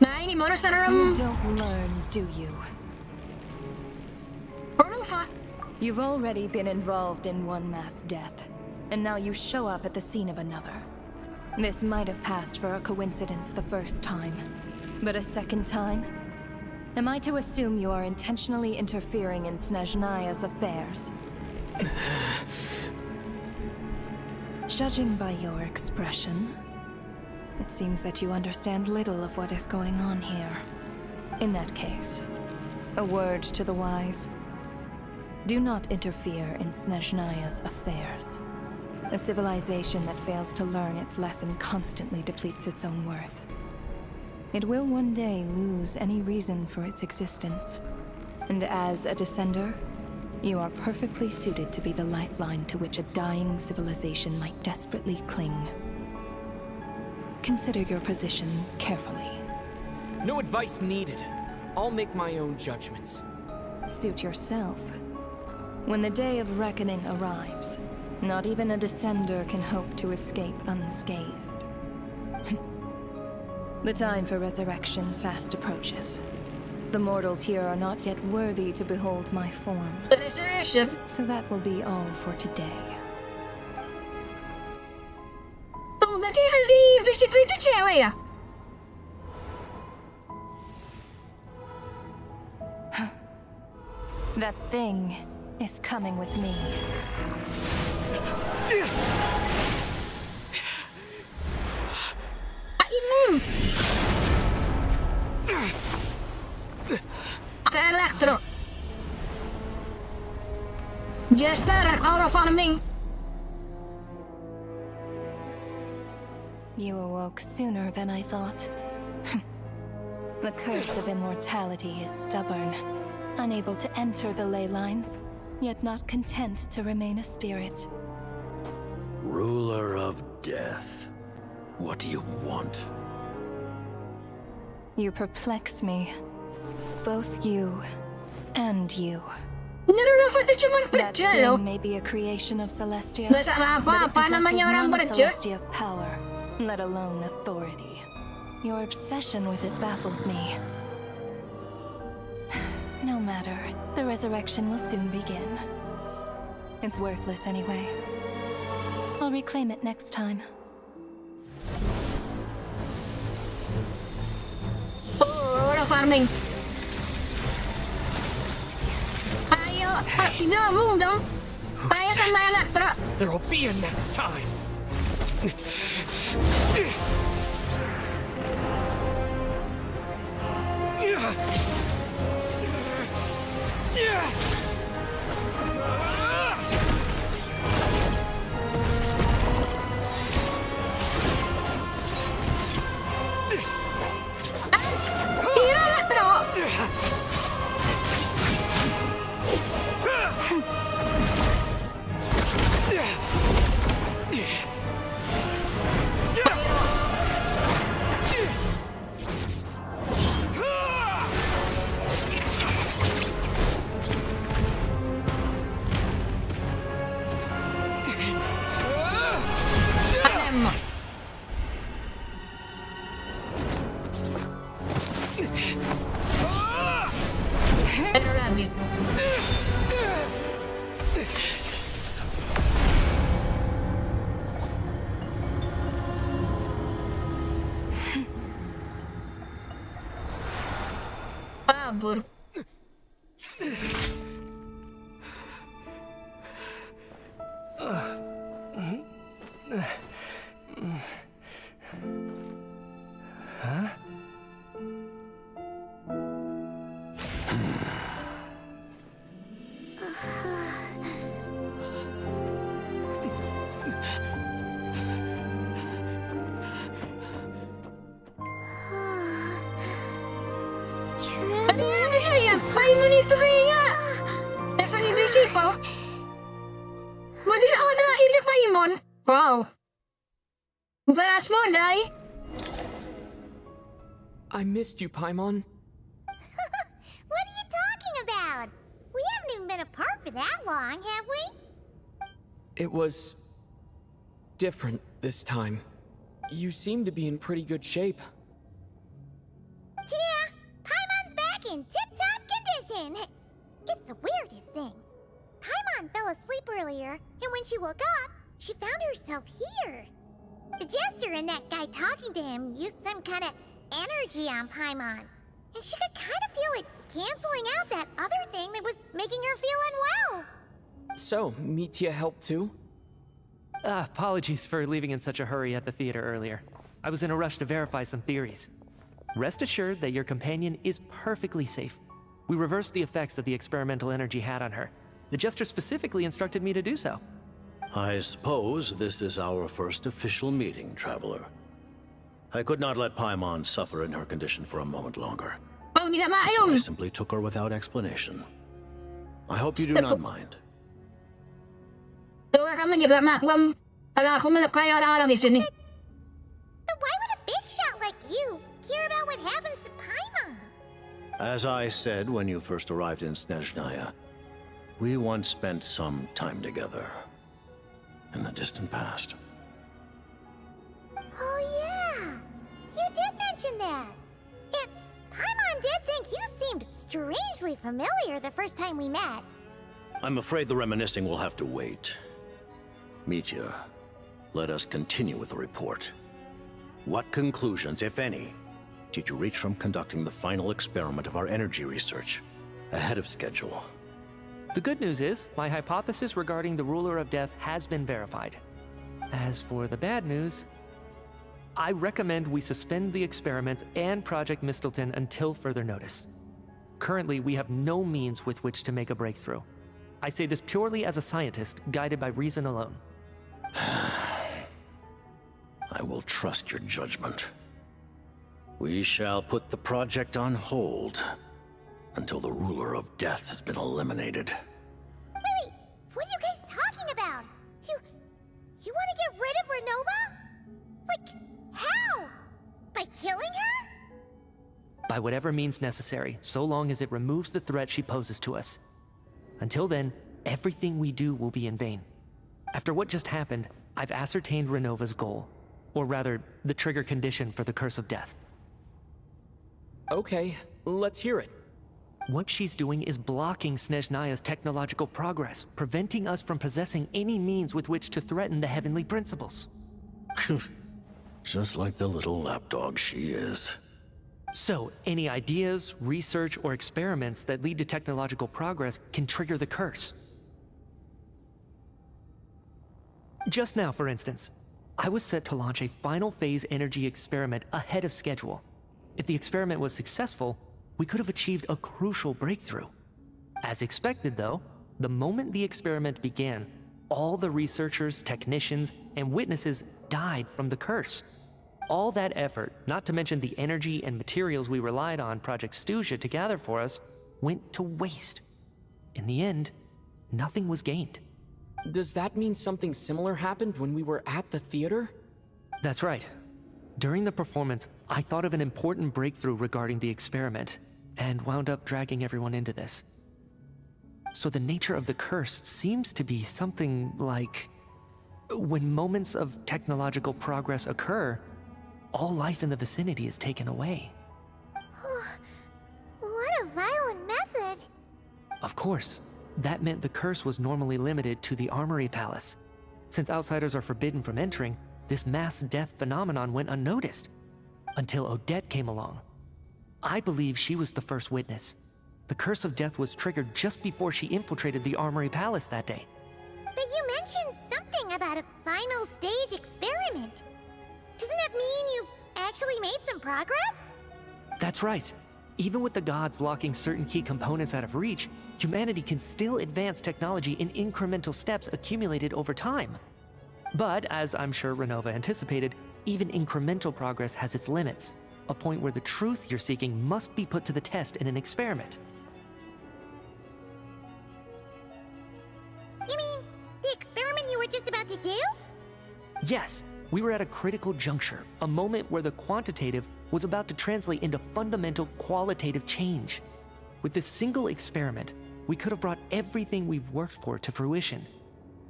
Nah, ini baru serem. You don't learn, do you? Baru You've already been involved in one mass death, and now you show up at the scene of another. This might have passed for a coincidence the first time, but a second time? Am I to assume you are intentionally interfering in Snezhnaya's affairs? Judging by your expression, it seems that you understand little of what is going on here. In that case, a word to the wise. Do not interfere in Snezhnaya's affairs. A civilization that fails to learn its lesson constantly depletes its own worth. It will one day lose any reason for its existence. And as a descender, you are perfectly suited to be the lifeline to which a dying civilization might desperately cling. Consider your position carefully. No advice needed. I'll make my own judgments. Suit yourself. When the day of reckoning arrives, not even a descender can hope to escape unscathed. The time for resurrection fast approaches. The mortals here are not yet worthy to behold my form. Resurrection. So that will be all for today. Oh, berarti hari bisikleta itu cewek ya? That thing is coming with me. Elektro. Jester aura farming. You awoke sooner than I thought. The curse of immortality is stubborn, unable to enter the ley lines, yet not content to remain a spirit. Ruler of death, what do you want? You perplex me. Both you and you. That thing may be a creation of Celestia, but it possesses none of Celestia's power, let alone authority. Your obsession with it baffles me. No matter, the resurrection will soon begin. It's worthless anyway. I'll reclaim it next time. Oh, farming. Ayo, tidak mung dong. Ayo sama elektro. There will be a next time. Kabur. Huh? Wow. Veras mo, Dai. I missed you, Paimon. What are you talking about? We haven't even been apart for that long, have we? It was different this time. You seem to be in pretty good shape. Yeah, Paimon's back in tip-top condition. It's the weirdest thing. earlier, and when she woke up, she found herself here. The jester and that guy talking to him used some kind of energy on Paimon, and she could kind of feel it canceling out that other thing that was making her feel unwell. So, Mitya helped too? Apologies for leaving in such a hurry at the theater earlier. I was in a rush to verify some theories. Rest assured that your companion is perfectly safe. We reversed the effects that the experimental energy had on her. The jester specifically instructed me to do so. I suppose this is our first official meeting, Traveler. I could not let Paimon suffer in her condition for a moment longer. Oh, tidak So maklum. I simply took her without explanation. I hope you do not mind. Tuh, kamu tidak maklum kalau aku melukai orang-orang di sini. But why would a big shot like you care about what happens to Paimon? As I said when you first arrived in Snezhnaya, we once spent some time together in the distant past. Oh yeah, you did mention that. And Paimon did think you seemed strangely familiar the first time we met. I'm afraid the reminiscing will have to wait. Mitya, let us continue with the report. What conclusions, if any, did you reach from conducting the final experiment of our energy research ahead of schedule? The good news is, my hypothesis regarding the ruler of death has been verified. As for the bad news, I recommend we suspend the experiments and Project Mistelton until further notice. Currently, we have no means with which to make a breakthrough. I say this purely as a scientist, guided by reason alone. I will trust your judgment. We shall put the project on hold until the ruler of death has been eliminated. Wait, what are you guys talking about? You want to get rid of Renova? Like, how? By killing her? By whatever means necessary, so long as it removes the threat she poses to us. Until then, everything we do will be in vain. After what just happened, I've ascertained Renova's goal. Or rather, the trigger condition for the Curse of Death. Okay, let's hear it. What she's doing is blocking Snezhnaya's technological progress, preventing us from possessing any means with which to threaten the heavenly principles. Just like the little lapdog she is. So, any ideas, research, or experiments that lead to technological progress can trigger the curse. Just now, for instance, I was set to launch a final phase energy experiment ahead of schedule. If the experiment was successful, we could have achieved a crucial breakthrough. As expected, though, the moment the experiment began, all the researchers, technicians, and witnesses died from the curse. All that effort, not to mention the energy and materials we relied on Project Stuzha to gather for us, went to waste. In the end, nothing was gained. Does that mean something similar happened when we were at the theater? That's right. During the performance, I thought of an important breakthrough regarding the experiment, and wound up dragging everyone into this. So the nature of the curse seems to be something like... when moments of technological progress occur, all life in the vicinity is taken away. What a violent method. Of course, that meant the curse was normally limited to the Armory Palace. Since outsiders are forbidden from entering, this mass death phenomenon went unnoticed. Until Odette came along. I believe she was the first witness. The curse of death was triggered just before she infiltrated the Armory Palace that day. But you mentioned something about a final stage experiment. Doesn't that mean you actually made some progress? That's right. Even with the gods locking certain key components out of reach, humanity can still advance technology in incremental steps accumulated over time. But, as I'm sure Renova anticipated, even incremental progress has its limits, a point where the truth you're seeking must be put to the test in an experiment. You mean, the experiment you were just about to do? Yes, we were at a critical juncture, a moment where the quantitative was about to translate into fundamental qualitative change. With this single experiment, we could have brought everything we've worked for to fruition.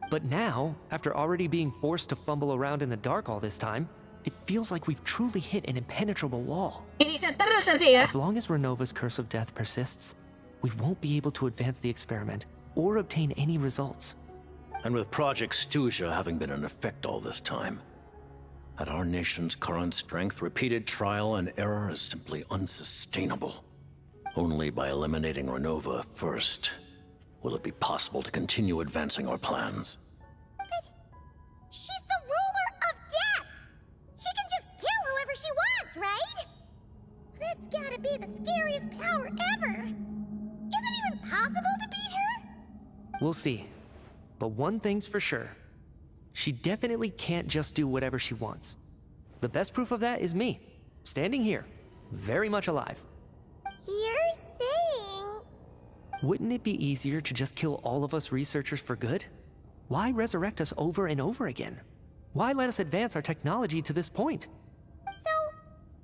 But now, after already being forced to fumble around in the dark all this time, it feels like we've truly hit an impenetrable wall. As long as Renova's Curse of Death persists, we won't be able to advance the experiment or obtain any results. And with Project Stuzha having been in effect all this time, at our nation's current strength, repeated trial and error is simply unsustainable. Only by eliminating Renova first will it be possible to continue advancing our plans. But she's the ruler of death! She can just kill whoever she wants, right? That's gotta be the scariest power ever! Is it even possible to beat her? We'll see. But one thing's for sure. She definitely can't just do whatever she wants. The best proof of that is me, standing here, very much alive. You're saying... Wouldn't it be easier to just kill all of us researchers for good? Why resurrect us over and over again? Why let us advance our technology to this point? So,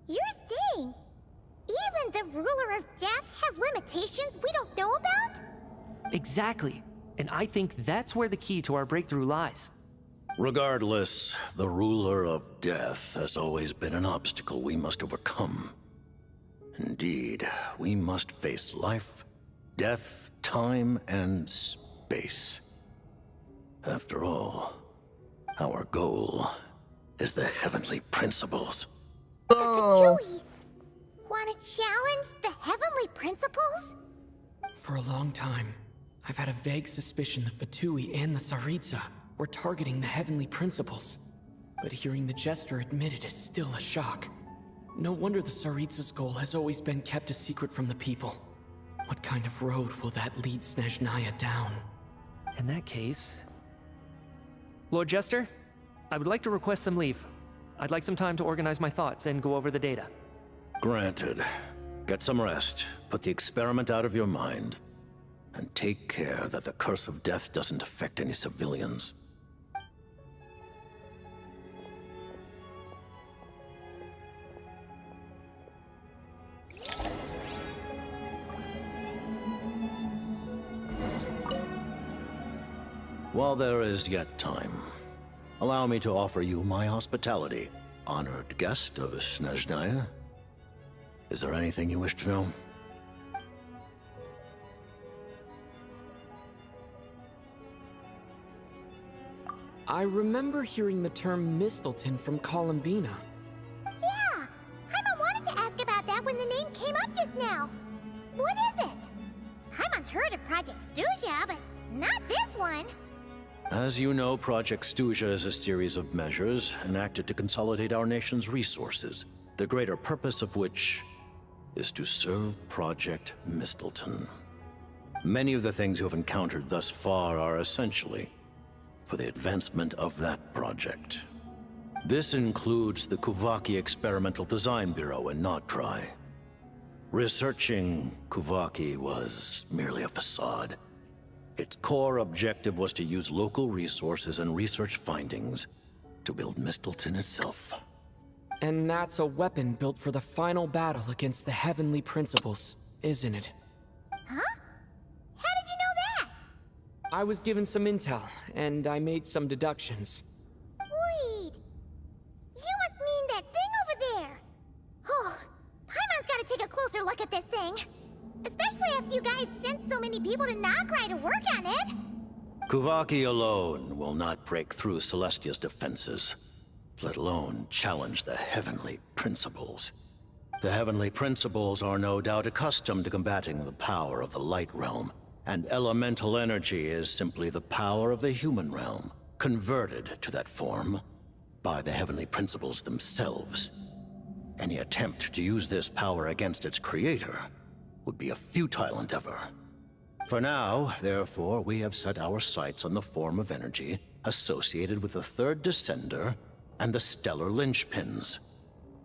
you're saying even the ruler of death has limitations we don't know about? Exactly. And I think that's where the key to our breakthrough lies. Regardless, the ruler of death has always been an obstacle we must overcome. Indeed, we must face life, death, time, and space. After all, our goal is the heavenly principles. The Fatui want to challenge the heavenly principles? For a long time, I've had a vague suspicion the Fatui and the Tsaritsa were targeting the heavenly principles. But hearing the Jester admit it is still a shock. No wonder the Tsaritsa's goal has always been kept a secret from the people. What kind of road will that lead Snezhnaya down? In that case... Lord Jester, I would like to request some leave. I'd like some time to organize my thoughts and go over the data. Granted. Get some rest, put the experiment out of your mind, and take care that the curse of death doesn't affect any civilians. While there is yet time, allow me to offer you my hospitality, honored guest of Snezhnaya. Is there anything you wish to know? I remember hearing the term Mistleton from Columbina. Yeah! Paimon wanted to ask about that when the name came up just now. What is it? Paimon's heard of Project Stuzha, but not this one. As you know, Project Stuzha is a series of measures enacted to consolidate our nation's resources, the greater purpose of which is to serve Project Mistleton. Many of the things you have encountered thus far are essentially for the advancement of that project. This includes the Kuvaki Experimental Design Bureau in Notdry. Researching Kuvaki was merely a facade. Its core objective was to use local resources and research findings to build Mistleton itself. And that's a weapon built for the final battle against the heavenly principles, isn't it? Huh? How did you know that? I was given some intel, and I made some deductions. Wait. You must mean that thing over there. Oh, Paimon's gotta take a closer look at this thing. Especially after you guys sent so many people to Notdry to work on it. Kuvaki alone will not break through Celestia's defenses, let alone challenge the heavenly principles. The heavenly principles are no doubt accustomed to combating the power of the light realm, and elemental energy is simply the power of the human realm, converted to that form by the heavenly principles themselves. Any attempt to use this power against its creator would be a futile endeavor. For now, therefore, we have set our sights on the form of energy associated with the third descender and the stellar linchpins.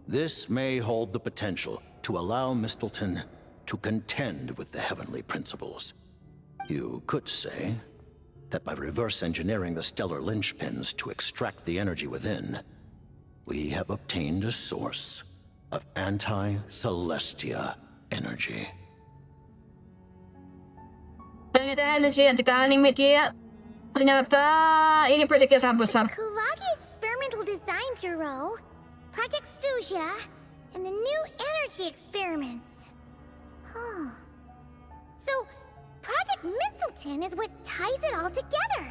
This may hold the potential to allow Mistleton to contend with the heavenly principles. You could say that by reverse engineering the stellar linchpins to extract the energy within, we have obtained a source of anti-Celestia energy. Ternyata sih antara limit dia. Ternyata ini proyek yang sangat besar. Kuvaki Experimental Design Bureau, Project Stuzha, and the new energy experiments. Huh. So, Project Mistleton is what ties it all together.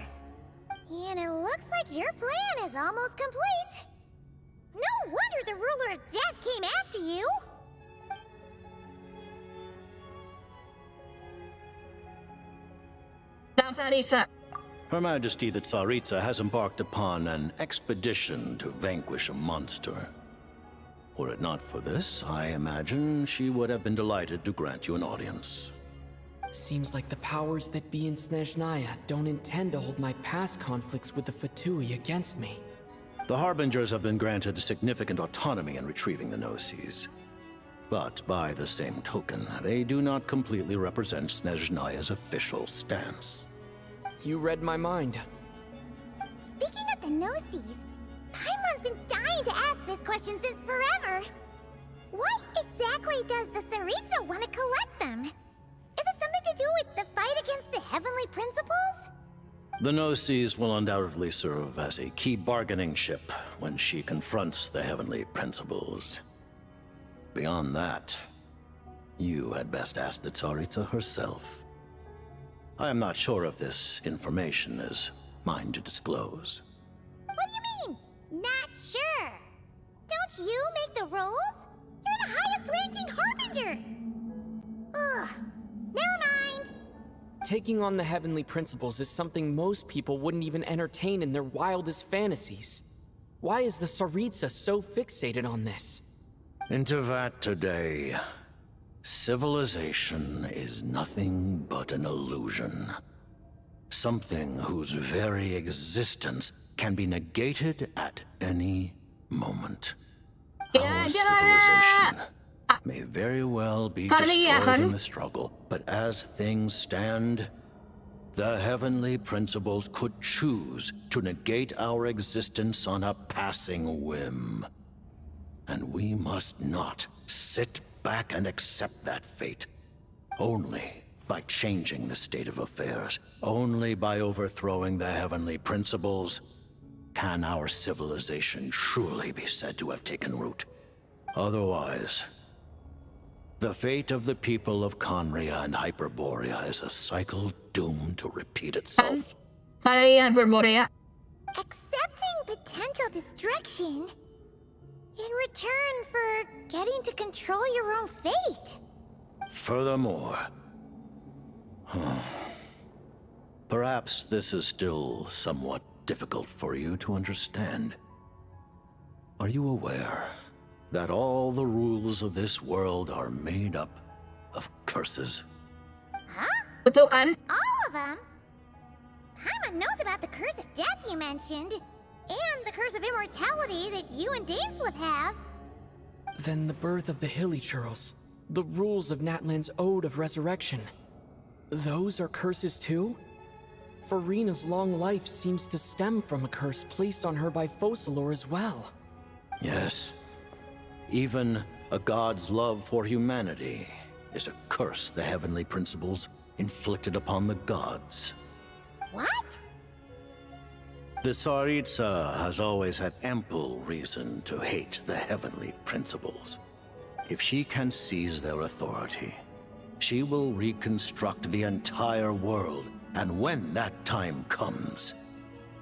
And it looks like your plan is almost complete. No wonder the ruler of death came after you. Her Majesty the Tsaritsa has embarked upon an expedition to vanquish a monster. Were it not for this, I imagine she would have been delighted to grant you an audience. Seems like the powers that be in Snezhnaya don't intend to hold my past conflicts with the Fatui against me. The Harbingers have been granted significant autonomy in retrieving the Gnosis. But by the same token, they do not completely represent Snezhnaya's official stance. You read my mind. Speaking of the Gnosis, Paimon's been dying to ask this question since forever. Why exactly does the Tsaritsa want to collect them? Is it something to do with the fight against the Heavenly Principles? The Gnosis will undoubtedly serve as a key bargaining chip when she confronts the Heavenly Principles. Beyond that, you had best ask the Tsaritsa herself. I am not sure if this information is mine to disclose. What do you mean, not sure? Don't you make the rules? You're the highest-ranking Harbinger! Ugh, never mind. Taking on the Heavenly Principles is something most people wouldn't even entertain in their wildest fantasies. Why is the Tsaritsa so fixated on this? Into that today, civilization is nothing but an illusion. Something whose very existence can be negated at any moment. Our civilization may very well be destroyed in the struggle, but as things stand, the Heavenly Principles could choose to negate our existence on a passing whim. And we must not sit back and accept that fate. Only by changing the state of affairs, only by overthrowing the Heavenly Principles, can our civilization truly be said to have taken root. Otherwise, the fate of the people of Conria and Hyperborea is a cycle doomed to repeat itself. Accepting potential destruction in return for getting to control your own fate. Furthermore, perhaps this is still somewhat difficult for you to understand. Are you aware that all the rules of this world are made up of curses? Huh? All of them? Paimon knows about the curse of death you mentioned, and the curse of immortality that you and Dainsleif have. Then the birth of the Hilichurls, the rules of Natlan's Ode of Resurrection. Those are curses too? Farina's long life seems to stem from a curse placed on her by Focalor as well. Yes. Even a god's love for humanity is a curse the Heavenly Principles inflicted upon the gods. What? The Tsaritsa has always had ample reason to hate the Heavenly Principles. If she can seize their authority, she will reconstruct the entire world, and when that time comes,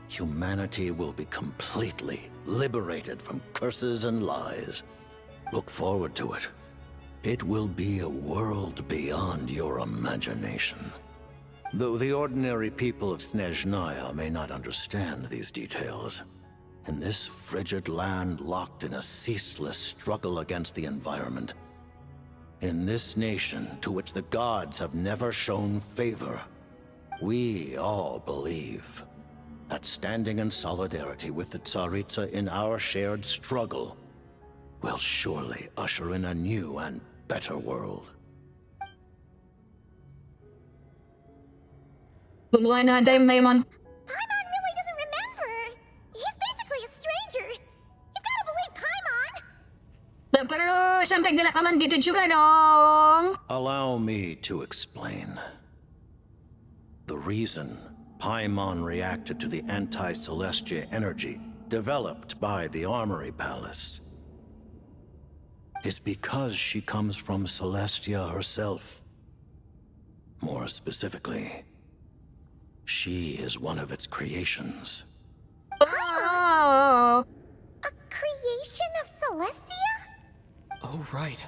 humanity will be completely liberated from curses and lies. Look forward to it. It will be a world beyond your imagination. Though the ordinary people of Snezhnaya may not understand these details, in this frigid land locked in a ceaseless struggle against the environment, in this nation to which the gods have never shown favor, we all believe that standing in solidarity with the Tsaritsa in our shared struggle will surely usher in a new and better world. Paimon really doesn't remember. He's basically a stranger. You've got to believe Paimon. Pero sampai dilakaman dito juga dong. Allow me to explain. The reason Paimon reacted to the anti-Celestia energy developed by the Armory Palace is because she comes from Celestia herself. More specifically, She is one of its creations. Oh. A creation of Celestia? Oh, right.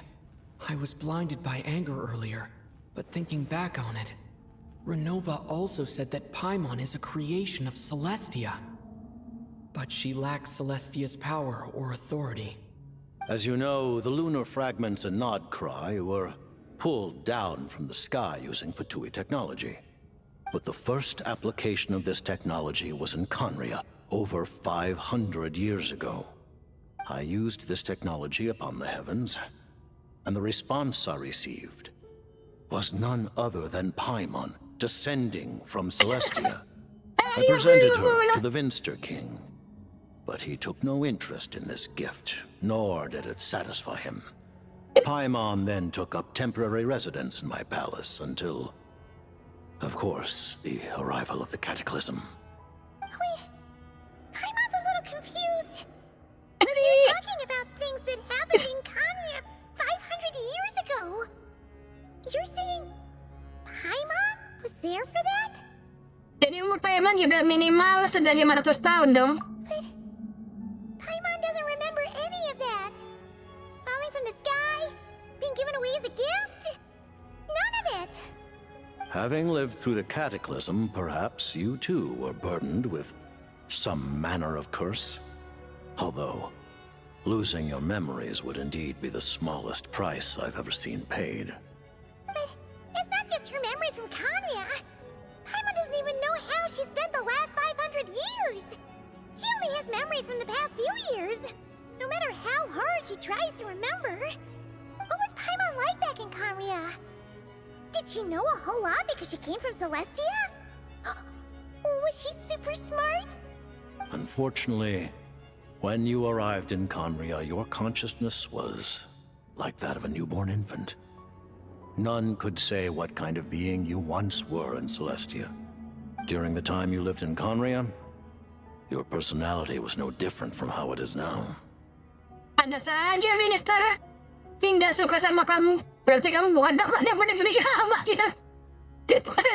I was blinded by anger earlier, but thinking back on it, Renova also said that Paimon is a creation of Celestia. But she lacks Celestia's power or authority. As you know, the lunar fragments in Nodcry were pulled down from the sky using Fatui technology. But the first application of this technology was in Conria, over 500 years ago. I used this technology upon the heavens, and the response I received was none other than Paimon descending from Celestia. I presented her to the Vinster King, but he took no interest in this gift, nor did it satisfy him. Paimon then took up temporary residence in my palace until, of course, the arrival of the Cataclysm. Wait, Paimon's a little confused. You're talking about things that happened in Conria 500 years ago. You're saying Paimon was there for that? Jadi umur Paimon juga minimal sudah 500 tahun dong. But Paimon doesn't remember any of that. Falling from the sky, being given away as a gift? None of it. Having lived through the Cataclysm, perhaps you too were burdened with some manner of curse. Although, losing your memories would indeed be the smallest price I've ever seen paid. But it's not just her memories from Conria. Paimon doesn't even know how she spent the last 500 years. She only has memories from the past few years. No matter how hard she tries to remember. What was Paimon like back in Conria? Did she know a whole lot because she came from Celestia? Was she super smart? Unfortunately, when you arrived in Conria, your consciousness was like that of a newborn infant. None could say what kind of being you once were in Celestia. During the time you lived in Conria, your personality was no different from how it is now. Anda saja, Minister. Tidak suka sama kamu. Berarti kamu bukan anak yang benar-benar sama kita.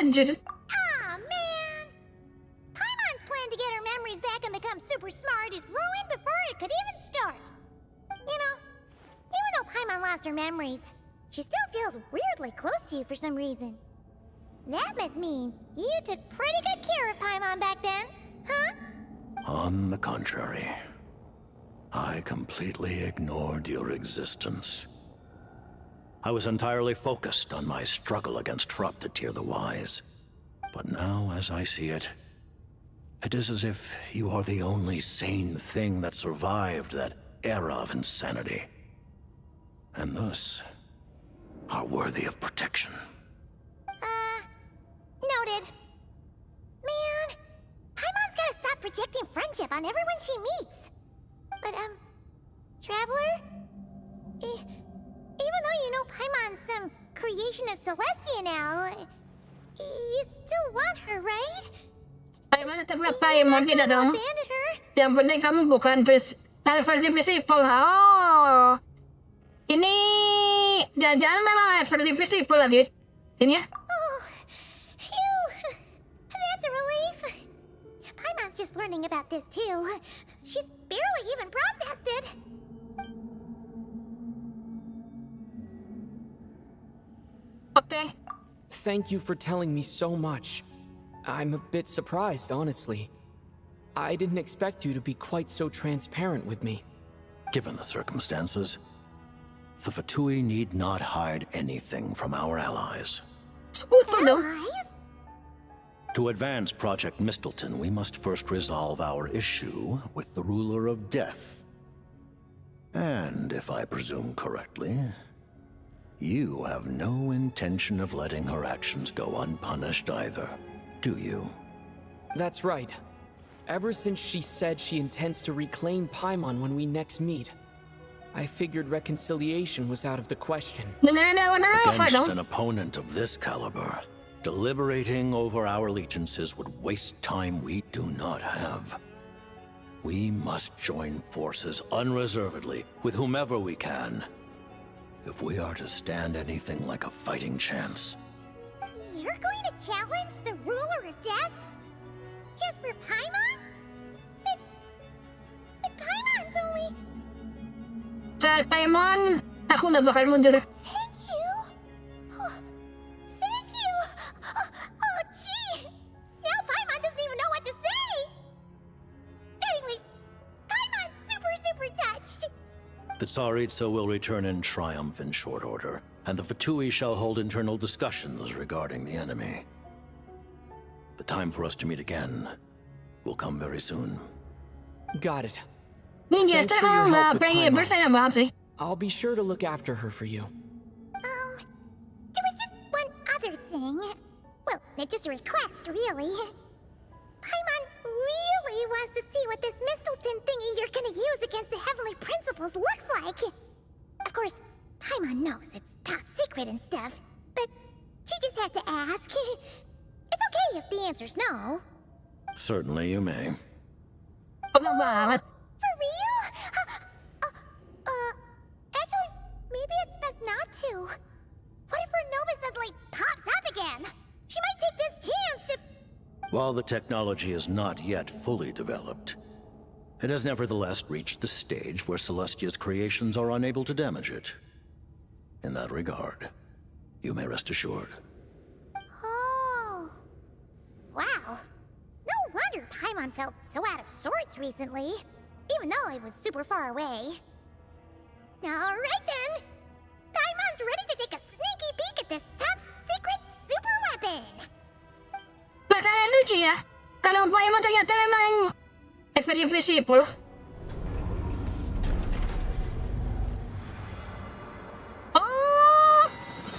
Anjir. Aw, man. Paimon's plan to get her memories back and become super smart is ruined before it could even start. You know, even though Paimon lost her memories, she still feels weirdly close to you for some reason. That must mean you took pretty good care of Paimon back then, huh? On the contrary, I completely ignored your existence. I was entirely focused on my struggle against Troptatir the Wise. But now, as I see it, it is as if you are the only sane thing that survived that era of insanity. And thus, are worthy of protection. Noted. Man, Paimon's gotta stop projecting friendship on everyone she meets. But, Traveler? Even though you know Paimon's some creation of Celestia now, you still want her, right? Paimon tetap Paimon tidak dong. Abandon her? Yang penting kamu bukan versi principal. Oh, ini jangan memang versi principal lagi. Ini ya. Oh, phew. That's a relief. Paimon's just learning about this too. She's barely even processed it. Okay. Thank you for telling me so much. I'm a bit surprised, honestly. I didn't expect you to be quite so transparent with me. Given the circumstances, the Fatui need not hide anything from our allies. Allies? To advance Project Mistleton, we must first resolve our issue with the Ruler of Death. And if I presume correctly, you have no intention of letting her actions go unpunished either, do you? That's right. Ever since she said she intends to reclaim Paimon when we next meet, I figured reconciliation was out of the question. Against an opponent of this caliber, deliberating over our allegiances would waste time we do not have. We must join forces unreservedly with whomever we can, if we are to stand anything like a fighting chance. You're going to challenge the Ruler of Death? For Paimon? But Paimon's only... Sa Paimon, ako na bakal mundur. Thank you. Oh, thank you. Oh, gee. Now Paimon doesn't even know what to say. Anyway, Paimon's super touched. The Tsaritsa will return in triumph in short order, and the Fatui shall hold internal discussions regarding the enemy. The time for us to meet again will come very soon. Got it. Ninja, Thanks for your help with Paimon. bersama Mamsi. I'll be sure to look after her for you. There was just one other thing. Well, it's just a request, really. Paimon really wants to see what this Mistleton thingy you're gonna use against the Heavenly Principles looks like. Of course, Paimon knows it's top secret and stuff, but she just had to ask. It's okay if the answer's no. Certainly you may. For real? Actually, maybe it's best not to. What if Renova suddenly pops up again? She might take this chance to... While the technology is not yet fully developed, it has nevertheless reached the stage where Celestia's creations are unable to damage it. In that regard, you may rest assured. Oh. Wow. No wonder Paimon felt so out of sorts recently, even though it was super far away. Alright then. Paimon's ready to take a sneaky peek at this top secret super weapon. Pasalan lucu ya. Kalau Paimon ternyata memang prinsipal. Oh,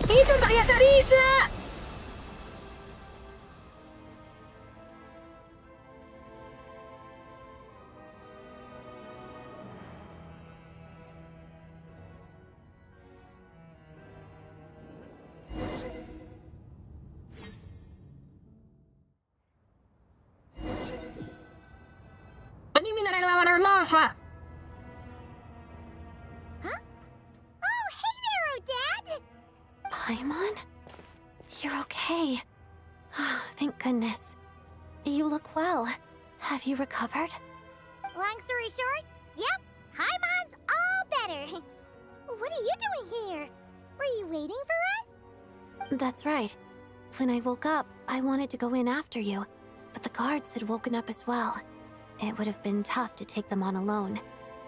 itu tak risa. Lava. Huh? Oh, hey there, Odette! Paimon? You're okay. Thank goodness. You look well. Have you recovered? Long story short, yep, Paimon's all better. What are you doing here? Were you waiting for us? That's right. When I woke up, I wanted to go in after you, but the guards had woken up as well. It would have been tough to take them on alone,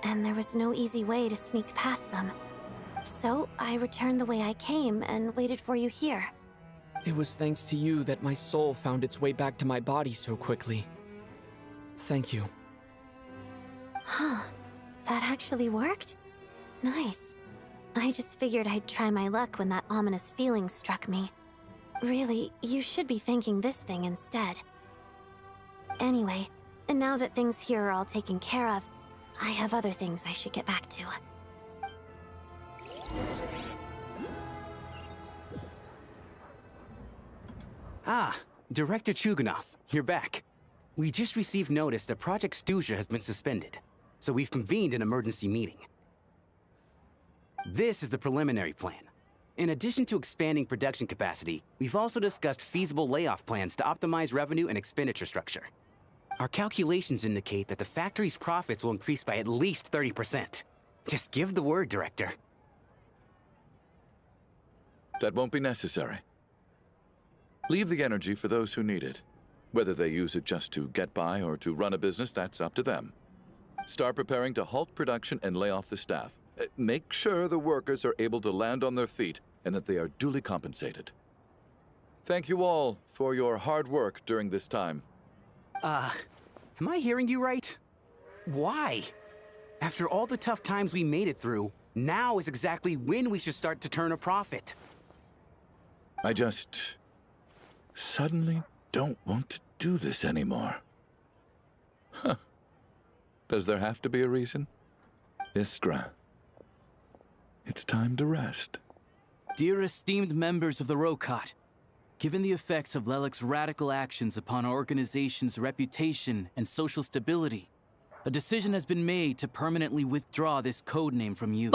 and there was no easy way to sneak past them. So I returned the way I came and waited for you here. It was thanks to you that my soul found its way back to my body so quickly. Thank you. Huh. That actually worked? Nice. I just figured I'd try my luck when that ominous feeling struck me. Really, you should be thanking this thing instead. Anyway, and now that things here are all taken care of, I have other things I should get back to. Ah, Director Chugunov, you're back. We just received notice that Project Stuzha has been suspended, so we've convened an emergency meeting. This is the preliminary plan. In addition to expanding production capacity, we've also discussed feasible layoff plans to optimize revenue and expenditure structure. Our calculations indicate that the factory's profits will increase by at least 30%. Just give the word, Director. That won't be necessary. Leave the energy for those who need it. Whether they use it just to get by or to run a business, that's up to them. Start preparing to halt production and lay off the staff. Make sure the workers are able to land on their feet and that they are duly compensated. Thank you all for your hard work during this time. Am I hearing you right? Why? After all the tough times we made it through, now is exactly when we should start to turn a profit. I just suddenly don't want to do this anymore. Huh. Does there have to be a reason? Iskra, it's time to rest. Dear esteemed members of the Rokot, given the effects of Lelek's radical actions upon our organization's reputation and social stability, a decision has been made to permanently withdraw this codename from use.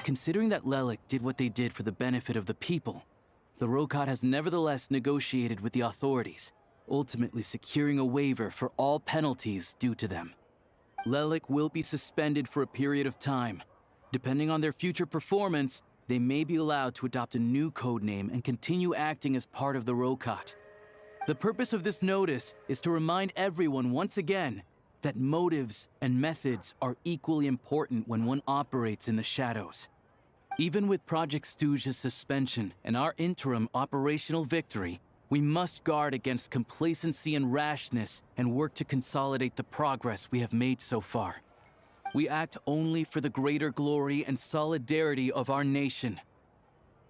Considering that Lelek did what they did for the benefit of the people, the Rokot has nevertheless negotiated with the authorities, ultimately securing a waiver for all penalties due to them. Lelik will be suspended for a period of time. Depending on their future performance, they may be allowed to adopt a new codename and continue acting as part of the Rokat. The purpose of this notice is to remind everyone once again that motives and methods are equally important when one operates in the shadows. Even with Project Stooge's suspension and our interim operational victory, we must guard against complacency and rashness and work to consolidate the progress we have made so far. We act only for the greater glory and solidarity of our nation.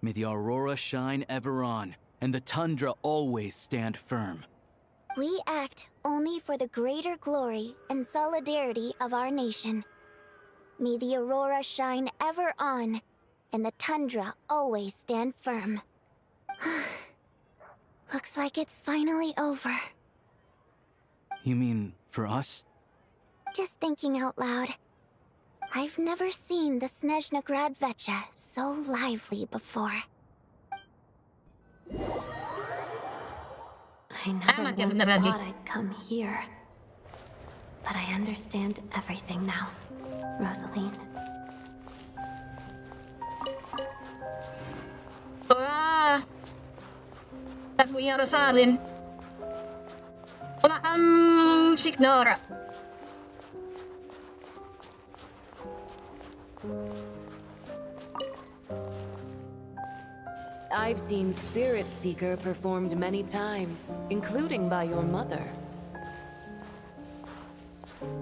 May the aurora shine ever on, and the tundra always stand firm. We act only for the greater glory and solidarity of our nation. May the aurora shine ever on, and the tundra always stand firm. Looks like it's finally over. You mean for us? Just thinking out loud. I've never seen the Snezhnaya Vecha so lively before. I never once thought I'd come here. But I understand everything now, Rosaline. Takbuya Rosalyn. Wala kang signora. I've seen Spirit Seeker performed many times, including by your mother.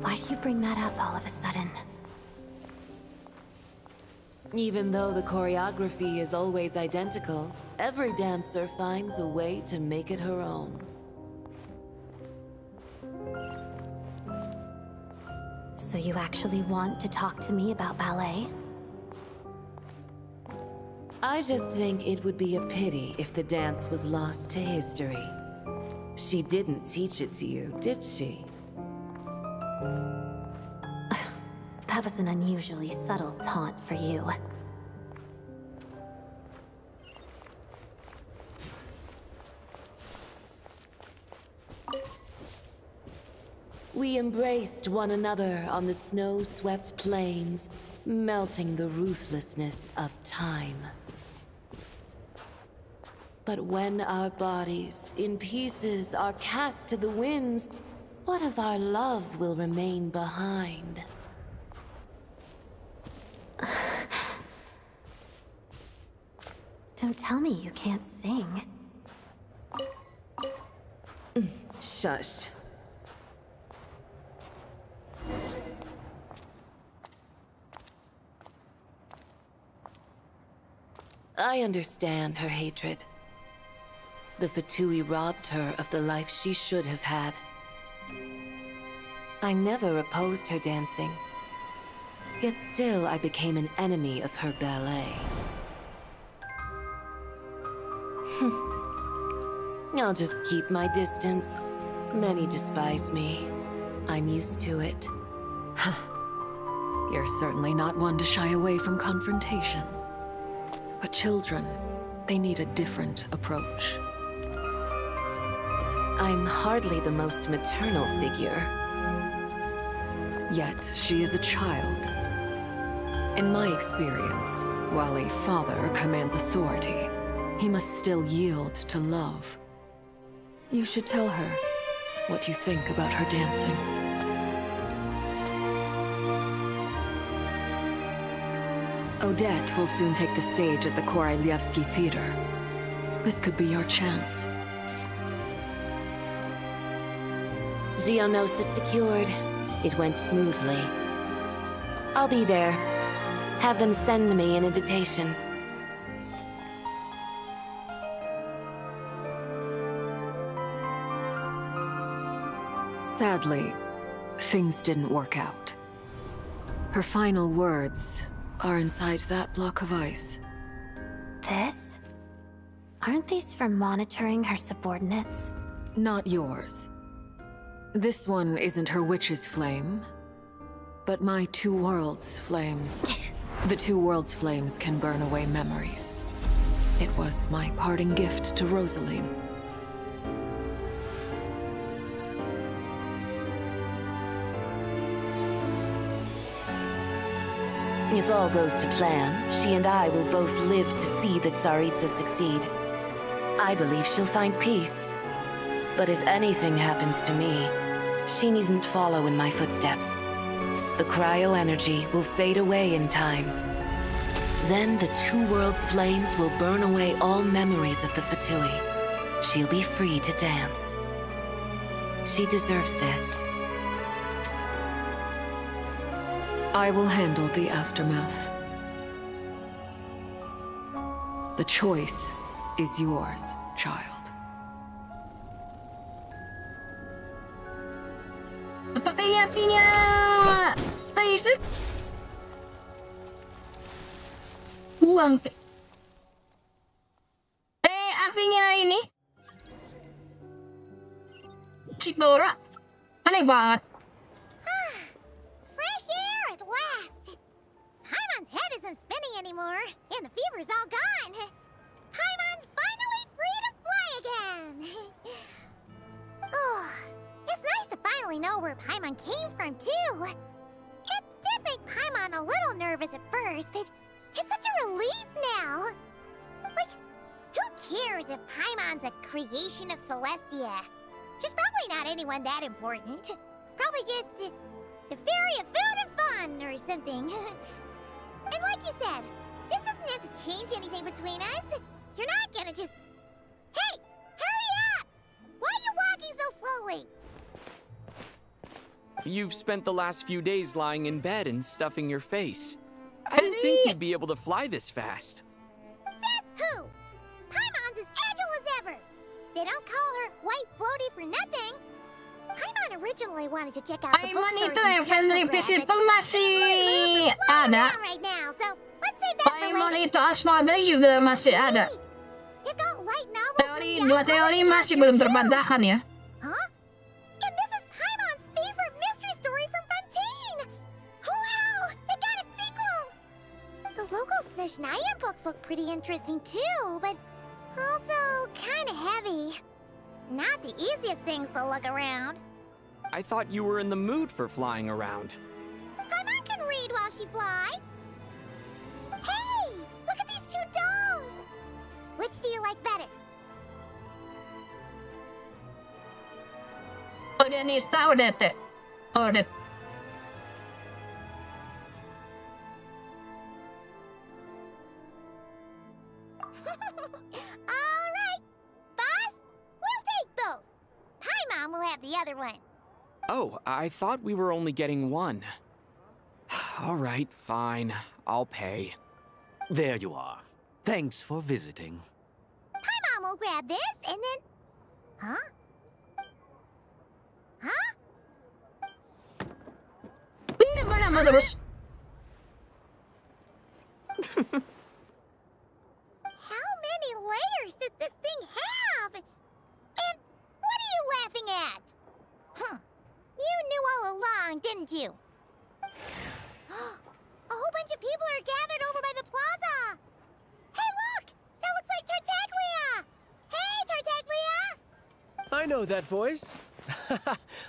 Why do you bring that up all of a sudden? Even though the choreography is always identical, every dancer finds a way to make it her own. So you actually want to talk to me about ballet? I just think it would be a pity if the dance was lost to history. She didn't teach it to you, did she? That was an unusually subtle taunt for you. We embraced one another on the snow-swept plains, melting the ruthlessness of time. But when our bodies, in pieces, are cast to the winds, what of our love will remain behind? Don't tell me you can't sing. Shush. I understand her hatred. The Fatui robbed her of the life she should have had. I never opposed her dancing. Yet still I became an enemy of her ballet. I'll just keep my distance. Many despise me. I'm used to it. You're certainly not one to shy away from confrontation. But children, they need a different approach. I'm hardly the most maternal figure. Yet, she is a child. In my experience, while a father commands authority, he must still yield to love. You should tell her what you think about her dancing. Odette will soon take the stage at the Koralyevsky Theater. This could be your chance. Geonosis secured. It went smoothly. I'll be there. Have them send me an invitation. Sadly, things didn't work out. Her final words are inside that block of ice. This? Aren't these for monitoring her subordinates? Not yours. This one isn't her witch's flame, but my two worlds' flames. The two worlds' flames can burn away memories. It was my parting gift to Rosaline. If all goes to plan, she and I will both live to see that Tsaritsa succeed. I believe she'll find peace. But if anything happens to me, she needn't follow in my footsteps. The cryo energy will fade away in time. Then the two worlds' flames will burn away all memories of the Fatui. She'll be free to dance. She deserves this. I will handle the aftermath. The choice is yours, child. Sepertinya artinya Taisuk uang. Artinya ini si Dora aneh banget. Fresh air at last. Paimon's head isn't spinning anymore, and the fever's all gone. Paimon's finally free to fly again. Oh, it's nice to finally know where Paimon came from, too. It did make Paimon a little nervous at first, but it's such a relief now. Like, who cares if Paimon's a creation of Celestia? She's probably not anyone that important. Probably just the fairy of food and fun or something. And like you said, this doesn't have to change anything between us. You're not gonna just... Hey! Hurry up! Why are you walking so slowly? You've spent the last few days lying in bed and stuffing your face. I didn't think you'd be able to fly this fast. Says who? Paimon's as agile as ever. They don't call her White Floaty for nothing. Paimon originally wanted to check out the Paimon bookstore itu Heavenly Visible masih ada. right now, so let's save that for Paimon later. itu Asmada juga masih ada. They've got light novels. Dua teori masih belum terbantahkan ya. Huh? And this is Paimon's favorite mystery story from Fontaine! Wow! It got a sequel! The local Snezhnaya books look pretty interesting too, but also kinda heavy. Not the easiest things to look around. I thought you were in the mood for flying around. Paimon can read while she flies. Hey! Look at these two domes! Which do you like better? Udah nih, tahu deh teh. Oh deh. All right, boss. We'll take both. Paimon will have the other one. Oh, I thought we were only getting one. All right, fine. I'll pay. There you are. Thanks for visiting. Paimon will grab this and then... Huh? Huh? Ini mana terus? How many layers does this thing have? And what are you laughing at? Huh. You knew all along, didn't you? A whole bunch of people are gathered over by the plaza. Hey, look! That looks like Tartaglia! Hey, Tartaglia! I know that voice.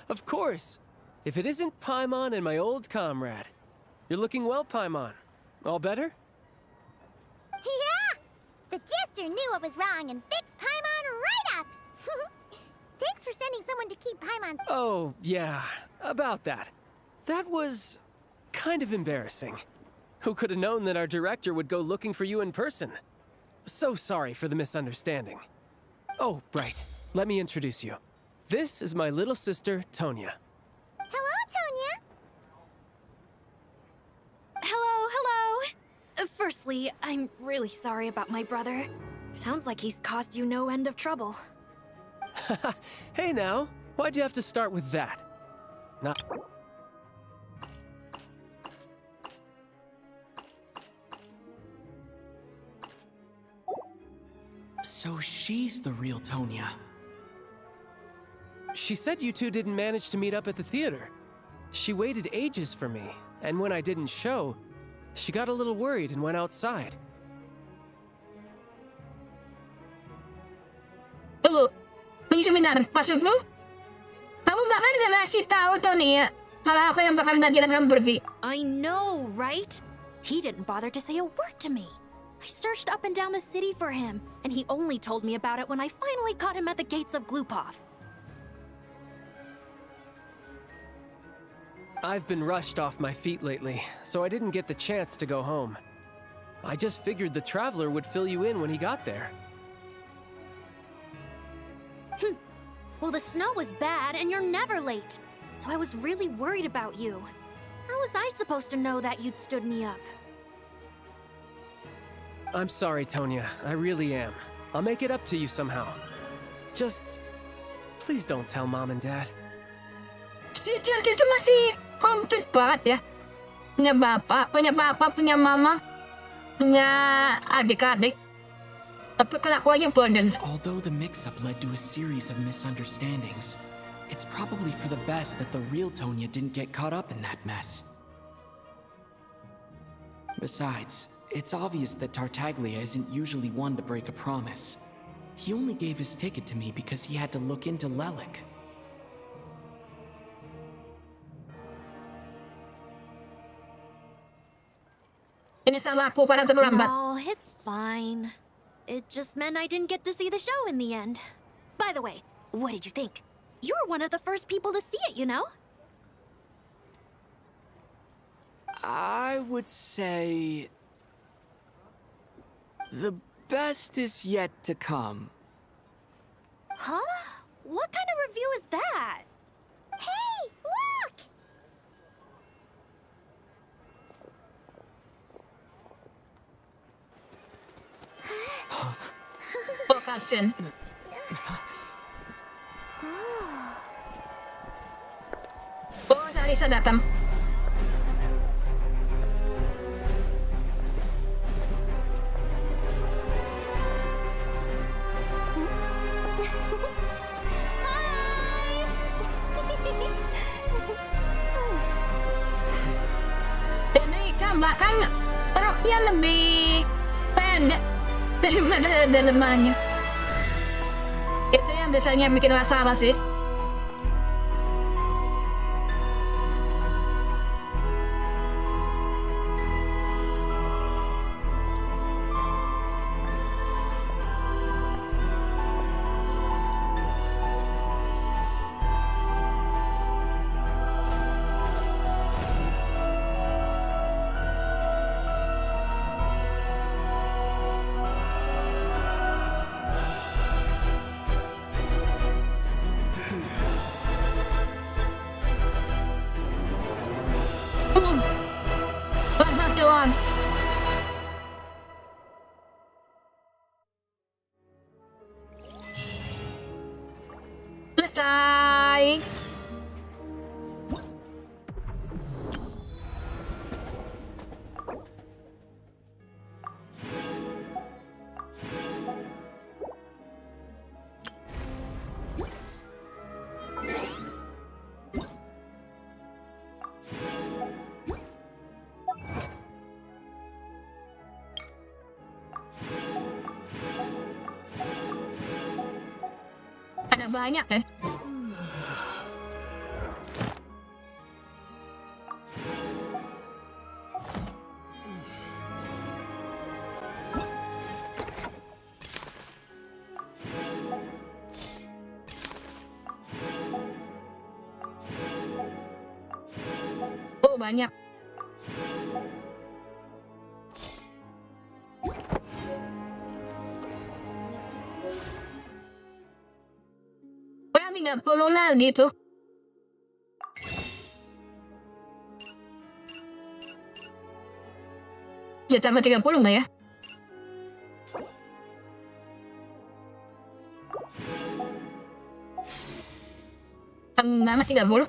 Of course. If it isn't Paimon and my old comrade. You're looking well, Paimon. All better? Yeah! The jester knew I was wrong and fixed Paimon right up! Thanks for sending someone to keep Paimon... Oh, yeah. About that. That was... kind of embarrassing. Who could have known that our director would go looking for you in person? So sorry for the misunderstanding. Oh, right. Let me introduce you. This is my little sister, Tonya. Hello, Tonya! Hello. Firstly, I'm really sorry about my brother. Sounds like he's caused you no end of trouble. Hey now, why'd you have to start with that? Not... So she's the real Tonya. She said you two didn't manage to meet up at the theater. She waited ages for me, and when I didn't show, she got a little worried and went outside. Tunggu, sebentar, maksudmu? Kamu bahkan udah ngasih tahu Tony ya, kalau apa yang bakal terjadi dengan pergi. I know, right? He didn't bother to say a word to me. I searched up and down the city for him, and he only told me about it when I finally caught him at the gates of Glupov. I've been rushed off my feet lately, so I didn't get the chance to go home. I just figured the Traveler would fill you in when he got there. Well, the snow was bad, and you're never late. So I was really worried about you. How was I supposed to know that you'd stood me up? I'm sorry, Tonya. I really am. I'll make it up to you somehow. Just... please don't tell Mom and Dad. Si Tilt itu masih komplit banget ya. Punya bapak, punya mama, punya adik-adik. Tapi kelakuannya bodoh. Although the mix-up led to a series of misunderstandings, it's probably for the best that the real Tonya didn't get caught up in that mess. Besides, it's obvious that Tartaglia isn't usually one to break a promise. He only gave his ticket to me because he had to look into Lelik. Ini salah aku pada terlambat. No, it's fine. It just meant I didn't get to see the show in the end. By the way, what did you think? You were one of the first people to see it, you know? I would say... the best is yet to come. Huh? What kind of review is that? Hey, look! Oh, kasian. Oh, Salisa datang. Ini tambahkan roknya lebih pendek daripada dalemannya. Itu yang biasanya bikin masalah sih. Selesai. Ada banyak kan? Oh, banyak. Kurang 30 lagi tuh. Ya tambah 30 nggak ya? Tambah 30.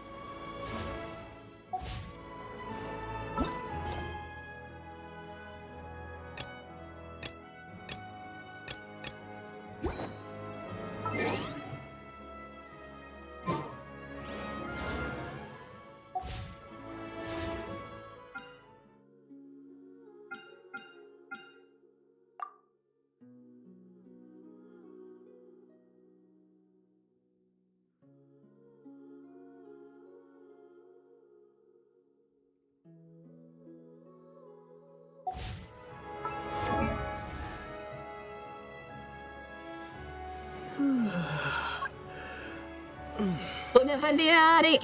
Udah pagi hari.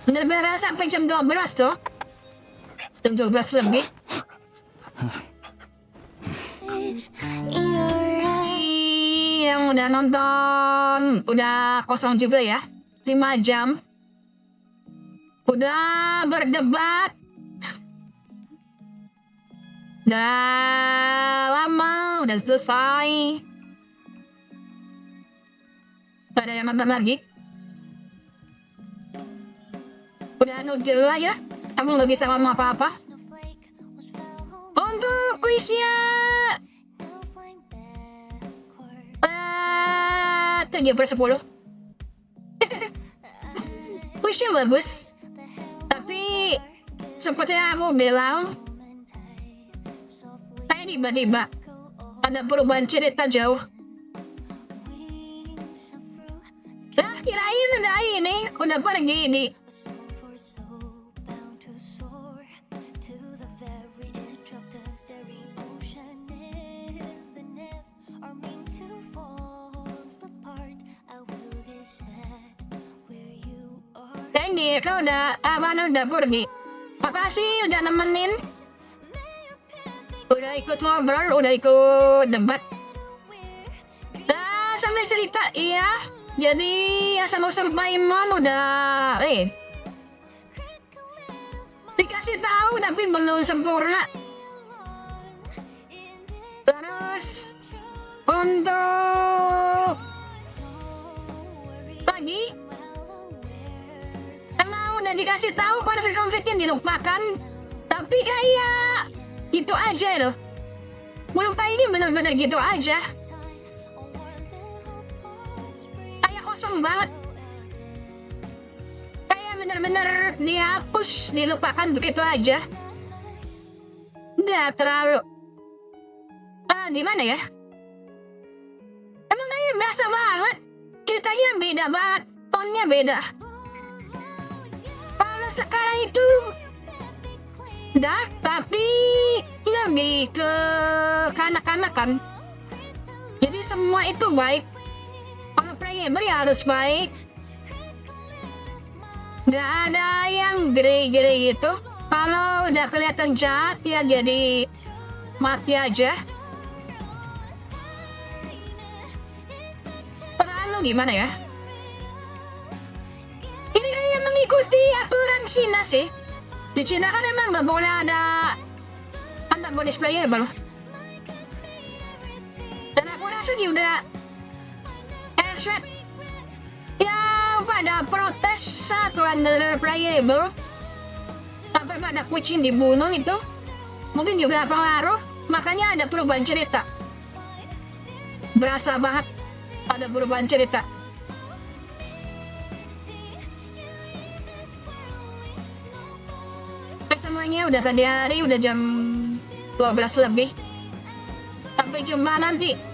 Bener-bener sampai jam 12 tuh. Jam 12 lebih. Yang udah nonton, udah kosong juga ya. 5 jam. Udah berdebat. Udah lama, udah selesai. Ada yang nonton lagi? Udah nujil lah ya. Kamu nggak bisa ngomong apa-apa. Untuk kuisnya 7/10. Kuisnya bagus. Tapi seperti yang aku bilang, kayak tiba-tiba ada perubahan cerita jauh. Nah, kirain udah ini, udah pergi nih. Thank kau udah pergi. Makasih udah nemenin. Udah ikut ngobrol, udah ikut debat. Nah, sampai cerita, iya. Jadi asal-usul Paimon udah dikasih tahu tapi belum sempurna. Terus untuk lagi emang udah dikasih tahu konflik-konflik yang dilupakan, tapi kayak gitu aja loh. Melupa ini bener-bener gitu aja. Kosong banget. Kayak bener-bener dihapus, dilupakan begitu aja. Udah terlalu di mana ya? Emang kayak biasa banget. Ceritanya beda banget, tonnya beda. Kalau sekarang itu dark tapi lebih ke kanak-kanakan. Jadi semua itu baik. Beri harus baik. Gak ada yang gede-gede gitu. Kalau udah kelihatan jahat ya jadi mati aja. Terlalu gimana ya? Ini kayak mengikuti aturan Cina sih. Di Cina kan emang gak boleh ada antagonis playable. Dan aku rasa juga yang pada protes satu under playable sampai pada kucing dibunuh itu mungkin juga pengaruh, makanya ada perubahan cerita. Berasa banget ada perubahan cerita. Semuanya udah tadi hari, udah jam 12 lebih. Sampai jumpa nanti.